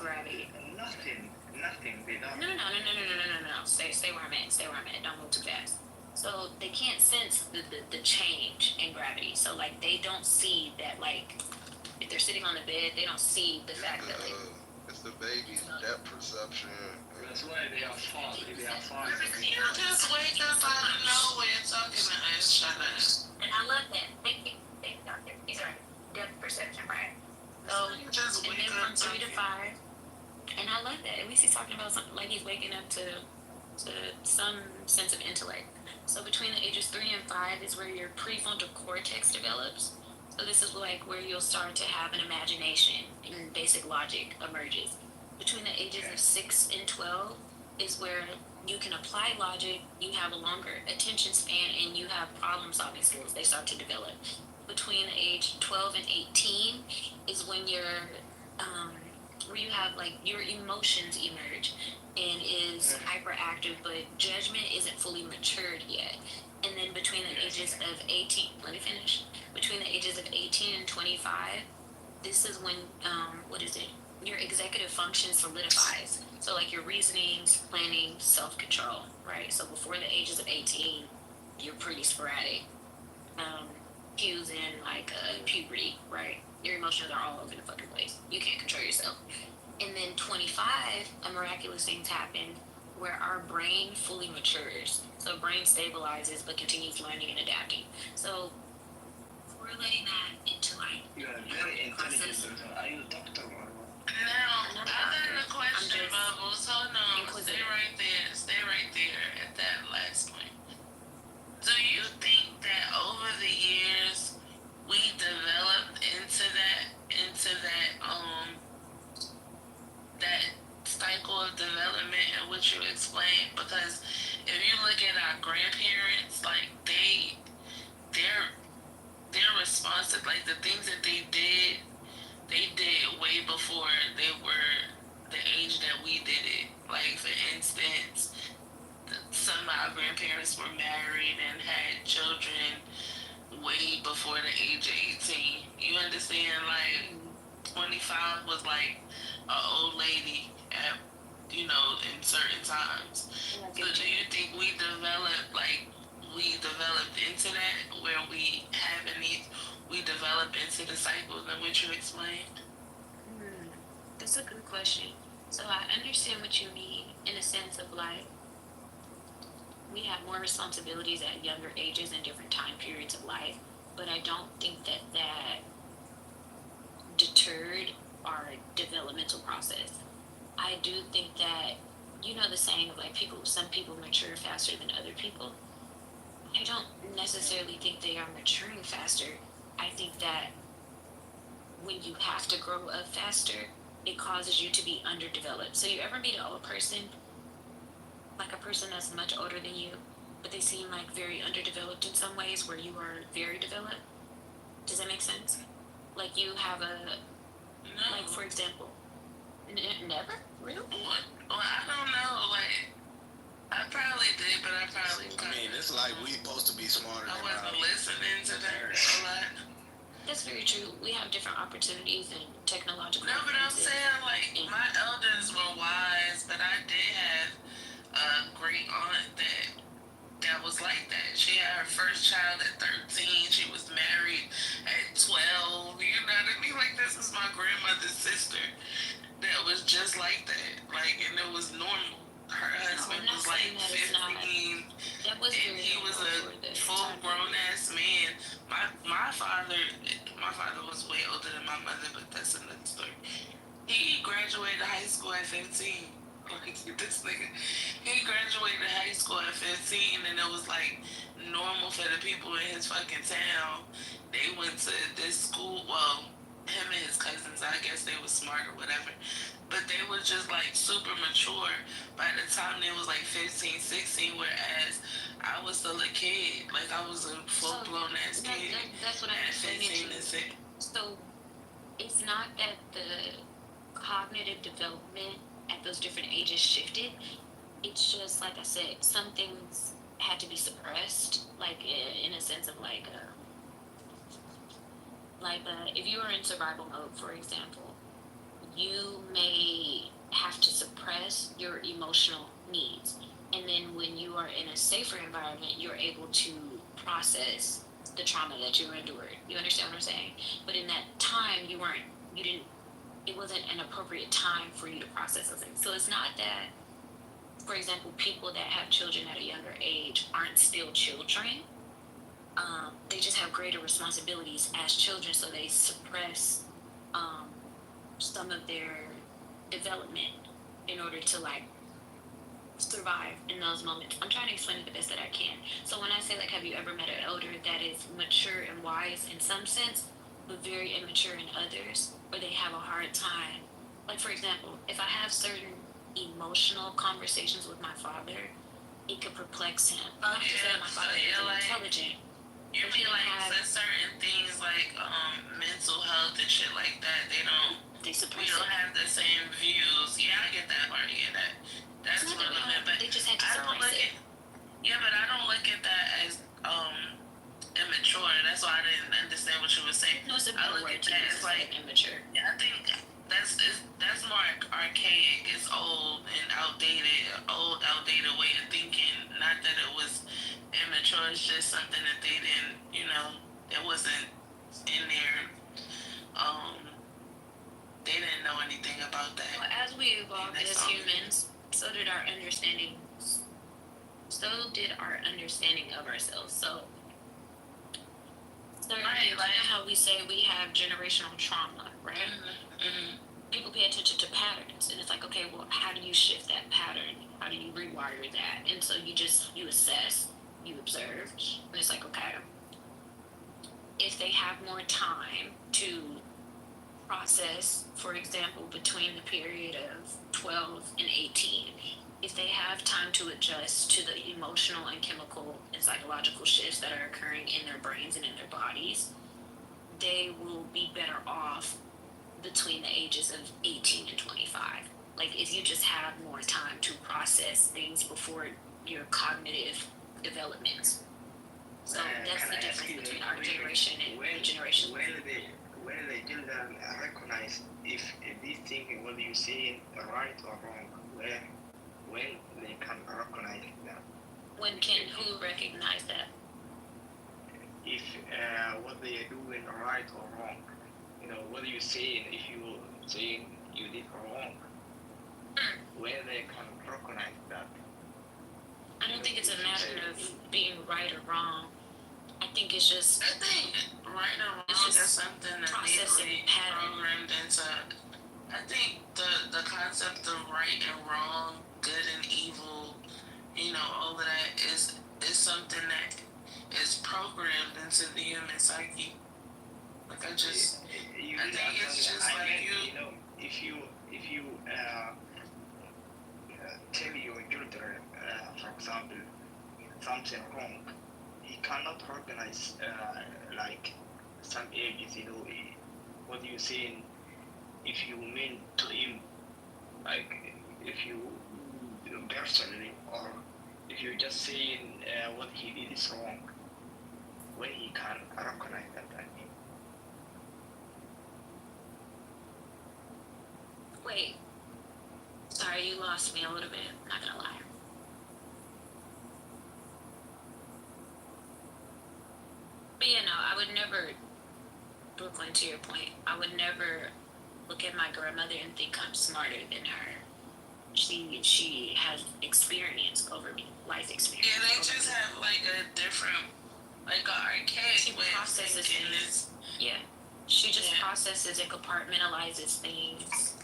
gravity. Nothing. They don't. No. Stay where I'm at. Don't move too fast. So they can't sense the change in gravity. So like they don't see that, like if they're sitting on the bed, they don't see the fact that like It's the baby's depth perception. That's why they are fast. You just wake up out of nowhere talking to us. Shut up. and I love that. Thank you, doctor. He's right. Depth perception, right? So You just and wake then up from 3 to talking. 5. And I love that. At least he's talking about something like he's waking up to some sense of intellect. So between the ages 3 and 5 is where your prefrontal cortex develops. So this is like where you'll start to have an imagination and basic logic emerges. Between the ages of 6 and 12 is where you can apply logic, you have a longer attention span, and you have problem solving skills. They start to develop. Between the age 12 and 18 is when where you have like your emotions emerge and is hyperactive, but judgment isn't fully matured yet. And then between the ages of 18, let me finish. Between the ages of 18 and 25, this is when your executive function solidifies. So like your reasonings, planning, self-control, right? So before the ages of 18, you're pretty sporadic. Cues in like puberty, right? Your emotions are all over the fucking place. You can't control yourself. And then 25, a miraculous things happen where our brain fully matures. So brain stabilizes but continues learning and adapting. So correlating that into like You are very intelligent. Are you a doctor or what? Now, I got a question, Bubbles. Hold on. Stay right there at that last point. Do you think that over the years we developed into that that cycle of development in which you explained? Because if you look at our grandparents, like their response to like the things that they did way before they were the age that we did it. Like for instance, some of our grandparents were married and had children way before the age of 18. You understand? Like 25 was like an old lady at in certain times. So do you think we developed into that where we develop into the cycles in which you explained? That's a good question. So I understand what you mean in a sense of like we have more responsibilities at younger ages and different time periods of life, but I don't think that deterred our developmental process. I do think that the saying of like some people mature faster than other people. I don't necessarily think they are maturing faster. I think that when you have to grow up faster, it causes you to be underdeveloped. So you ever meet an old person, like a person that's much older than you, but they seem like very underdeveloped in some ways where you are very developed? Does that make sense? Like you have a, like for example, never? Really? Well, I don't know, like, I probably did, but I probably I mean, it's like we supposed to be smarter I than wasn't listening to that a lot. That's very true. We have different opportunities and technological. No, but I'm saying, like, my elders were wise, but I did have a great aunt that was like that. She had her first child at 13. She was married at 12. You know what I mean? Like, this is my grandmother's sister that was just like that. Like, and it was normal. Her husband was like 15, and he was a full-grown ass man. My father was way older than my mother, but that's another story. He graduated high school at 15. This nigga, he graduated high school at 15, and it was like normal for the people in his fucking town. They went to this school. Well, him and his cousins, I guess they were smart or whatever, but they were just like super mature by the time they was like 15, 16, whereas I was still a kid. Like, I was a full-blown ass kid. That's what I'm saying. So it's not that the cognitive development at those different ages shifted. It's just, like I said, some things had to be suppressed, like in a sense of like if you were in survival mode, for example, you may have to suppress your emotional needs. And then when you are in a safer environment, you're able to process the trauma that you endured. You understand what I'm saying? But in that time, it wasn't an appropriate time for you to process those things. So it's not that, for example, people that have children at a younger age aren't still children. They just have greater responsibilities as children, so they suppress some of their development in order to like survive in those moments. I'm trying to explain it the best that I can. So when I say, like, have you ever met an elder that is mature and wise in some sense, but very immature in others, or they have a hard time? Like, for example, if I have certain emotional conversations with my father, it could perplex him. Not to say my father is intelligent. You mean like for certain things like mental health and shit like that, we don't have the same views. Yeah, I get that part. Yeah, that's what I meant. But they just had to suppress it. Yeah, but I don't look at that as immature. That's why I didn't understand what you were saying. No, I look at that as like immature. Yeah, I think that's more archaic. It's old and outdated. Outdated way of thinking. Not that it was immature. It's just something that they didn't. It wasn't in there. They didn't know anything about that. Well, as we evolved as humans, so did our understanding. So did our understanding of ourselves. So, right, like how we say we have generational trauma, right? Mm-hmm. People pay attention to patterns, and it's like, okay, well, how do you shift that pattern? How do you rewire that? And so you assess, you observe, and it's like, okay, if they have more time to process, for example, between the period of 12 and 18, if they have time to adjust to the emotional and chemical and psychological shifts that are occurring in their brains and in their bodies, they will be better off between the ages of 18 and 25. Like, if you just have more time to process things before your cognitive development. So that's the difference between our generation and the generation. When the children recognize if this thing, what you say, right or wrong, when they can recognize that. When can who recognize that? If what they are doing right or wrong, what you saying, if you saying you did wrong, when they can recognize that. I don't think it's a matter of being right or wrong. I think it's just. I think right or wrong is something that they programmed into. I think the concept of right and wrong, good and evil, all of that is something that is programmed into the human psyche. Like, I think it's just like you. if you tell your children, for example, something wrong, he cannot organize like some ages, what you saying, if you mean to him, like if you personally, or if you're just saying what he did is wrong, when he can recognize that, I mean. Wait, sorry, you lost me a little bit. Not gonna lie. But I would never, Brooklyn, to your point, I would never look at my grandmother and think I'm smarter than her. She has experience over me, life experience. Yeah, they just have like a different, like an archaic way of thinking. Yeah, she just processes and compartmentalizes things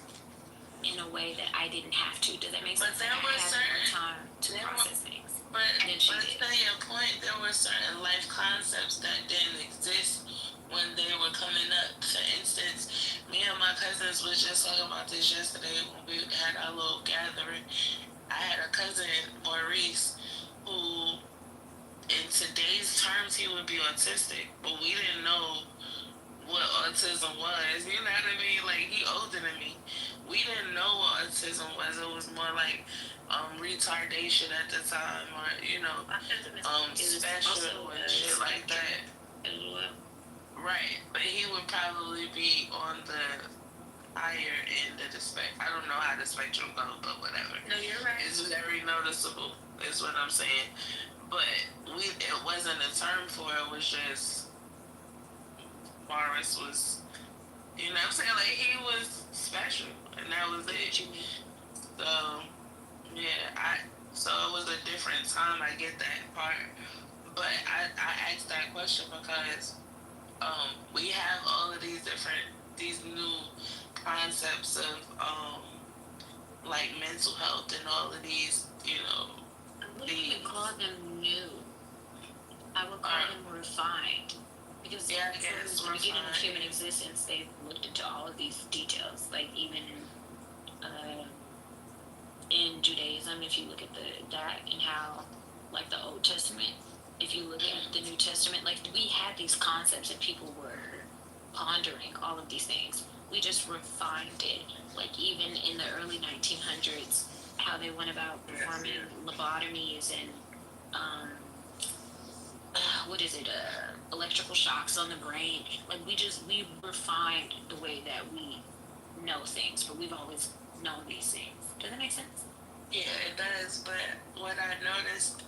in a way that I didn't have to. Does that make sense? But there were certain time to process things. But to your point, there were certain life concepts that didn't exist when they were coming up. For instance, me and my cousins was just talking about this yesterday when we had our little gathering. I had a cousin, Maurice, who in today's terms he would be autistic, but we didn't know what autism was. You know what I mean? Like, he older than me. We didn't know what autism was. It was more like retardation at the time, or special and shit like that. Right, but he would probably be on the higher end of the spectrum. I don't know how the spectrum goes, but whatever. No, you're right. It's very noticeable, is what I'm saying. But it wasn't a term for it. It was just Morris was, you know what I'm saying? Like, he was special, and that was it. So, yeah, so it was a different time. I get that part. But I asked that question because we have all of these new concepts of like mental health and all of these, I wouldn't even call them new. I would call them refined. Because from the beginning of human existence, they've looked into all of these details. Like, even in Judaism, if you look at that and how, like, the Old Testament, if you look at the New Testament, like, we had these concepts and people were pondering all of these things. We just refined it. Like, even in the early 1900s, how they went about performing lobotomies and electrical shocks on the brain. Like, we refined the way that we know things, but we've always known these things. Does that make sense? Yeah, it does. But what I noticed,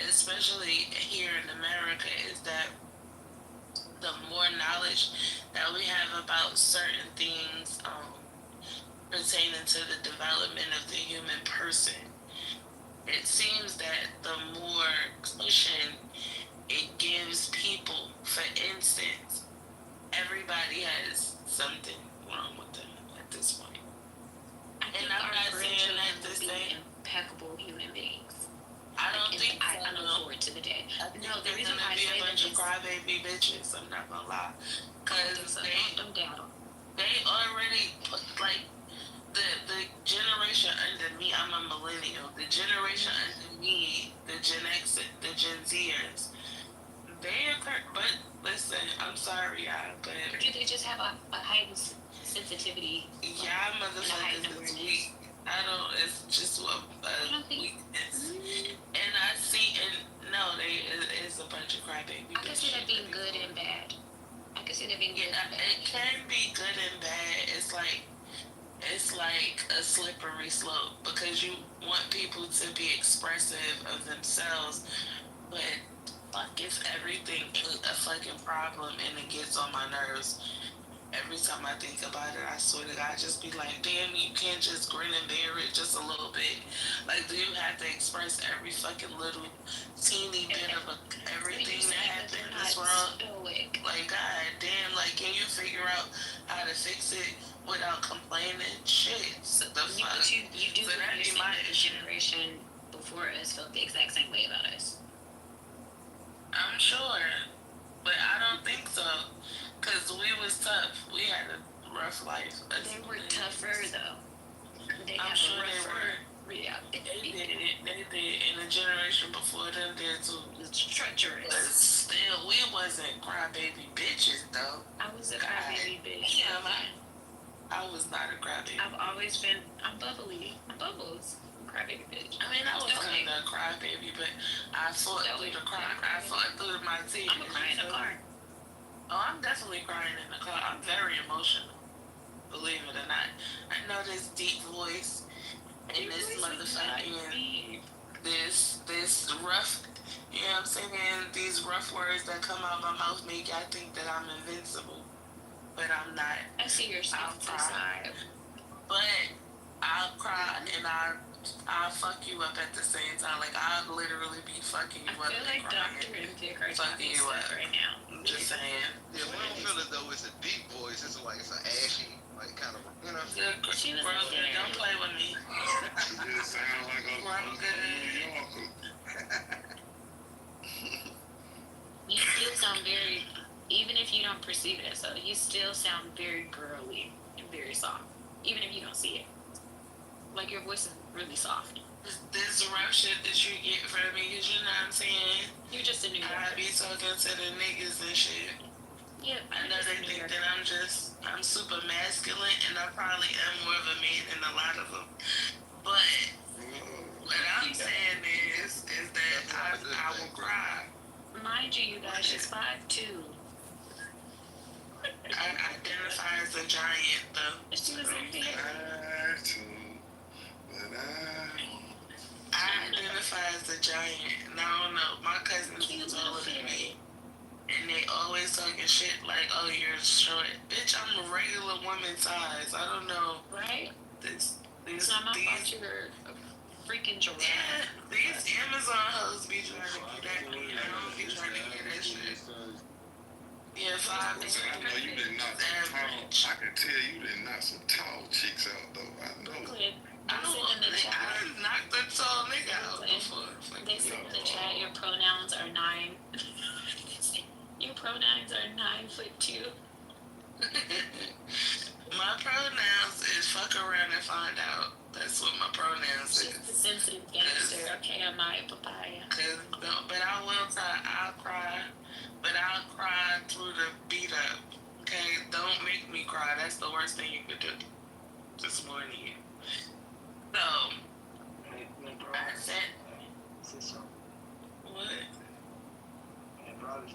especially here in America, is that the more knowledge that we have about certain things pertaining to the development of the human person, it seems that the more cushion it gives people. For instance, everybody has something wrong with them at this point. And I'm not saying that to say impeccable human beings. I don't think so. I look forward to the day. No, the reason I say a bunch of crybaby bitches, I'm not gonna lie, because they already put, like, the generation under me. I'm a millennial. The generation under me, the Gen X, the Gen Zers, they occur. But listen, I'm sorry, y'all, but do they just have a heightened sensitivity? Yeah, motherfuckers is weak. I don't. It's just a weakness. And I see, and no, it's a bunch of crybaby. I can see that being good and bad. I can see that being good and bad. It can be good and bad. It's like a slippery slope, because you want people to be expressive of themselves, but fuck, if everything is a fucking problem and it gets on my nerves. Every time I think about it, I swear to God, I just be like, damn, you can't just grin and bear it just a little bit. Like, do you have to express every fucking little teeny bit of everything that happened that's wrong? Like, God damn, like, can you figure out how to fix it without complaining? Shit, the fuck? You do understand that the generation before us felt the exact same way about us. I'm sure, but I don't think so. Because we was tough. We had to rough life. They were tougher though. They I'm have sure a they rougher. were. Yeah, They did, and the generation before them did too. it's treacherous. But still, we wasn't crybaby bitches though. I was a crybaby bitch. Yeah, I was not a crybaby. I've always been. I'm bubbly. I'm bubbles. I'm a crybaby bitch. I mean, I was kind of a crybaby, but I fought through the cry. I fought through my tears. I'm a cry in the car. Oh, I'm definitely crying in the car. I'm very emotional. Believe it or not, I know this deep voice and this motherfucking this rough. You know what I'm saying? These rough words that come out my mouth make y'all think that I'm invincible, but I'm not. I see your soft side. But I'll cry and I'll fuck you up at the same time. Like I'll literally be fucking you up. I feel like Dr. and Vic are talking stuff right now. I'm just saying. Yeah, we don't feel as though it's a deep voice. It's like it's an ashy, like kind of, you know. She was don't play with me. She just sound like a New Yorker. You still sound very, even if you don't perceive it as so, you still sound very girly and very soft, even if you don't see it. Like your voice is really soft. This rough shit that you get from me, because you know what I'm saying? You're just a New Yorker. I be talking to the niggas and shit. Yep. I know they think that I'm super masculine, and I probably am more of a man than a lot of them. But what I'm saying is that I will cry. Mind you, guys, she's 5'2". I identify as a giant, though. She was a big. I identify as a giant, and I don't know. My cousins are taller than me, and they always talking shit like, "Oh, you're short, bitch. I'm a regular woman size. I don't know, right? These so I'm not thought you were a freaking giraffe. Yeah, these Amazon hoes be trying to get at me. I don't be trying to get that shit. Yeah, 5'2". I know you didn't knock some tall. I can tell you didn't knock some tall chicks out though. I know. I knocked the tall nigga out before. They said in the chat your pronouns are 9. Your pronouns are 9'2". My pronouns is fuck around and find out. That's what my pronouns is. She's a sensitive gangster. Okay, I'm not a papaya. But I will cry. I'll cry. But I'll cry through the beat up. Okay? Don't make me cry. That's the worst thing you could do. Just warning you. So, I said, what? My brother,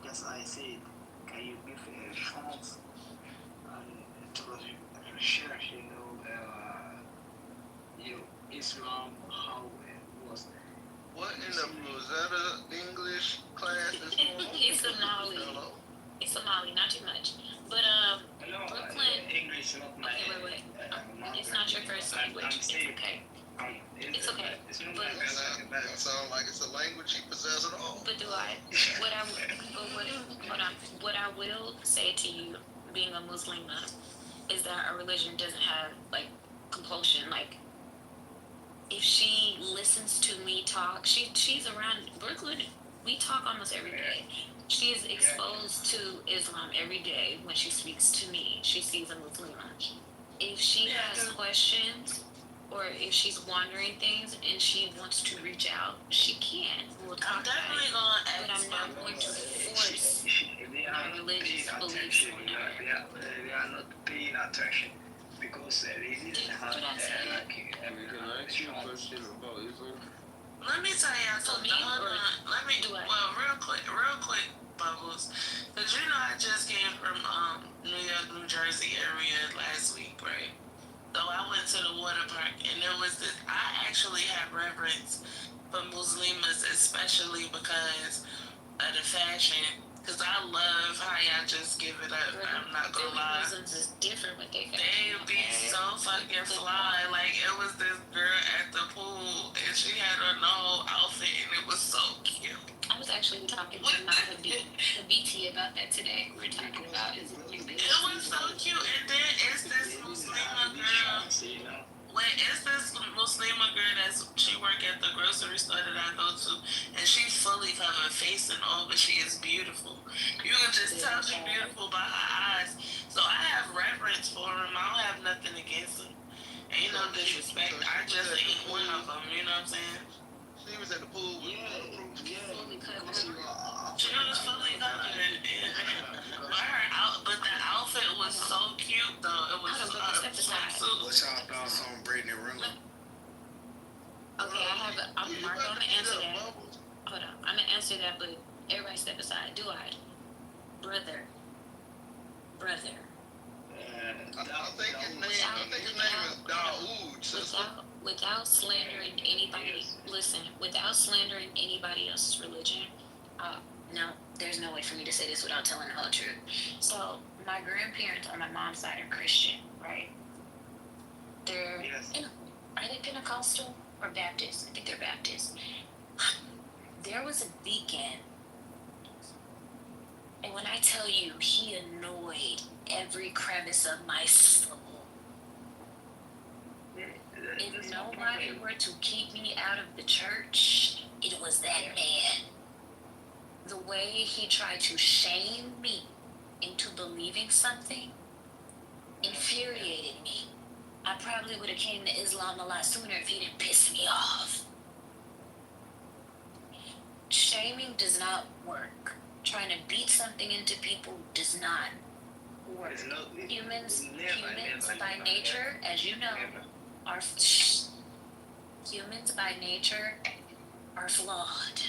just I said, can you give a response? And to share, Islam, how it was. What in the Rosetta English class is going on? It's Somali. It's Somali, not too much. But Brooklyn. English not my. Okay, wait. It's not your first language. It's okay. It's okay. That sounds like it's a language he possesses at all. But hold on. What I will say to you, being a Muslima, is that our religion doesn't have like compulsion. Like, if she listens to me talk, she's around Brooklyn. We talk almost every day. She is exposed to Islam every day when she speaks to me. She sees a Muslim. If she has questions or if she's wondering things and she wants to reach out, she can. We'll talk about it. But I'm not going to force my religious beliefs on her. They are not paying attention because they didn't have Let me tell y'all something. Hold on. Real quick, Bubbles. Because you know I just came from New York, New Jersey area last week, right? So I went to the water park, and there was this. I actually have reverence for Muslims, especially because of the fashion. Because I love how y'all just give it up. I'm not gonna lie. Muslims is different with their fashion. They be so fucking fly. Like, it was this girl at the pool, and she had on the whole outfit, and it was so cute. I was actually talking to the BT about that today. We were talking about it was so cute, and then it's this Muslima girl. It's this Muslima girl she work at the grocery store that I go to, and she's fully covered face and all, but she is beautiful. You can just tell she's beautiful by her no disrespect. I just ain't one of them. You know what I'm saying? She was at the pool with Fully covered. She was fully covered, but the outfit was so cute though. It was swimsuit. What's y'all thoughts on Brittany Renner? Okay, I'm not gonna answer that. Hold on, I'm gonna answer that, but everybody step aside. Do I? Brother. I think his name is Daoud. Without slandering anybody, listen, without slandering anybody else's religion, no, there's no way for me to say this without telling the whole truth. So, my grandparents on my mom's side are Christian, right? They're, are they Pentecostal or Baptist? I think they're Baptist. There was a deacon, and when I tell you, he annoyed every crevice of my soul. If nobody were to keep me out of the church, it was that man. The way he tried to shame me into believing something infuriated me. I probably would have came to Islam a lot sooner if he didn't piss me off. Shaming does not work. Trying to beat something into people does not work. Humans by nature, as you know, humans by nature are flawed.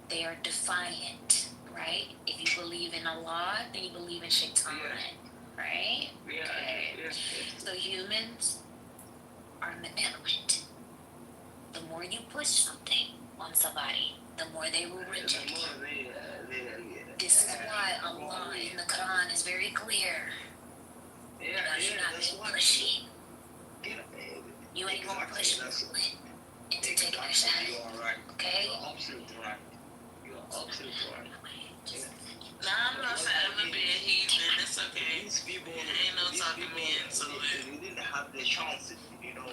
They are defiant, right? If you believe in Allah, then you believe in Shaitan, right? Okay. So humans are malevolent. The more you push something on somebody, the more they will reject you. This is why Allah in the Quran is very clear. You should not be pushy. You ain't gonna push a Muslim into taking a shot. Okay? You're absolutely right. Nah, I'm not forever be a heathen. It's okay. These people, ain't no talking me into it. They didn't have the chance, I'm not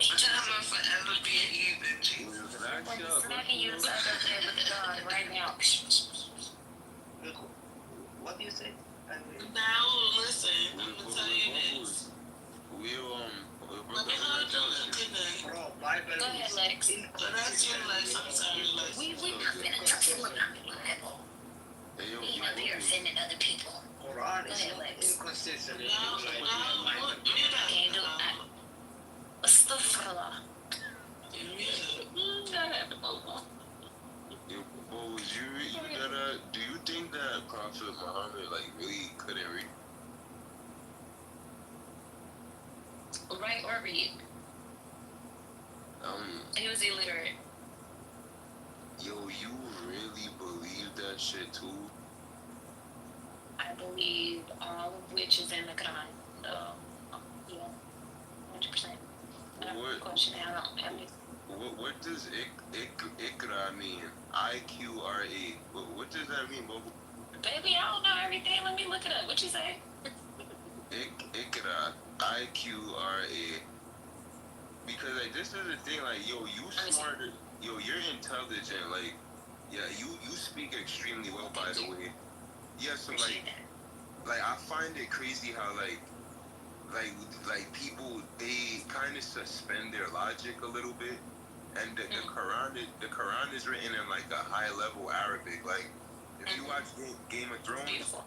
forever be a heathen, Jesus. I'm smacking you upside the head with the gun right now. Look, what do you say? Now, listen, I'm gonna tell you this. Let me know what you're looking at. Bro, Bible. Go ahead, Lex. But that's you, Lex. I'm sorry, Lex. We not gonna touch the Bible. We up here offending other people. Quran Go is ahead, Lex. inconsistent. Can't do it. Astaghfirullah. Go ahead, Allah. Do you think that Prophet Muhammad really couldn't read? Write or read? He was illiterate. Yo, you really believe that shit too? I believe all of which is in the Quran. Yeah, 100%. Question. I don't have it. What does Ikra mean? IQRA. What does that mean, Bobo? Baby, I don't know everything. Let me look it up. What you say? Ikra. IQRA. Because this is the thing, yo, you smarter, yo, you're intelligent, you speak extremely well, by the way. Yeah, so I find it crazy how people, they kind of suspend their logic a little bit, and the Quran is written in a high level Arabic. If you watch Game of Thrones. Beautiful.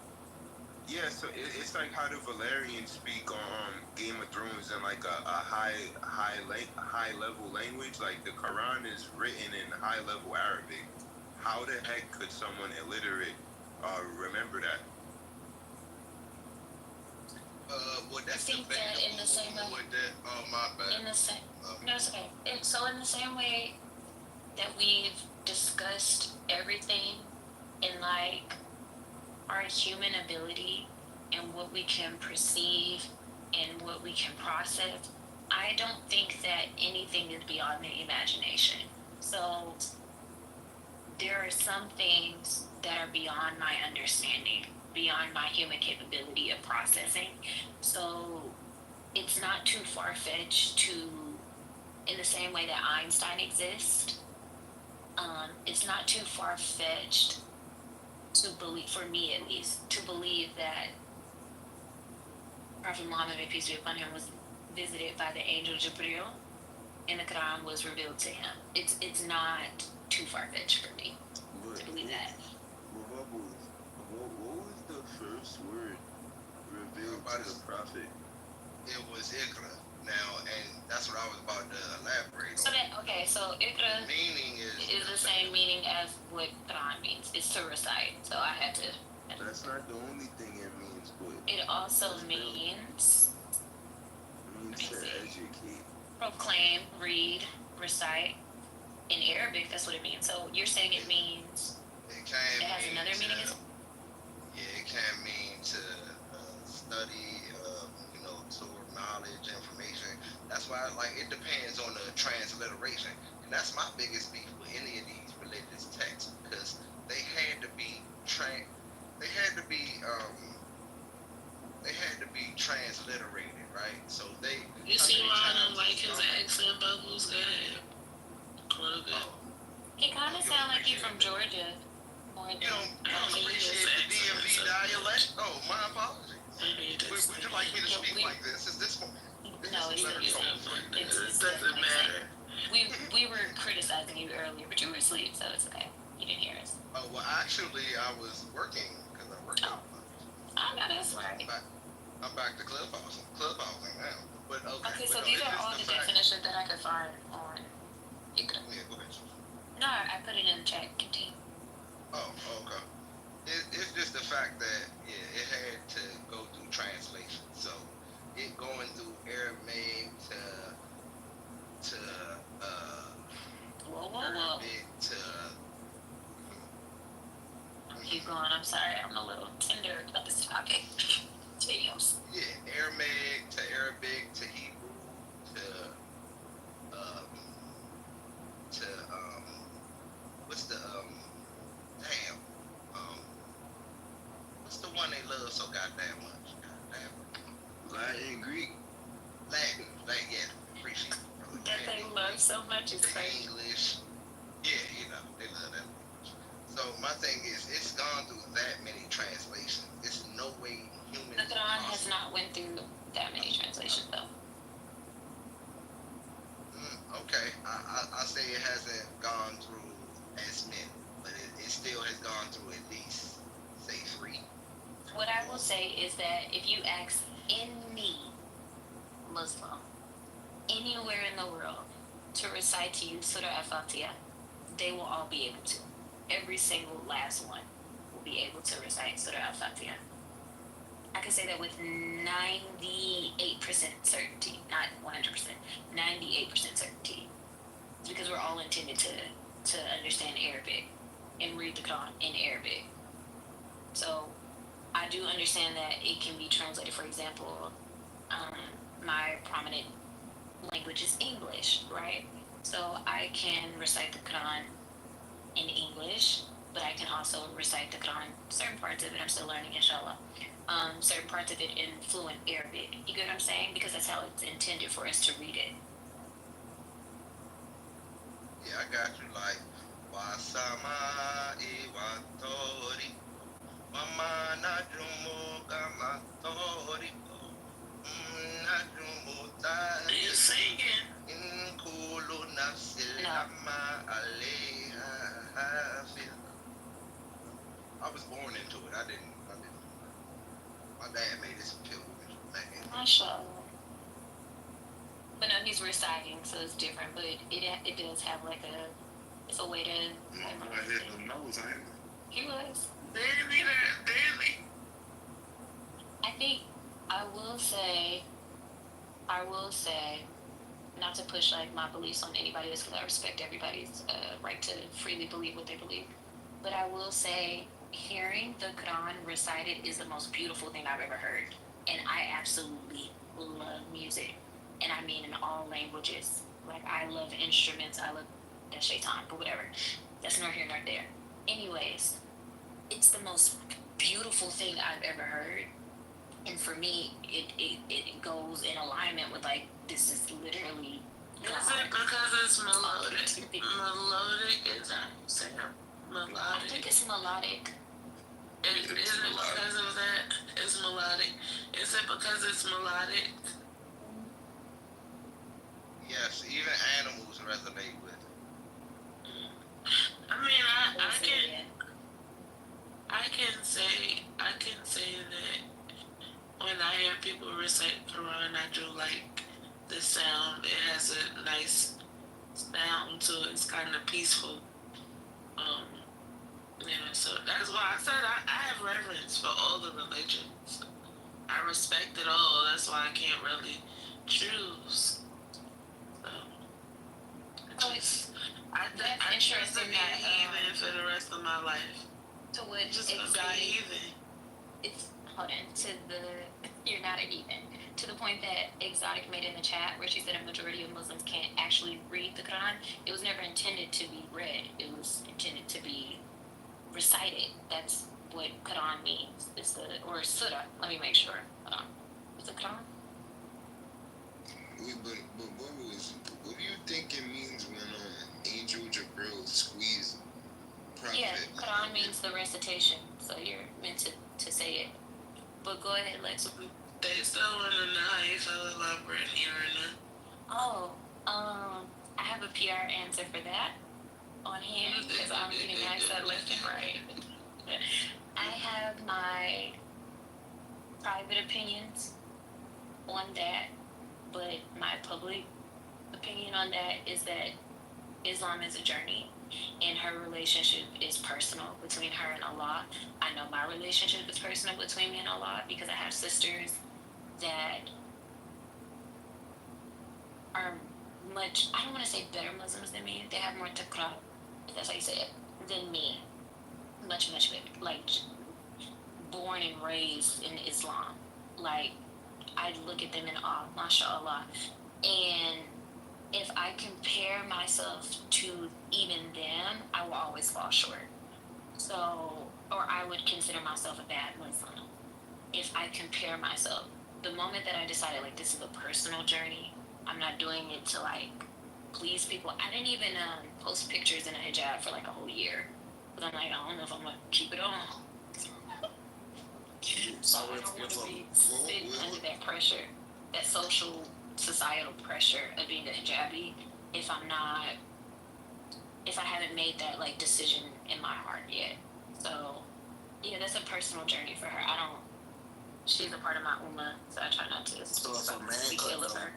Yeah, so it's like how the Valerians speak on Game of Thrones in a high level language. The Quran is written in high level Arabic. How the heck could someone illiterate remember that? Well, that's I think that in the same way. My bad. In the same. No, it's okay. So in the same way that we've discussed everything in our human ability and what we can perceive and what we can process, I don't think that anything is beyond the imagination. So there are some things that are beyond my understanding, beyond my human capability of processing. So it's not too far-fetched to, in the same way that Einstein exists, it's not too far-fetched to believe, for me at least, to believe that Prophet Muhammad, may peace be upon him, was visited by the angel Jibril and the Quran was revealed to him. It's not too far-fetched for me to believe that. What was the first word revealed to the prophet? It was Ikra. Now, and that's what I was about to elaborate So on. so Iqra Meaning is the same meaning as what Quran means. It's to recite. So I had to. That's not the only thing it means, but it also means to educate. proclaim, read, recite. In Arabic, that's what it means. So you're saying it means it has another meaning? Yeah, it can mean to study, absorb knowledge, information. That's why, like, it depends on the transliteration, and that's my biggest beef with any of these religious texts, because they had to be transliterated, right? So they. You see why I don't like his accent, Bubbles? Go ahead. He kind of sounds like he's from Georgia. You don't appreciate the DMV dialect? Oh, my apologies. Would you like me to speak like this? Is this one? No, it doesn't matter. We were criticizing you earlier, but you were asleep, so it's okay. You didn't hear us. Oh, well, actually, I was working, because I work out. I know that's right. I'm back to clubhousing now. But okay, so these are all the definitions that I could find on Iqra. Yeah, go ahead. No, I put it in the chat. Continue. Oh, okay. It's just the fact that, it had to go through translation. So, it going through Aramaic to Arabic to... Keep going. I'm sorry. I'm a little tender about this topic. Videos. Yeah, Aramaic to Arabic to Hebrew to what's the what's the one they love so goddamn much? Latin, Greek. Latin, yeah, appreciate it. That they love so much is crazy. English. Yeah, they love that much. So my thing is, it's gone through that many translations. It's no way human. The Quran has not went through that many translations though. Okay, I say it hasn't gone through as many, but it still has gone through at least, say, 3. What I will say is that if you ask any Muslim anywhere in the world to recite to you Surah Al-Fatiha, they will all be able to. Every single last one will be able to recite Surah Al-Fatiha. I can say that with 98% certainty, not 100%, 98% certainty. It's because we're all intended to understand Arabic and read the Quran in Arabic. So I do understand that it can be translated. For example, my prominent language is English, right? So I can recite the Quran in English, but I can also recite the Quran, certain parts of it I'm still learning, inshallah. Certain parts of it in fluent Arabic. You get what I'm saying? Because that's how it's intended for us to read it. Yeah, I got you. Like, wasama'i wa tori, mama najumu kama tori, najumu tari. You're singing. In kulu nafsil amma alayha hafil. I was born into it. I didn't. My dad made this pilgrimage. MashaAllah. But no, he's reciting, so it's different. But it does have like it's a way to. I didn't know was angry. He was. Daily. I think I will say, not to push like my beliefs on anybody else, because I respect everybody's right to freely believe what they believe. But I will say, hearing the Quran recited is the most beautiful thing I've ever heard. And I absolutely love music. And I mean in all languages. Like, I love instruments. I love that shaitan, but whatever. That's nor here nor there. Anyways, it's the most beautiful thing I've ever heard. And for me, it goes in alignment with, like, this is literally God. Is it because it's melodic? Melodic is that saying melodic? I think it's melodic. Is it because of that? It's melodic. Is it because it's melodic? Yes, even animals resonate with it. I mean, I can say that when I hear people recite Quran, I do like the sound. It has a nice sound to it. It's kind of peaceful. Um, yeah, so that's why I said I have reverence for all the religions. I respect it all. That's why I can't really choose. So, I choose to be a heathen for the rest of my life. To what Just be a heathen. It's hold on to the you're not a heathen. To the point that Exotic made in the chat where she said a majority of Muslims can't actually read the Quran. It was never intended to be read. It was intended to be recited. That's what Quran means. It's the or surah. Let me make sure. Hold on. Is it Quran? Wait, but what do you think it means when Angel Jabril squeezed Prophet? Yeah, Quran means the recitation, so you're meant to say it. But go ahead, Lex. They still want to know how you feel about Brittany right now. Oh, I have a PR answer for that on hand because I'm getting asked that left and right. I have my private opinions on that, but my public opinion on that is that Islam is a journey and her relationship is personal between her and Allah. I know my relationship is personal between me and Allah because I have sisters that are much, I don't want to say better Muslims than me. They have more taqwa, if that's how you say it, than me. Much better. Like, born and raised in Islam. Like, I look at them in awe, mashallah. And if I compare myself to even them, I will always fall short. So, or I would consider myself a bad Muslim. If I compare myself, the moment that I decided, like, this is a personal journey, I'm not doing it to, like, please people. I didn't even post pictures in a hijab for, like, a whole year. Because I'm like, I don't know if I'm going to keep it on. So I don't want to be sitting under that pressure, that social, societal pressure of being a hijabi if I haven't made that, like, decision in my heart yet. So, yeah, that's a personal journey for her. She's a part of my ummah, so I try not to speak ill of her.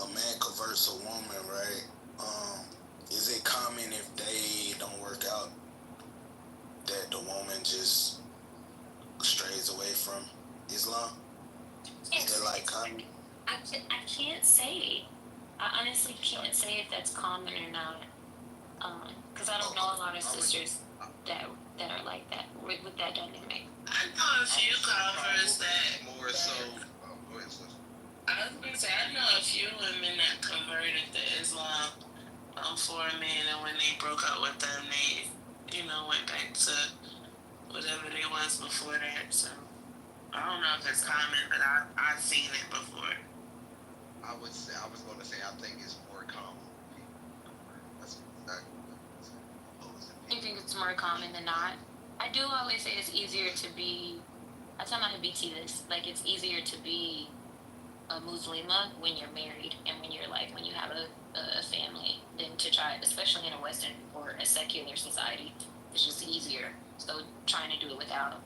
A man converts a woman, right? Is it common if they don't work out that the woman just strays away from Islam? Is it like common? I can't say. I honestly can't say if that's common or not. Because I don't know a lot of sisters that are like that with that dynamic. I know a few converts that more so. I was gonna say I know a few women that converted to Islam for a man, and when they broke up with them, they went back to whatever they was before that. So I don't know if it's common, but I've seen it before. I was going to say I think it's more common. That's exactly what I think it's more common than not. I do always say it's easier to be. I tell my BT this, like, it's easier to be a Muslima when you're married and when you have a family than to try, especially in a Western or a secular society. It's just easier. So trying to do it without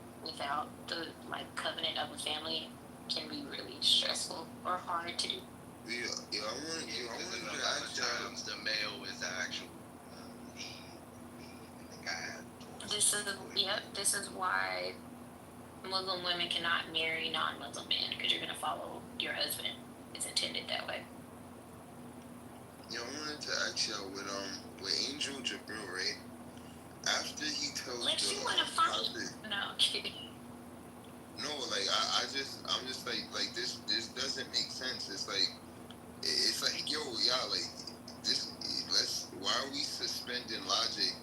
the, like, covenant of a family can be really stressful or hard to do. I want to ask times the male is the actual he and the guy. This is why Muslim women cannot marry non-Muslim men, because you're going to follow your husband. It's intended that way. I wanted to ask y'all with Angel Jabril, right? After he tells Lex, you want to fight? No, I'm kidding. No, like I'm just like this doesn't make sense. It's like yo, y'all, like this. Why are we suspending logic?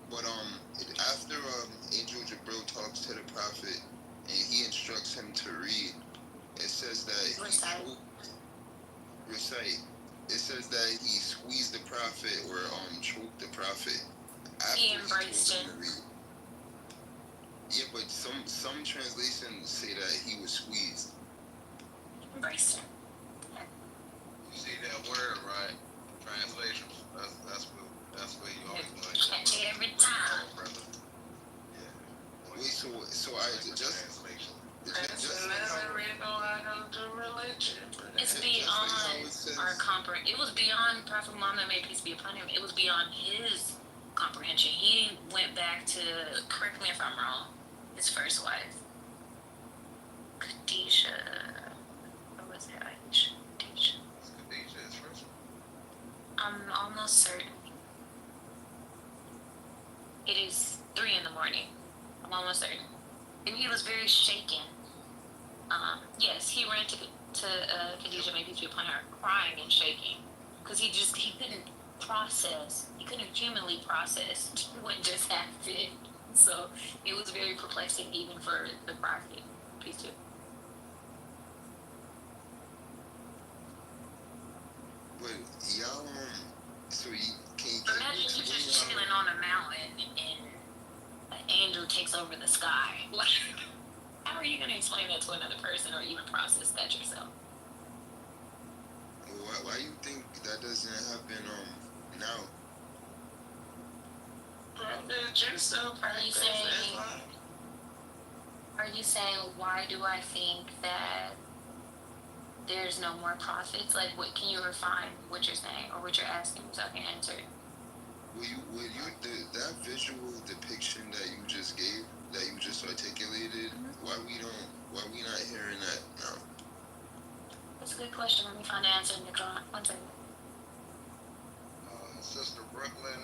But after Angel Jabril talks to the Prophet and he instructs him to read, it says that recite. It says that he squeezed the Prophet or choked the Prophet after he embraced him to read. Yeah, but some translations say that he was squeezed. Embraced him. You see need that word right. Translation. That's where you always want to catch it every time. brother. Yeah. Wait, so I just translation. That's another reason why I don't do religion. It's beyond our comprehension. It was beyond Prophet Muhammad, may peace be upon him. It was beyond his comprehension. He went back to, correct me if I'm wrong, his first wife, Khadijah. What was it? Khadijah. Khadijah is first. I'm almost certain. It is 3 in the morning. I'm almost certain. And he was very shaken. Yes, he ran to Khadijah, may peace be upon her, crying and shaking. Because he couldn't process, he couldn't humanly process what just happened. So it was very perplexing even for the prophet. Peace to. but y'all so Imagine you just chilling on a mountain and an angel takes over the sky. Like, how are you going to explain that to another person or even process that yourself? why you think that doesn't happen now? Are you saying why do I think that there's no more prophets? Like, what can you refine what you're saying or what you're asking so I can answer it? That visual depiction that you just gave, that you just articulated, why we not hearing that now? That's a good question. Let me find the answer in the Quran. One second. Sister Brooklyn,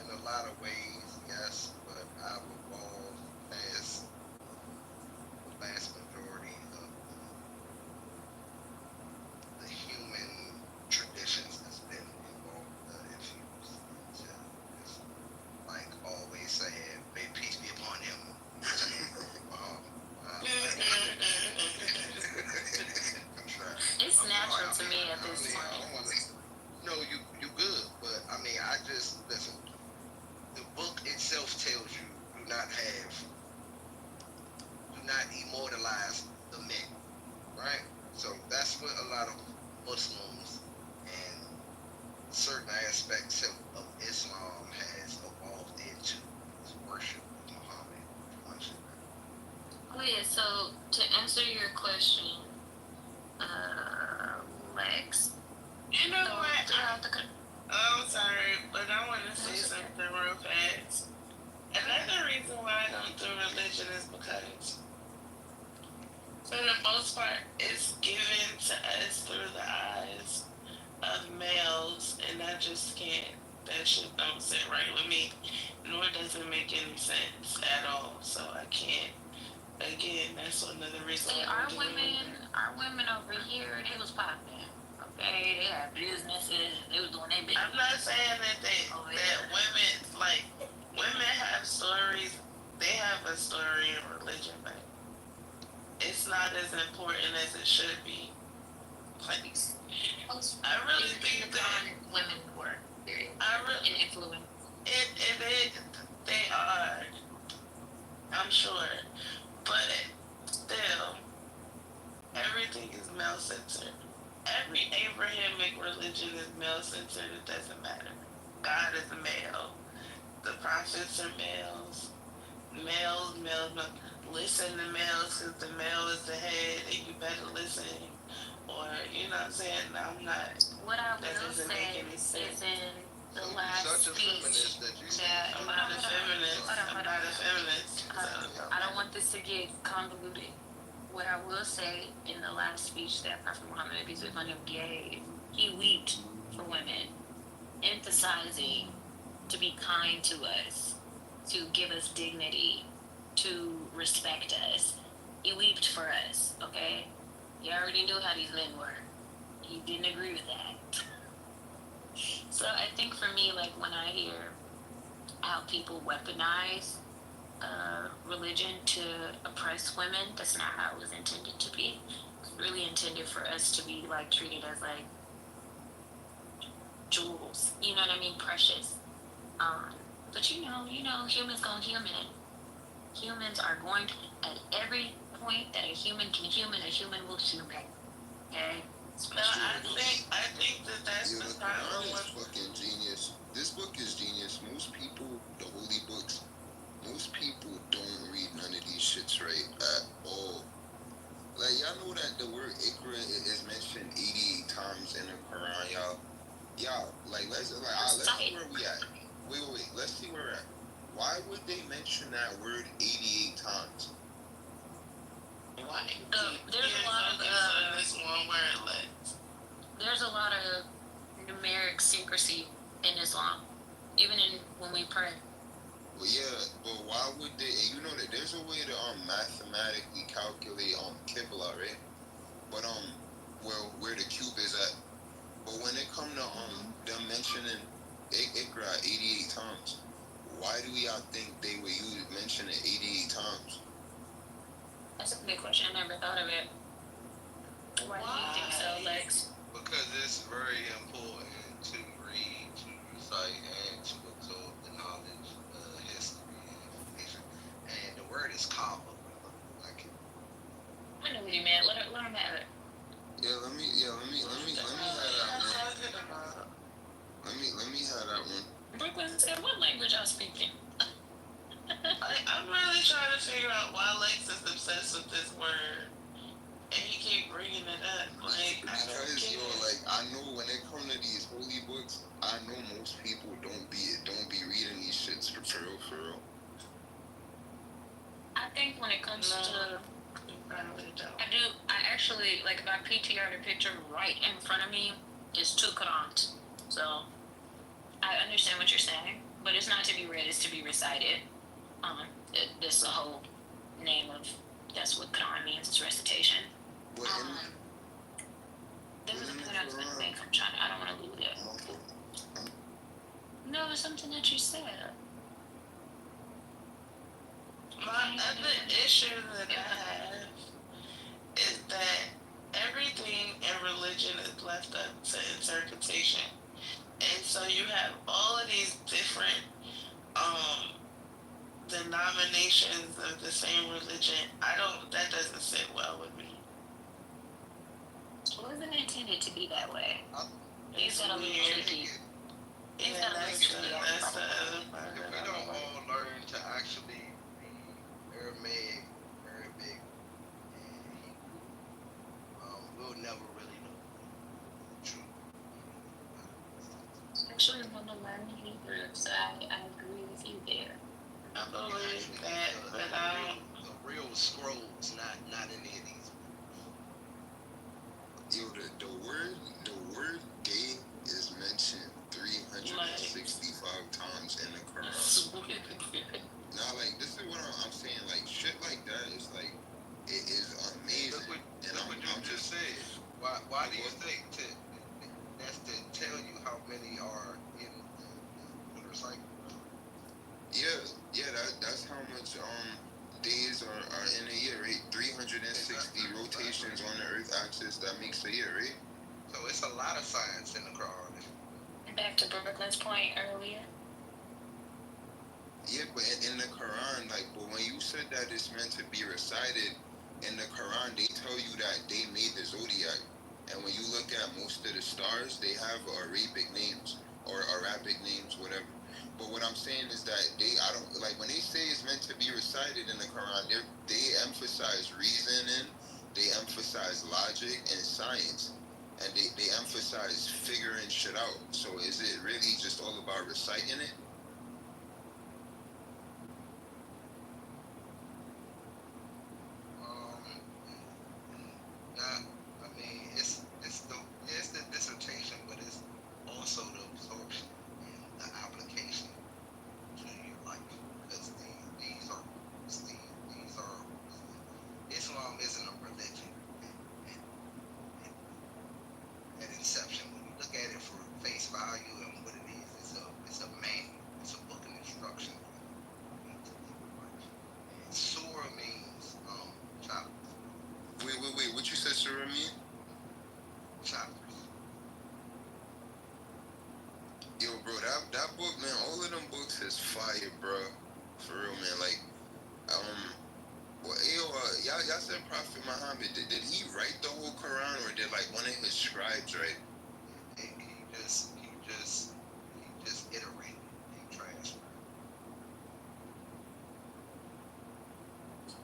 in a lot of ways, yes, but I've evolved as the vast majority of the human traditions that's been involved with the issues. It's like always saying, may peace be upon him. It's natural to me at this point. No, you good, but I mean, I just listen. The book itself tells you do not immortalize the men, right? So that's what a lot of Muslims and certain aspects of Islam has evolved into is worship of Muhammad. Oh yeah. So to answer your question, Lex. You know what? I'm sorry, but I want to say something real fast. Another reason why I don't do religion is because, for the most part, it's given to us through the eyes of males, and I just can't. That shit don't sit right with me, nor does it make any sense at all. So I can't. Again, that's another reason. See, our women over here, they was popping. Okay, they had businesses. They was doing their business. I'm not saying that women have stories. They have a story in religion, but it's not as important as it should be. Please. I really think that women were very influential. They are. I'm sure, but still, everything is male centered. Every Abrahamic religion is male-centered. It doesn't matter. God is a male. The prophets are males. Males. Listen to males because the male is the head and you better listen. Or, you know what I'm saying? No, I'm not. What I will say is in the last speech that I'm not a feminist. I don't want this to get convoluted. What I will say in the last speech that Prophet Muhammad gave, he wept for women, emphasizing to be kind to us, to give us dignity, to respect us. He wept for us, okay? He already knew how these men were. He didn't agree with that. So I think for me, like when I hear how people weaponize religion to oppress women, that's not how it was intended to be. It's really intended for us to be like treated as like jewels, you know what I mean, precious. But you know, humans gonna human. Humans are going to, at every point that a human can human, a human will human. Okay? I think that that's Yeah, the the Quran problem is with. fucking genius. This book is genius. Most people, the holy books, most people don't read none of these shits right at all. Like, y'all know that the word Ikra is mentioned 88 times in the Quran, y'all. Y'all, like, let's see where we at. Wait. Let's see where we're at. Why would they mention that word 88 times? Why? There's a lot of this one word like. there's a lot of numeric secrecy in Islam, even in when we pray. Well, yeah, but why would they? And you know that there's a way to mathematically calculate Qibla, right? But well, where the cube is at. But when it come to them mentioning Ikra 88 times, why do y'all think they would mention it 88 times? That's a good question. I never thought of it. Why do you think so, Lex? Because it's very important to read, to recite, and to absorb the knowledge, history, and information. And the word is Kaaba, brother. Like, I know what you meant. Let him have it. Yeah, let me have that one. Let me have that one. Brooklyn said, "What language y'all speaking?" I'm really trying to figure out why Lex is obsessed with this word, and he keep bringing it up. Like, because I know when it come to these holy books, I know most people don't be reading these shits for real. I think when it comes to, I actually like if I PTR the picture right in front of me is two Qurans. So I understand what you're saying, but it's not to be read; it's to be recited. This is the whole name of that's what Quran means. It's recitation. There was a point I was gonna make. I don't want to lose it. No, it's something that you said. my other issue that I have is that everything in religion is left up to interpretation, and so you have all of these different denominations of the same religion. That doesn't sit well with me. It wasn't intended to be that way. It's He's got a little tricky. He's got a little tricky. That's the other part. if we don't all learn to actually read Arabic, and Hebrew, we'll never really know the truth. Actually, when the learning Hebrew, so I agree with you there. I believe that, but the real scrolls, not any of these. Yo, the word day is mentioned 365 times in the Quran. Now, like, this is what I'm saying. Like, shit like that is like, it is amazing. I'm just saying. Why do you think that's to tell you how many are in the motorcycle? Yeah, that's how much days are in a year, right? 360 rotations on the Earth axis. That makes a year, right? So it's a lot of science in the Quran. Back to Brooklyn's point earlier. Yeah, but in the Quran, but when you said that it's meant to be recited, in the Quran they tell you that they made the zodiac, and when you look at most of the stars, they have Arabic names or Arabic names, whatever. But what I'm saying is that when they say it's meant to be recited in the Quran, they emphasize reasoning, they emphasize logic and science, and they emphasize figuring shit out. So is it really just all about reciting it? It's the dissertation, but it's also the absorption and the application to your life. Because these are Islam isn't a religion at inception. When you look at it for face value and what it is, it's a man. Prophet Muhammad, did he write the whole Quran, or did like one of his scribes write? He just iterated. He transferred.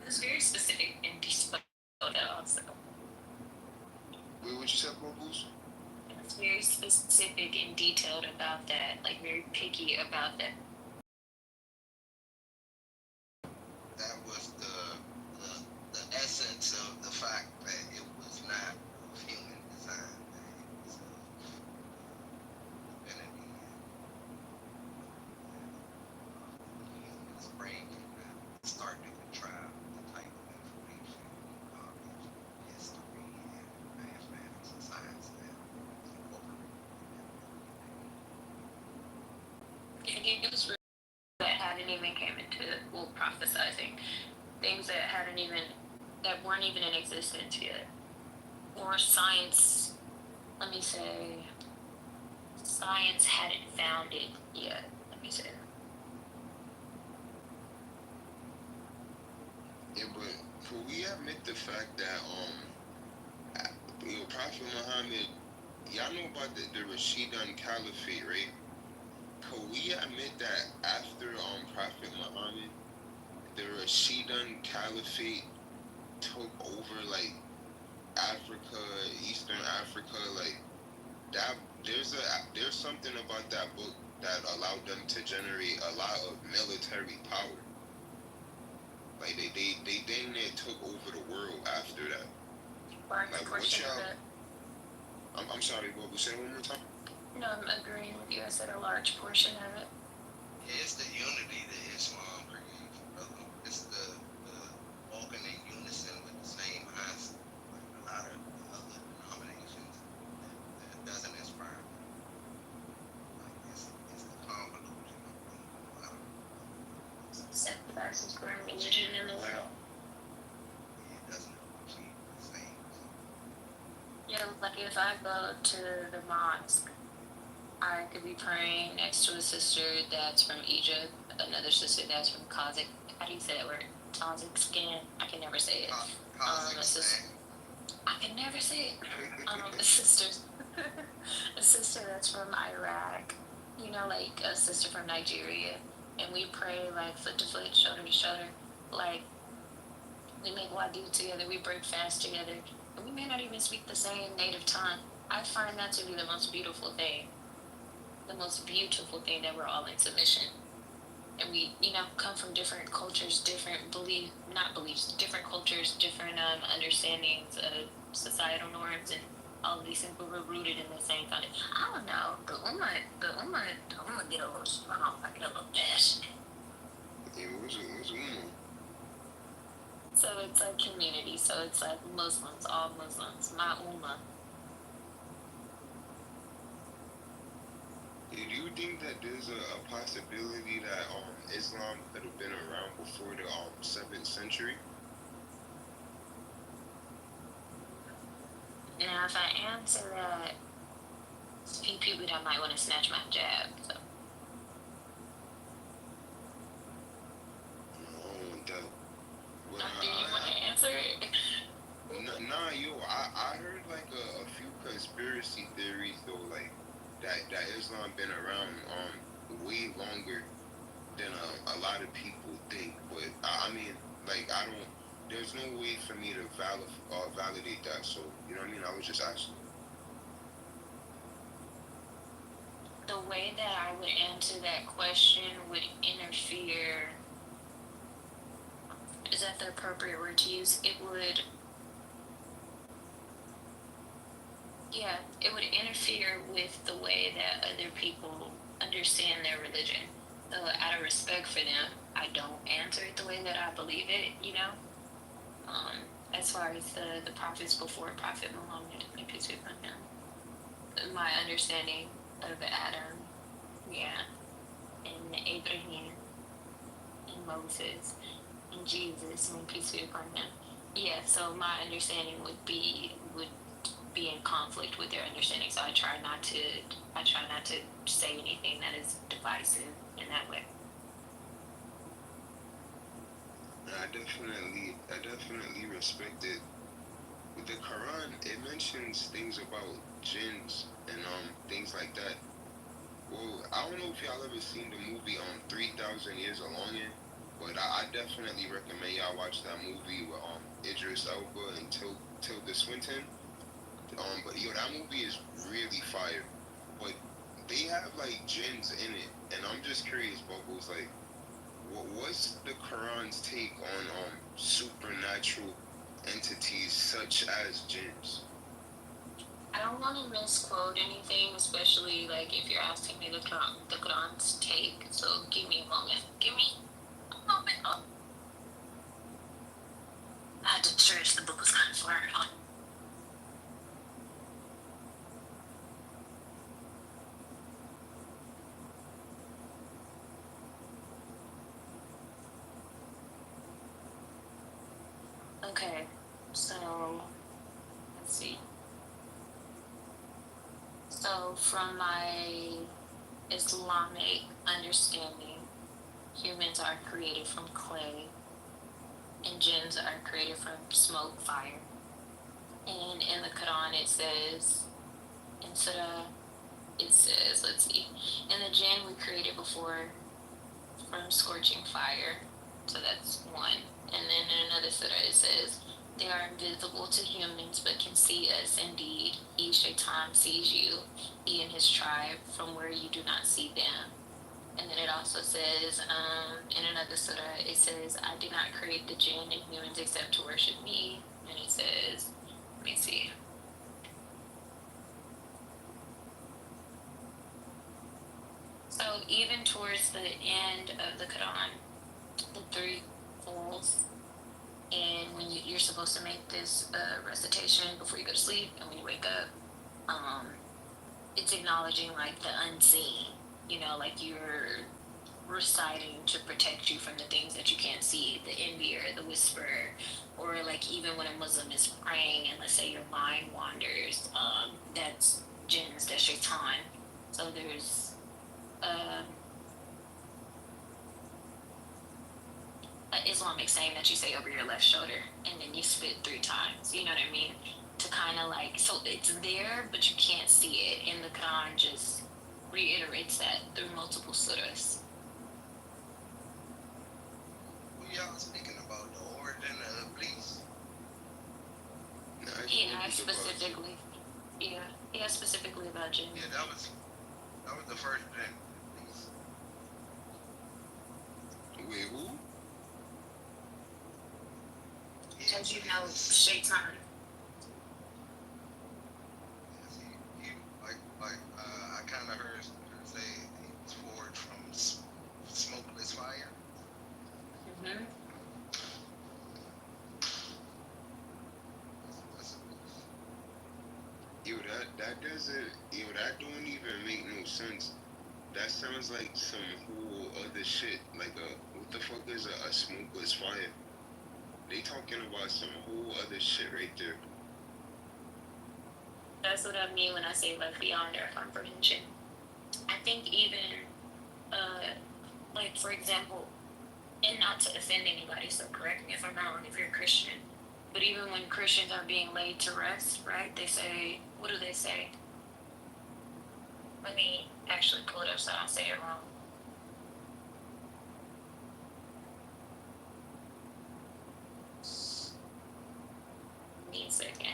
It's very specific and bespoke also. Wait, what you said about Boost? It's very specific and detailed about that, like very picky about that. That was the essence of the fact that it was not of human design. It's of divinity and humans brain can start to contrive the type of information, knowledge, history, and mathematics and science that is incorporated in that. It was really that hadn't even came into prophesizing things that weren't even in existence yet, or science. Let me say, science hadn't found it yet. Let me say. Yeah, but could we admit the fact that Prophet Muhammad, y'all know about the Rashidun Caliphate, right? Could we admit that after Prophet Muhammad, the Rashidun Caliphate took over like Africa, Eastern Africa, like that? There's something about that book that allowed them to generate a lot of military power. Like they dang near took over the world after that. Like what y'all? I'm sorry, what was it one more time? No, I'm agreeing with you. I said a large portion of it. Yeah, it's the unity that Islam creates, brother. It's the walking in unison with the same mindset. Like a lot of other denominations that doesn't inspire them. Like it's the convolution of a lot of Except the fastest growing religion in the world. it doesn't achieve the same. Yeah, like if I go to the mosque, I could be praying next to a sister that's from Egypt, another sister that's from Kazakh. How do you say that word? Kazakhstan. I can never say it. I can never say it. A sister, a sister that's from Iraq. You know, like a sister from Nigeria, and we pray like foot to foot, shoulder to shoulder. Like we make wudu together, we break fast together, and we may not even speak the same native tongue. I find that to be the most beautiful thing. The most beautiful thing, that we're all in submission. And we, come from different cultures, different not beliefs, different cultures, different understandings of societal norms and all of these things, but we're rooted in the same kind of, I don't know, the Ummah get a little strong, I get a little passionate. Yeah, what's Ummah? So it's like community, so it's like Muslims, all Muslims, my Ummah. Do you think that there's a possibility that Islam could have been around before the 7th century? Now, if I answer that, there's a few people that might want to snatch my jab. So. No, that. Well, Do you want to answer it? Nah, I heard like a few conspiracy theories though, like that Islam been around way longer than a lot of people think. But I mean, like I don't. There's no way for me to validate that. So you know what I mean? I was just asking. The way that I would answer that question would interfere. Is that the appropriate word to use? It would interfere with the way that other people understand their religion. So out of respect for them, I don't answer it the way that I believe it, as far as the prophets before Prophet Muhammad, peace be upon him. My understanding of Adam, and Abraham, and Moses, and Jesus, and peace be upon him. Yeah, so my understanding would be in conflict with their understanding. So I try not to say anything that is divisive in that way. I definitely respect it. With the Quran, it mentions things about jinns and things like that. Well, I don't know if y'all ever seen the movie 3,000 Years of Longing, but I definitely recommend y'all watch that movie with Idris Elba and Tilda Swinton. But yo, that movie is really fire. But they have like jinns in it, and I'm just curious, Bubbles, like, what's the Quran's take on supernatural entities such as jinns? I don't want to misquote anything, especially like if you're asking me the Quran's take. So give me a moment. Give me a moment. Oh, I had to church. The book was kind of far. Okay, so let's see. So from my Islamic understanding, humans are created from clay, and jinns are created from smoke, fire. And in the Quran, it says, in Surah, it says, let's see, in the jinn we created before from scorching fire. So that's one. And then in another surah, it says, they are invisible to humans but can see us indeed. Each shaitan sees you, he and his tribe, from where you do not see them. And then it also says, in another surah, it says, I did not create the jinn and humans except to worship me. And it says, let me see. So even towards the end of the Quran, the three falls, and when you're supposed to make this recitation before you go to sleep and when you wake up, it's acknowledging like the unseen, like you're reciting to protect you from the things that you can't see, the envier, the whisperer, or like even when a Muslim is praying and let's say your mind wanders, that's jinns, that's shaitan. So there's an Islamic saying that you say over your left shoulder and then you spit 3 times, you know what I mean? To kind of like, so it's there, but you can't see it. And the Quran just reiterates that through multiple surahs. Who y'all speaking about? The origin of Iblis? Yeah, specifically. Yeah, specifically about jinn. Yeah, that was the first jinn. Wait, who? As you know, shaitan. I kind of heard her say he was forged from smokeless fire. Mm-hmm. That don't even make no sense. That sounds like some whole other shit. Like what the fuck is a smokeless fire? They talking about some whole other shit right there. That's what I mean when I say like beyond our comprehension. I think even, like for example, and not to offend anybody, so correct me if I'm wrong if you're a Christian, but even when Christians are being laid to rest, right, they say, what do they say? Let me actually pull it up so I don't say it wrong. Give me a second.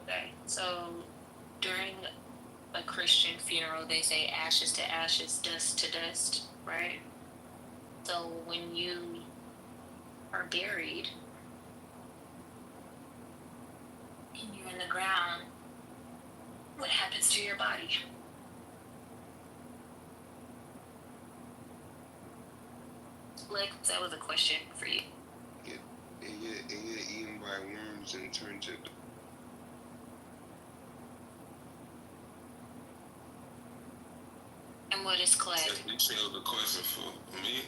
Okay, so during a Christian funeral, they say ashes to ashes, dust to dust, right? So when you are buried and you're in the ground, what happens to your body? Like, that was a question for you. It get eaten by worms and turned to. And what is clay? You tell the question for me.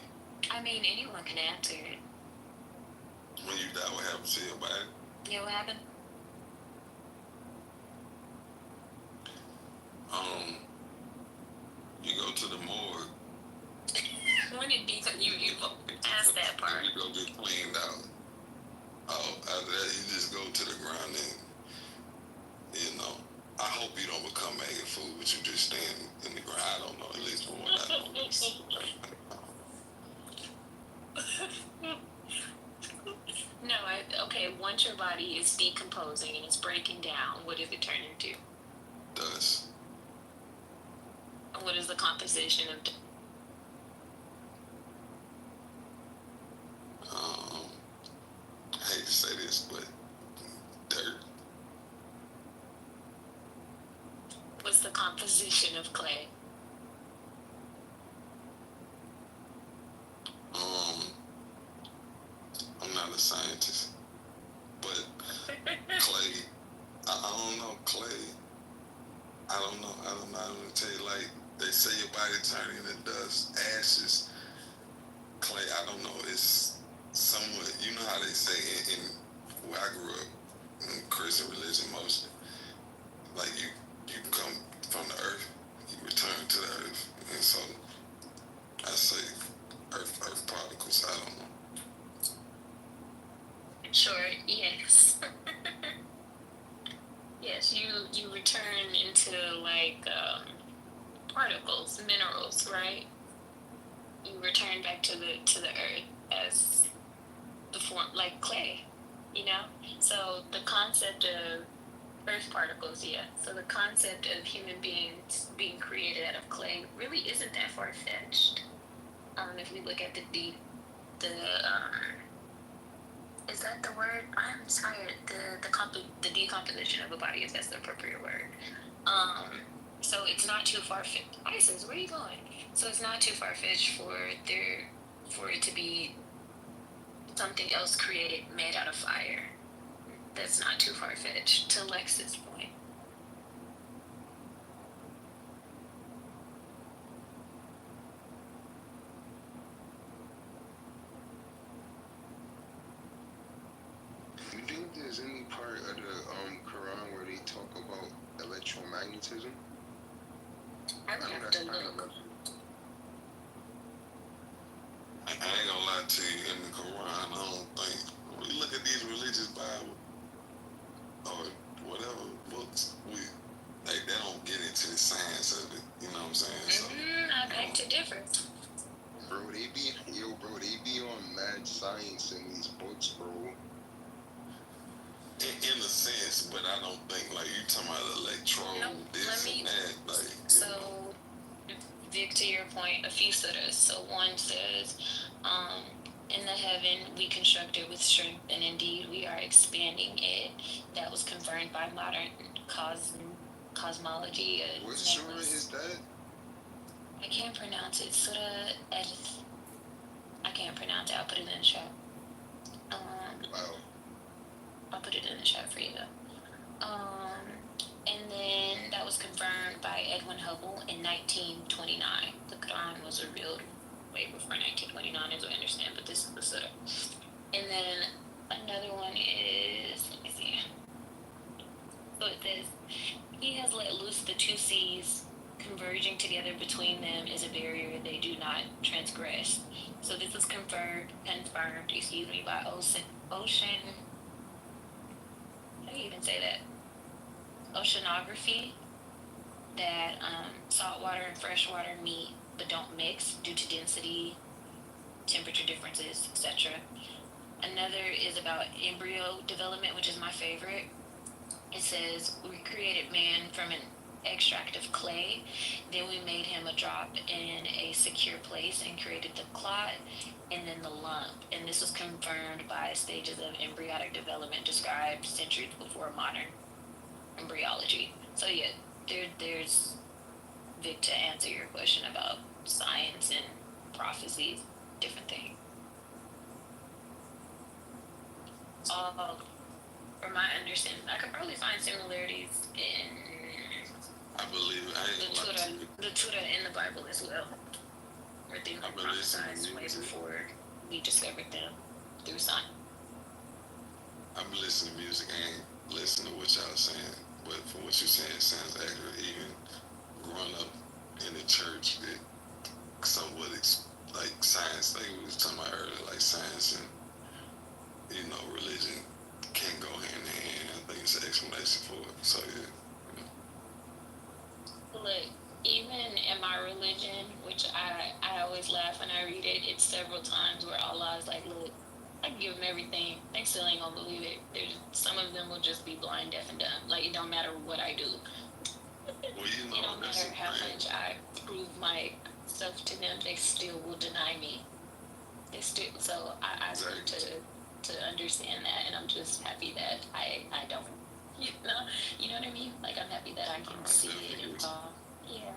I mean, anyone can answer it. When you die, what happens to your body? Yeah, what happened? You go to the morgue. When did you asked that part? You go get cleaned out. Oh, after that, you just go to the ground and, you know, I hope you don't become maggot food, but you just stand in the ground. I don't know, at least from what I know. No, okay, once your body is decomposing and it's breaking down, what does it turn into? Dust. What is the composition of I hate to say this, but dirt. What's the composition of clay? I'm not a scientist, but clay, I don't know, clay, I don't know, I'm gonna tell you, like, they say your body turning into dust, ashes, clay, I don't know, it's somewhat, you know how they say in where I grew up, in Christian religion mostly, like you come from the earth, you return to the earth, and so I say earth particles, I don't know. Sure, yes. Yes, you return into like particles, minerals, right? You return back to the earth as the form, like clay, you know. So the concept of earth particles, yeah. So the concept of human beings being created out of clay really isn't that far fetched. If we look at the is that the word? I'm tired. The decomposition of a body, if that's the appropriate word. So it's not too far fetched. Isis, where are you going? So it's not too far fetched for it to be something else created made out of fire. That's not too far fetched. To Lex's point. Do you think there's any part of the Quran where they talk about electromagnetism? I would have to look. I ain't gonna lie to you, in the Quran, I don't think, when you look at these religious Bible, or whatever books, they don't get into the science of it, you know what I'm saying? So, I beg to differ. Bro, they be on mad science in these books, bro. In a sense, but I don't think, like, you talking about this and that, like, so, Vic, to your point, a few surahs. So one says, in the heaven we constructed with strength, and indeed we are expanding it. That was confirmed by modern cosmology. What surah is that? I can't pronounce it. Surah Edith. I can't pronounce it. I'll put it in the chat. Wow. I'll put it in the chat for you though. And then that was confirmed by Edwin Hubble in 1929. The Quran was revealed way before 1929, as I understand, but this is the Surah. And then another one is, let me see. So it says, he has let loose the two seas, converging together between them is a barrier they do not transgress. So this is confirmed, by ocean. How do you even say that? Oceanography, that saltwater and freshwater meet but don't mix due to density, temperature differences, etc. Another is about embryo development, which is my favorite. It says, we created man from an extract of clay, then we made him a drop in a secure place and created the clot and then the lump. And this was confirmed by stages of embryonic development described centuries before modern embryology. So yeah, there's Vic, to answer your question about science and prophecies, different things. From my understanding, I could probably find similarities in I believe the Torah in the Bible as well, where things were prophesied way before we discovered them through science. I've been listening to music and listening to what y'all saying, but from what you're saying, it sounds accurate. Even growing up in the church, that somewhat like science, like we was talking about earlier, like science and religion can go hand in hand. I think it's an explanation for it. So yeah. Look, even in my religion, which I always laugh when I read it, it's several times where Allah is like, look, I give them everything. They still ain't gonna believe it. There's some of them will just be blind, deaf, and dumb. Like, it don't matter what I do. Well, It don't matter how much I prove myself to them, they still will deny me. They still, so I exactly. need to understand that, and I'm just happy that I don't, you know what I mean? Like, I'm happy that I can see it and yeah.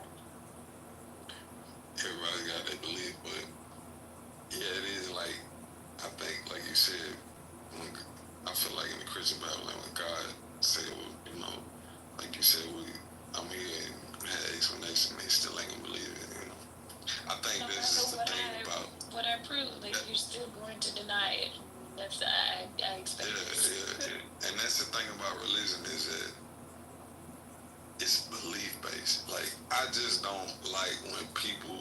Everybody got their belief, but yeah, it is like, I think, like you said, I feel like in the Christian Bible, like when God said, well, like you said, I'm here and had explanation, they still ain't gonna believe it. I think this is the thing about what I prove, like you're still going to deny it. That's I expect. Yeah. And that's the thing about religion is that it's belief based. Like I just don't like when people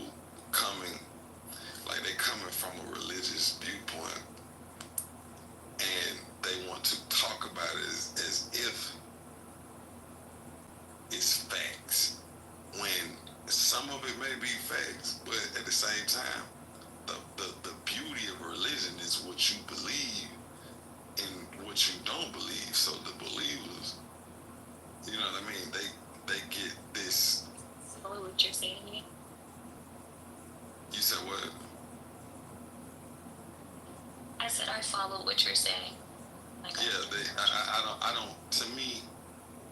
they coming from a religious viewpoint and they want to talk about it as if it's facts when some of it may be facts, but at the same time, the beauty of religion is what you believe and what you don't believe. So the believers, you know what I mean? They get this. Follow what you're saying. You said what? I said I follow what you're saying. Like yeah, I don't. To me,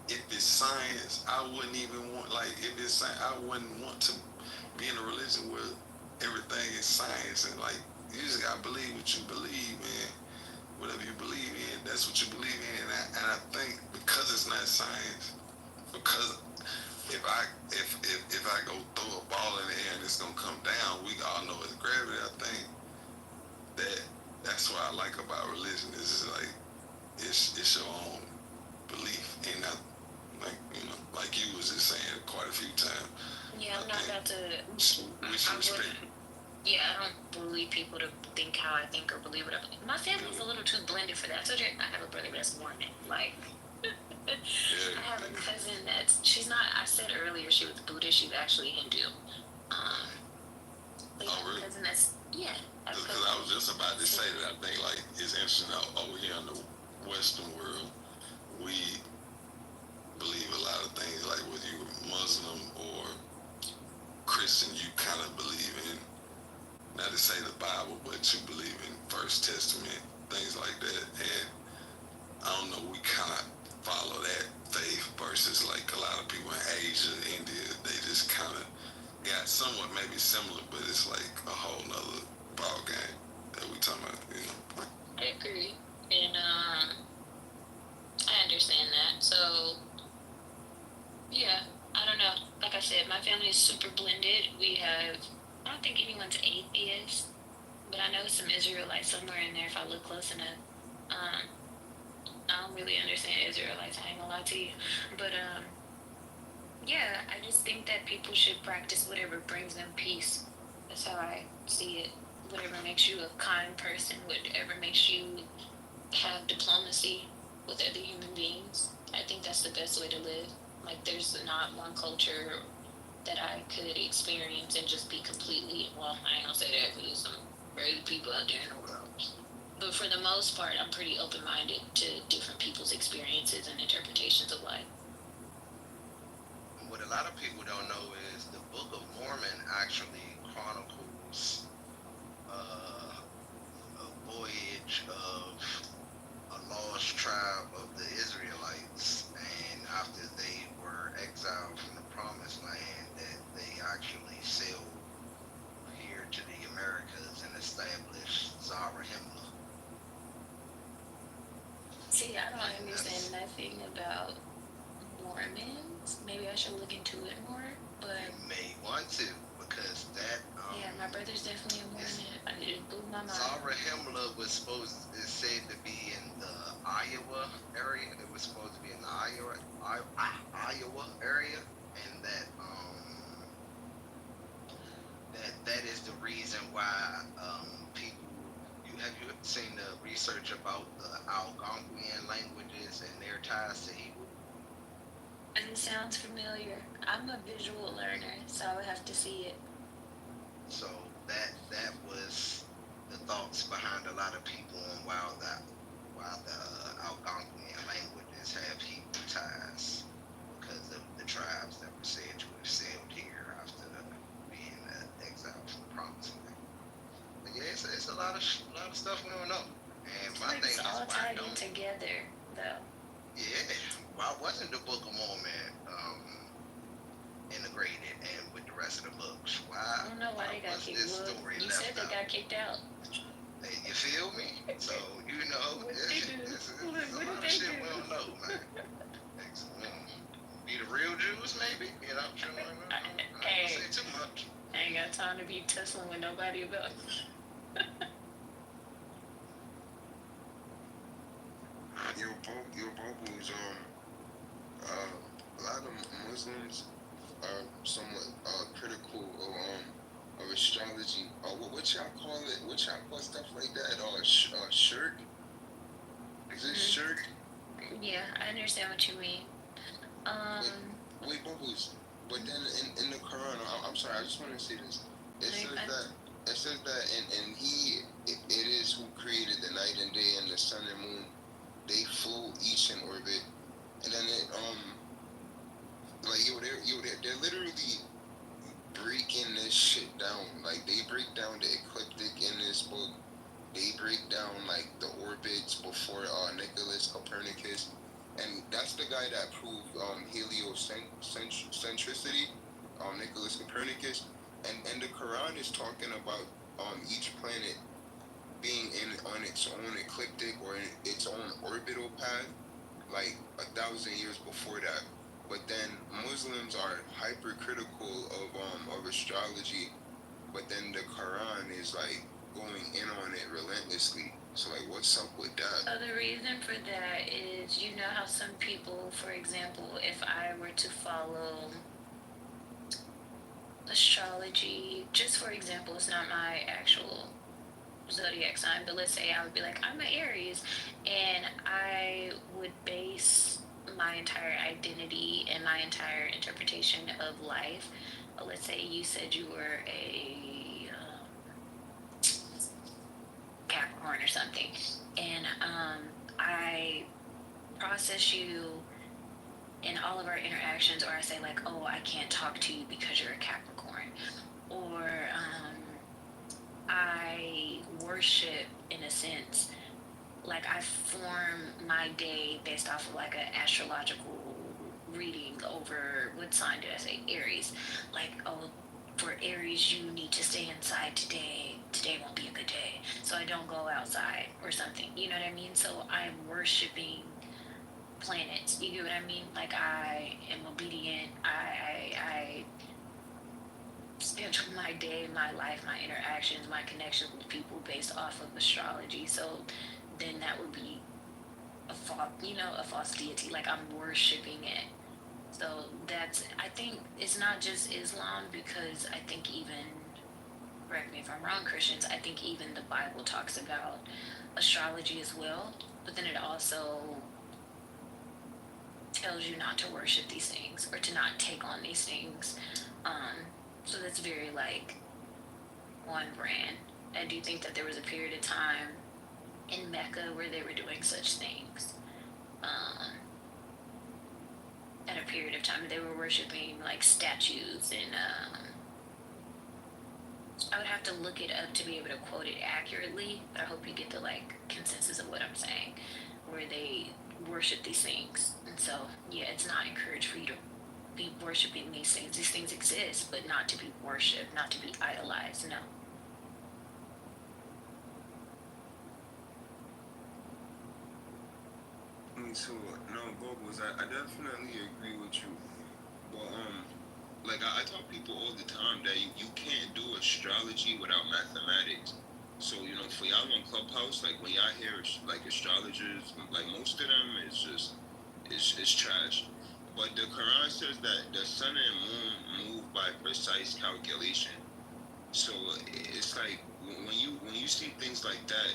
if it's science, I wouldn't even want. Like if it's science, I wouldn't want to be in a religion where everything is science and like you just gotta believe what you believe in. Whatever you believe in, that's what you believe in. And I think because it's not science, because if I go throw a ball in the air and it's gonna come down, we all know it's gravity. I think that's what I like about religion is like it's your own belief, and not like you was just saying quite a few times. Yeah, I'm not about to. We should respect. Yeah, I don't believe people to think how I think or believe what I believe. My family's a little too blended for that. So I have a brother that's Mormon. Like, I have a cousin she's not, I said earlier she was Buddhist, she's actually Hindu. But yeah, really? cousin that's, yeah. Because I was just about to say that I think like it's interesting over here in the Western world, we believe a lot of things like whether you're Muslim or Christian, you kind of believe in, not to say the Bible, but you believe in First Testament, things like that. And I don't know, we kind of follow that faith versus like a lot of people in Asia, India, they just kind of got somewhat maybe similar, but it's like a whole nother ball game that we talking about, I agree. And I understand that. So yeah, I don't know. Like I said, my family is super blended. I don't think anyone's atheist, but I know some Israelites somewhere in there if I look close enough. I don't really understand Israelites, I ain't gonna lie to you. But yeah, I just think that people should practice whatever brings them peace. That's how I see it. Whatever makes you a kind person, whatever makes you have diplomacy with other human beings. I think that's the best way to live. Like, there's not one culture that I could experience and just be completely, well, I ain't gonna say that because there's some crazy people out there in the world. But for the most part, I'm pretty open-minded to different people's experiences and interpretations of life. What a lot of people don't know is the Book of Mormon actually chronicles a voyage of a lost tribe of the Israelites, and after they were exiled from the Promised Land, that they actually sailed here to the Americas and established Zarahemla. See, I don't understand nothing about Mormons. Maybe I should look into it more, but you may want to, because that yeah, my brother's definitely a Mormon. It blew my mind. Zarahemla is said to be in the Iowa area. It was supposed to be in the Iowa area, and that that is the reason why people. You seen the research about the Algonquian languages and their ties to Hebrew? It sounds familiar. I'm a visual learner, so I would have to see it. So that was the thoughts behind a lot of people on why the Algonquian languages have Hebrew ties because of the tribes that were said to have sailed here after being exiled from the Promised Land. But yeah, it's a lot of stuff we don't know. And my Like thing it's is, all why tied in don't? together, though. Yeah, why wasn't the Book of Mormon integrated and with the rest of the books? I don't know why they got Was kicked. this Well, story you left said they out? got kicked out. Hey, you feel me? So What did they do? it's What a did lot of they shit do? we don't know, man. Be the real Jews, maybe. You know, sure. I don't say too much. I ain't got time to be tussling with nobody about. Your Bibles, a lot of Muslims are somewhat critical of astrology. What y'all call it? What y'all call stuff like that? Shirk? Is it shirk? Yeah, I understand what you mean. Wait, Bubbles. But then in the Quran, I'm sorry, I just want to say this. It says that and he it is who created the night and day and the sun and moon. They float each in orbit, and then they're literally breaking this shit down. Like they break down the ecliptic in this book. They break down like the orbits before Nicholas Copernicus, and that's the guy that proved heliocentricity, Nicholas Copernicus, and the Quran is talking about each planet being on its own ecliptic or in its own orbital path, like 1,000 years before that. But then Muslims are hypercritical of astrology, but then the Quran is like going in on it relentlessly. So like, what's up with that? So the reason for that is, you know how some people, for example, if I were to follow astrology, just for example, it's not my actual zodiac sign, but let's say I would be like, I'm an Aries, and I would base my entire identity and my entire interpretation of life. Let's say you said you were a Capricorn or something, and I process you in all of our interactions, or I say like, oh, I can't talk to you because you're a Capricorn, or I worship in a sense, like I form my day based off of like an astrological reading over what sign did I say? Aries. Like, oh, for Aries, you need to stay inside today. Today won't be a good day, so I don't go outside or something. You know what I mean? So I'm worshiping planets. You get what I mean? Like I am obedient. I schedule my day, my life, my interactions, my connections with people based off of astrology. So then that would be a false deity. Like I'm worshiping it. So that's, I think it's not just Islam, because I think even, correct me if I'm wrong, Christians, I think even the Bible talks about astrology as well, but then it also tells you not to worship these things or to not take on these things. So that's very like one brand. I do think that there was a period of time in Mecca where they were doing such things. At a period of time, they were worshiping like statues, and I would have to look it up to be able to quote it accurately. But I hope you get the like consensus of what I'm saying, where they worship these things. And so, yeah, it's not encouraged for you to be worshiping these things. These things exist, but not to be worshipped, not to be idolized. No. So no, Bubbles, I definitely agree with you. But like I tell people all the time that you can't do astrology without mathematics. So for y'all on Clubhouse, like when y'all hear like astrologers, like most of them is just it's trash. But the Quran says that the sun and moon move by precise calculation. So it's like when you see things like that,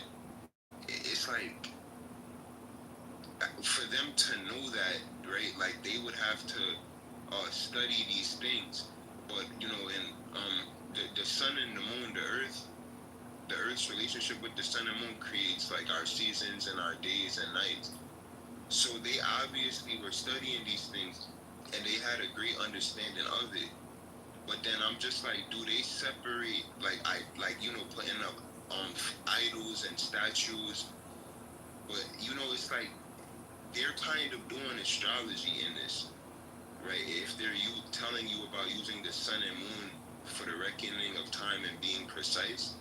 it's like for them to know that, right? Like they would have to study these things, but in the sun and the moon, the Earth's relationship with the sun and moon creates like our seasons and our days and nights. So they obviously were studying these things, and they had a great understanding of it. But then I'm just like, do they separate putting up idols and statues? But it's like they're kind of doing astrology in this, right? If they're telling you about using the sun and moon for the reckoning of time and being precise,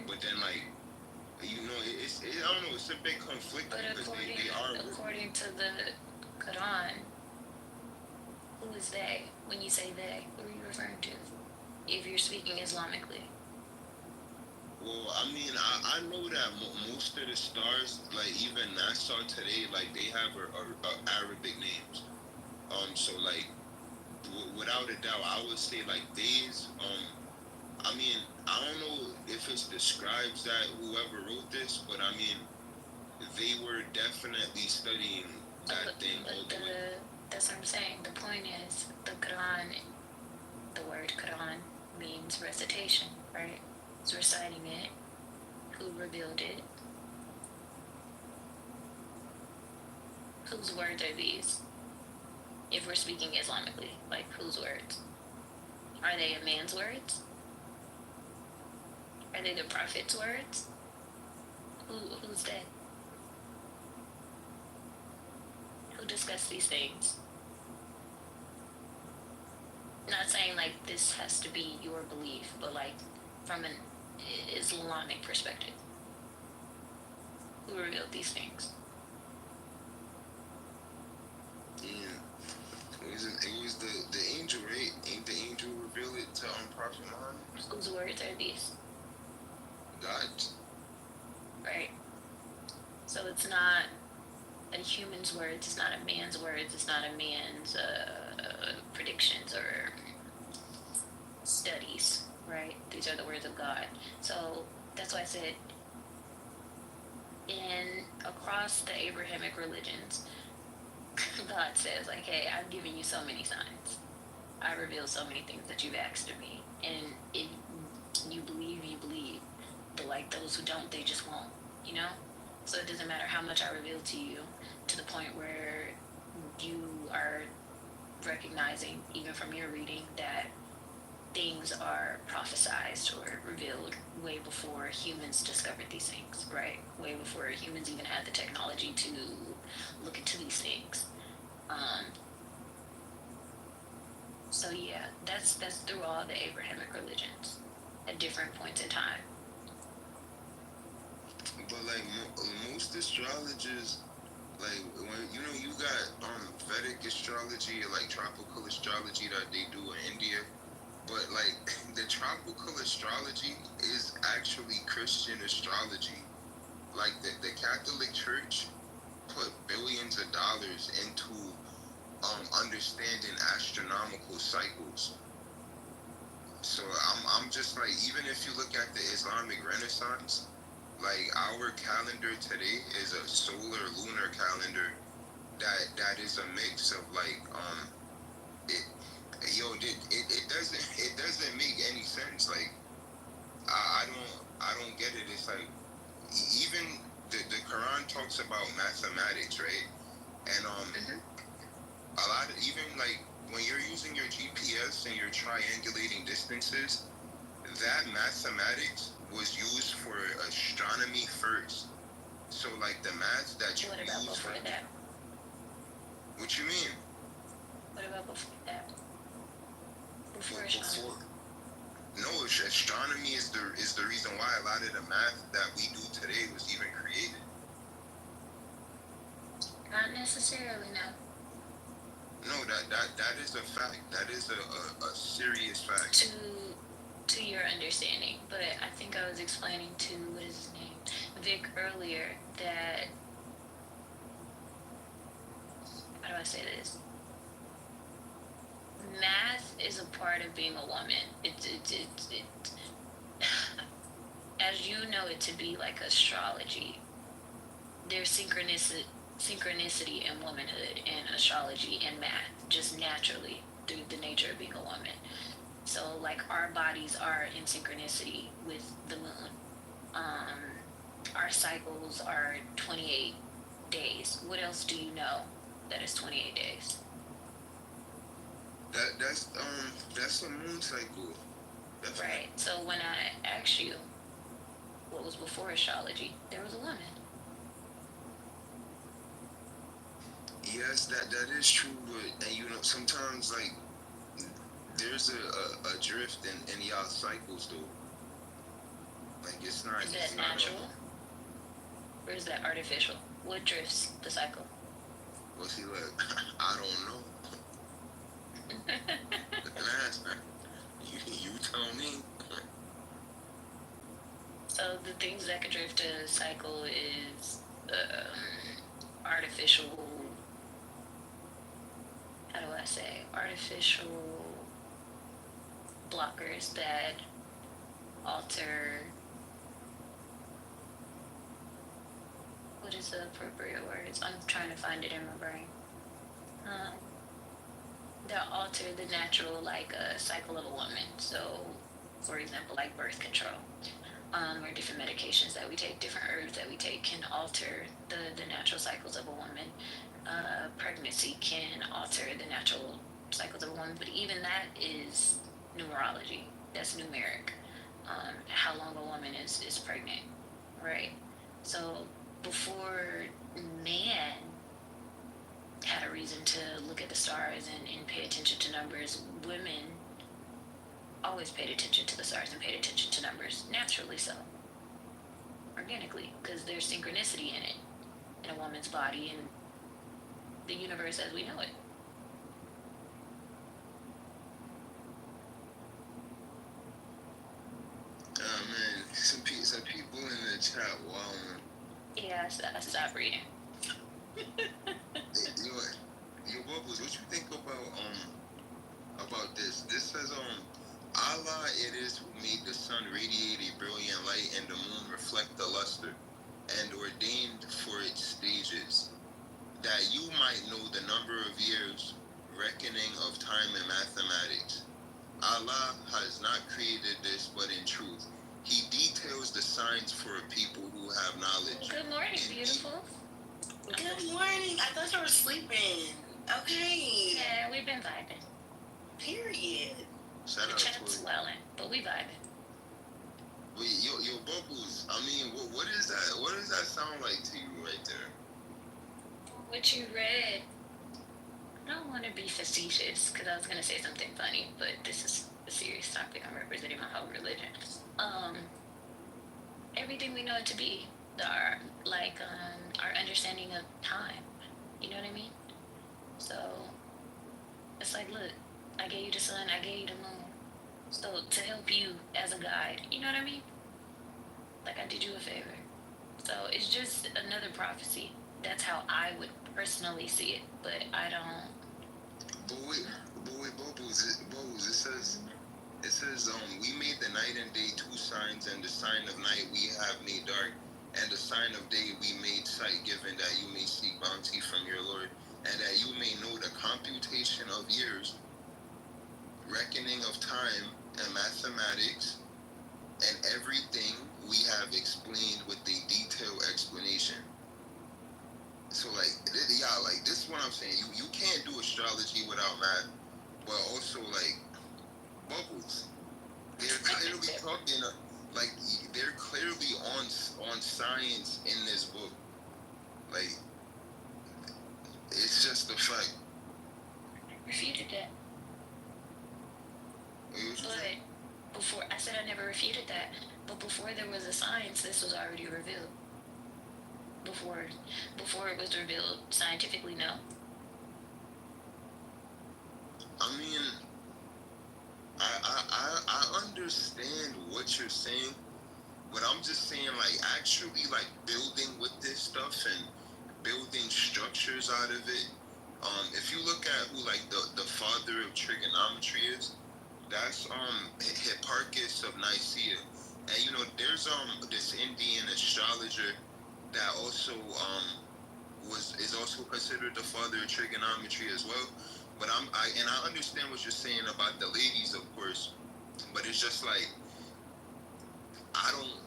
but then like I don't know, it's a bit conflicting because they are according to the Quran, who is they? When you say they, who are you referring to? If you're speaking Islamically. Well, I mean, I know that most of the stars, like even NASA today, like they have Arabic names. So like without a doubt, I would say like these. I mean, I don't know if it describes that whoever wrote this, but I mean, they were definitely studying that thing all the way. That's what I'm saying. The point is, the Quran, the word Quran means recitation, right? It's reciting it. Who revealed it? Whose words are these? If we're speaking Islamically, like whose words? Are they a man's words? Are they the prophet's words? Who's they? Who discussed these things? Not saying like this has to be your belief, but like from an Islamic perspective. Who revealed these things? It was the angel, right? Ain't the angel revealed it to Prophet Muhammad? Whose words are these? God's. Right. So it's not a human's words, it's not a man's words, it's not a man's predictions or studies, right? These are the words of God. So that's why I said across the Abrahamic religions, God says like, hey, I've given you so many signs. I reveal so many things that you've asked of me. And if you believe, you believe. But like those who don't, they just won't, So it doesn't matter how much I reveal to you, to the point where you are recognizing, even from your reading, that things are prophesized or revealed way before humans discovered these things, right? Way before humans even had the technology to look into these things. So yeah, that's through all the Abrahamic religions at different points in time. But like most astrologers, like when you got Vedic astrology or like tropical astrology that they do in India, but like the tropical astrology is actually Christian astrology. Like the Catholic Church put billions of dollars into understanding astronomical cycles. So I'm just like, even if you look at the Islamic Renaissance, like our calendar today is a solar lunar calendar that is a mix of like it doesn't make any sense. Like I don't get it. It's like even the Quran talks about mathematics, right? And a lot of, even like when you're using your GPS and you're triangulating distances, that mathematics was used for astronomy first. So like the math that you use for that? What you mean? What about before that? Before no, astronomy is the reason why a lot of the math that we do today was even created. Not necessarily, no. No, that is a fact. That is a serious fact. To your understanding, but I think I was explaining to, what is his name, Vic earlier, that, how do I say this? Math is a part of being a woman. as you know it to be like astrology, there's synchronicity in womanhood and astrology and math, just naturally through the nature of being a woman. So like our bodies are in synchronicity with the moon. Our cycles are 28 days. What else do you know that is 28 days? That's a moon cycle. Definitely. Right. So when I asked you what was before astrology, there was a woman. Yes, that is true, but and you know sometimes like there's a drift in y'all cycles though. Like it's not. Is that natural? Or is that artificial? What drifts the cycle? Well, see, look, I don't know. You tell me. So the things that could drift a cycle is artificial. How do I say? Artificial blockers that alter. What is the appropriate words? I'm trying to find it in my brain. That alter the natural cycle of a woman. So, for example, like birth control, or different medications that we take, different herbs that we take can alter the natural cycles of a woman. Pregnancy can alter the natural cycles of a woman, but even that is numerology. That's numeric. How long a woman is pregnant, right? So before man had a reason to look at the stars and pay attention to numbers, women always paid attention to the stars and paid attention to numbers, naturally so, organically, because there's synchronicity in it, in a woman's body and the universe as we know it. Man, some people in the chat, wow. Yeah, I stopped reading. Yo, Bubbles, what you think about this? This says Allah it is who made the sun radiate a brilliant light and the moon reflect the luster, and ordained for its stages, that you might know the number of years, reckoning of time in mathematics. Allah has not created this, but in truth, He details the signs for a people who have knowledge. Good morning, beautiful. Good morning. I thought you were sleeping. Okay. Yeah, we've been vibing. Period. Shout the out chat's to swelling, but we vibing. Wait, yo, Bubbles. I mean, what is that? What does that sound like to you right there? What you read, I don't want to be facetious because I was going to say something funny, but this is a serious topic. I'm representing my whole religion. Everything we know it to be, our understanding of time. You know what I mean? So it's like, look, I gave you the sun, I gave you the moon. So to help you as a guide, you know what I mean? Like I did you a favor. So it's just another prophecy. That's how I would personally see it, but I don't. But wait, Bubbles, it says, we made the night and day two signs, and the sign of night we have made dark, and the sign of day we made sight given, that you may seek bounty from your Lord, and that you may know the computation of years, reckoning of time, and mathematics, and everything we have explained with a detailed explanation. So like this is what I'm saying. You can't do astrology without math, but also like Bubbles. They're clearly talking they're clearly on science in this book. Like it's just a fact. Refuted that. But before I said I never refuted that, but before there was a science, this was already revealed. Before it was revealed scientifically, no. I mean, I understand what you're saying, but I'm just saying actually building with this stuff and building structures out of it. If you look at who the father of trigonometry is, that's Hipparchus of Nicaea. And there's this Indian astrologer that also is also considered the father of trigonometry as well. But I understand what you're saying about the ladies, of course. But it's just like I don't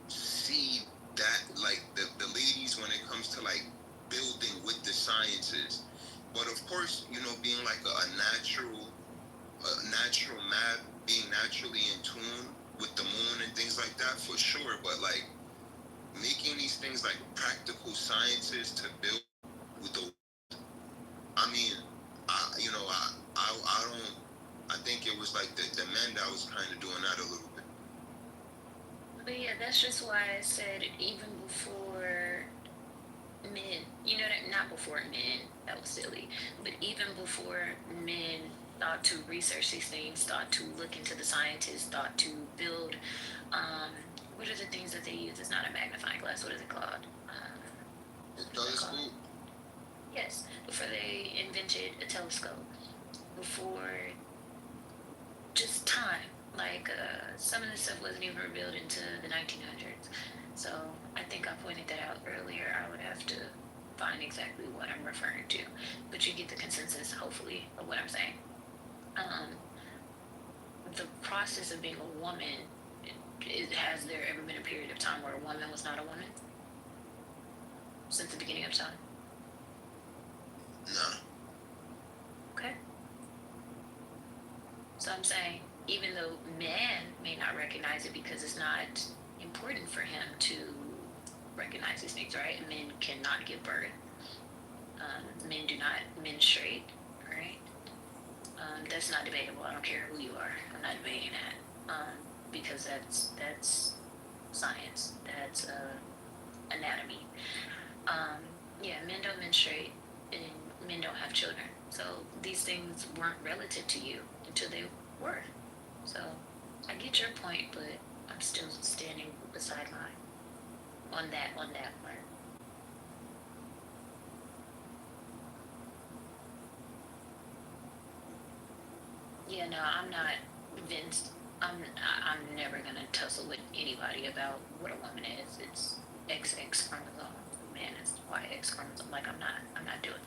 see that like the ladies when it comes to like building with the sciences. But of course, being like a natural map, being naturally in tune with the moon and things like that for sure. But like making these things like practical sciences to build with the, I mean, I don't. I think it was like the men that was kind of doing that a little bit. But yeah, that's just why I said even before men, not before men, that was silly, but even before men thought to research these things, thought to look into the scientists, thought to build, what are the things that they use? It's not a magnifying glass. What is it called? Telescope? Yes, before they invented a telescope, before just time. Like, some of this stuff wasn't even revealed into the 1900s. So I think I pointed that out earlier. I would have to find exactly what I'm referring to. But you get the consensus, hopefully, of what I'm saying. The process of being a woman, has there ever been a period of time where a woman was not a woman? Since the beginning of time? No. Okay. So I'm saying, even though man may not recognize it because it's not important for him to recognize these things, right? Men cannot give birth. Men do not menstruate, right? That's not debatable. I don't care who you are. I'm not debating that. Because that's science. That's anatomy. Yeah, men don't menstruate and men don't have children. So these things weren't relative to you until they were. So I get your point, but I'm still standing beside mine on that part. Yeah, no, I'm not convinced. I'm never gonna tussle with anybody about what a woman is. It's XX chromosome. Man, it's YX chromosome. Like I'm not doing it.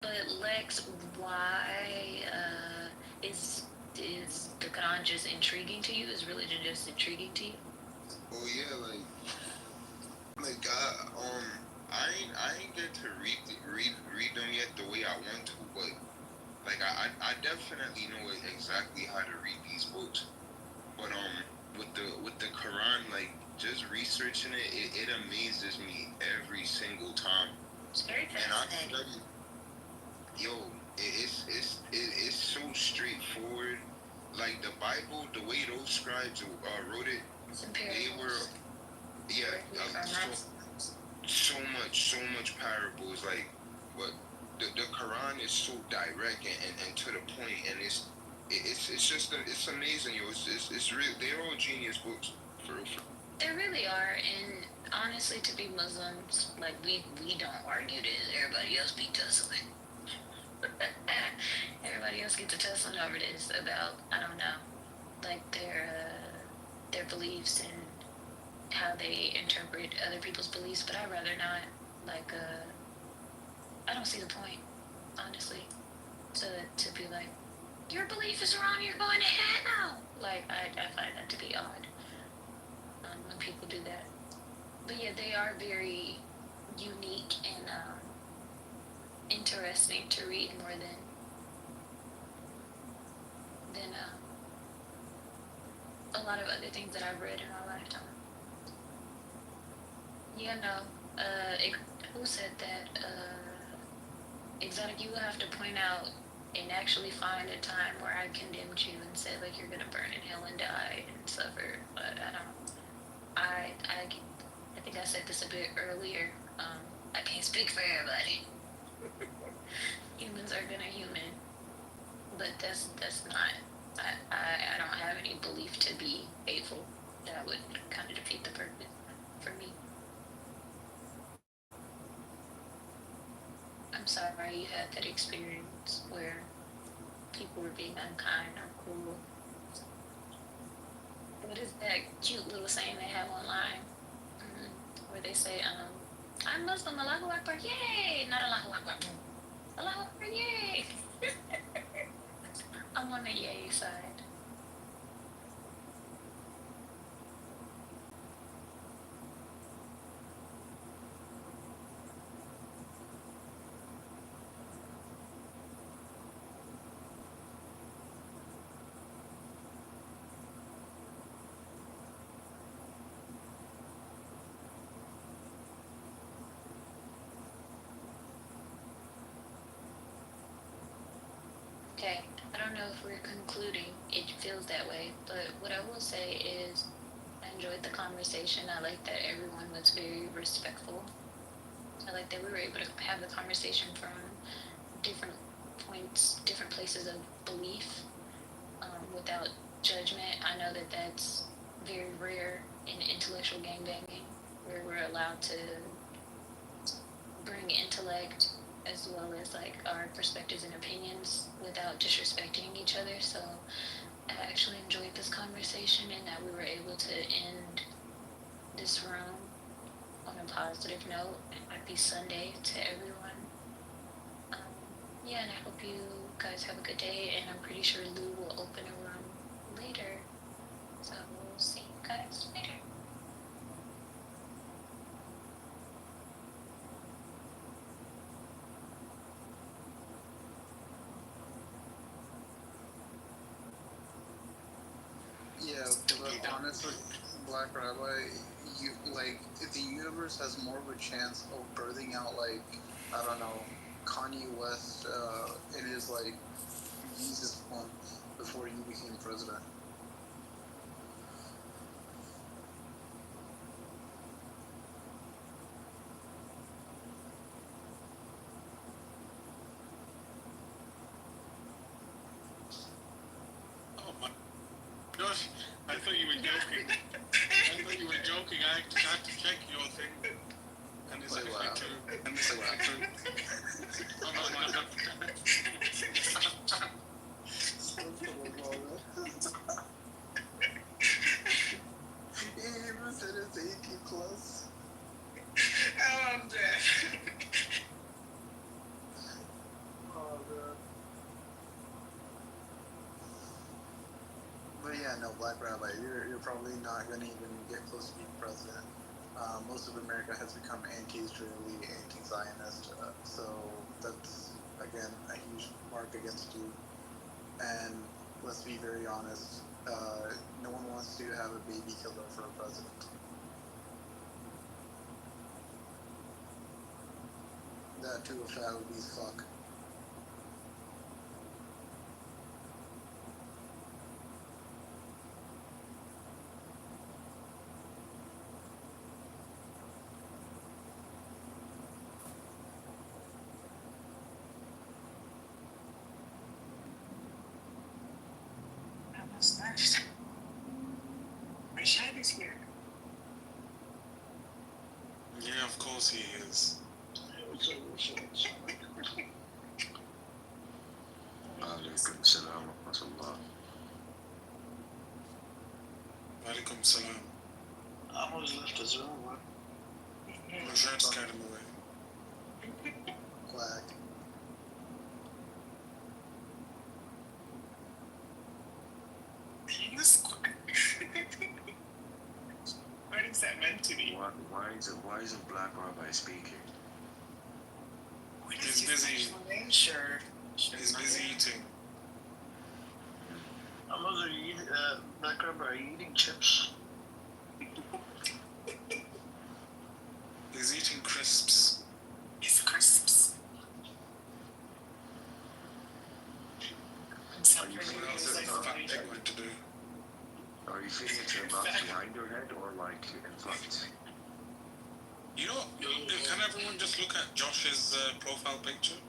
But Lex, why is the Quran just intriguing to you? Is religion just intriguing to you? Oh yeah, like I ain't get to read them yet the way I want to, but like I definitely know exactly how to read these books. But with the Quran, like just researching it amazes me every single time. It's very fascinating. And I study, yo, it's so straightforward. Like the Bible, the way those scribes wrote it, they were so much parables. Like, but the Quran is so direct and to the point, and it's just it's amazing, yo. It's real. They're all genius books for real. They really are, and honestly, to be Muslims, like we don't argue this. Everybody else be tussling. Everybody else gets to tussling over this about I don't know, like their beliefs and how they interpret other people's beliefs. But I'd rather not. Like I don't see the point, honestly, to be like your belief is wrong. You're going to hell. Like I find that to be odd when people do that. But yeah, they are very unique and interesting to read more than a lot of other things that I've read in my lifetime. Yeah, no. Who said that? Exotic, you will have to point out and actually find a time where I condemned you and said like you're gonna burn in hell and die and suffer. But I don't. I think I said this a bit earlier. I can't speak for everybody. Humans are gonna human, but that's not. I don't have any belief to be hateful. That would kind of defeat the purpose for me. I'm sorry you had that experience where people were being unkind or cruel. What is that cute little saying they have online? Where they say, I'm Muslim, Allahu Akbar, yay! Not Allahu Akbar, Allahu Akbar, yay! I'm on the yay side. Okay, I don't know if we're concluding. It feels that way, but what I will say is I enjoyed the conversation. I like that everyone was very respectful. I like that we were able to have the conversation from different points, different places of belief, without judgment. I know that that's very rare in intellectual gangbanging, where we're allowed to bring intellect as well as like our perspectives and opinions without disrespecting each other. So I actually enjoyed this conversation and that we were able to end this room on a positive note. Happy Sunday to everyone. Yeah, and I hope you guys have a good day, and I'm pretty sure Lou will open a room later. So we'll see you guys later. Yeah, but honestly, Black Rabbi, you like if the universe has more of a chance of birthing out like I don't know Kanye West in his like Jesus form before you became president. Oh my gosh, I thought you were joking. I thought you were joking. I had to check your thing. And it's actually true. And it's actually true. Oh no, my God. He even said it's 18 plus. Oh, I'm dead. Oh god. But yeah, no, Black Rabbi, you're probably not going to even get close to being president. Most of America has become anti-Israeli, anti-Zionist, so that's again a huge mark against you. And let's be very honest, no one wants to have a baby killer for a president. That too, a fat obese fuck. What's next? Rashad is here. Yeah, of course he is. Alaikum salam wa rahmatullah. Walaikum salam. I was left as well, man. Rashad scared him away. Quack. What is that meant to be? Why isn't Black Rabbi speaking? He's busy. Sure. He's busy eating. Are you eating, Black Rabbi, are you eating chips? He's eating crisps. It's crisps. What else is a fat pig going to do? Are you feeding it to your mouth behind your head or like in front? You know, can everyone just look at Josh's profile picture?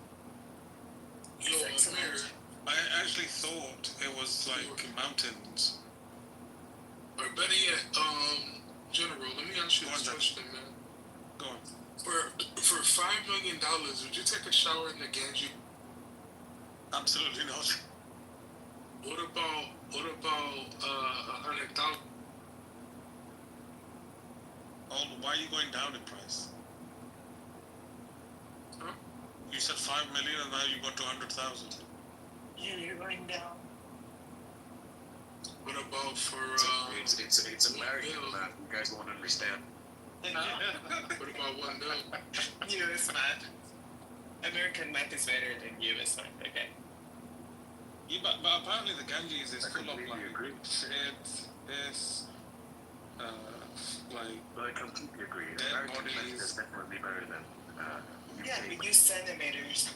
I actually thought it was like mountains. Or better yet, General, let me ask you this question, man. Go on. For $5 million, would you take a shower in the Ganges? Absolutely not. What about 100,000? Oh, why are you going down in price? Huh? You said 5 million and now you got to 100,000. Yeah, you're going down. What about for it's American math. You guys won't understand. what about $1? US math. American math is better than US math. Okay. Yeah, but apparently the Ganges is full of like agree. it's like. But I completely agree. Dead American math bodies. is definitely better than UK. Yeah, we use centimeters.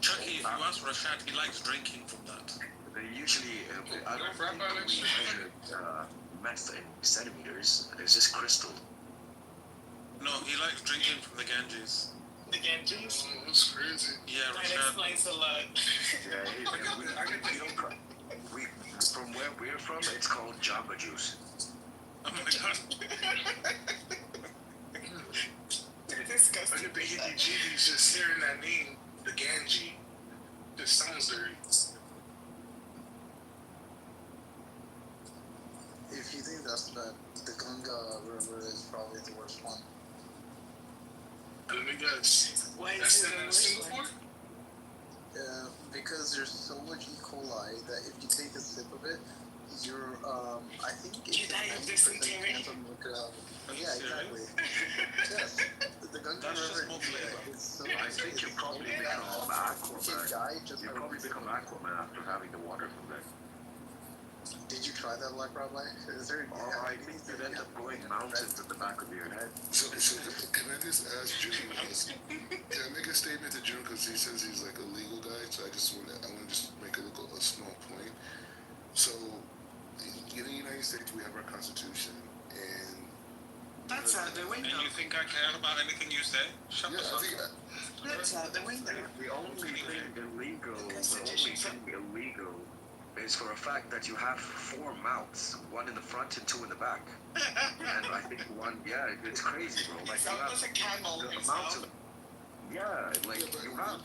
Chucky, if you ask Rashad, he likes drinking from that. They usually, I don't think we measured math in centimeters. It's just crystal. No, he likes drinking from the Ganges. The Ganges. Oh, that's crazy. Yeah, That Rashad. explains a lot. Yeah, we from where we're from, it's called Jamba Juice. Oh my god. They're disgusting. I get the heebie-jeebies just hearing that name, the Ganges. Just sounds dirty. If you think that's bad, the Ganga River is probably the worst one. I think that's Why that's is it in the worst Singapore? one? Yeah, because there's so much E. coli that if you take a sip of it, you're, I think it's You die of 90% dysentery? chance of look it up. Are you Yeah, serious? exactly. Yes. The Ganga That's just River more flavor. is so I think you probably become You can Aquaman. die just You by probably become Aquaman after having the water from there. Did you try that, like, Rabbi? Is there? Oh, I think you'd end up going mountains at the back of your head. So can I just ask June? Can I make a statement to June because he says he's like a legal guy? So I want to just make a small point. So in the United States, we have our Constitution, and That's out the And window. you think I care about anything you say? Shut yeah, the I fuck think up. That's out the window. The only thing illegal, Constitution. is for a fact that you have 4 mouths, 1 in the front and 2 in the back. And I think one, yeah, it's crazy, bro. Like It's you have almost a camel. the It's amounts all- of, yeah, like yeah, you have.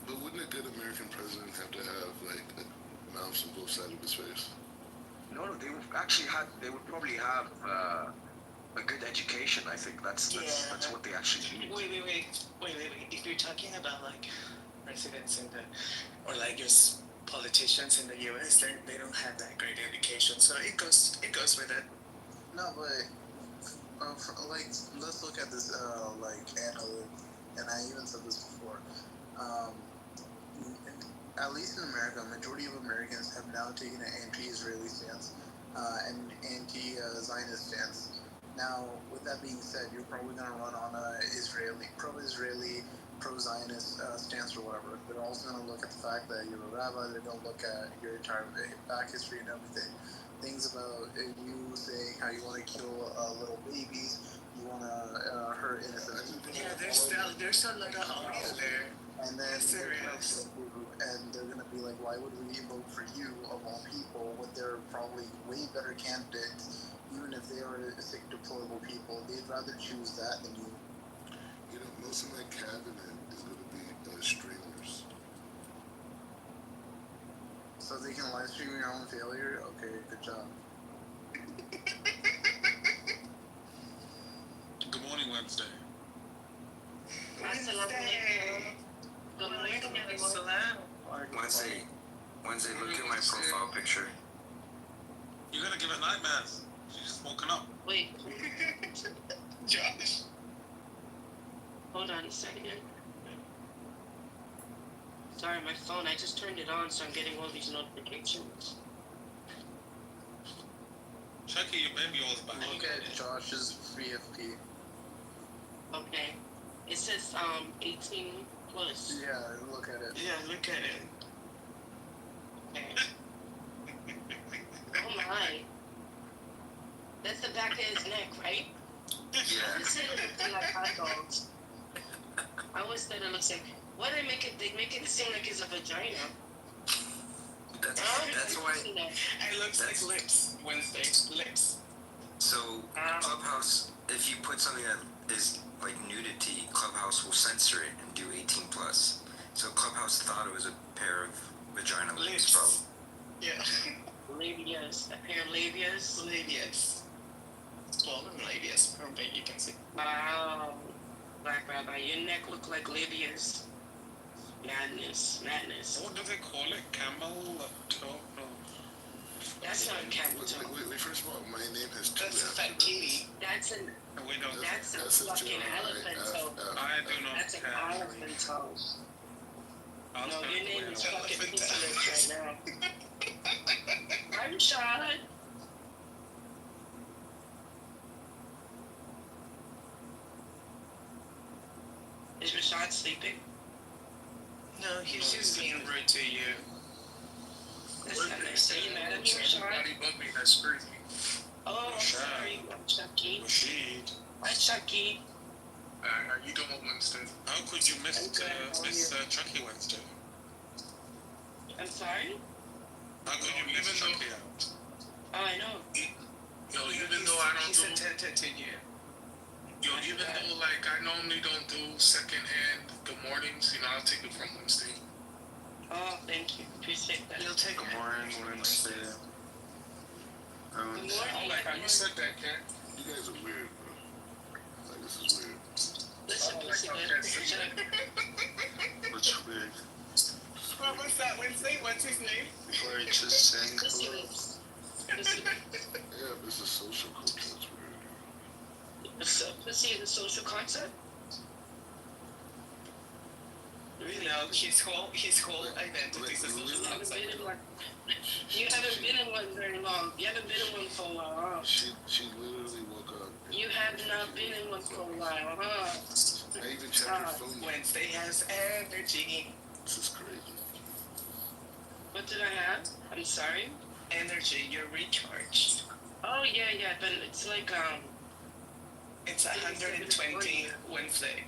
but wouldn't a good American president have to have like a mouse on both sides of his face? No, they would probably have a good education. I think that's what they actually need. Wait. If you're talking about like presidents in the, or like just politicians in the U.S., they don't have that great education, so it goes with it. No, but like, let's look at this like analytic, and I even said this before. At least in America, a majority of Americans have now taken an anti-Israeli stance and anti-Zionist stance. Now, with that being said, you're probably going to run on a pro-Israeli, pro-Zionist stance or whatever. They're also going to look at the fact that you're a rabbi. They're going to look at your entire back history and everything. Things about you saying how you want to kill little babies, you want to hurt innocent people. Yeah, there's a lot of audio there. And then That's serious. and they're gonna be like, why would we vote for you of all people when they're probably way better candidates, even if they are sick, deplorable people? They'd rather choose that than you. You know, most of my cabinet is going to be streamers. So they can live stream your own failure? Okay, good job. Good morning, Wednesday. Good morning, everyone. Wednesday, look at my profile picture. You're gonna give her nightmares. She's just woken up. Wait, Josh. hold on a second. Sorry, my phone, I just turned it on, so I'm getting all these notifications. Chucky, your baby oil's back. Look at Josh's VFP. Okay. It says 18 plus. Yeah, look at it. Yeah, look at it. Okay. Oh my. That's the back of his neck, right? Yeah. I said it looks like hot dogs. I always thought it looks like. Why they make it? They make it seem like it's a vagina. That's why. It looks like lips. Wednesday lips. So Clubhouse, if you put something that is like nudity, Clubhouse will censor it and do 18 plus. So Clubhouse thought it was a pair of vagina lips, probably. Yeah. Labias, a pair of labias. Labias. Swollen labias, from what you can see. Wow. Black Rabbi, your neck look like labias. Madness. What do they call it? Camel toe? No. That's not a camel toe. Wait, first of all, my name has two That's a fat kitty. That's a fucking elephant toe. I do not That's an care. elephant toe. I'll No, stand your name away. is fucking Pizza right now. I'm Rashad. Is Rashad sleeping? No, he's just being rude to you. That's not nice. Are you mad at me, Rashad? Everybody but me, that's crazy. Oh, I'm sorry. Chucky. Rashid. Hi, Chucky. How you doing Wednesday? How could you miss Chucky Wednesday? I'm sorry? How could you miss Chucky out? Oh, I know. Yo, even though I don't He's do... attentive to you. Yo, even though, like, I normally don't do second-hand good mornings, you know, I'll take it from Wednesday. Oh, thank you. Appreciate that. You'll take Good it. morning, Wednesday. Good morning. I like how you said that, Kat. You guys are weird, bro. Like, this is weird. Listen, What's weird? Well, what's that Wednesday? What's his name? Or just saying hello? Yeah, this is social culture. That's weird. So, pussy is a social concept? You know, his whole identity is a social concept. You haven't been in one very long. You haven't been in one for a while, huh? She literally woke up. You have not been in one for a while, huh? I even checked her phone. Wednesday has energy. This is crazy. What did I have? I'm sorry? Energy, you're recharged. Oh, yeah, but it's like, It's 120 Wednesday.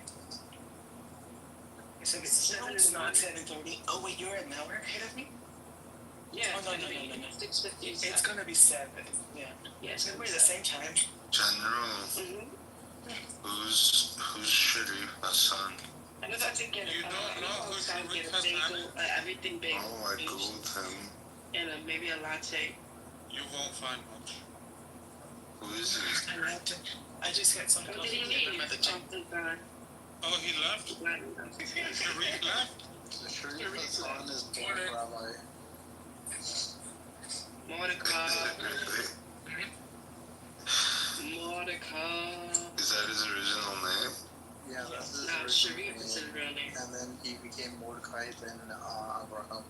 So it's not 7:30. Oh wait, you're an hour ahead of me? yeah. Oh no. 6:50. It's gonna be 7. Yeah. Yeah, So we're the same time. General, Mm-hmm. who's shitty? Hassan. I'm about to get You don't know who a Rick bagel, everything bagel. Oh, I googled him. And maybe a latte. You won't find much. Who is he? I just got some What did coffee he at need? another gym. Something bad. Oh, he left? Sharif left? The Sharif Hassan is born rabbi. Mordecai. Mordecai. Is that his original name? Yeah, that's his No, original Sharif is his name. real name. And then he became Mordecai, then Abraham.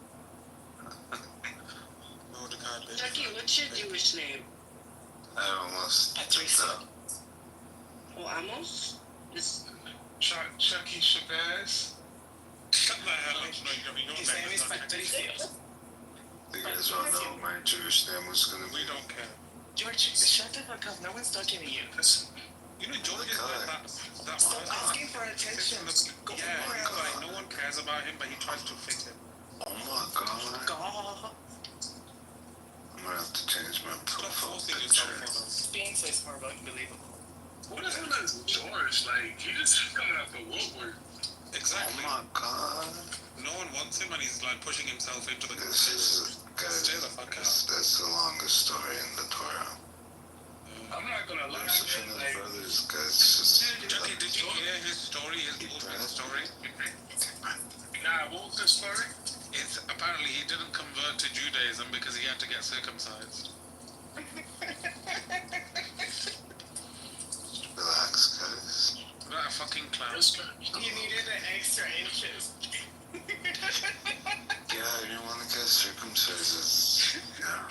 Mordecai did. Chucky, what's your Jewish name? I almost Patricia. Oh, Amos? This. Chucky Shabazz. Shut the hell up. No, you don't His name is Patricia. You guys all know what my Jewish name was gonna We be. don't care. George, shut the fuck up. No one's talking to you. You know, George is like that Stop person. asking for attention. Yeah, he's like, no one cares about him, but he tries to fit in. Oh my god. God. I'm gonna have to change my Stop profile forcing yourself picture. on us. Being so smart, unbelievable. What is George? Like, he just coming out the woodwork. Exactly. Oh my god. No one wants him, and he's like pushing himself into the This is, guys, Stay the fuck out. that's the longest story in the Torah. I'm not gonna lie, Lucifer and his like, brothers, guys, just... Chucky, did you hear his story, his movement story? nah, what was the story? It's apparently he didn't convert to Judaism because he had to get circumcised. Relax, guys. What a fucking clown. You needed an extra inches. Yeah, I didn't want to get circumcised. Yeah.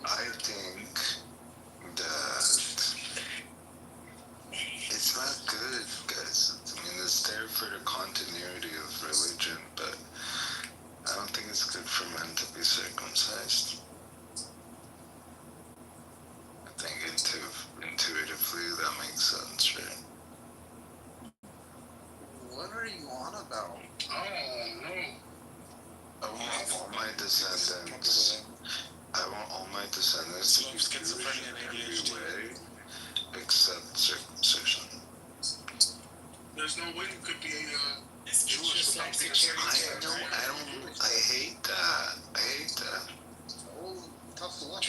I think that it's not good, guys. I mean, it's there for the continuity of religion, but I don't think it's good for men to be circumcised. I think intuitively that makes sense, right? What are you on about? Oh, no. I want all my descendants to be pure in every way, except circumcision. There's no way you could be It's Jewish just without like being security. I hate that. Oh, tough to watch.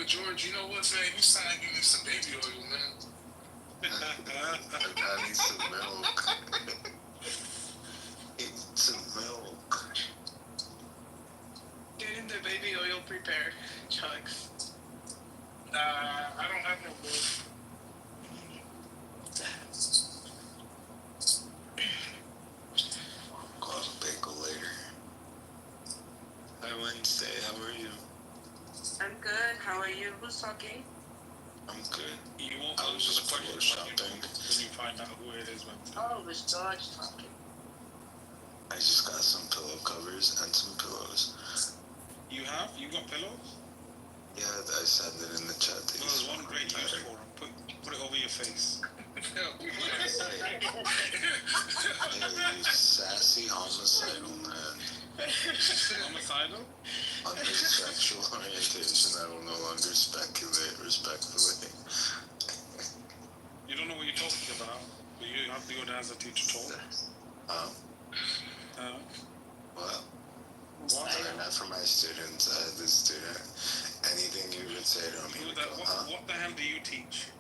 George, you know what, man? You sound like you need some baby oil, man. I need some milk. Need some milk. Getting the baby oil prepared, Chucks. Nah, I don't have no milk. Go have a bagel later. Hi Wednesday, how are you? I'm good. How are you? Who's talking? I'm good. You won't I was answer just the floor question shopping. when you find out who it is, Wednesday. Oh, it was George talking. I just got some pillow covers and some pillows. You have? You got pillows? Yeah, I said it in the chat. Well, there's one great use for them. Put it over your face. Hey, you sassy homicidal man. Homicidal? On his sexual orientation, I will no longer speculate respectfully. You don't know what you're talking about, but you have the audacity to talk. What? Sorry, not for my students. I had this student. Anything you would say to him, he would go, What the hell do you teach?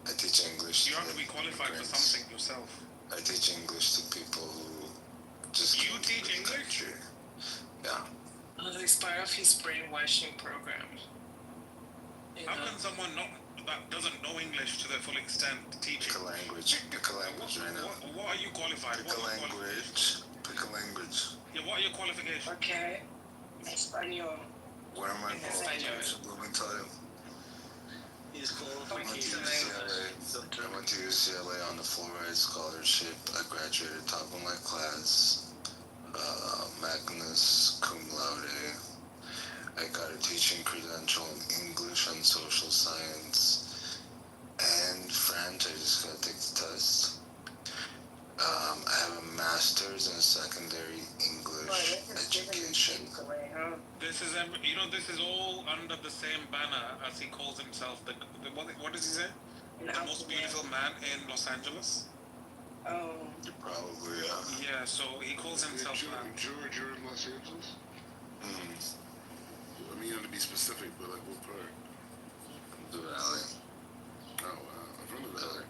I teach English. You have to be qualified for something yourself. I teach English to people who just. You teach English? Yeah. It's part of his brainwashing program. Uh-huh. How can someone that doesn't know English to their full extent teach Pick a language. Pick a language right now. What are you qualified? Pick a language. Pick a language. Yeah, what are your qualifications? Okay. Espanol. Where am I going to His I went to UCLA on the full-ride scholarship. I graduated top of my class, Magnus cum laude. I got a teaching credential in English and social science and French. I just got to take the test. I have a master's in secondary English education. This is this is all under the same banner as he calls himself. What does he say? The most beautiful man in Los Angeles. Oh. Probably, yeah. Yeah, so he calls himself that. George, you're in Los Angeles? I mean, you have to be specific, but like what part? The Valley. Oh, wow. I'm from the Valley.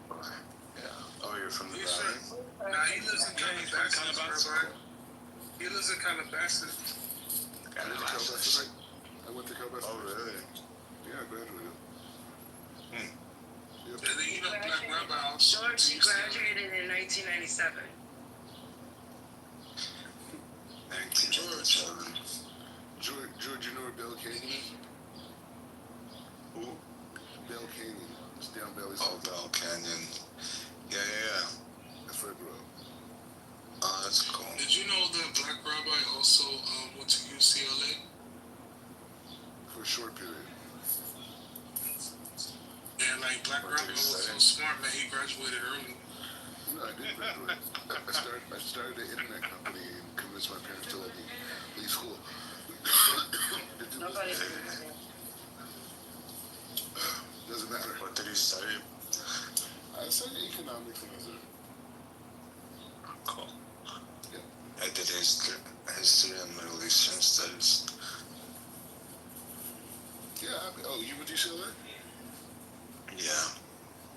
Yeah. Oh, you're from the Valley? Nah, he lives in Calabasas. He lives in Calabasas. I went to Calabasas. Oh, really? Yeah, I graduated. And then, you know, Black Rabbi also. George graduated in 1997. 1997. George, you know where Bell Canyon is? Who? Bell Canyon. It's down Valley. Oh, Bell Canyon. Yeah. That's where I grew up. Oh, that's cool. Did you know that Black Rabbi also went to UCLA? For a short period. Yeah, like Black Rabbi was so smart, man. He graduated early. No, I didn't graduate. I started an internet company and convinced my parents to let me leave school. Nobody. Doesn't matter. What did he study? I studied economics in Missouri. Cool. Yeah. I did history and Middle Eastern studies. Yeah. You went to UCLA? Yeah.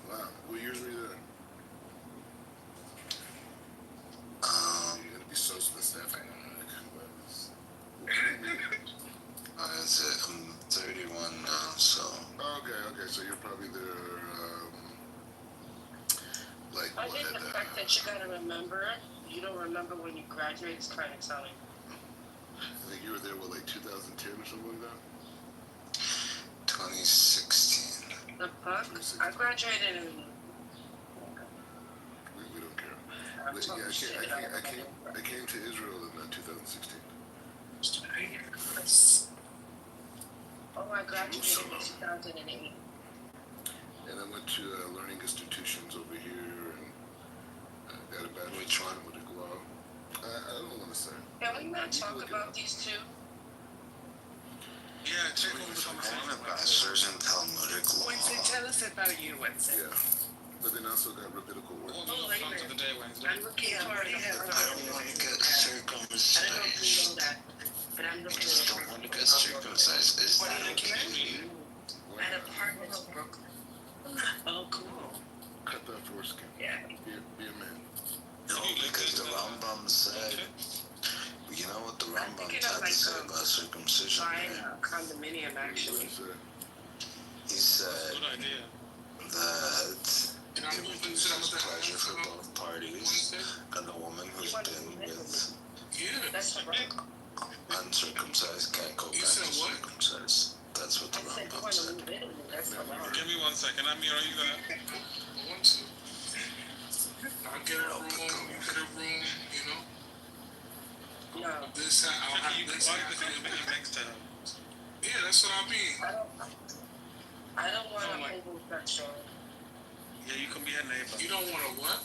Wow. What years were you there? You're gonna be so specific. That's it. I'm 31 now, so. Okay. So you're probably there, I think the fact that you gotta remember, you don't remember when you graduate is kind of telling. I think you were there, like 2010 or something like that? 2016. The fuck? I graduated in. We don't care. I came to Israel in 2016. Oh, I graduated in 2008. And I went to learning institutions over here and got a bachelor's. Which one? With a glow. I don't want to say. Can we not talk about these two? Yeah, Yeah, take over the conversation. Pastors and Talmudic law. Wednesday, tell us about you, Wednesday. Yeah. But then also got rabbinical work. All the love songs of the day, Wednesday. I'm looking for I don't want to get circumcised. I don't know if you know that, but I'm I looking just don't want to get circumcised. Is What are that you looking okay? at apartments in Brooklyn. Oh, cool. Cut that foreskin. Yeah. Be a man. No, because the Rambam said, you know what the Rambam thinking had of, to say about circumcision? Buying Right? a condominium, actually. He said Good idea. that it reduces pleasure for both parties, and a woman who's been with That's right. uncircumcised can't go back to circumcised. That's what the Rambam said. Give me 1 second. Amir, are you there? I want to. I'll get a room, you get a room, you know? No. This, I'll have You can this. buy the thing next time. Yeah, that's what I mean. I don't want a homosexual. Yeah, you can be a neighbor. You don't want a what?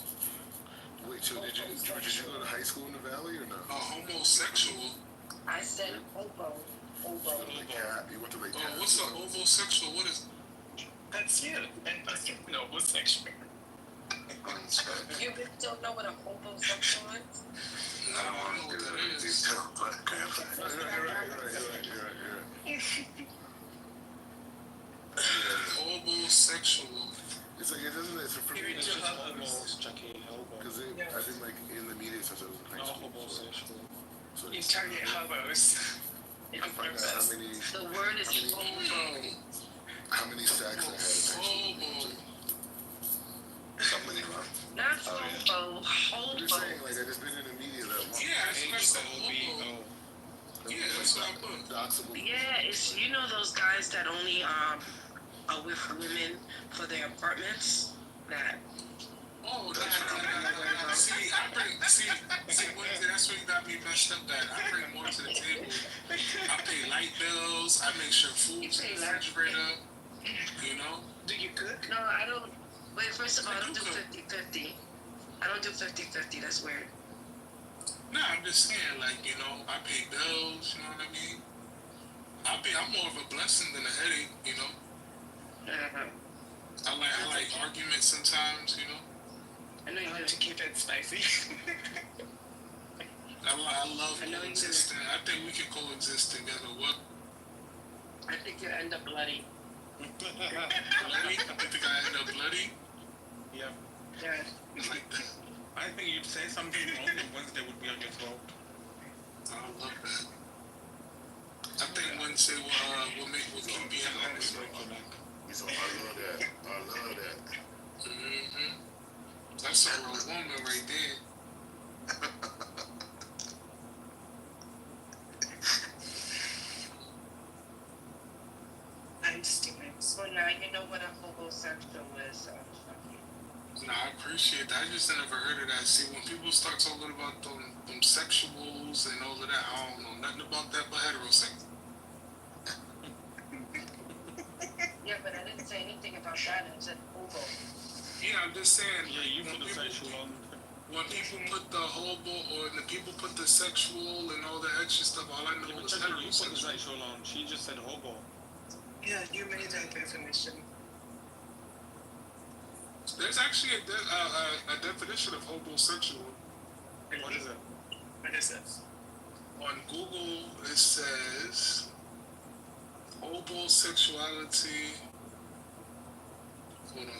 Wait, so did you go to high school in the Valley or no? A homosexual? I said hobo. Hobo. You went to like Oh, what's a homosexual? What is? That's you. No, homosexual. You really don't know what a homosexual is? No, I don't know what that is. Homosexual. It's like, it doesn't, it's for me. It's just hobos, Jackie, hobo. Because I think like in the media, since I was in high school. Homosexual. So You target hobos. I find out how many. The word is hobo. How many sacks I had in high school. Somebody wrong. Not hobo. I'm just Hobo. saying, like, I just been in the media that one. Yeah, that's the hobo. Yeah, that's what I put. Doxable. Yeah, it's those guys that only are with women for their apartments. That. Oh, see, Wednesday, that's where you got me messed up at. I bring more to the table. I pay light bills. I make sure food's in the refrigerator. You know? Do you cook? No, I don't. Wait, first of all, I don't do 50-50. I don't do 50-50. That's weird. No, I'm just saying, like, you know, I pay bills, you know what I mean? I'm more of a blessing than a headache, you know? I like arguments sometimes, you know? I know you like to keep it spicy. I love coexisting. I think we can coexist together. What? I think you end up bloody. Bloody? You think I end up bloody? Yeah. Yeah. Like that. I think you'd say something wrong and Wednesday would be on your throat. I love that. I think Wednesday will keep me honest. So I love that. I love that. Mm-hmm. That's a real woman right there. I'm stupid. So now you know what a homosexual is. Nah, I appreciate that. I just never heard of that. See, when people start talking about them sexuals and all of that, I don't know nothing about that but heterosexual. Yeah, but I didn't say anything about that. I said hobo. Yeah, I'm just saying. Yeah, you put the sexual on. When people put the hobo or the people put the sexual and all the extra stuff, all I know Yeah, is but you put the heterosexual. sexual on. She just said hobo. Yeah, you made that definition. There's actually a definition of homosexual. What is it? What is this? On Google, it says homosexuality. Hold on.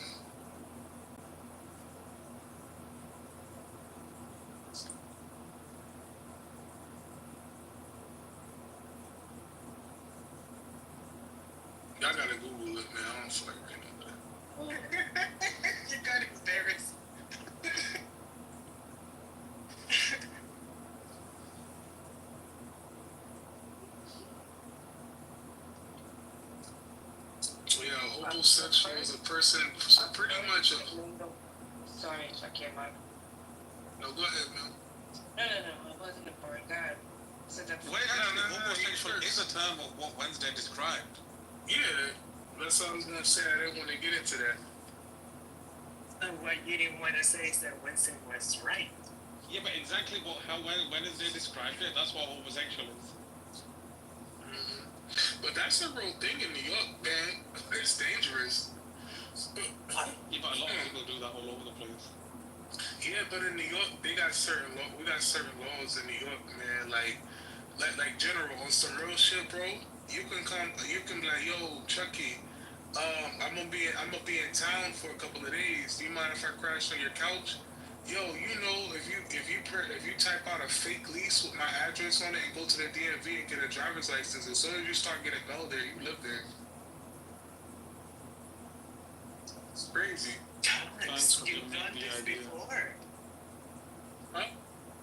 Y'all gotta Google it, man. I don't feel like reading that. You got embarrassed. So yeah, homosexual is a person, so pretty much a... Sorry, I can't mind. No, go ahead, man. No, it wasn't a boring guy. So that's Wait, actually, homosexual is a term of what Wednesday described. Yeah, that's what I was gonna say. I didn't want to get into that. And what you didn't want to say is that Winston was right. Yeah, but exactly how Wednesday described it, that's what homosexual is. Mm-hmm. But that's a real thing in New York, man. It's dangerous. Yeah, but a lot of people do that all over the place. Yeah, but in New York, they got certain law. We got certain laws in New York, man. Like general on some real shit, bro. You can come. You can be like, yo, Chucky. I'm gonna be in town for a couple of days. Do you mind if I crash on your couch? Yo, if you type out a fake lease with my address on it and go to the DMV and get a driver's license, as soon as you start getting mail there, you live there. It's crazy. Thanks for You've giving me done the this idea. before. Huh?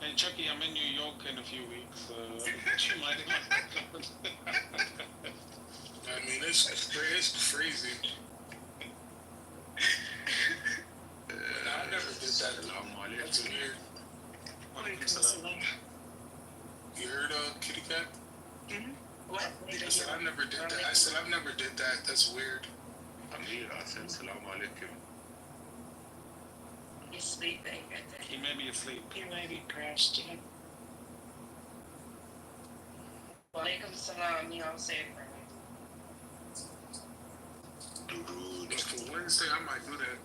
Hey, Chucky, I'm in New York in a few weeks. You might I mean, it's crazy. I never did that. That's weird. You heard of Kitty Cat? Mm-hmm. What? I said I never did that. I said I never did that. That's weird. Amir, I said salam alaikum. He's sleeping, I think. He may be asleep. He might be crashed in. Walaikum salam, you all say it for me. For Wednesday, I might do that.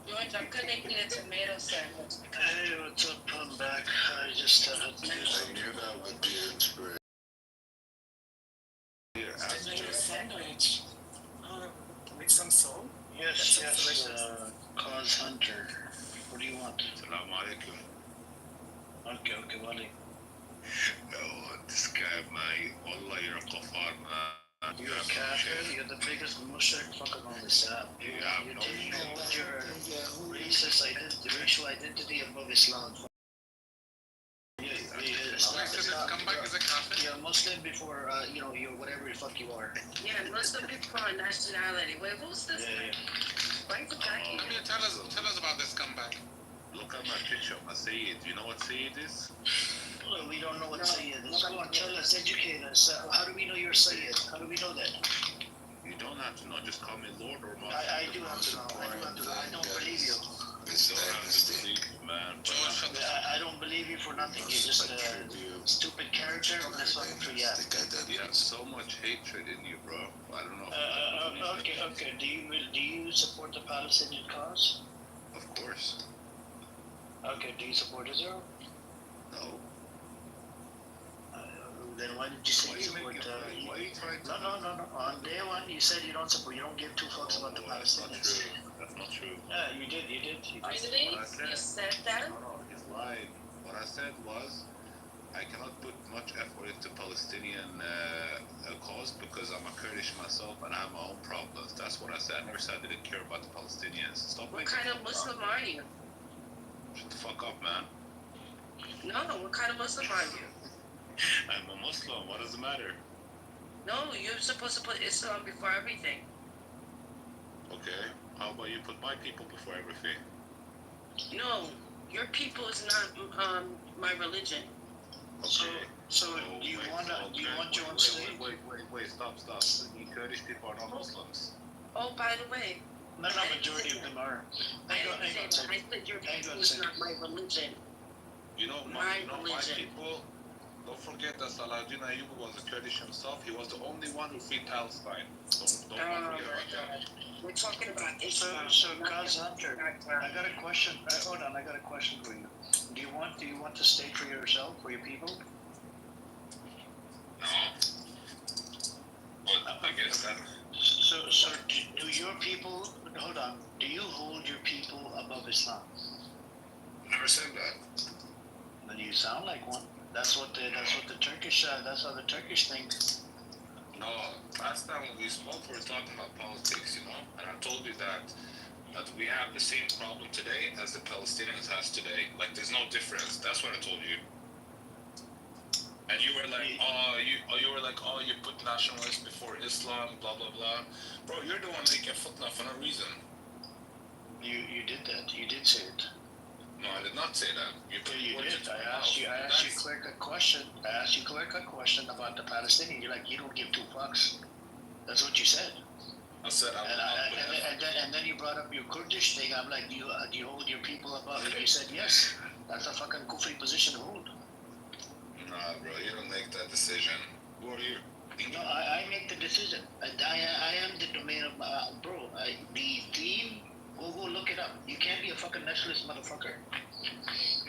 George, I'm gonna get a tomato sandwich. Hey, what's up? I'm back. I just had to I knew that would be inspiration. Tomato sandwich. With some salt? Yes, Cause Hunter. What do you want? Salam alaikum. Okay, Wally. No, this guy, man. Wallah, you're a kafar, man. You're a kafir. You're the biggest mushrik fucking on this app. Yeah, You didn't know what your racial identity above Islam. You're a Muslim before, you're whatever the fuck you are. Yeah, Muslim before nationality. Wait, who's this? Yeah. Why is it attacking you? Tell us about this comeback. Look at my picture of my Sayyid. You know what Sayyid is? Well, we don't know what Sayyid is. Come on, tell us, educate us. How do we know you're Sayyid? How do we know that? You don't have to know. Just call me Lord or Master. I do have to know. I don't believe you. You don't have to believe me, man. I don't believe you for nothing. You're just a stupid character on this fucking free app. You have so much hatred in you, bro. I don't know. Okay. Do you support the Palestinian cause? Of course. Okay. Do you support Israel? No. Then why did you say you support? Why are you trying to? No. On day one, you said you don't support. You don't give two fucks about the Palestinians. That's not true. Yeah, you did. Really? You said that? No, he's lying. What I said was, I cannot put much effort into Palestinian cause because I'm a Kurdish myself and I have my own problems. That's what I said. I never said I didn't care about the Palestinians. Stop. What kind of Muslim are you? Shut the fuck up, man. No, what kind of Muslim are you? I'm a Muslim. What does it matter? No, you're supposed to put Islam before everything. Okay. How about you put my people before everything? No, your people is not my religion. Okay. So do you want your own state? Wait, stop. The Kurdish people are not Muslims. Oh, by the way. No, majority of them are. I said your people is not my religion. You know my people. Don't forget that Saladin Ayyub was a Kurdish himself. He was the only one who freed Palestine. Don't forget about that. We're talking about Islam. So God's Hunter, I got a question. Hold on, I got a question for you. Do you want to state for yourself, for your people? No. Well, I guess that. So do your people? Hold on. Do you hold your people above Islam? Never said that. Then you sound like one. That's what the Turkish. That's how the Turkish think. No, last time when we spoke, we were talking about politics, and I told you that we have the same problem today as the Palestinians has today. Like, there's no difference. That's what I told you. And you were like, you put nationalists before Islam, blah blah blah. Bro, you're the one making fitna for no reason. You did that. You did say it. No, I did not say that. You did. I asked you a clear-cut question. About the Palestinian. You're like, you don't give two fucks. That's what you said. I said I would and then you brought up your Kurdish thing. I'm like, do you hold your people above it? You said yes. That's a fucking kufri position to hold. Nah, bro, you don't make that decision. Who are you? No, I make decision. And I am the domain of bro. The theme. Go look it up. You can't be a fucking nationalist motherfucker.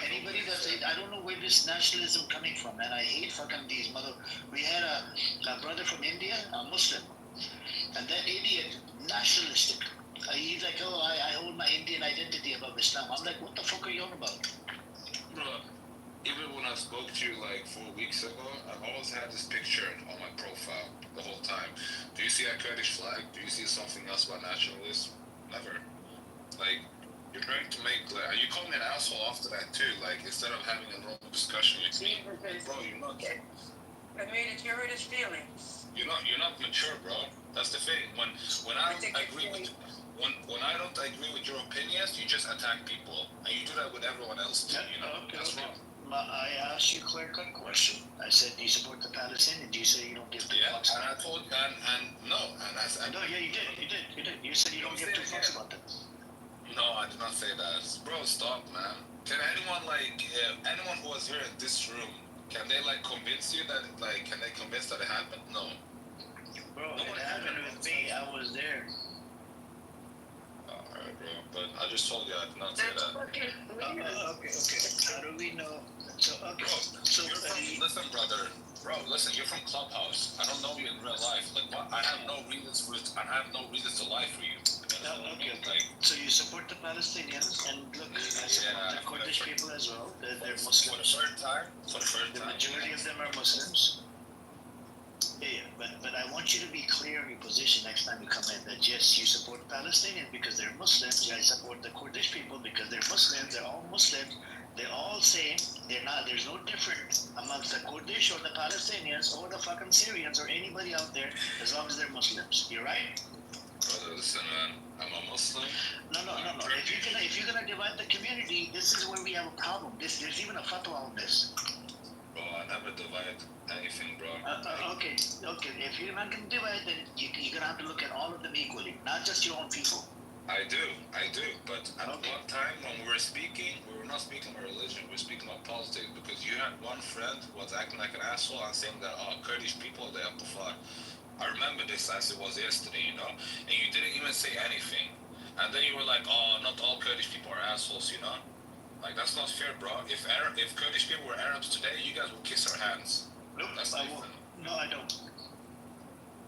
Anybody that says I don't know where this nationalism coming from, man. I hate fucking these mother. We had a brother from India, a Muslim, and that idiot nationalistic. He's like, oh, I hold my Indian identity above Islam. I'm like, what the fuck are you on about? Bro, even when I spoke to you like 4 weeks ago, I've always had this picture on my profile the whole time. Do you see a Kurdish flag? Do you see something else about nationalists? Never. Like, you're trying to make, like, you call me an asshole after that too, like, instead of having a normal discussion with me. Bro, you're not. I mean, it's your his feelings. You're not mature, bro. That's the thing. When I don't agree with when I don't agree with your opinions, you just attack people, and you do that with everyone else too. You know, that's wrong. I asked you a clear-cut question. I said, do you support the Palestinians? You say you don't give two fucks. And I told and no, and I said. No, yeah, you did. You said you don't give two fucks about them. No, I did not say that. Bro, stop, man. Can anyone anyone who was here in this room, can they convince you that can they convince that it happened? No. Bro, it happened with me. I was there. Alright, bro. But I just told you I did not say that. Okay. How do we know? So, okay. So, listen, brother. Bro, listen, you're from Clubhouse. I don't know you in real life. Like, what? I have no reasons to lie for you. Okay. So you support the Palestinians, and look, I support the Kurdish people as well. They're Muslims. For the first time. The majority of them are Muslims. Yeah, but I want you to be clear in your position next time you come in. That yes, you support Palestinians because they're Muslims. I support the Kurdish people because they're Muslims. They're all Muslims. They're all same. They're not. There's no difference amongst the Kurdish or the Palestinians or the fucking Syrians or anybody out there as long as they're Muslims. You're right. Brother, listen, man. I'm a Muslim. No. If you're gonna divide the community, this is where we have a problem. There's even a fatwa on this. Bro, I never divide anything, bro. Okay. If you're not gonna divide, then you're gonna have to look at all of them equally, not just your own people. I do. But at one time when we were speaking, we were not speaking about religion. We were speaking about politics because you had one friend who was acting like an asshole and saying that Kurdish people they have to fight. I remember this as it was yesterday, you know, and you didn't even say anything. And then you were like, oh, not all Kurdish people are assholes, you know? Like, that's not fair, bro. If Kurdish people were Arabs today, you guys would kiss our hands. Nope, I won't. No, I don't.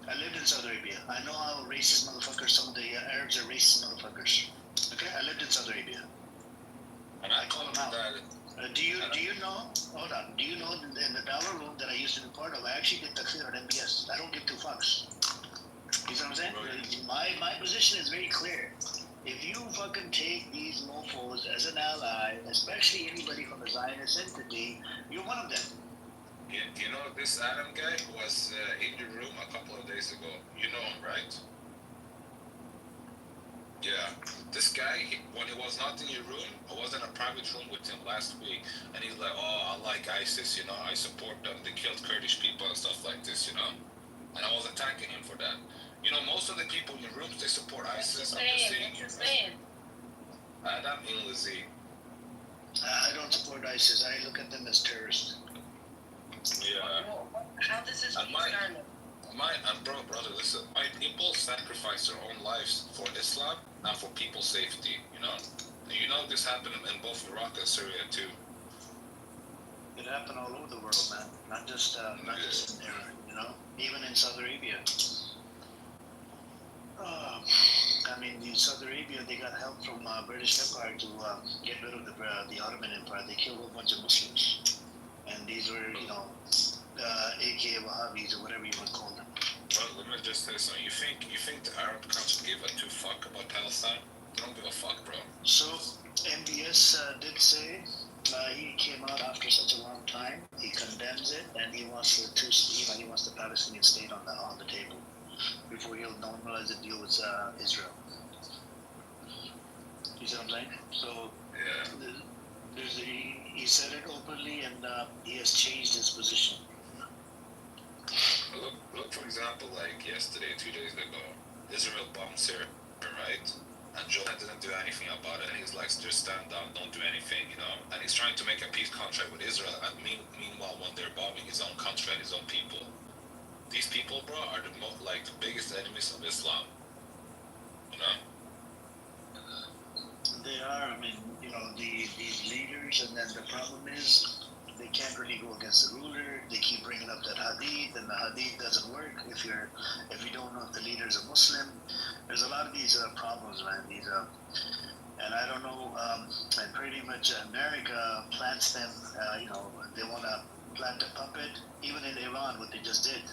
I lived in Saudi Arabia. I know how racist motherfuckers, some of the Arabs are racist motherfuckers. Okay, I lived in Saudi Arabia. And I call them out. Do you know? Hold on. Do you know in the dollar room that I used to be part of, I actually get takfir on MBS. I don't give two fucks. You know what I'm saying? Right. My position is very clear. If you fucking take these mofos as an ally, especially anybody from the Zionist entity, you're one of them. You know this Adam guy who was in your room a couple of days ago? You know him, right? Yeah. This guy, when he was not in your room, I was in a private room with him last week, and he's like, oh, I like ISIS, you know, I support them, they killed Kurdish people and stuff like this, you know? And I was attacking him for that. You know, most of the people in your rooms, they support ISIS. I'm just saying. Adam Inlazi. I don't support ISIS. I look at them as terrorists. Yeah. How this is brother, listen. My people sacrifice their own lives for Islam and for people's safety, you know? And you know this happened in both Iraq and Syria, too. It happened all over the world, man. Not just in there, you know? Even in Saudi Arabia. I mean, in Saudi Arabia, they got help from British Empire to get rid of the Ottoman Empire. They killed a whole bunch of Muslims. And these were, you know, aka Wahhabis or whatever you would call them. Well, let me just say something. You think the Arab countries give a two fuck about Palestine? They don't give a fuck, bro. So, MBS did say he came out after such a long time. He condemns it, and he wants he wants the Palestinian state on the table before he'll normalize the deal with Israel. You see what I'm saying? So, yeah. He said it openly, and he has changed his position. Look, for example, like yesterday, 2 days ago, Israel bombed Syria, right? And Joe didn't do anything about it, and he's like, just stand down, don't do anything, you know? And he's trying to make a peace contract with Israel, and meanwhile, when they're bombing his own country and his own people, these people, bro, are the like the biggest enemies of Islam. You know? They are. I mean, these leaders, and then the problem is they can't really go against the ruler. They keep bringing up that hadith, and the hadith doesn't work if you don't know if the leader is a Muslim. There's a lot of these problems, man. And I don't know. And pretty much America plants them. They want to plant a puppet. Even in Iran, what they just did,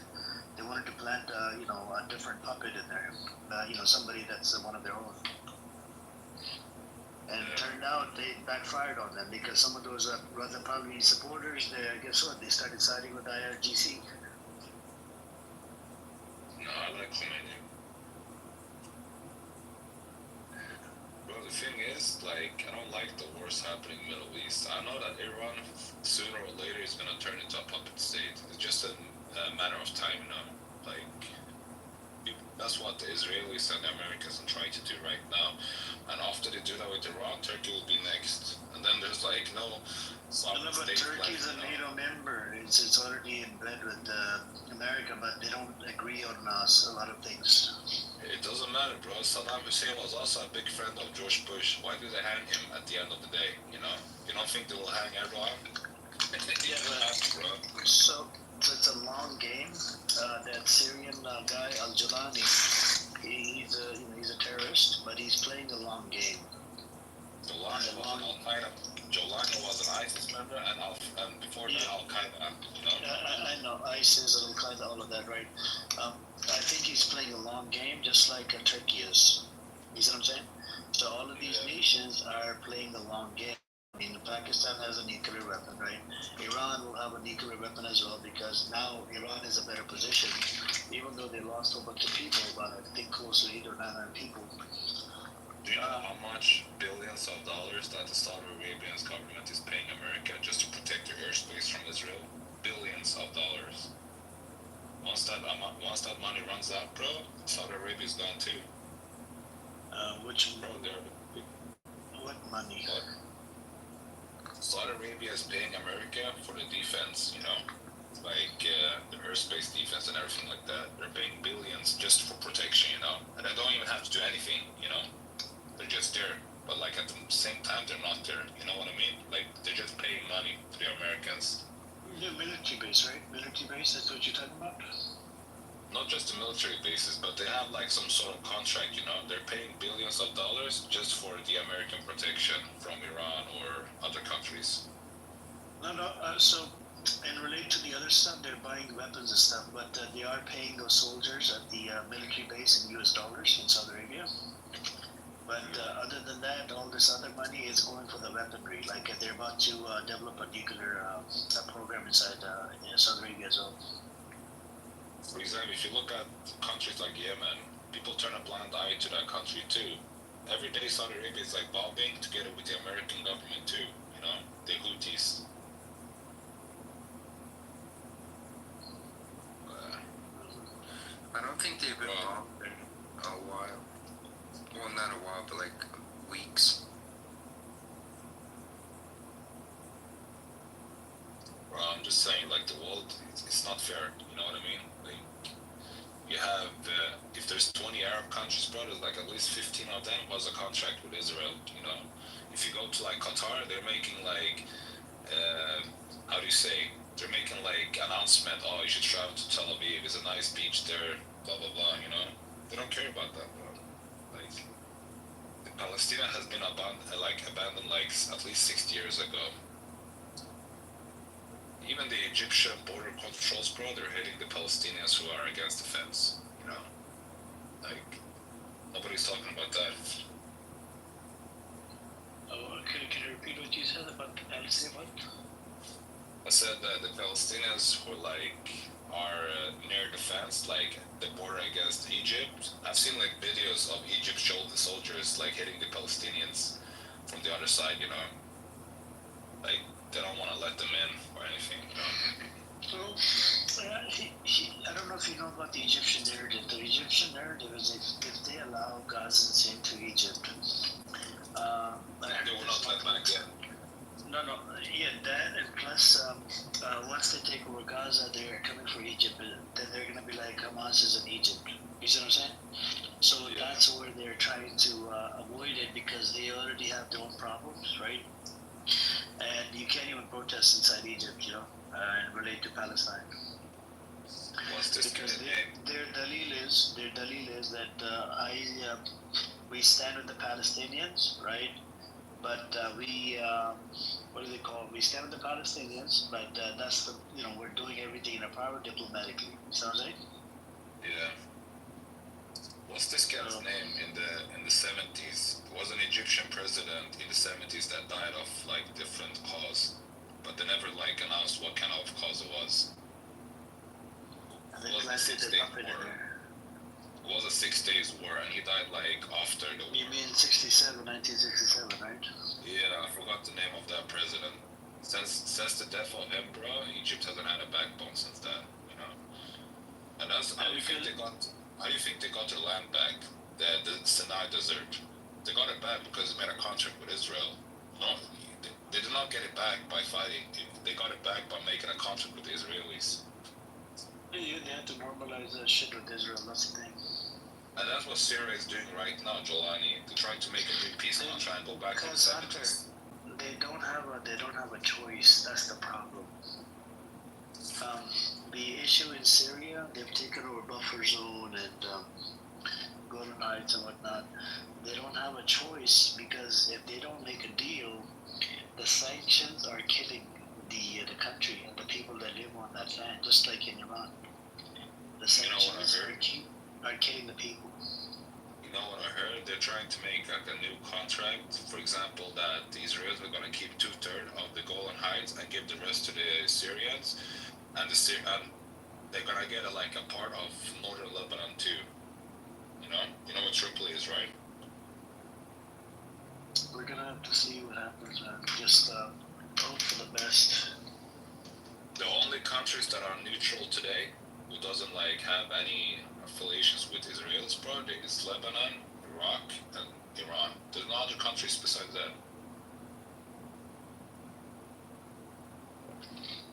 they wanted to plant, a different puppet in there. Somebody that's one of their own. And it turned out they backfired on them because some of those Raza Pahlavi supporters, guess what? They started siding with IRGC. No, I like Khomeini. Bro, the thing is, like, I don't like the wars happening in the Middle East. I know that Iran, sooner or later, is going to turn into a puppet state. It's just a matter of time, Like, that's what the Israelis and the Americans are trying to do right now. And after they do that with Iran, Turkey will be next. And then there's like no sovereign state. Turkey's a NATO member. It's already in bed with America, but they don't agree on a lot of things. It doesn't matter, bro. Saddam Hussein was also a big friend of George Bush. Why did they hang him at the end of the day? You don't think they will hang Erdogan? Yeah, but so it's a long game. That Syrian guy Al-Jalani, he's a terrorist, but he's playing a long game. Jalani was an Al-Qaeda. Jalani was an ISIS member, and before that Al-Qaeda. I know ISIS, Al-Qaeda, all of that, right? I think he's playing a long game, just like Turkey is. You see what I'm saying? So all of these nations are playing a long game. I mean, Pakistan has a nuclear weapon, right? Iran will have a nuclear weapon as well because now Iran is a better position, even though they lost a bunch of people, about I think close to 800 or 900 people. Do you know how much billions of dollars that the Saudi Arabian government is paying America just to protect their airspace from Israel? Billions of dollars. Once that money runs out, bro, Saudi Arabia is gone too. Which bro? What money? What? Saudi Arabia is paying America for the defense, like the airspace defense and everything like that. They're paying billions just for protection, and they don't even have to do anything, They're just there. But like at the same time, they're not there. You know what I mean? Like they're just paying money to the Americans. Yeah, military base, right? Military base, that's what you're talking about? Not just the military bases, but they have like some sort of contract, They're paying billions of dollars just for the American protection from Iran or other countries. No, so in relate to the other stuff, they're buying weapons and stuff, but they are paying those soldiers at the military base in US dollars in Saudi Arabia. But other than that, all this other money is going for the weaponry. Like they're about to develop a nuclear program inside Saudi Arabia as well. For example, if you look at countries like Yemen, people turn a blind eye to that country too. Every day Saudi Arabia is like bombing together with the American government too, the Houthis. I don't think they've been bombed in a while. Well, not a while, but like weeks. Well, I'm just saying, like the world, it's not fair. You know what I mean? Like, you have, if there's 20 Arab countries, bro, there's like at least 15 of them was a contract with Israel. If you go to like Qatar, they're making like, how do you say? They're making like announcement. Oh, you should travel to Tel Aviv. It's a nice beach there. Blah blah blah. They don't care about that, bro. Like, Palestine has been abandoned like at least 60 years ago. Even the Egyptian border controls, bro, they're hitting the Palestinians who are against the fence. Like nobody's talking about that. Oh, can you repeat what you said about Palestine? What? I said that the Palestinians who are near the fence, like the border against Egypt. I've seen like videos of Egypt shoulder soldiers like hitting the Palestinians from the other side. Like they don't want to let them in or anything. Well, I don't know if you know about the Egyptian narrative. The Egyptian narrative is if they allow Gazans into Egypt, they will not let back in. No, yeah, that and plus once they take over Gaza, they're coming for Egypt, then they're gonna be like Hamas is in Egypt. You see what I'm saying? So that's where they're trying to avoid it because they already have their own problems, right? And you can't even protest inside Egypt, and relate to Palestine. What's this because their dalil is that we stand with the Palestinians, right? But what do they call it? We stand with the Palestinians, but that's we're doing everything in our power diplomatically. Sounds right? Yeah. What's this guy's name in the 70s? There was an Egyptian president in the 70s that died of like different cause, but they never like announced what kind of cause it was. It was the 6 Days War. It was a 6 Days War, and he died like after the war. You mean 1967, right? Yeah, I forgot the name of that president. Since the death of him, bro, Egypt hasn't had a backbone since then, And that's how do you think they got their land back? The Sinai Desert. They got it back because they made a contract with Israel. No, they did not get it back by fighting. They got it back by making a contract with the Israelis. Yeah, they had to normalize that shit with Israel. That's the thing. And that's what Syria is doing right now, Jolani. They're trying to make a new peace and try and go back to the 70s. They don't have a choice. That's the problem. The issue in Syria, they've taken over buffer zone and Golden Heights and whatnot. They don't have a choice because if they don't make a deal, the sanctions are killing the country and the people that live on that land, just like in Iran. The sanctions are killing the people. You know what I heard? They're trying to make like a new contract. For example, that the Israelis are going to keep 2/3 of the Golan Heights and give the rest to the Syrians, and they're going to get a part of northern Lebanon too. You know what Tripoli is, right? We're gonna have to see what happens, man. Just hope for the best. The only countries that are neutral today, who doesn't have any affiliations with Israel's project, is Lebanon, Iraq, and Iran. There's no other countries besides that.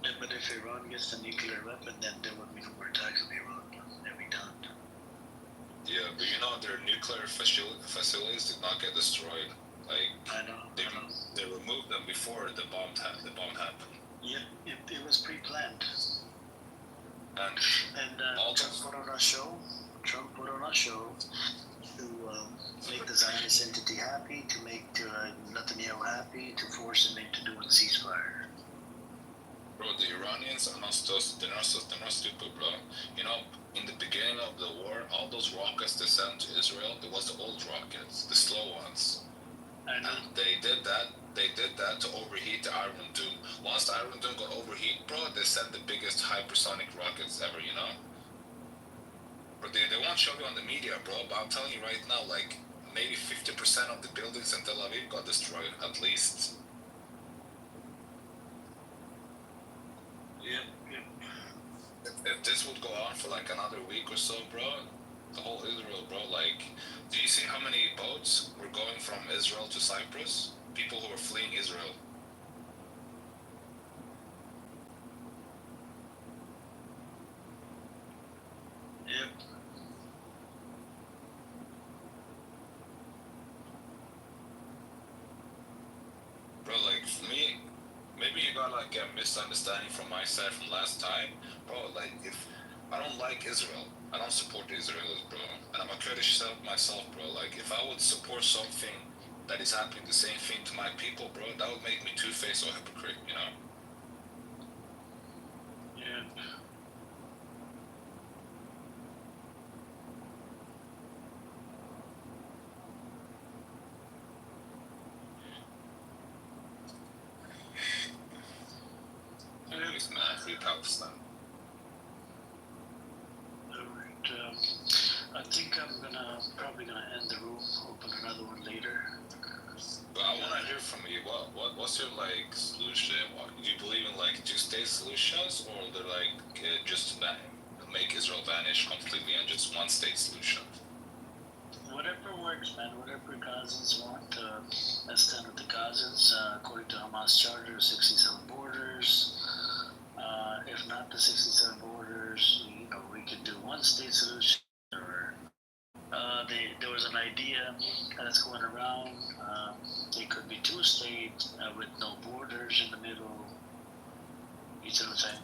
Yeah, but if Iran gets the nuclear weapon, then there would be no more attacks on Iran. They'll be done. Yeah, but their nuclear facilities did not get destroyed. I know. They removed them before the bomb happened. Yeah, it was pre-planned. And Trump put on a show to make the Zionist entity happy, to make Netanyahu happy, to force him into doing a ceasefire. Bro, the Iranians are not stupid, bro. In the beginning of the war, all those rockets they sent to Israel, there was the old rockets, the slow ones. And they did that to overheat the Iron Dome. Once the Iron Dome got overheat, bro, they sent the biggest hypersonic rockets ever, But they won't show you on the media, bro, but I'm telling you right now, maybe 50% of the buildings in Tel Aviv got destroyed, at least. Yeah. If this would go on for another week or so, bro, the whole Israel, bro, do you see how many boats were going from Israel to Cyprus? People who were fleeing Israel. Yep. Bro, for me, maybe you got a misunderstanding from my side from last time. Bro, if I don't like Israel, I don't support the Israelis, bro. And I'm a Kurdish myself, bro. If I would support something that is happening the same thing to my people, bro, that would make me two-faced or hypocrite, Yeah. Anyways, man, free Palestine. I think I'm probably gonna end the room, open another one later. But I want to hear from you. What's your solution? Do you believe in two-state solutions, or they're just to make Israel vanish completely and just one-state solution? Whatever works, man. Whatever Gazans want. Let's stand with the Gazans. According to Hamas Charter, 67 borders. idea that's going around. It could be two-state with no borders in the middle. You see what I'm saying?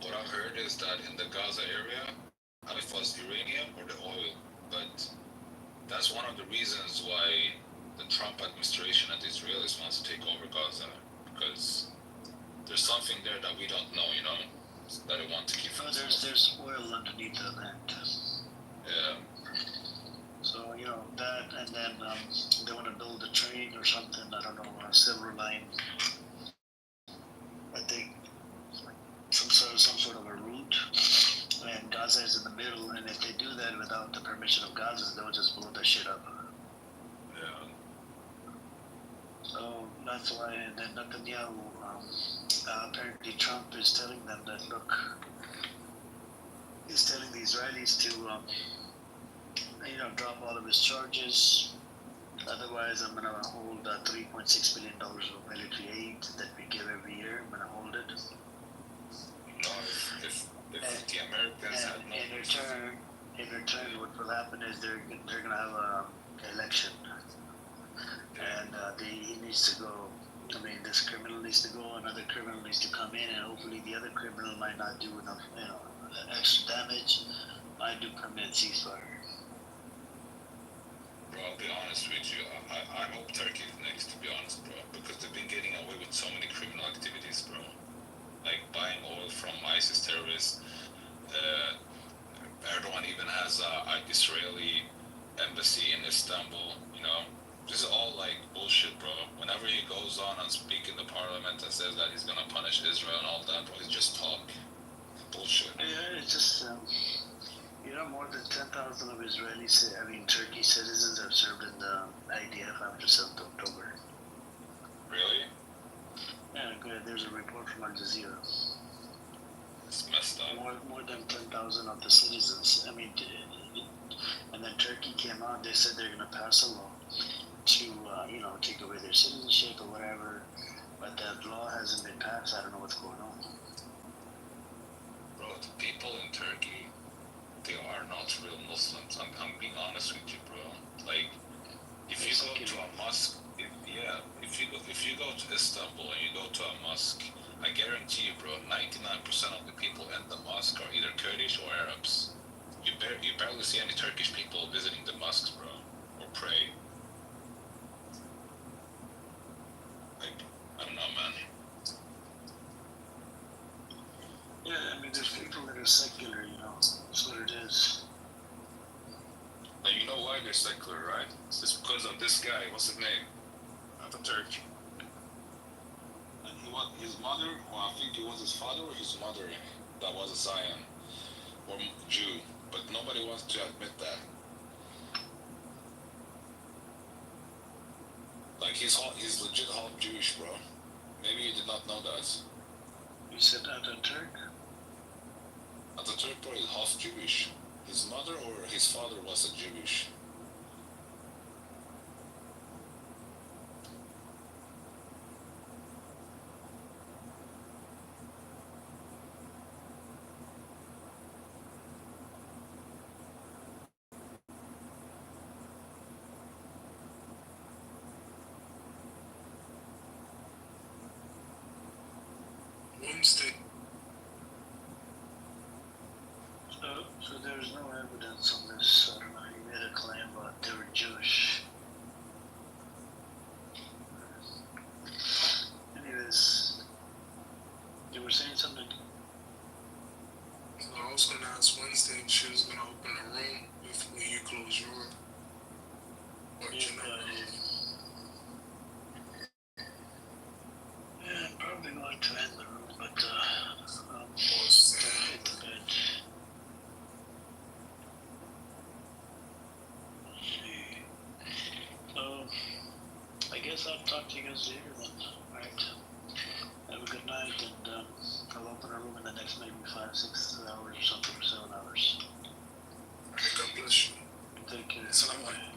What I've heard is that in the Gaza area, I don't know if it was uranium or the oil, but that's one of the reasons why the Trump administration and the Israelis wants to take over Gaza, because there's something there that we don't know, you know, that they want to keep from themselves. There's oil underneath the land. Yeah. So, you know, that, and then they want to build a train or something, I don't know, a silver line. I think some sort of a route, and Gaza is in the middle, and if they do that without the permission of Gaza, they'll just blow that shit up. Yeah. So that's why, and then Netanyahu, apparently Trump is telling them that, look, he's telling the Israelis to, drop all of his charges. Otherwise, I'm gonna hold $3.6 billion of military aid that we give every year. I'm gonna hold it. No, if the Americans had no in return, what will happen is they're gonna have a election, and he needs to go. I mean, this criminal needs to go, another criminal needs to come in, and hopefully the other criminal might not do enough, extra damage, might do permanent ceasefire. Bro, I'll be honest with you. I hope Turkey is next, to be honest, bro, because they've been getting away with so many criminal activities, bro. Like buying oil from ISIS terrorists. Erdogan even has an Israeli embassy in Istanbul, you know. This is all like bullshit, bro. Whenever he goes on and speak in the parliament and says that he's gonna punish Israel and all that, bro, it's just talk. Bullshit. Yeah, it's just, more than 10,000 of Turkey citizens have served in the IDF after 7th October. Really? Yeah, good. There's a report from Al Jazeera. It's messed up. More than 10,000 of the citizens. And then Turkey came out, they said they're going to pass a law to, take away their citizenship or whatever. But that law hasn't been passed. I don't know what's going on. Bro, the people in Turkey, they are not real Muslims. I'm being honest with you, bro. Like, if you go to a mosque, if you go to Istanbul and you go to a mosque, I guarantee you, bro, 99% of the people in the mosque are either Kurdish or Arabs. You barely see any Turkish people visiting the mosques, bro, or pray. Like, I don't know, man. Yeah, there's people that are secular, that's what it is. And you know why they're secular, right? It's just because of this guy. What's his name? Atatürk. And he was his mother, or I think it was his father or his mother, that was a Zion or Jew, but nobody wants to admit that. Like he's legit half Jewish, bro. Maybe you did not know that. You said Atatürk? Atatürk, bro, is half Jewish. His mother or his father was a Jewish. Wednesday. So there's no evidence on this. I don't know. He made a claim about they were Jewish. Anyways, you were saying something? So I was gonna ask Wednesday if she was gonna open a room when you close your room. Or you know. Yeah, I'm probably going to end the room, but hit the bed. So, I guess I'll talk to you guys later then. Alright. Have a good night, and I'll open a room in the next maybe 5-6 hours or something, or 7 hours. God bless you. Take care. Assalamu alaikum.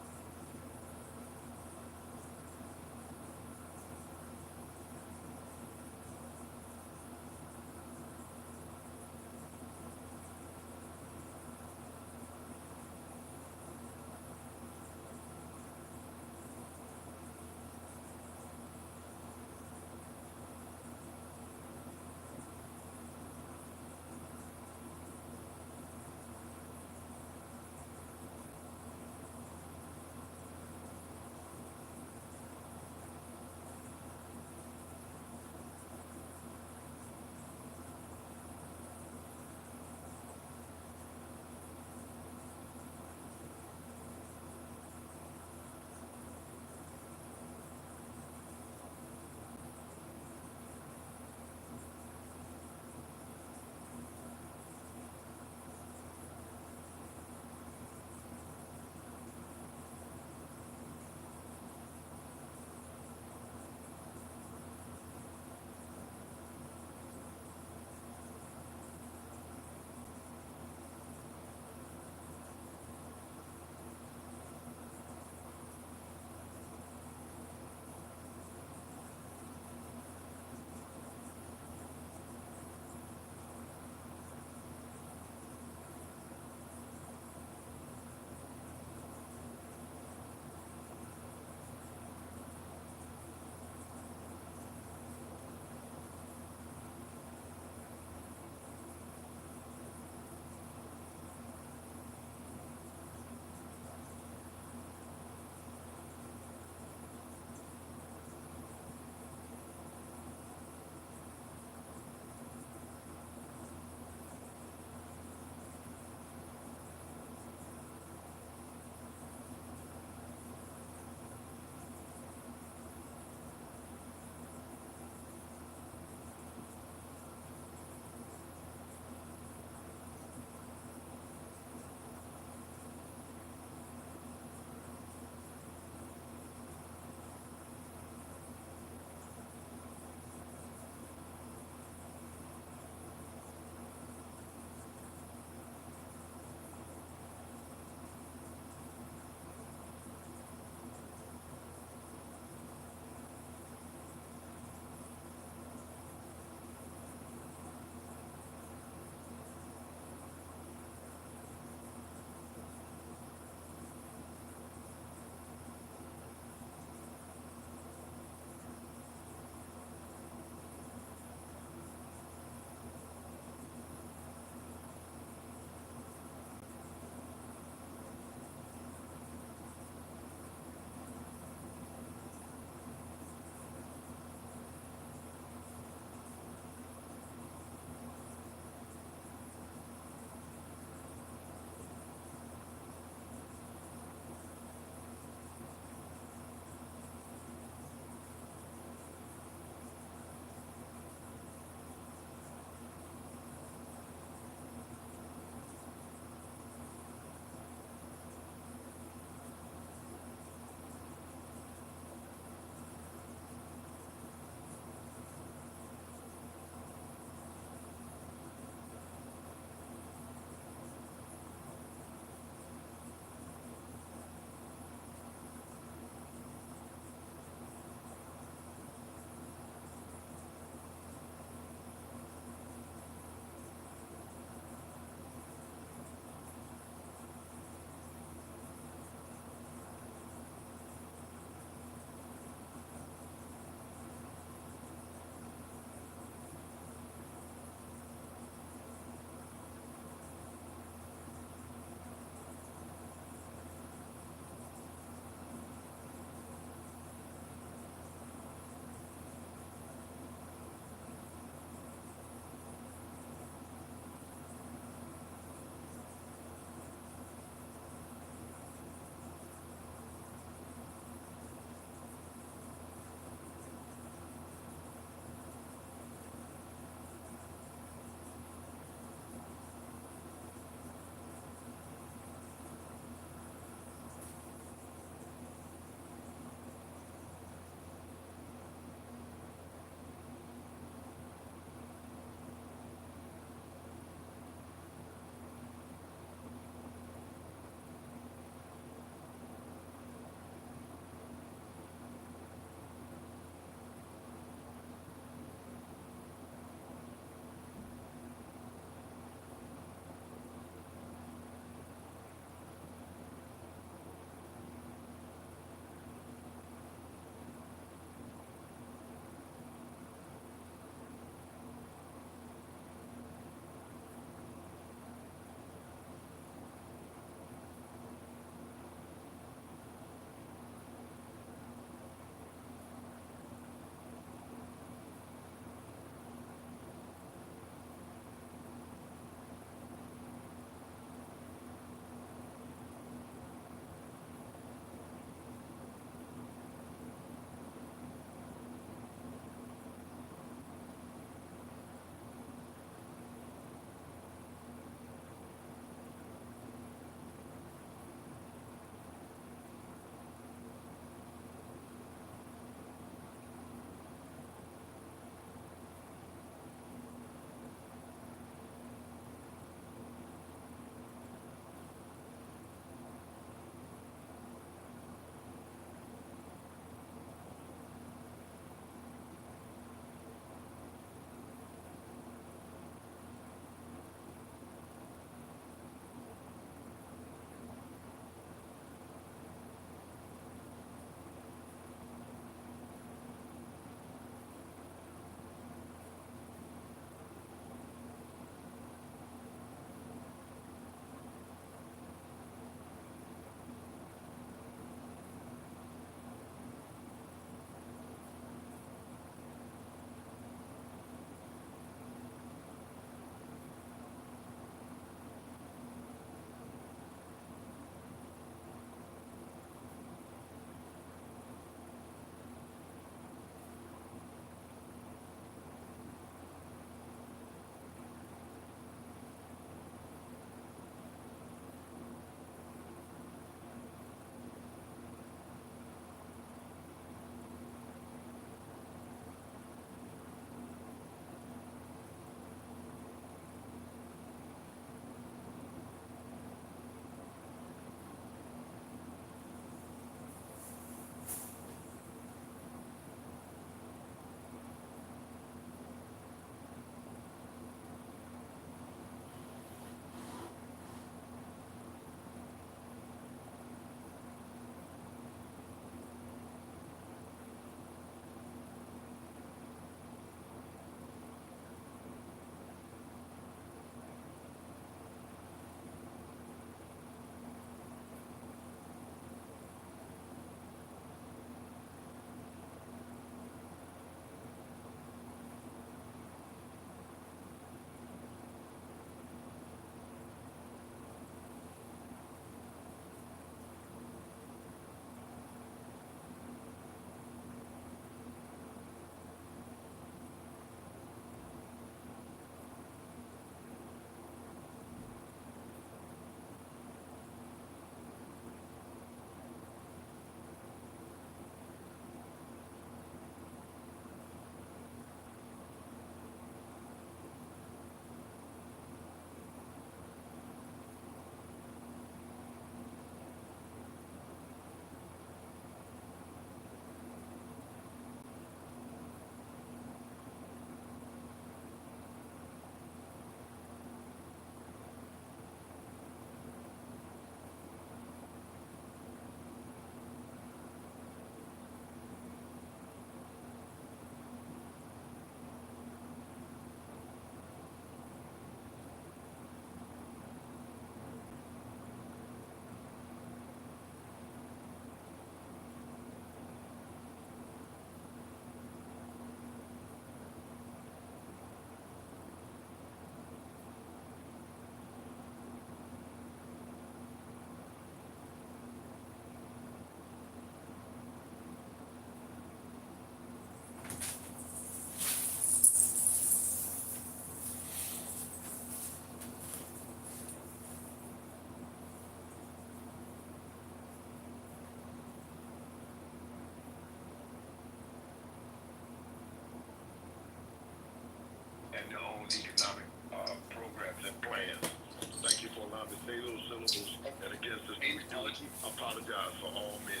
apologize for all men.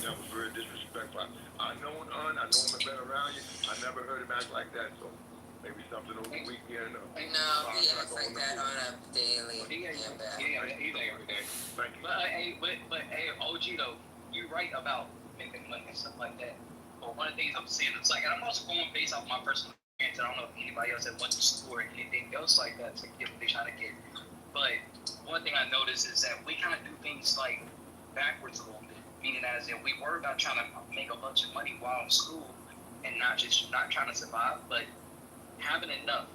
That was very disrespectful. I know him, I've been around you. I never heard him act like that, so maybe something over the weekend. No, he acts like that on a daily. He's like every day. Thank you. But hey, OG though, you're right about making money and stuff like that. But one of the things I'm saying is like, and I'm also going based off my personal experience. I don't know if anybody else that went to school or anything else like that to get what they're trying to get. But one thing I noticed is that we kind of do things like backwards a little bit, meaning as if we worry about trying to make a bunch of money while in school and not trying to survive, but having enough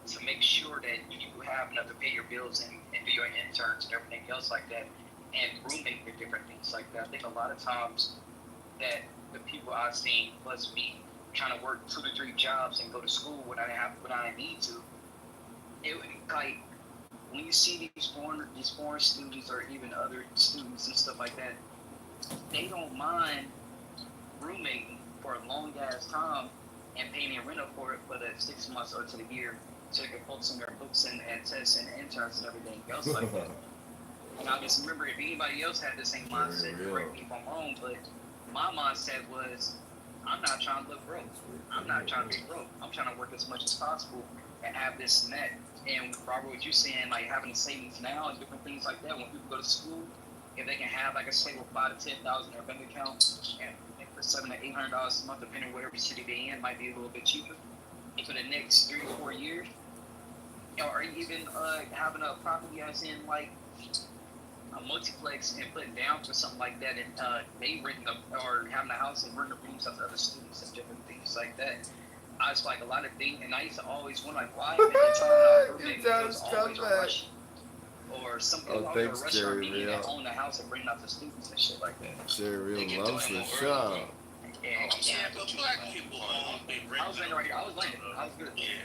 to make sure that you have enough to pay your bills and do your interns and everything else like that, and roommate for different things like that. I think a lot of times that the people I've seen, plus me, trying to work 2 to 3 jobs and go to school when I need to, it like when you see these foreign students or even other students and stuff like that, they don't mind roommating for a long ass time and paying a rental for it for the 6 months or to the year, so they can focus on their books and tests and interns and everything else like that. And I just remember if anybody else had the same mindset, correct me if I'm wrong, but my mindset was, I'm not trying to look broke. I'm not trying to be broke. I'm trying to work as much as possible and have this and that. And Robert, what you're saying, like having the savings now and different things like that, when people go to school, if they can have like a stable $5,000 to $10,000 in their bank account, and for $700 to $800 a month, depending on whatever city they're in, might be a little bit cheaper. And for the next 3 or 4 years, or even having a property as in like a multiplex and putting down for something like that, and they renting up or having a house and renting rooms out to other students and different things like that. I was like a lot of things, and I used to always wonder like, why there's always a rush or something always a rush on me that own the house and bring out the students and shit like that. Jerry loves the show. Yeah, but black people own. I was laying right here. I was laying. I was good.